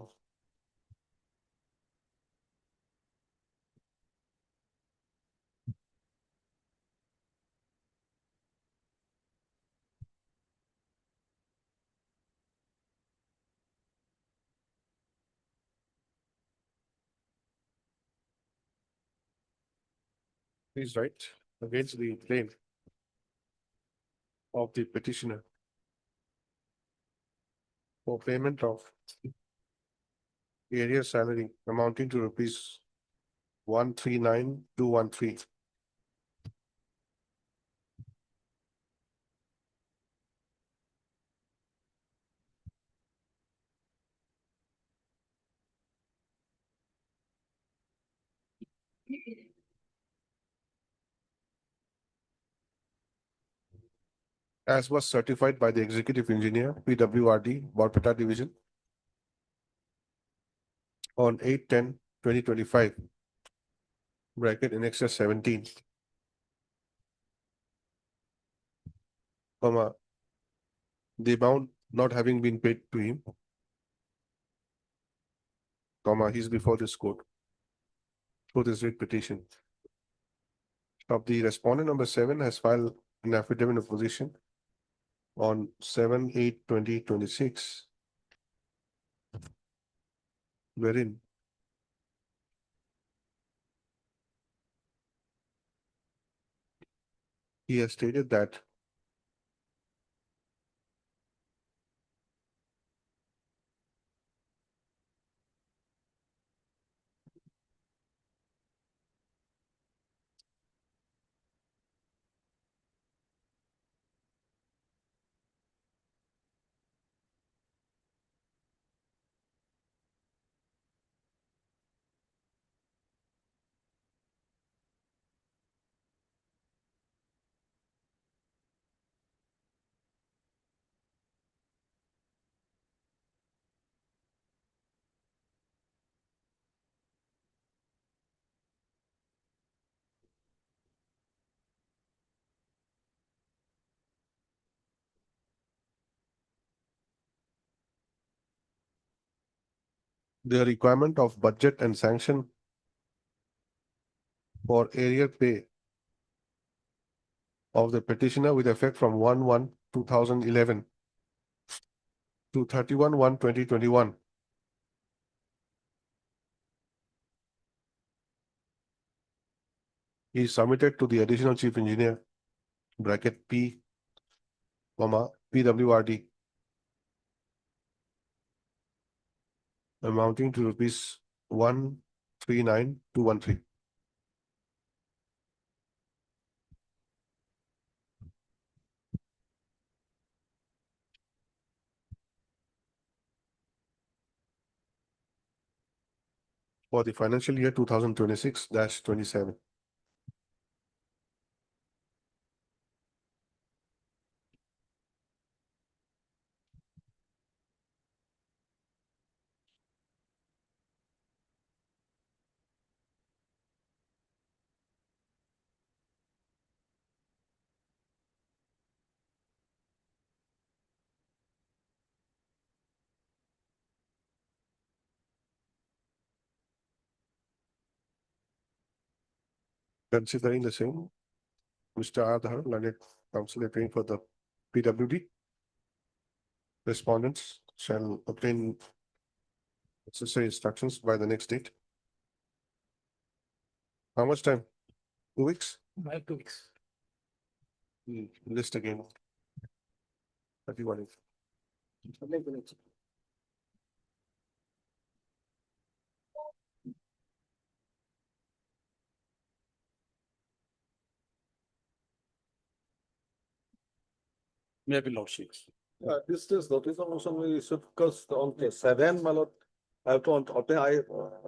Please write against the claim of the petitioner for payment of area salary amounting to rupees 139,213. As was certified by the executive engineer, PWRD, Borpeta Division, on 8/10/2025, bracket in excess 17, comma, the amount not having been paid to him, comma, he's before this court for this writ petition. Of the respondent number 7 has filed an affidavit of opposition on 7/8/2026, wherein he has stated that the requirement of budget and sanction for area pay of the petitioner with effect from 1/1/2011 to 31/1/2021 is submitted to the additional chief engineer, bracket P, comma, PWRD, amounting to rupees 139,213. For the financial year 2026-27. Considering the same, Mr. Adhar, learned counsel appearing for the PWD. Respondents shall obtain necessary instructions by the next date. How much time? 2 weeks? I have 2 weeks. List again. 31. Maybe Lordship. This notice of motion we issued because on the 7, Malot, I have to obtain,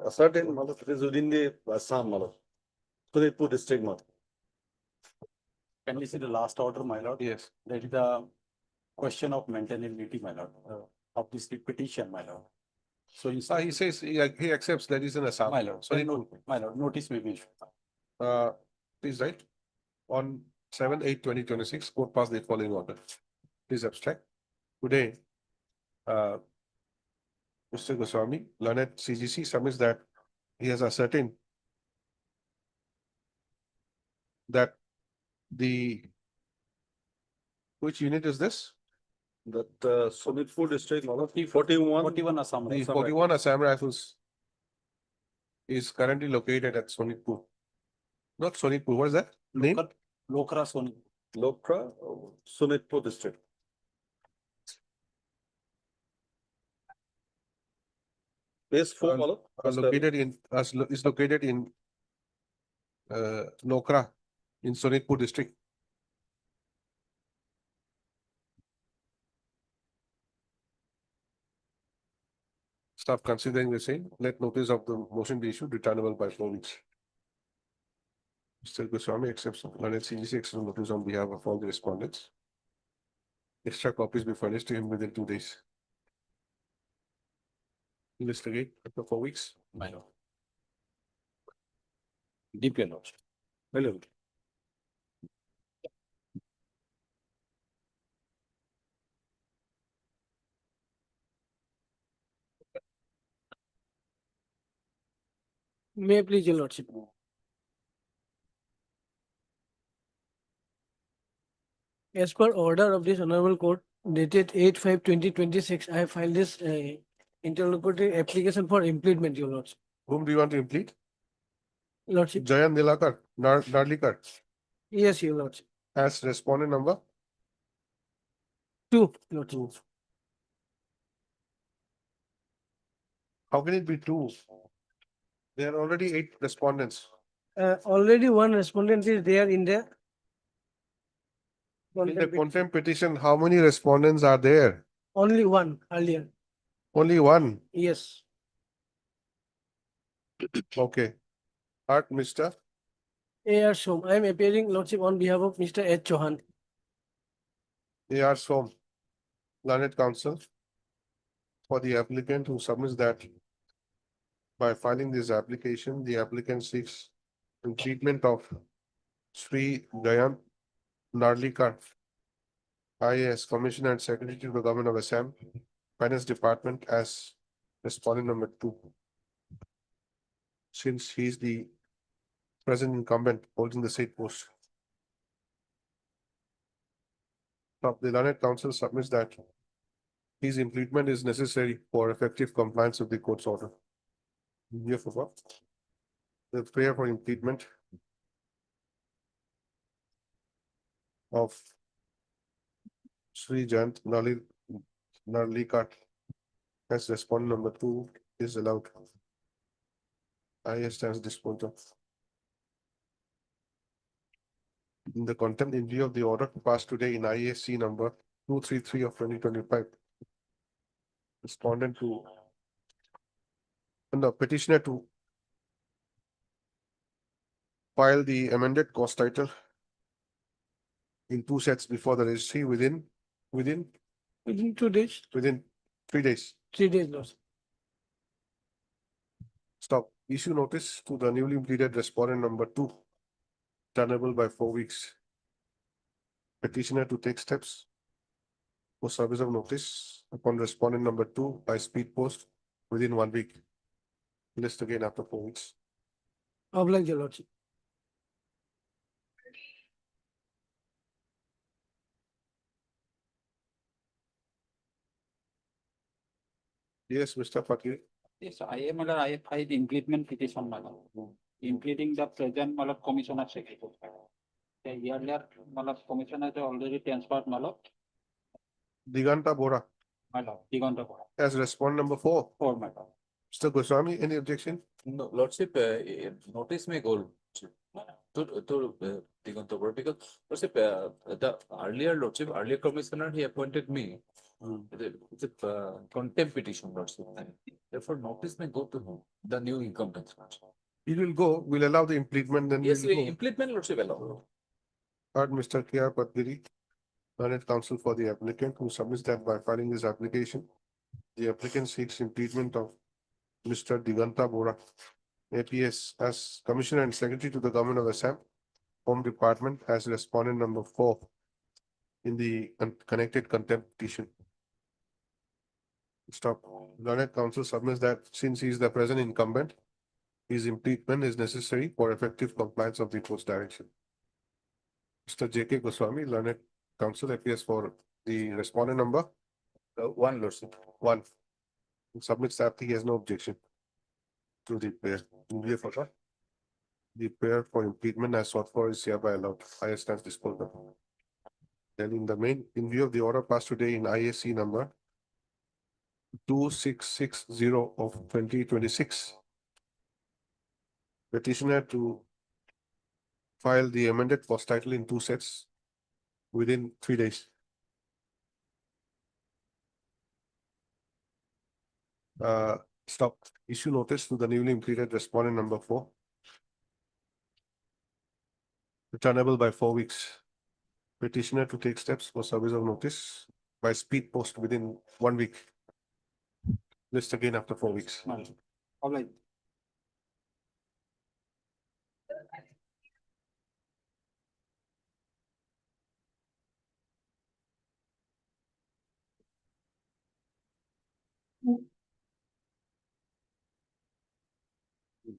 certain Malot, it is within the Assam, Malot. So they put district, Malot. Can we see the last order, my lord? Yes. That is the question of maintainability, my lord, of this petition, my lord. So you He says he accepts that is an Assam. my lord, Sorry, my lord, notice may be issued. please write. On 7/8/2026, court passed the following order. Please abstract. Today, Mr. Goswami, learned CGC submits that he has ascertained that which unit is this? That Sonitpur district, Malot, 41. 41 Assam. The Assam 41 Assam Rifles is currently located at Sonitpur. Not Sonitpur, what is that name? Lokra Soni. Lokra, Sonitpur district. Base 4, Malot. Is located in Nokra in Sonitpur district. Staff considering the same, let notice of the motion be issued, returnable by 4 weeks. Mr. Goswami accepts, learned CGC accepts notice on behalf of all the respondents. Extra copies be furnished to him within 2 days. List again after 4 weeks. My lord. Deep, your lordship. Hello. May I please, your lordship? As per order of this honorable court dated 8/5/2026, I have filed this interlocutory application for impleadment, your lordship. Whom do you want to implead? Lordship, Jayan Nilakar, Narlikar, yes, your lordship. as respondent number 2, lordship. 2. How can it be 2? There are already 8 respondents. Already one respondent is there in the In the contempt. contempt petition, how many respondents are there? Only one earlier, Only one. yes. Okay. Art, Mr. A.R. Som, I am appearing, lordship, on behalf of Mr. H. Chauhan. A.R. Som, learned counsel for the applicant who submits that by filing this application, the applicant seeks treatment of Sri Gayan Narlikar, IAS Commissioner and Secretary to the Government of Assam, Finance Department as respondent number 2. Since he is the present incumbent holding the said post. Now, the learned counsel submits that his impleadment is necessary for effective compliance with the court's order. Here for what? The prayer for impleadment of Sri Jayant Narlikar as respondent number 2 is allowed. I stands disposed of. In the contempt in view of the order passed today in IAC number 233 of 2025. Respondent to and the petitioner to file the amended cost title in 2 sets before the registry within Within 2 days, within 3 days. 3 days, lordship. Stop. Issue notice to the newly pleaded respondent number 2, tenable by 4 weeks. Petitioner to take steps for service of notice upon respondent number 2 by speed post within 1 week. List again after 4 weeks. Oblige, your lordship. Yes, Mr. Fakir. Yes, I have filed impleadment petition, madam. Impleading the present, madam, commissioner secretary. The earlier, madam, commissioner has already transferred, madam. Diganta Bora Madam, Diganta. as respondent number 4. 4, madam. Mr. Goswami, any objection? No, Lordship, notice may go to Diganta Bora because Lordship, the earlier commissioner, he appointed me. It's a contempt petition, Lordship. Therefore, notice may go to him, the new incumbent. It will go, we'll allow the impleadment, then Yes, we'll go. impleadment, Lordship, allow. Heard Mr. K.R. Patgiri, learned counsel for the applicant who submits that by filing this application, the applicant seeks impleadment of Mr. Diganta Bora, APS, as Commissioner and Secretary to the Government of Assam, Home Department as respondent number 4 in the connected contempt petition. Stop. Learned counsel submits that since he is the present incumbent, his impleadment is necessary for effective compliance of the court's direction. Mr. J.K. Goswami, learned counsel, appears for the respondent number 1, Lordship. 1. Submits that he has no objection to the prayer. The prayer for impleadment as sought for is hereby allowed. I stands disposed of. Then in view of the order passed today in IAC number 2660 of 2026, petitioner to file the amended post title in 2 sets within 3 days. Stop. Issue notice to the newly impleaded respondent number 4. Returnable by 4 weeks. Petitioner to take steps for service of notice by speed post within 1 week. List again after 4 weeks. All right.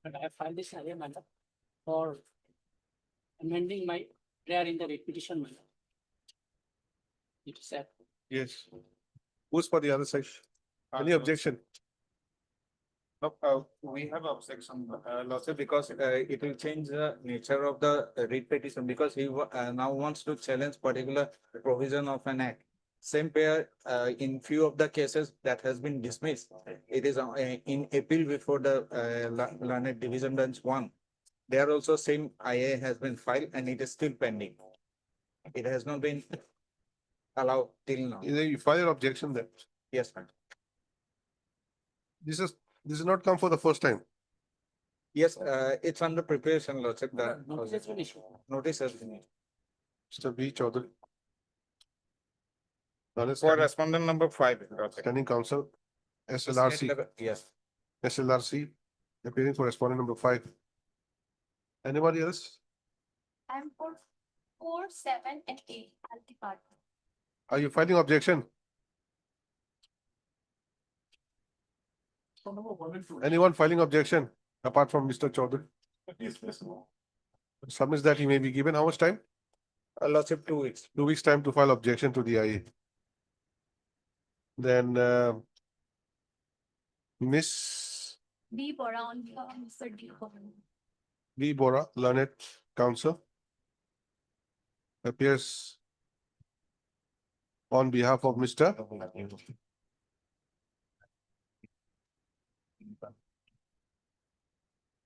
But I have filed this alia, my lord, for amending my prayer in the writ petition, my lord. It is said. Yes. Who's for the other side? Any objection? No, we have objection, Lordship, because it will change the nature of the writ petition because he now wants to challenge particular provision of an act. Same pair, in few of the cases that has been dismissed, it is in appeal before the learned division bench 1. There also same IA has been filed and it is still pending. It has not been allowed till now. You file your objection then. Yes, ma'am. This is not come for the first time. Yes, it's under preparation, Lordship. Notice has been issued. Notice has been issued. Mr. B. Chaudhary. For respondent number 5. Standing counsel, SLRC, Yes. SLRC, appearing for respondent number 5. Anybody else? I'm for 4, 7, and 8. I'll depart. Are you filing objection? Anyone filing objection apart from Mr. Chaudhary? Submits that he may be given how much time? Lordship, 2 weeks. 2 weeks time to file objection to the IA. Then Miss D. Bora on behalf of Mr. D. Cohen. B. Bora, learned counsel, appears on behalf of Mr.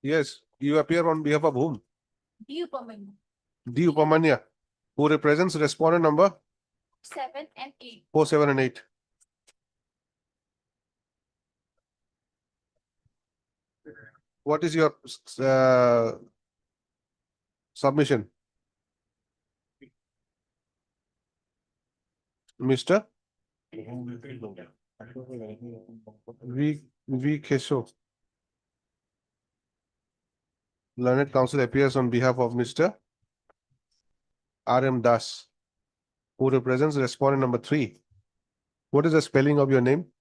Yes, you appear on behalf of whom? D. Upaman. D. Upamanya, who represents respondent number 7 and 8. 4, 7, and 8. What is your submission? Mr. V. Kesho. Learned counsel appears on behalf of Mr. R.M. Das, who represents respondent number 3. What is the spelling of your name?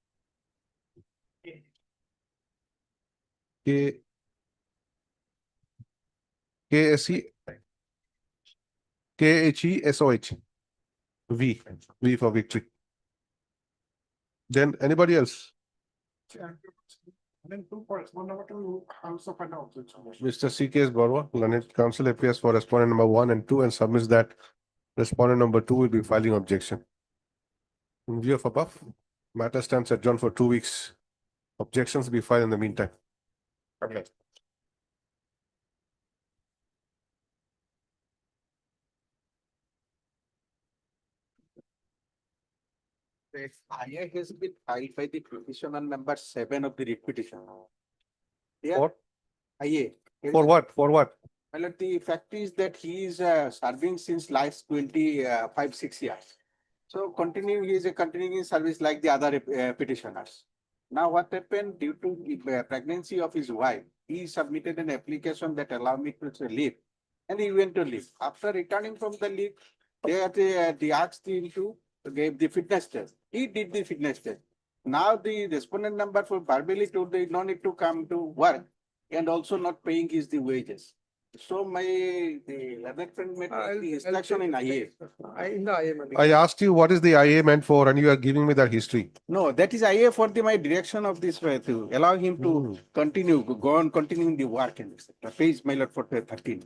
Khesoh. V for victory. Then anybody else? Mr. C.K.S. Barwa, learned counsel appears for respondent number 1 and 2 and submits that respondent number 2 will be filing objection. In view of above, matter stands adjourned for 2 weeks. Objections be filed in the meantime. Okay. The IA has been filed by the petitioner number 7 of the writ petition. Yeah. For? IA. For what? For what? Well, the fact is that he is serving since last 6 years. So he is continuing service like the other petitioners. Now what happened due to the pregnancy of his wife, he submitted an application that allowed me to leave. And he went to leave. After returning from the leave, they asked him to give the fitness test. He did the fitness test. Now the respondent number for verbally told they no need to come to work and also not paying his the wages. So the learned friend made the instruction in IA. I asked you what is the IA meant for and you are giving me that history. No, that is IA for my direction of this way to allow him to continue, go on continuing the work and etc. Page my lord for 13.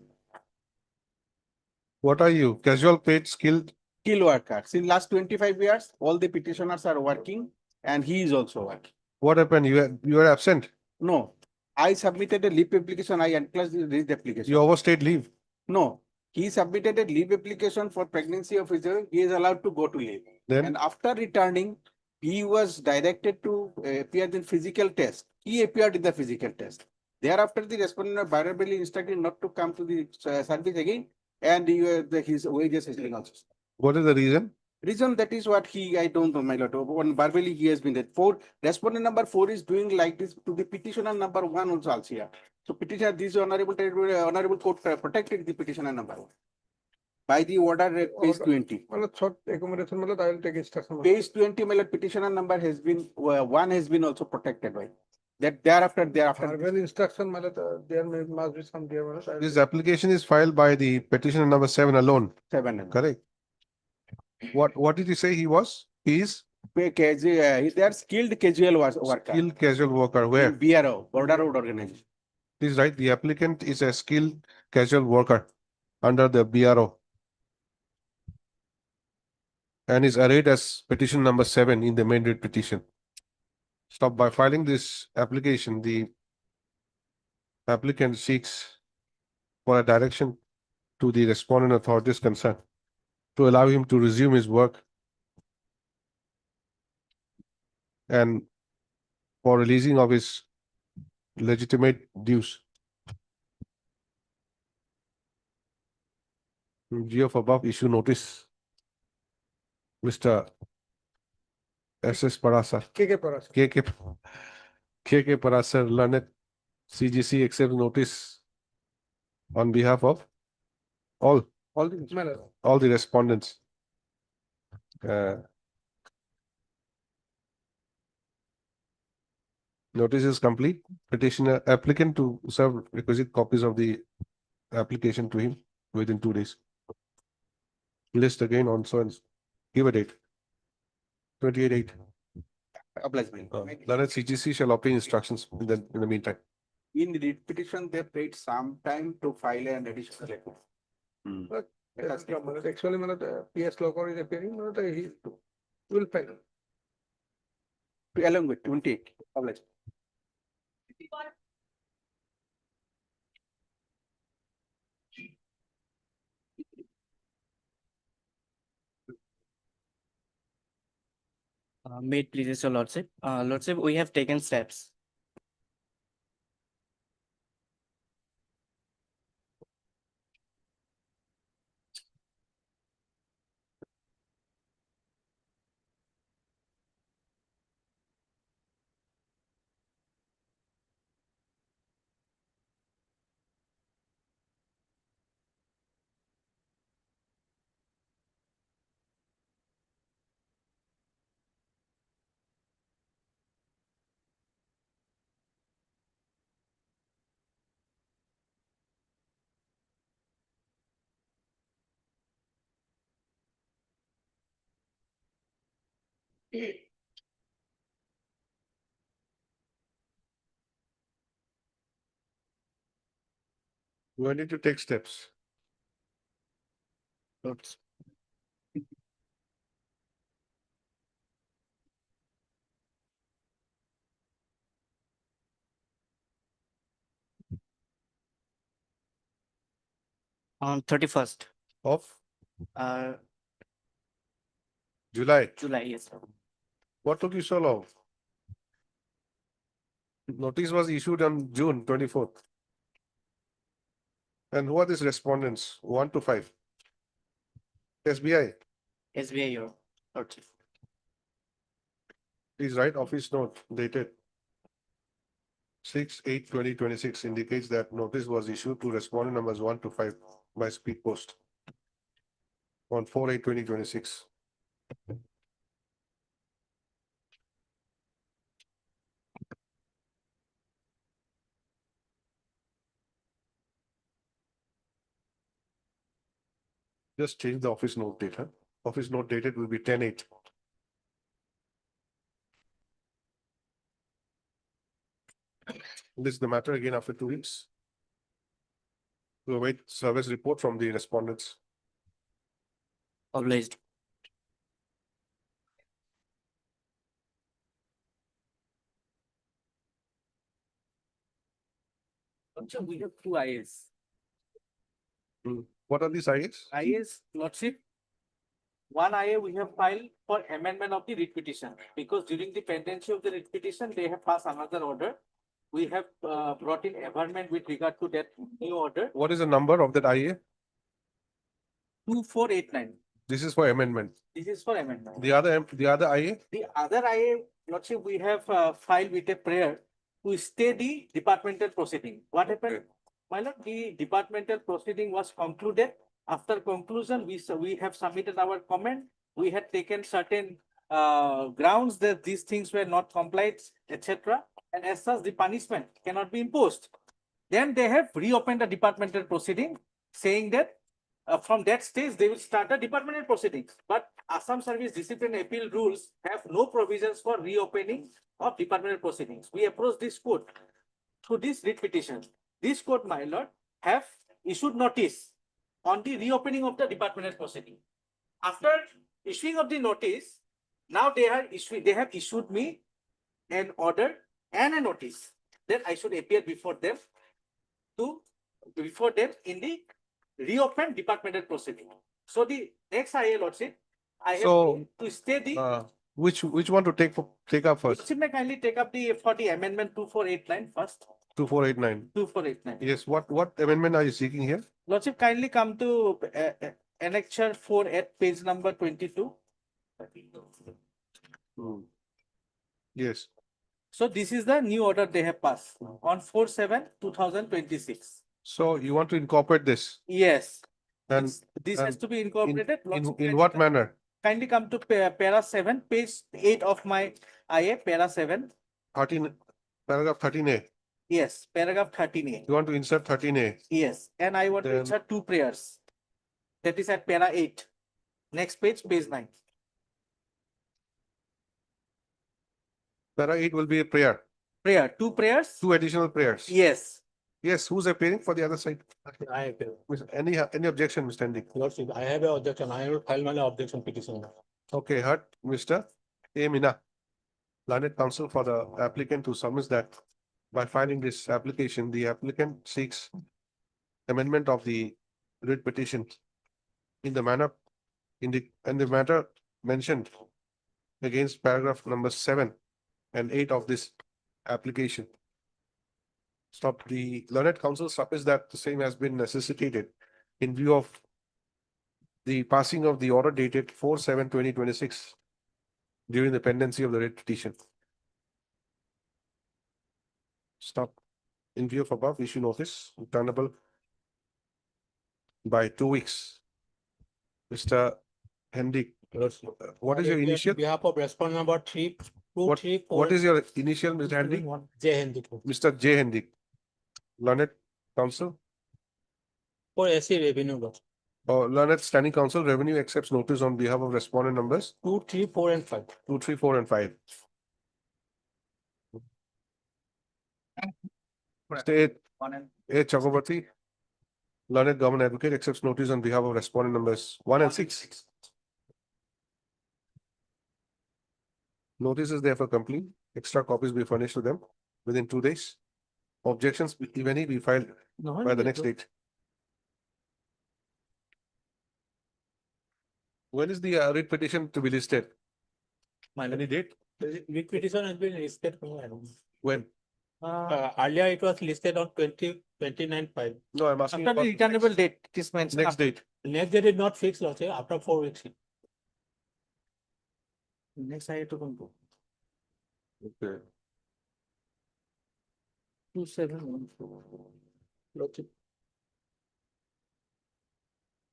What are you? Casual paid skilled? Skilled workers. In last 25 years, all the petitioners are working and he is also working. What happened? You were absent? No. I submitted a leave application. I enclosed the leave application. You overstayed leave? No. He submitted a leave application for pregnancy of his own. He is allowed to go to leave. Then? And after returning, he was directed to appear in physical test. He appeared in the physical test. Thereafter, the respondent verbally instructed not to come to the service again, and his wages has been also. What is the reason? Reason that is what I don't know, my lord. On verbally he has been there. Respondent number 4 is doing like this to the petitioner number 1 also here. So petitioner, this honorable court protected the petitioner number 1 by the order page 20. Page 20, my lord, petitioner number has been 1 has been also protected by. That thereafter. Verbal instruction, my lord, there must be some there, my lord. This application is filed by the petitioner number 7 alone, 7. correct? What did he say he was? He is They are skilled casual worker. skilled casual worker. Where? In BRO, Border Road Organization. This is right. The applicant is a skilled casual worker under the BRO and is arrayed as petition number 7 in the main writ petition. Stop. By filing this application, the applicant seeks for a direction to the respondent authorities concerned to allow him to resume his work and for releasing of his legitimate dues. In view of above, issue notice. Mr. S.S. Parasar. KK Paras. K.K. Parasar, learned CGC accepts notice on behalf of all The, my lord. all the respondents. Notice is complete. Petitioner applicant to serve requisite copies of the application to him within 2 days. List again on so and give a date. 28/8. Obligement. Learned CGC shall obtain instructions in the meantime. In the petition, they paid some time to file an additional letter. But, actually, my lord, PS Locker is appearing, my lord, he will file. Along with 28. Obligement. May it please your lordship. Lordship, we have taken steps. We are need to take steps. On 31st. Of Uh, July. July, yes, sir. What took you so long? Notice was issued on June 24th. And who are these respondents? 1 to 5. SBI. SBI, your lordship. Please write office note dated 6/8/2026 indicates that notice was issued to respondent numbers 1 to 5 by speed post on 4/8/2026. Just change the office note date. Huh? Office note dated will be 10/8. This is the matter again after 2 weeks. We'll await service report from the respondents. Obliged. Lordship, we have two IAs. What are these IAs? IAs, lordship. One IA we have filed for amendment of the writ petition, because during the pendency of the writ petition, they have passed another order. We have brought in amendment with regard to that new order, What is the number of that IA? 2489. This is for amendment. This is for amendment. The other IA? The other IA, lordship, we have filed with a prayer to stay the departmental proceeding. What happened? My lord, the departmental proceeding was concluded. After conclusion, we have submitted our comment. We had taken certain grounds that these things were not complied, etc. and as such, the punishment cannot be imposed. Then they have reopened the departmental proceeding, saying that from that stage, they will start the departmental proceedings. But Assam Service Discipline Appeal rules have no provisions for reopening of departmental proceedings. We approach this court through this writ petition. This court, my lord, have issued notice on the reopening of the departmental proceeding. After issuing of the notice, now they have issued me an order and a notice that I should appear before them in the reopened departmental proceeding. So the next IA lordship, I have So, to stay the. Which one to take up first? Lordship may kindly take up for the amendment 2489 first. 2489. 2489. Yes, what amendment are you seeking here? Lordship, kindly come to annexure 4 at page number 22. Yes. So this is the new order they have passed on 4/7/2026. So you want to incorporate this? Yes. And This has to be incorporated. in what manner? Kindly come to para 7, page 8 of my IA, para 7. 13, paragraph 13A. Yes, paragraph 13A. You want to insert 13A? Yes, and I want to Then- insert 2 prayers. That is at para 8. Next page, page 9. Para 8 will be a prayer. Prayer, 2 prayers? 2 additional prayers. Yes. Yes, who's appearing for the other side? I appeal. Any objection, Mr. Andy? Lordship, I have an objection. I will file my objection petition. Okay, heard, Mr. A. Mina. Learned counsel for the applicant to submit that by filing this application, the applicant seeks amendment of the writ petition in the manner in the matter mentioned against paragraph number 7 and 8 of this application. Stop. The learned counsel supposes that the same has been necessitated in view of the passing of the order dated 4/7/2026 during the pendency of the writ petition. Stop. In view of above, issue notice returnable by 2 weeks. Mr. Hendy, what is your initial? On behalf of respondent number 3, 2, What- 3, 4. What is your initial, Mr. Hendy? J. Hendy. Mr. J. Hendy. Learned counsel For SC revenue, Lordship. or learned standing counsel, revenue accepts notice on behalf of respondent numbers 2, 3, 4, and 5. 2, 3, 4, and 5. State A. Chakraborty, learned government advocate accepts notice on behalf of respondent numbers 1 and 6. Notice is therefore complete. Extra copies be furnished to them within 2 days. Objections, if any, be filed by the next date. When is the writ petition to be listed? Any date? The writ petition has been listed. When? Earlier it was listed on 29/5. No, I'm asking After the about returnable date, it is mentioned. next date. Next date is not fixed, Lordship, after 4 weeks. Next I have to come to Okay. 2714. Lordship.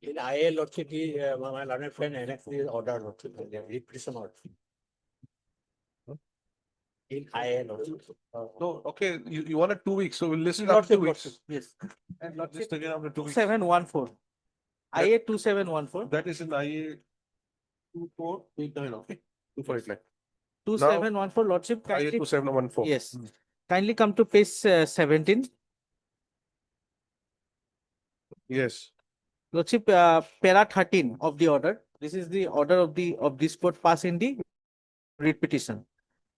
In IA, Lordship, my learned friend annexed the order, Lordship, the writ petition order. In IA, Lordship. No, okay, you wanted 2 weeks, so we'll list it after Lordship, 2 weeks. lordship, yes. And List lordship, again after 2 weeks. 2714. IA 2714. That is in IA 2489, okay? 2489. 2714, lordship, IA kindly, 2714. yes. Kindly come to page 17. Yes. Lordship, para 13 of the order. This is the order of this court passed in the writ petition.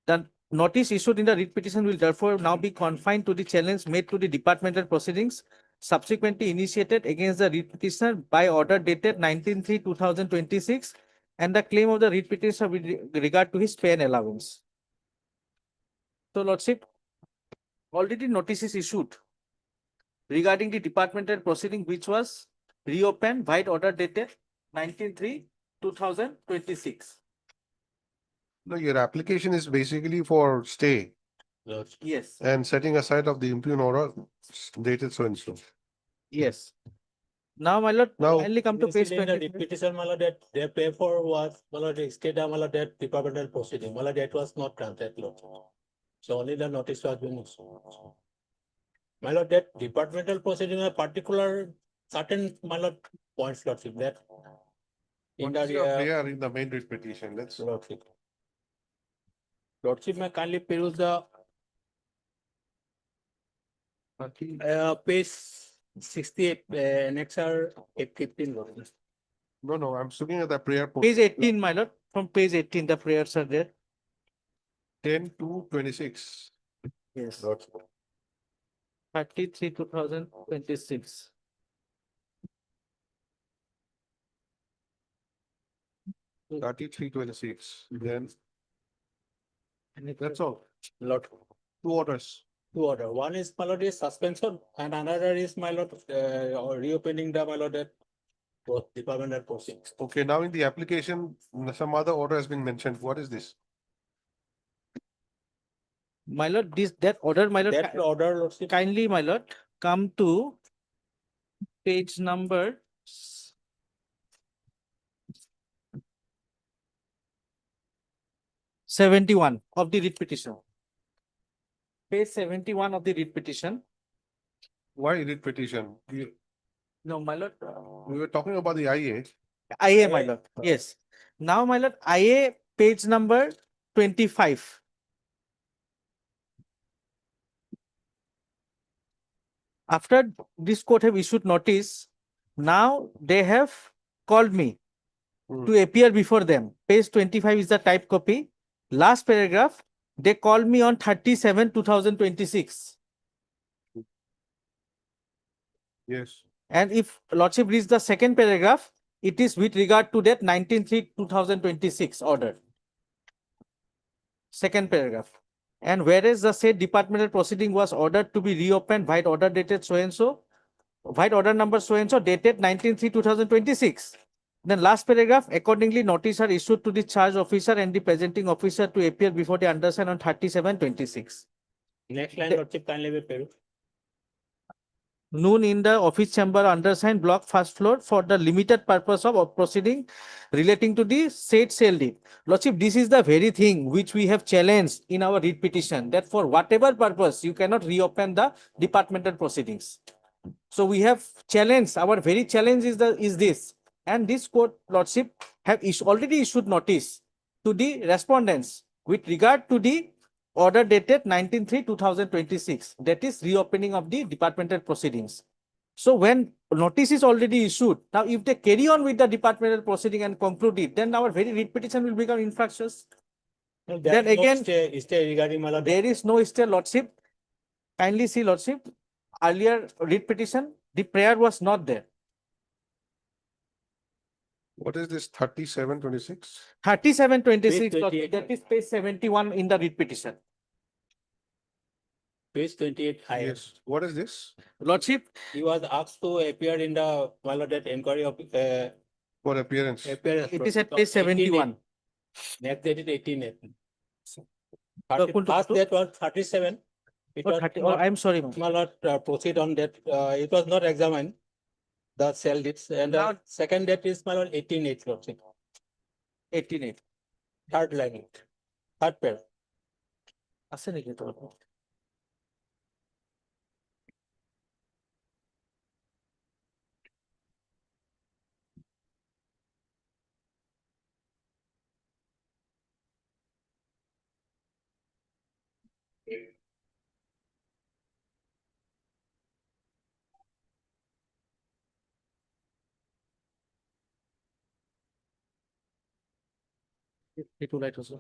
The notice issued in the writ petition will therefore now be confined to the challenge made to the departmental proceedings subsequently initiated against the writ petitioner by order dated 19/3/2026 and the claim of the writ petitioner with regard to his pay and allowance. So, lordship, already notice is issued regarding the departmental proceeding which was reopened by order dated 19/3/2026. No, your application is basically for stay Yes, and setting aside of the impugn order dated so and so. yes. Now, my lord, Now- kindly come to page In the 20. writ petition, my lord, that they pay for was, my lord, the state, my lord, that departmental proceeding, my lord, that was not granted, Lord. So only the notice was being issued. My lord, that departmental proceeding are particular certain, my lord, points, lordship, that. In What is your the, prayer in the main writ petition? Let's. lordship. Lordship may kindly peruse the page 68, annexure 15. Lordship. No, I'm looking at the prayer. Page 18, my lord, from page 18, the prayers are there. 10 to 26. Yes. 33, 2026. 33-26. Then And that's all. Lord, Two orders. two order. One is, my lord, is suspension, and another is, my lord, or reopening the, my lord, that both departmental proceedings. Okay, now in the application, some other order has been mentioned. What is this? My lord, that order, my lord. That order, lordship. Kindly, my lord, come to page number 71 of the writ petition. Page 71 of the writ petition. Why writ petition? No, my lord. We were talking about the IA. IA, my lord. Yes. Now, my lord, IA page number 25. After this court have issued notice, now they have called me to appear before them. Page 25 is the type copy. Last paragraph, they called me on 37/2026. Yes. And if lordship reads the second paragraph, it is with regard to that 19/3/2026 order. Second paragraph. And whereas the said departmental proceeding was ordered to be reopened, white order dated so and so, white order number so and so dated 19/3/2026. Then last paragraph, accordingly notice are issued to the charge officer and the presenting officer to appear before the undersigned on 37/26. Next line, lordship, kindly be paid. Noon in the office chamber undersigned block first floor for the limited purpose of proceeding relating to the said sale deed. Lordship, this is the very thing which we have challenged in our writ petition, that for whatever purpose you cannot reopen the departmental proceedings. So we have challenged, our very challenge is this, and this court, lordship, have already issued notice to the respondents with regard to the order dated 19/3/2026, that is reopening of the departmental proceedings. So when notice is already issued, now if they carry on with the departmental proceeding and conclude it, then our very writ petition will become infractious. Then again, Stay regarding, my lord. there is no stay, lordship. Kindly see, lordship, earlier writ petition, the prayer was not there. What is this 37-26? 37/26, Page lordship, that is page 71 in the writ petition. Page 28. Yes. What is this? Lordship, He was asked to appear in the, my lord, that inquiry of, For appearance. appearance. it is at of page 18. 71. Next date is 18. Kuntu- First date was 37. It Oh, was 30 oh, not, I'm sorry, ma'am. my lord, proceed on that. It was not examined. The cell dates, and the Now- second date is, my lord, 18/8, lordship. 18/8. Third line, third pair. আছে নেকি তোর? একটু light হচ্ছে।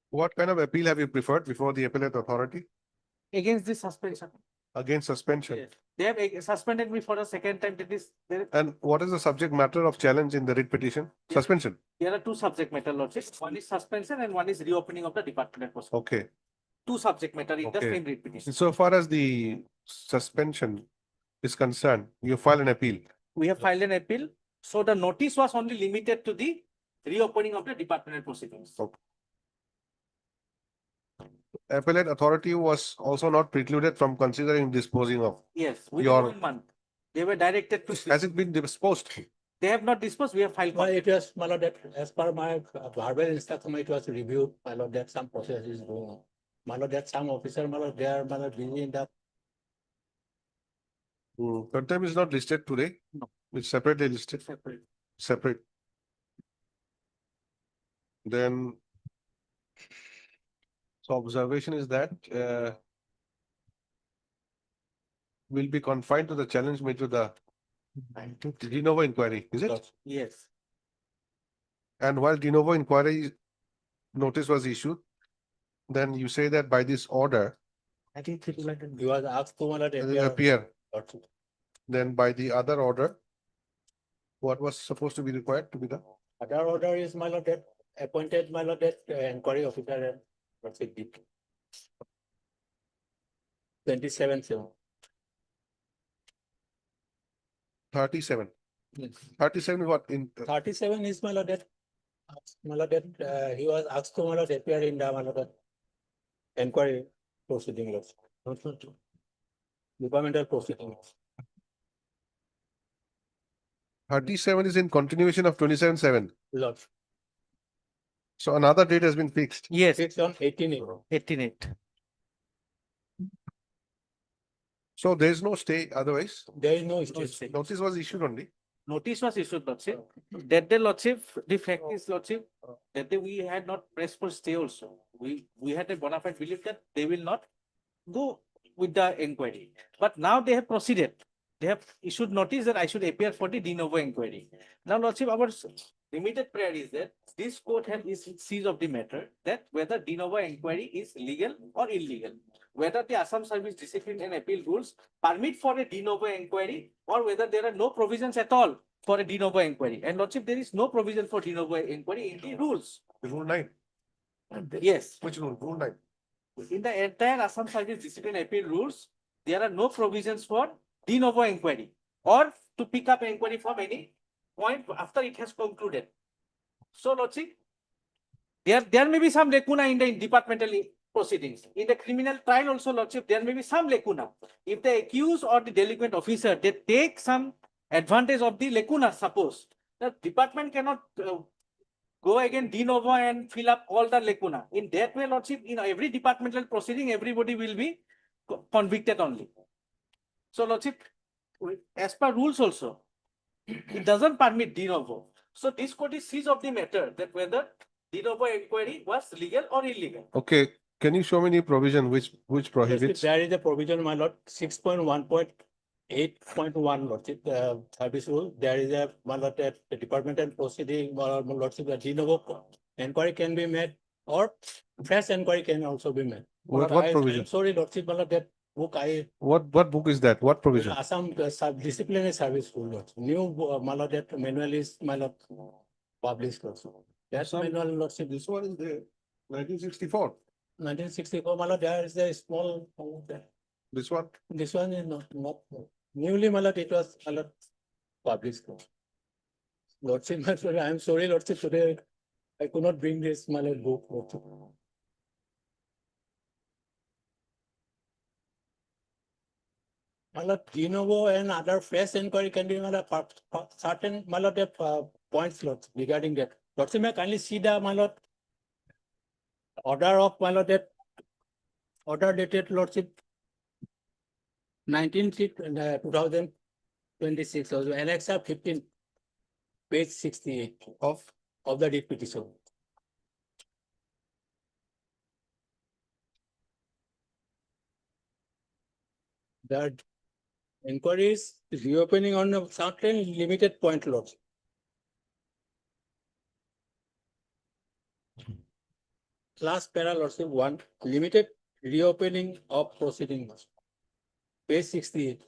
What kind of appeal have you preferred before the appellate authority? Against this suspension. Against suspension? Yes. They have suspended me for a second time. That is, And what is the subject matter of challenge in the writ petition? Suspension? there are two subject matter, lordship. One is suspension and one is reopening of the departmental proceeding. Okay. Two subject matter in the Okay. same writ petition. So far as the suspension is concerned, you file an appeal. We have filed an appeal. So the notice was only limited to the reopening of the departmental proceedings. Okay. appellate authority was also not precluded from considering disposing of. Yes, within Your- 1 month. They were directed to. Has it been disposed? They have not disposed, we have filed. Well, it was, my lord, that as per my verbal instruction, it was reviewed, my lord, that some process is going on. My lord, that some officer, my lord, they are, my lord, busy in the. Contempt is not listed today. No. It's separately listed. Separate. Separate. Then. So observation is that, will be confined to the challenge made to the de novo inquiry, is it? Yes. And while de novo inquiry notice was issued, then you say that by this order, I think it was asked to, my lord, appear. Then by the other order, what was supposed to be required to be done? Other order is, my lord, that appointed, my lord, that inquiry officer and proceed. 27/7. 37. Yes. 37 is what in 37 is, my lord, that, my lord, that he was asked to, my lord, appear in the, my lord, that inquiry proceeding laws. Departmental proceedings. 37 is in continuation of 27/7. Lord. So another date has been fixed. Yes. It's on 18. 18/8. So there is no stay otherwise. There is no stay. state. Notice was issued only. Notice was issued, Lordship. That day, Lordship, the fact is, Lordship, that day we had not pressed for stay also. We had a bona fide belief that they will not go with the inquiry. But now they have proceeded. They have issued notice that I should appear for the de novo inquiry. Now, Lordship, our immediate prayer is that this court has seized of the matter that whether de novo inquiry is legal or illegal, whether the Assam Service Discipline and Appeal rules permit for a de novo inquiry or whether there are no provisions at all for a de novo inquiry. And Lordship, there is no provision for de novo inquiry in the rules. Rule 9. Yes. Which rule? Rule 9. In the entire Assam Service Discipline Appeal rules, there are no provisions for de novo inquiry or to pick up inquiry from any point after it has concluded. So, Lordship, there may be some lacuna in the departmental proceedings. In the criminal trial also, Lordship, there may be some lacuna. If the accused or the delinquent officer, they take some advantage of the lacuna, suppose, the department cannot go again de novo and fill up all the lacuna. In that way, Lordship, in every departmental proceeding, everybody will be convicted only. So, Lordship, as per rules also, it doesn't permit de novo. So this court is seized of the matter that whether de novo inquiry was legal or illegal. Okay, can you show me any provision which prohibits? There is a provision, my lord, 6.1.8.1, lordship, service rule. There is a, my lord, that the departmental proceeding, my lordship, the de novo inquiry can be made or fresh inquiry can also be made. What I'm provision? sorry, lordship, my lord, that book What book is that? What provision? Assam disciplinary service rule, lord. New, my lord, that manual is, my lord, published also. That's manual, lordship. This one is there, 1964. 1964, my lord, there is a small. This one? This one is not newly, my lord, it was, my lord, published. Lordship, my lord, I am sorry, lordship, today I could not bring this, my lord, book, lordship. My lord, de novo and other fresh inquiry can be, my lord, certain, my lord, points, lord, regarding that. Lordship, may I kindly see the, my lord, order of, my lord, that order dated, lordship, 2026, also annex 15, page 68 of the deed petition. That inquiries reopening on a certain limited point, lords. Last para, lordship, 1, limited reopening of proceedings. Page 68.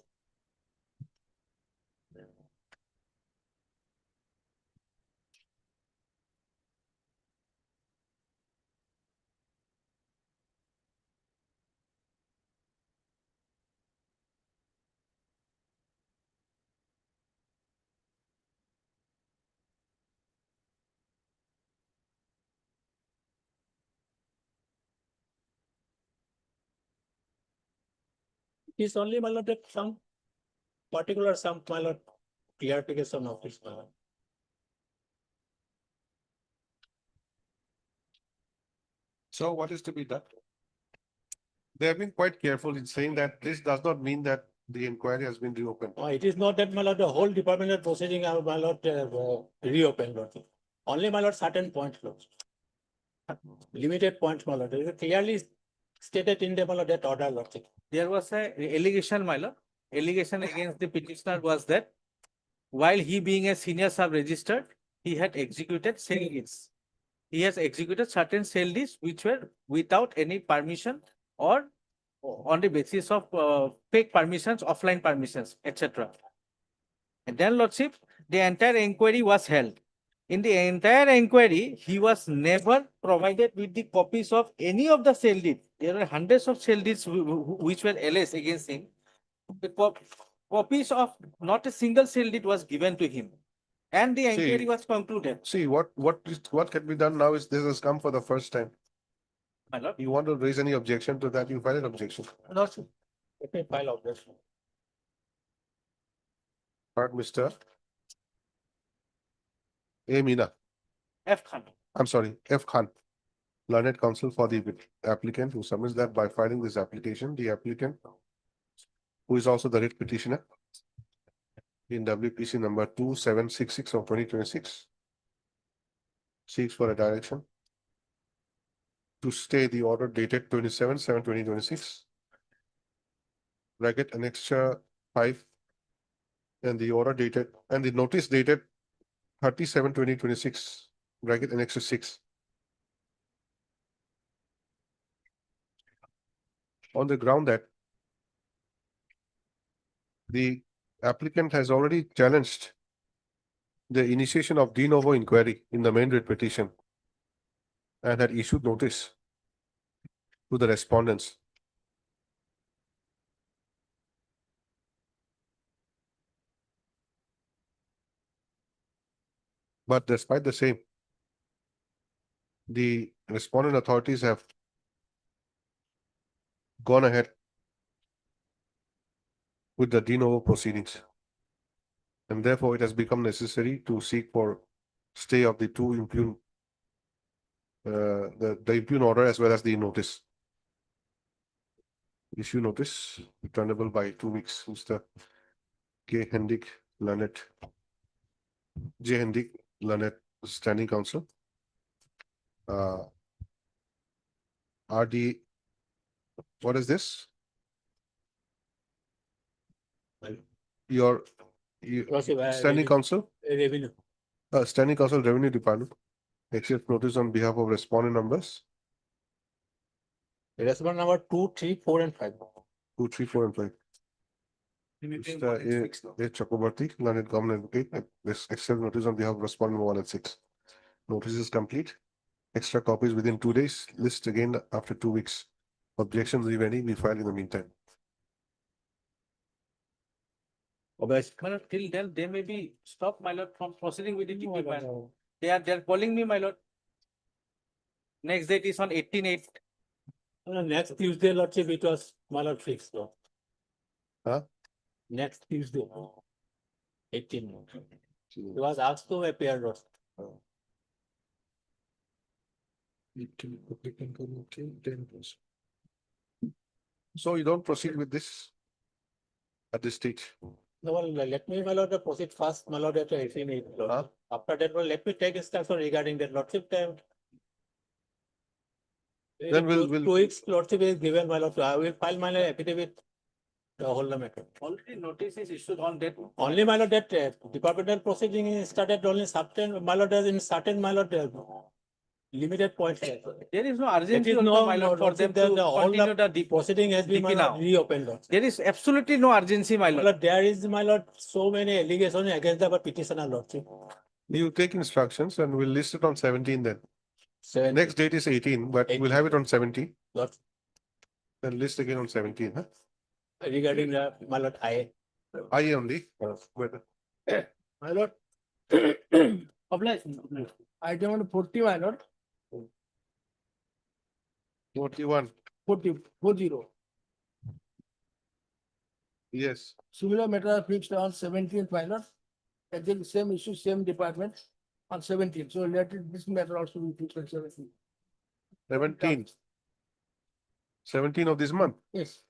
It's only, my lord, that some particular, some, my lord, clarification of this, my lord. So what is to be done? They have been quite careful in saying that this does not mean that the inquiry has been reopened. It is not that, my lord, the whole departmental proceeding, my lord, reopened, lord. Only, my lord, certain points, lord. Limited points, my lord. It is clearly stated in the, my lord, that order, lord. There was a allegation, my lord. Allegation against the petitioner was that while he being a senior sub-registered, he had executed sale deeds. He has executed certain sale deeds which were without any permission or on the basis of fake permissions, offline permissions, etc. And then, lordship, the entire inquiry was held. In the entire inquiry, he was never provided with the copies of any of the sale deeds. There were hundreds of sale deeds which were alleged against him. The copies of not a single sale deed was given to him. And the inquiry was concluded. See, what can be done now is this has come for the first time. My lord. You want to raise any objection to that, you file an objection. Lordship, let me file objection. Part Mr. A. Meena. F. Khan. I'm sorry, F. Khan. Learned counsel for the applicant who submits that by filing this application, the applicant, who is also the writ petitioner in WPC number 2766 of 2026, seeks for a direction to stay the order dated 27/7/2026, bracket annexure 5, and the order dated and the notice dated 30/7/2026, bracket annexure 6. On the ground that the applicant has already challenged the initiation of de novo inquiry in the main writ petition and had issued notice to the respondents. But despite the same, the respondent authorities have gone ahead with the de novo proceedings. And therefore, it has become necessary to seek for stay of the two impugn, the impugn order as well as the notice. Issue notice returnable by 2 weeks. Mr. K. Hendik Lanet, J. Hendik Lanet, Standing Counsel. RD, what is this? Your Standing Counsel? Revenue. Standing Counsel Revenue Department. Accept notice on behalf of respondent numbers. Respondent number 2, 3, 4, and 5. 2, 3, 4, and 5. Mr. A. Chakrabarti, learned government advocate, this accept notice on behalf of respondent 1 and 6. Notice is complete. Extra copies within 2 days. List again after 2 weeks. Objections, if any, we file in the meantime. Till then, they may be stopped, my lord, from proceeding with the DP. They're calling me, my lord. Next date is on 18/8. Next Tuesday, lordship, it was, my lord, fixed. Lord. Huh? Next Tuesday. 18. He was asked to appear, Lord. So you don't proceed with this at this stage? No, well, let me, my lord, proceed first, my lord, at 18/8. Lord. After that, well, let me take instruction regarding that lordship time. Then we'll 2 weeks lordship is given, my lord. I will file my affidavit. The whole matter. Already notice is issued on that. Only, my lord, that departmental proceeding is started only certain, my lord, in certain, my lord, limited points. There is no urgency There is also, no, my lord, for them the to whole continue the proceeding has been, my DP lord, now. reopened. Lord. There is absolutely no urgency, my My lord. lord, there is, my lord, so many allegations against the petitioner, lordship. You take instructions and we'll list it on 17 then. 17. Next date is 18, but we'll have it on 17. Lord, Then list again on 17, huh? regarding the, my lord, I only. Whether My lord. Item number 40, my lord. 41. 40. Yes. Similar matter are fixed on 17th, my lord. I think same issue, same department on 17th. So let this matter also be fixed on 17th. 17. 17 of this month. Yes.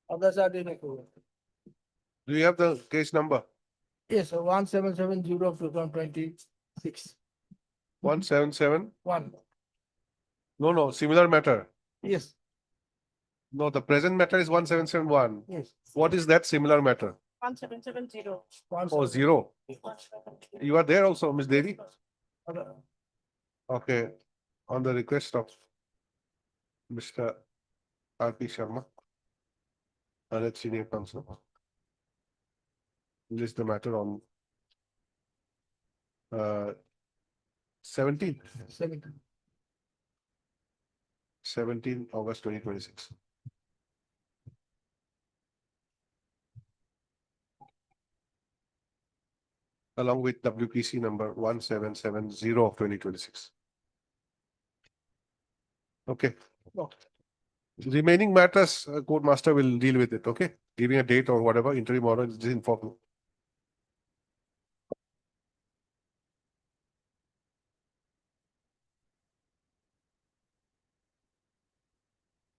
Others are doing it. Do you have the case number? Yes, 1770 of 2026. 177? One. No, similar matter. Yes. No, the present matter is 1771. Yes. What is that similar matter? 1770. Oh, 0. You are there also, Ms. Devi? Okay. On the request of Mr. R.P. Sharma, our senior counsel. List the matter on 17. 17 August 2026. Along with WPC number 1770 of 2026. Okay. Remaining matters, court master will deal with it, okay? Giving a date or whatever, interim order is informed.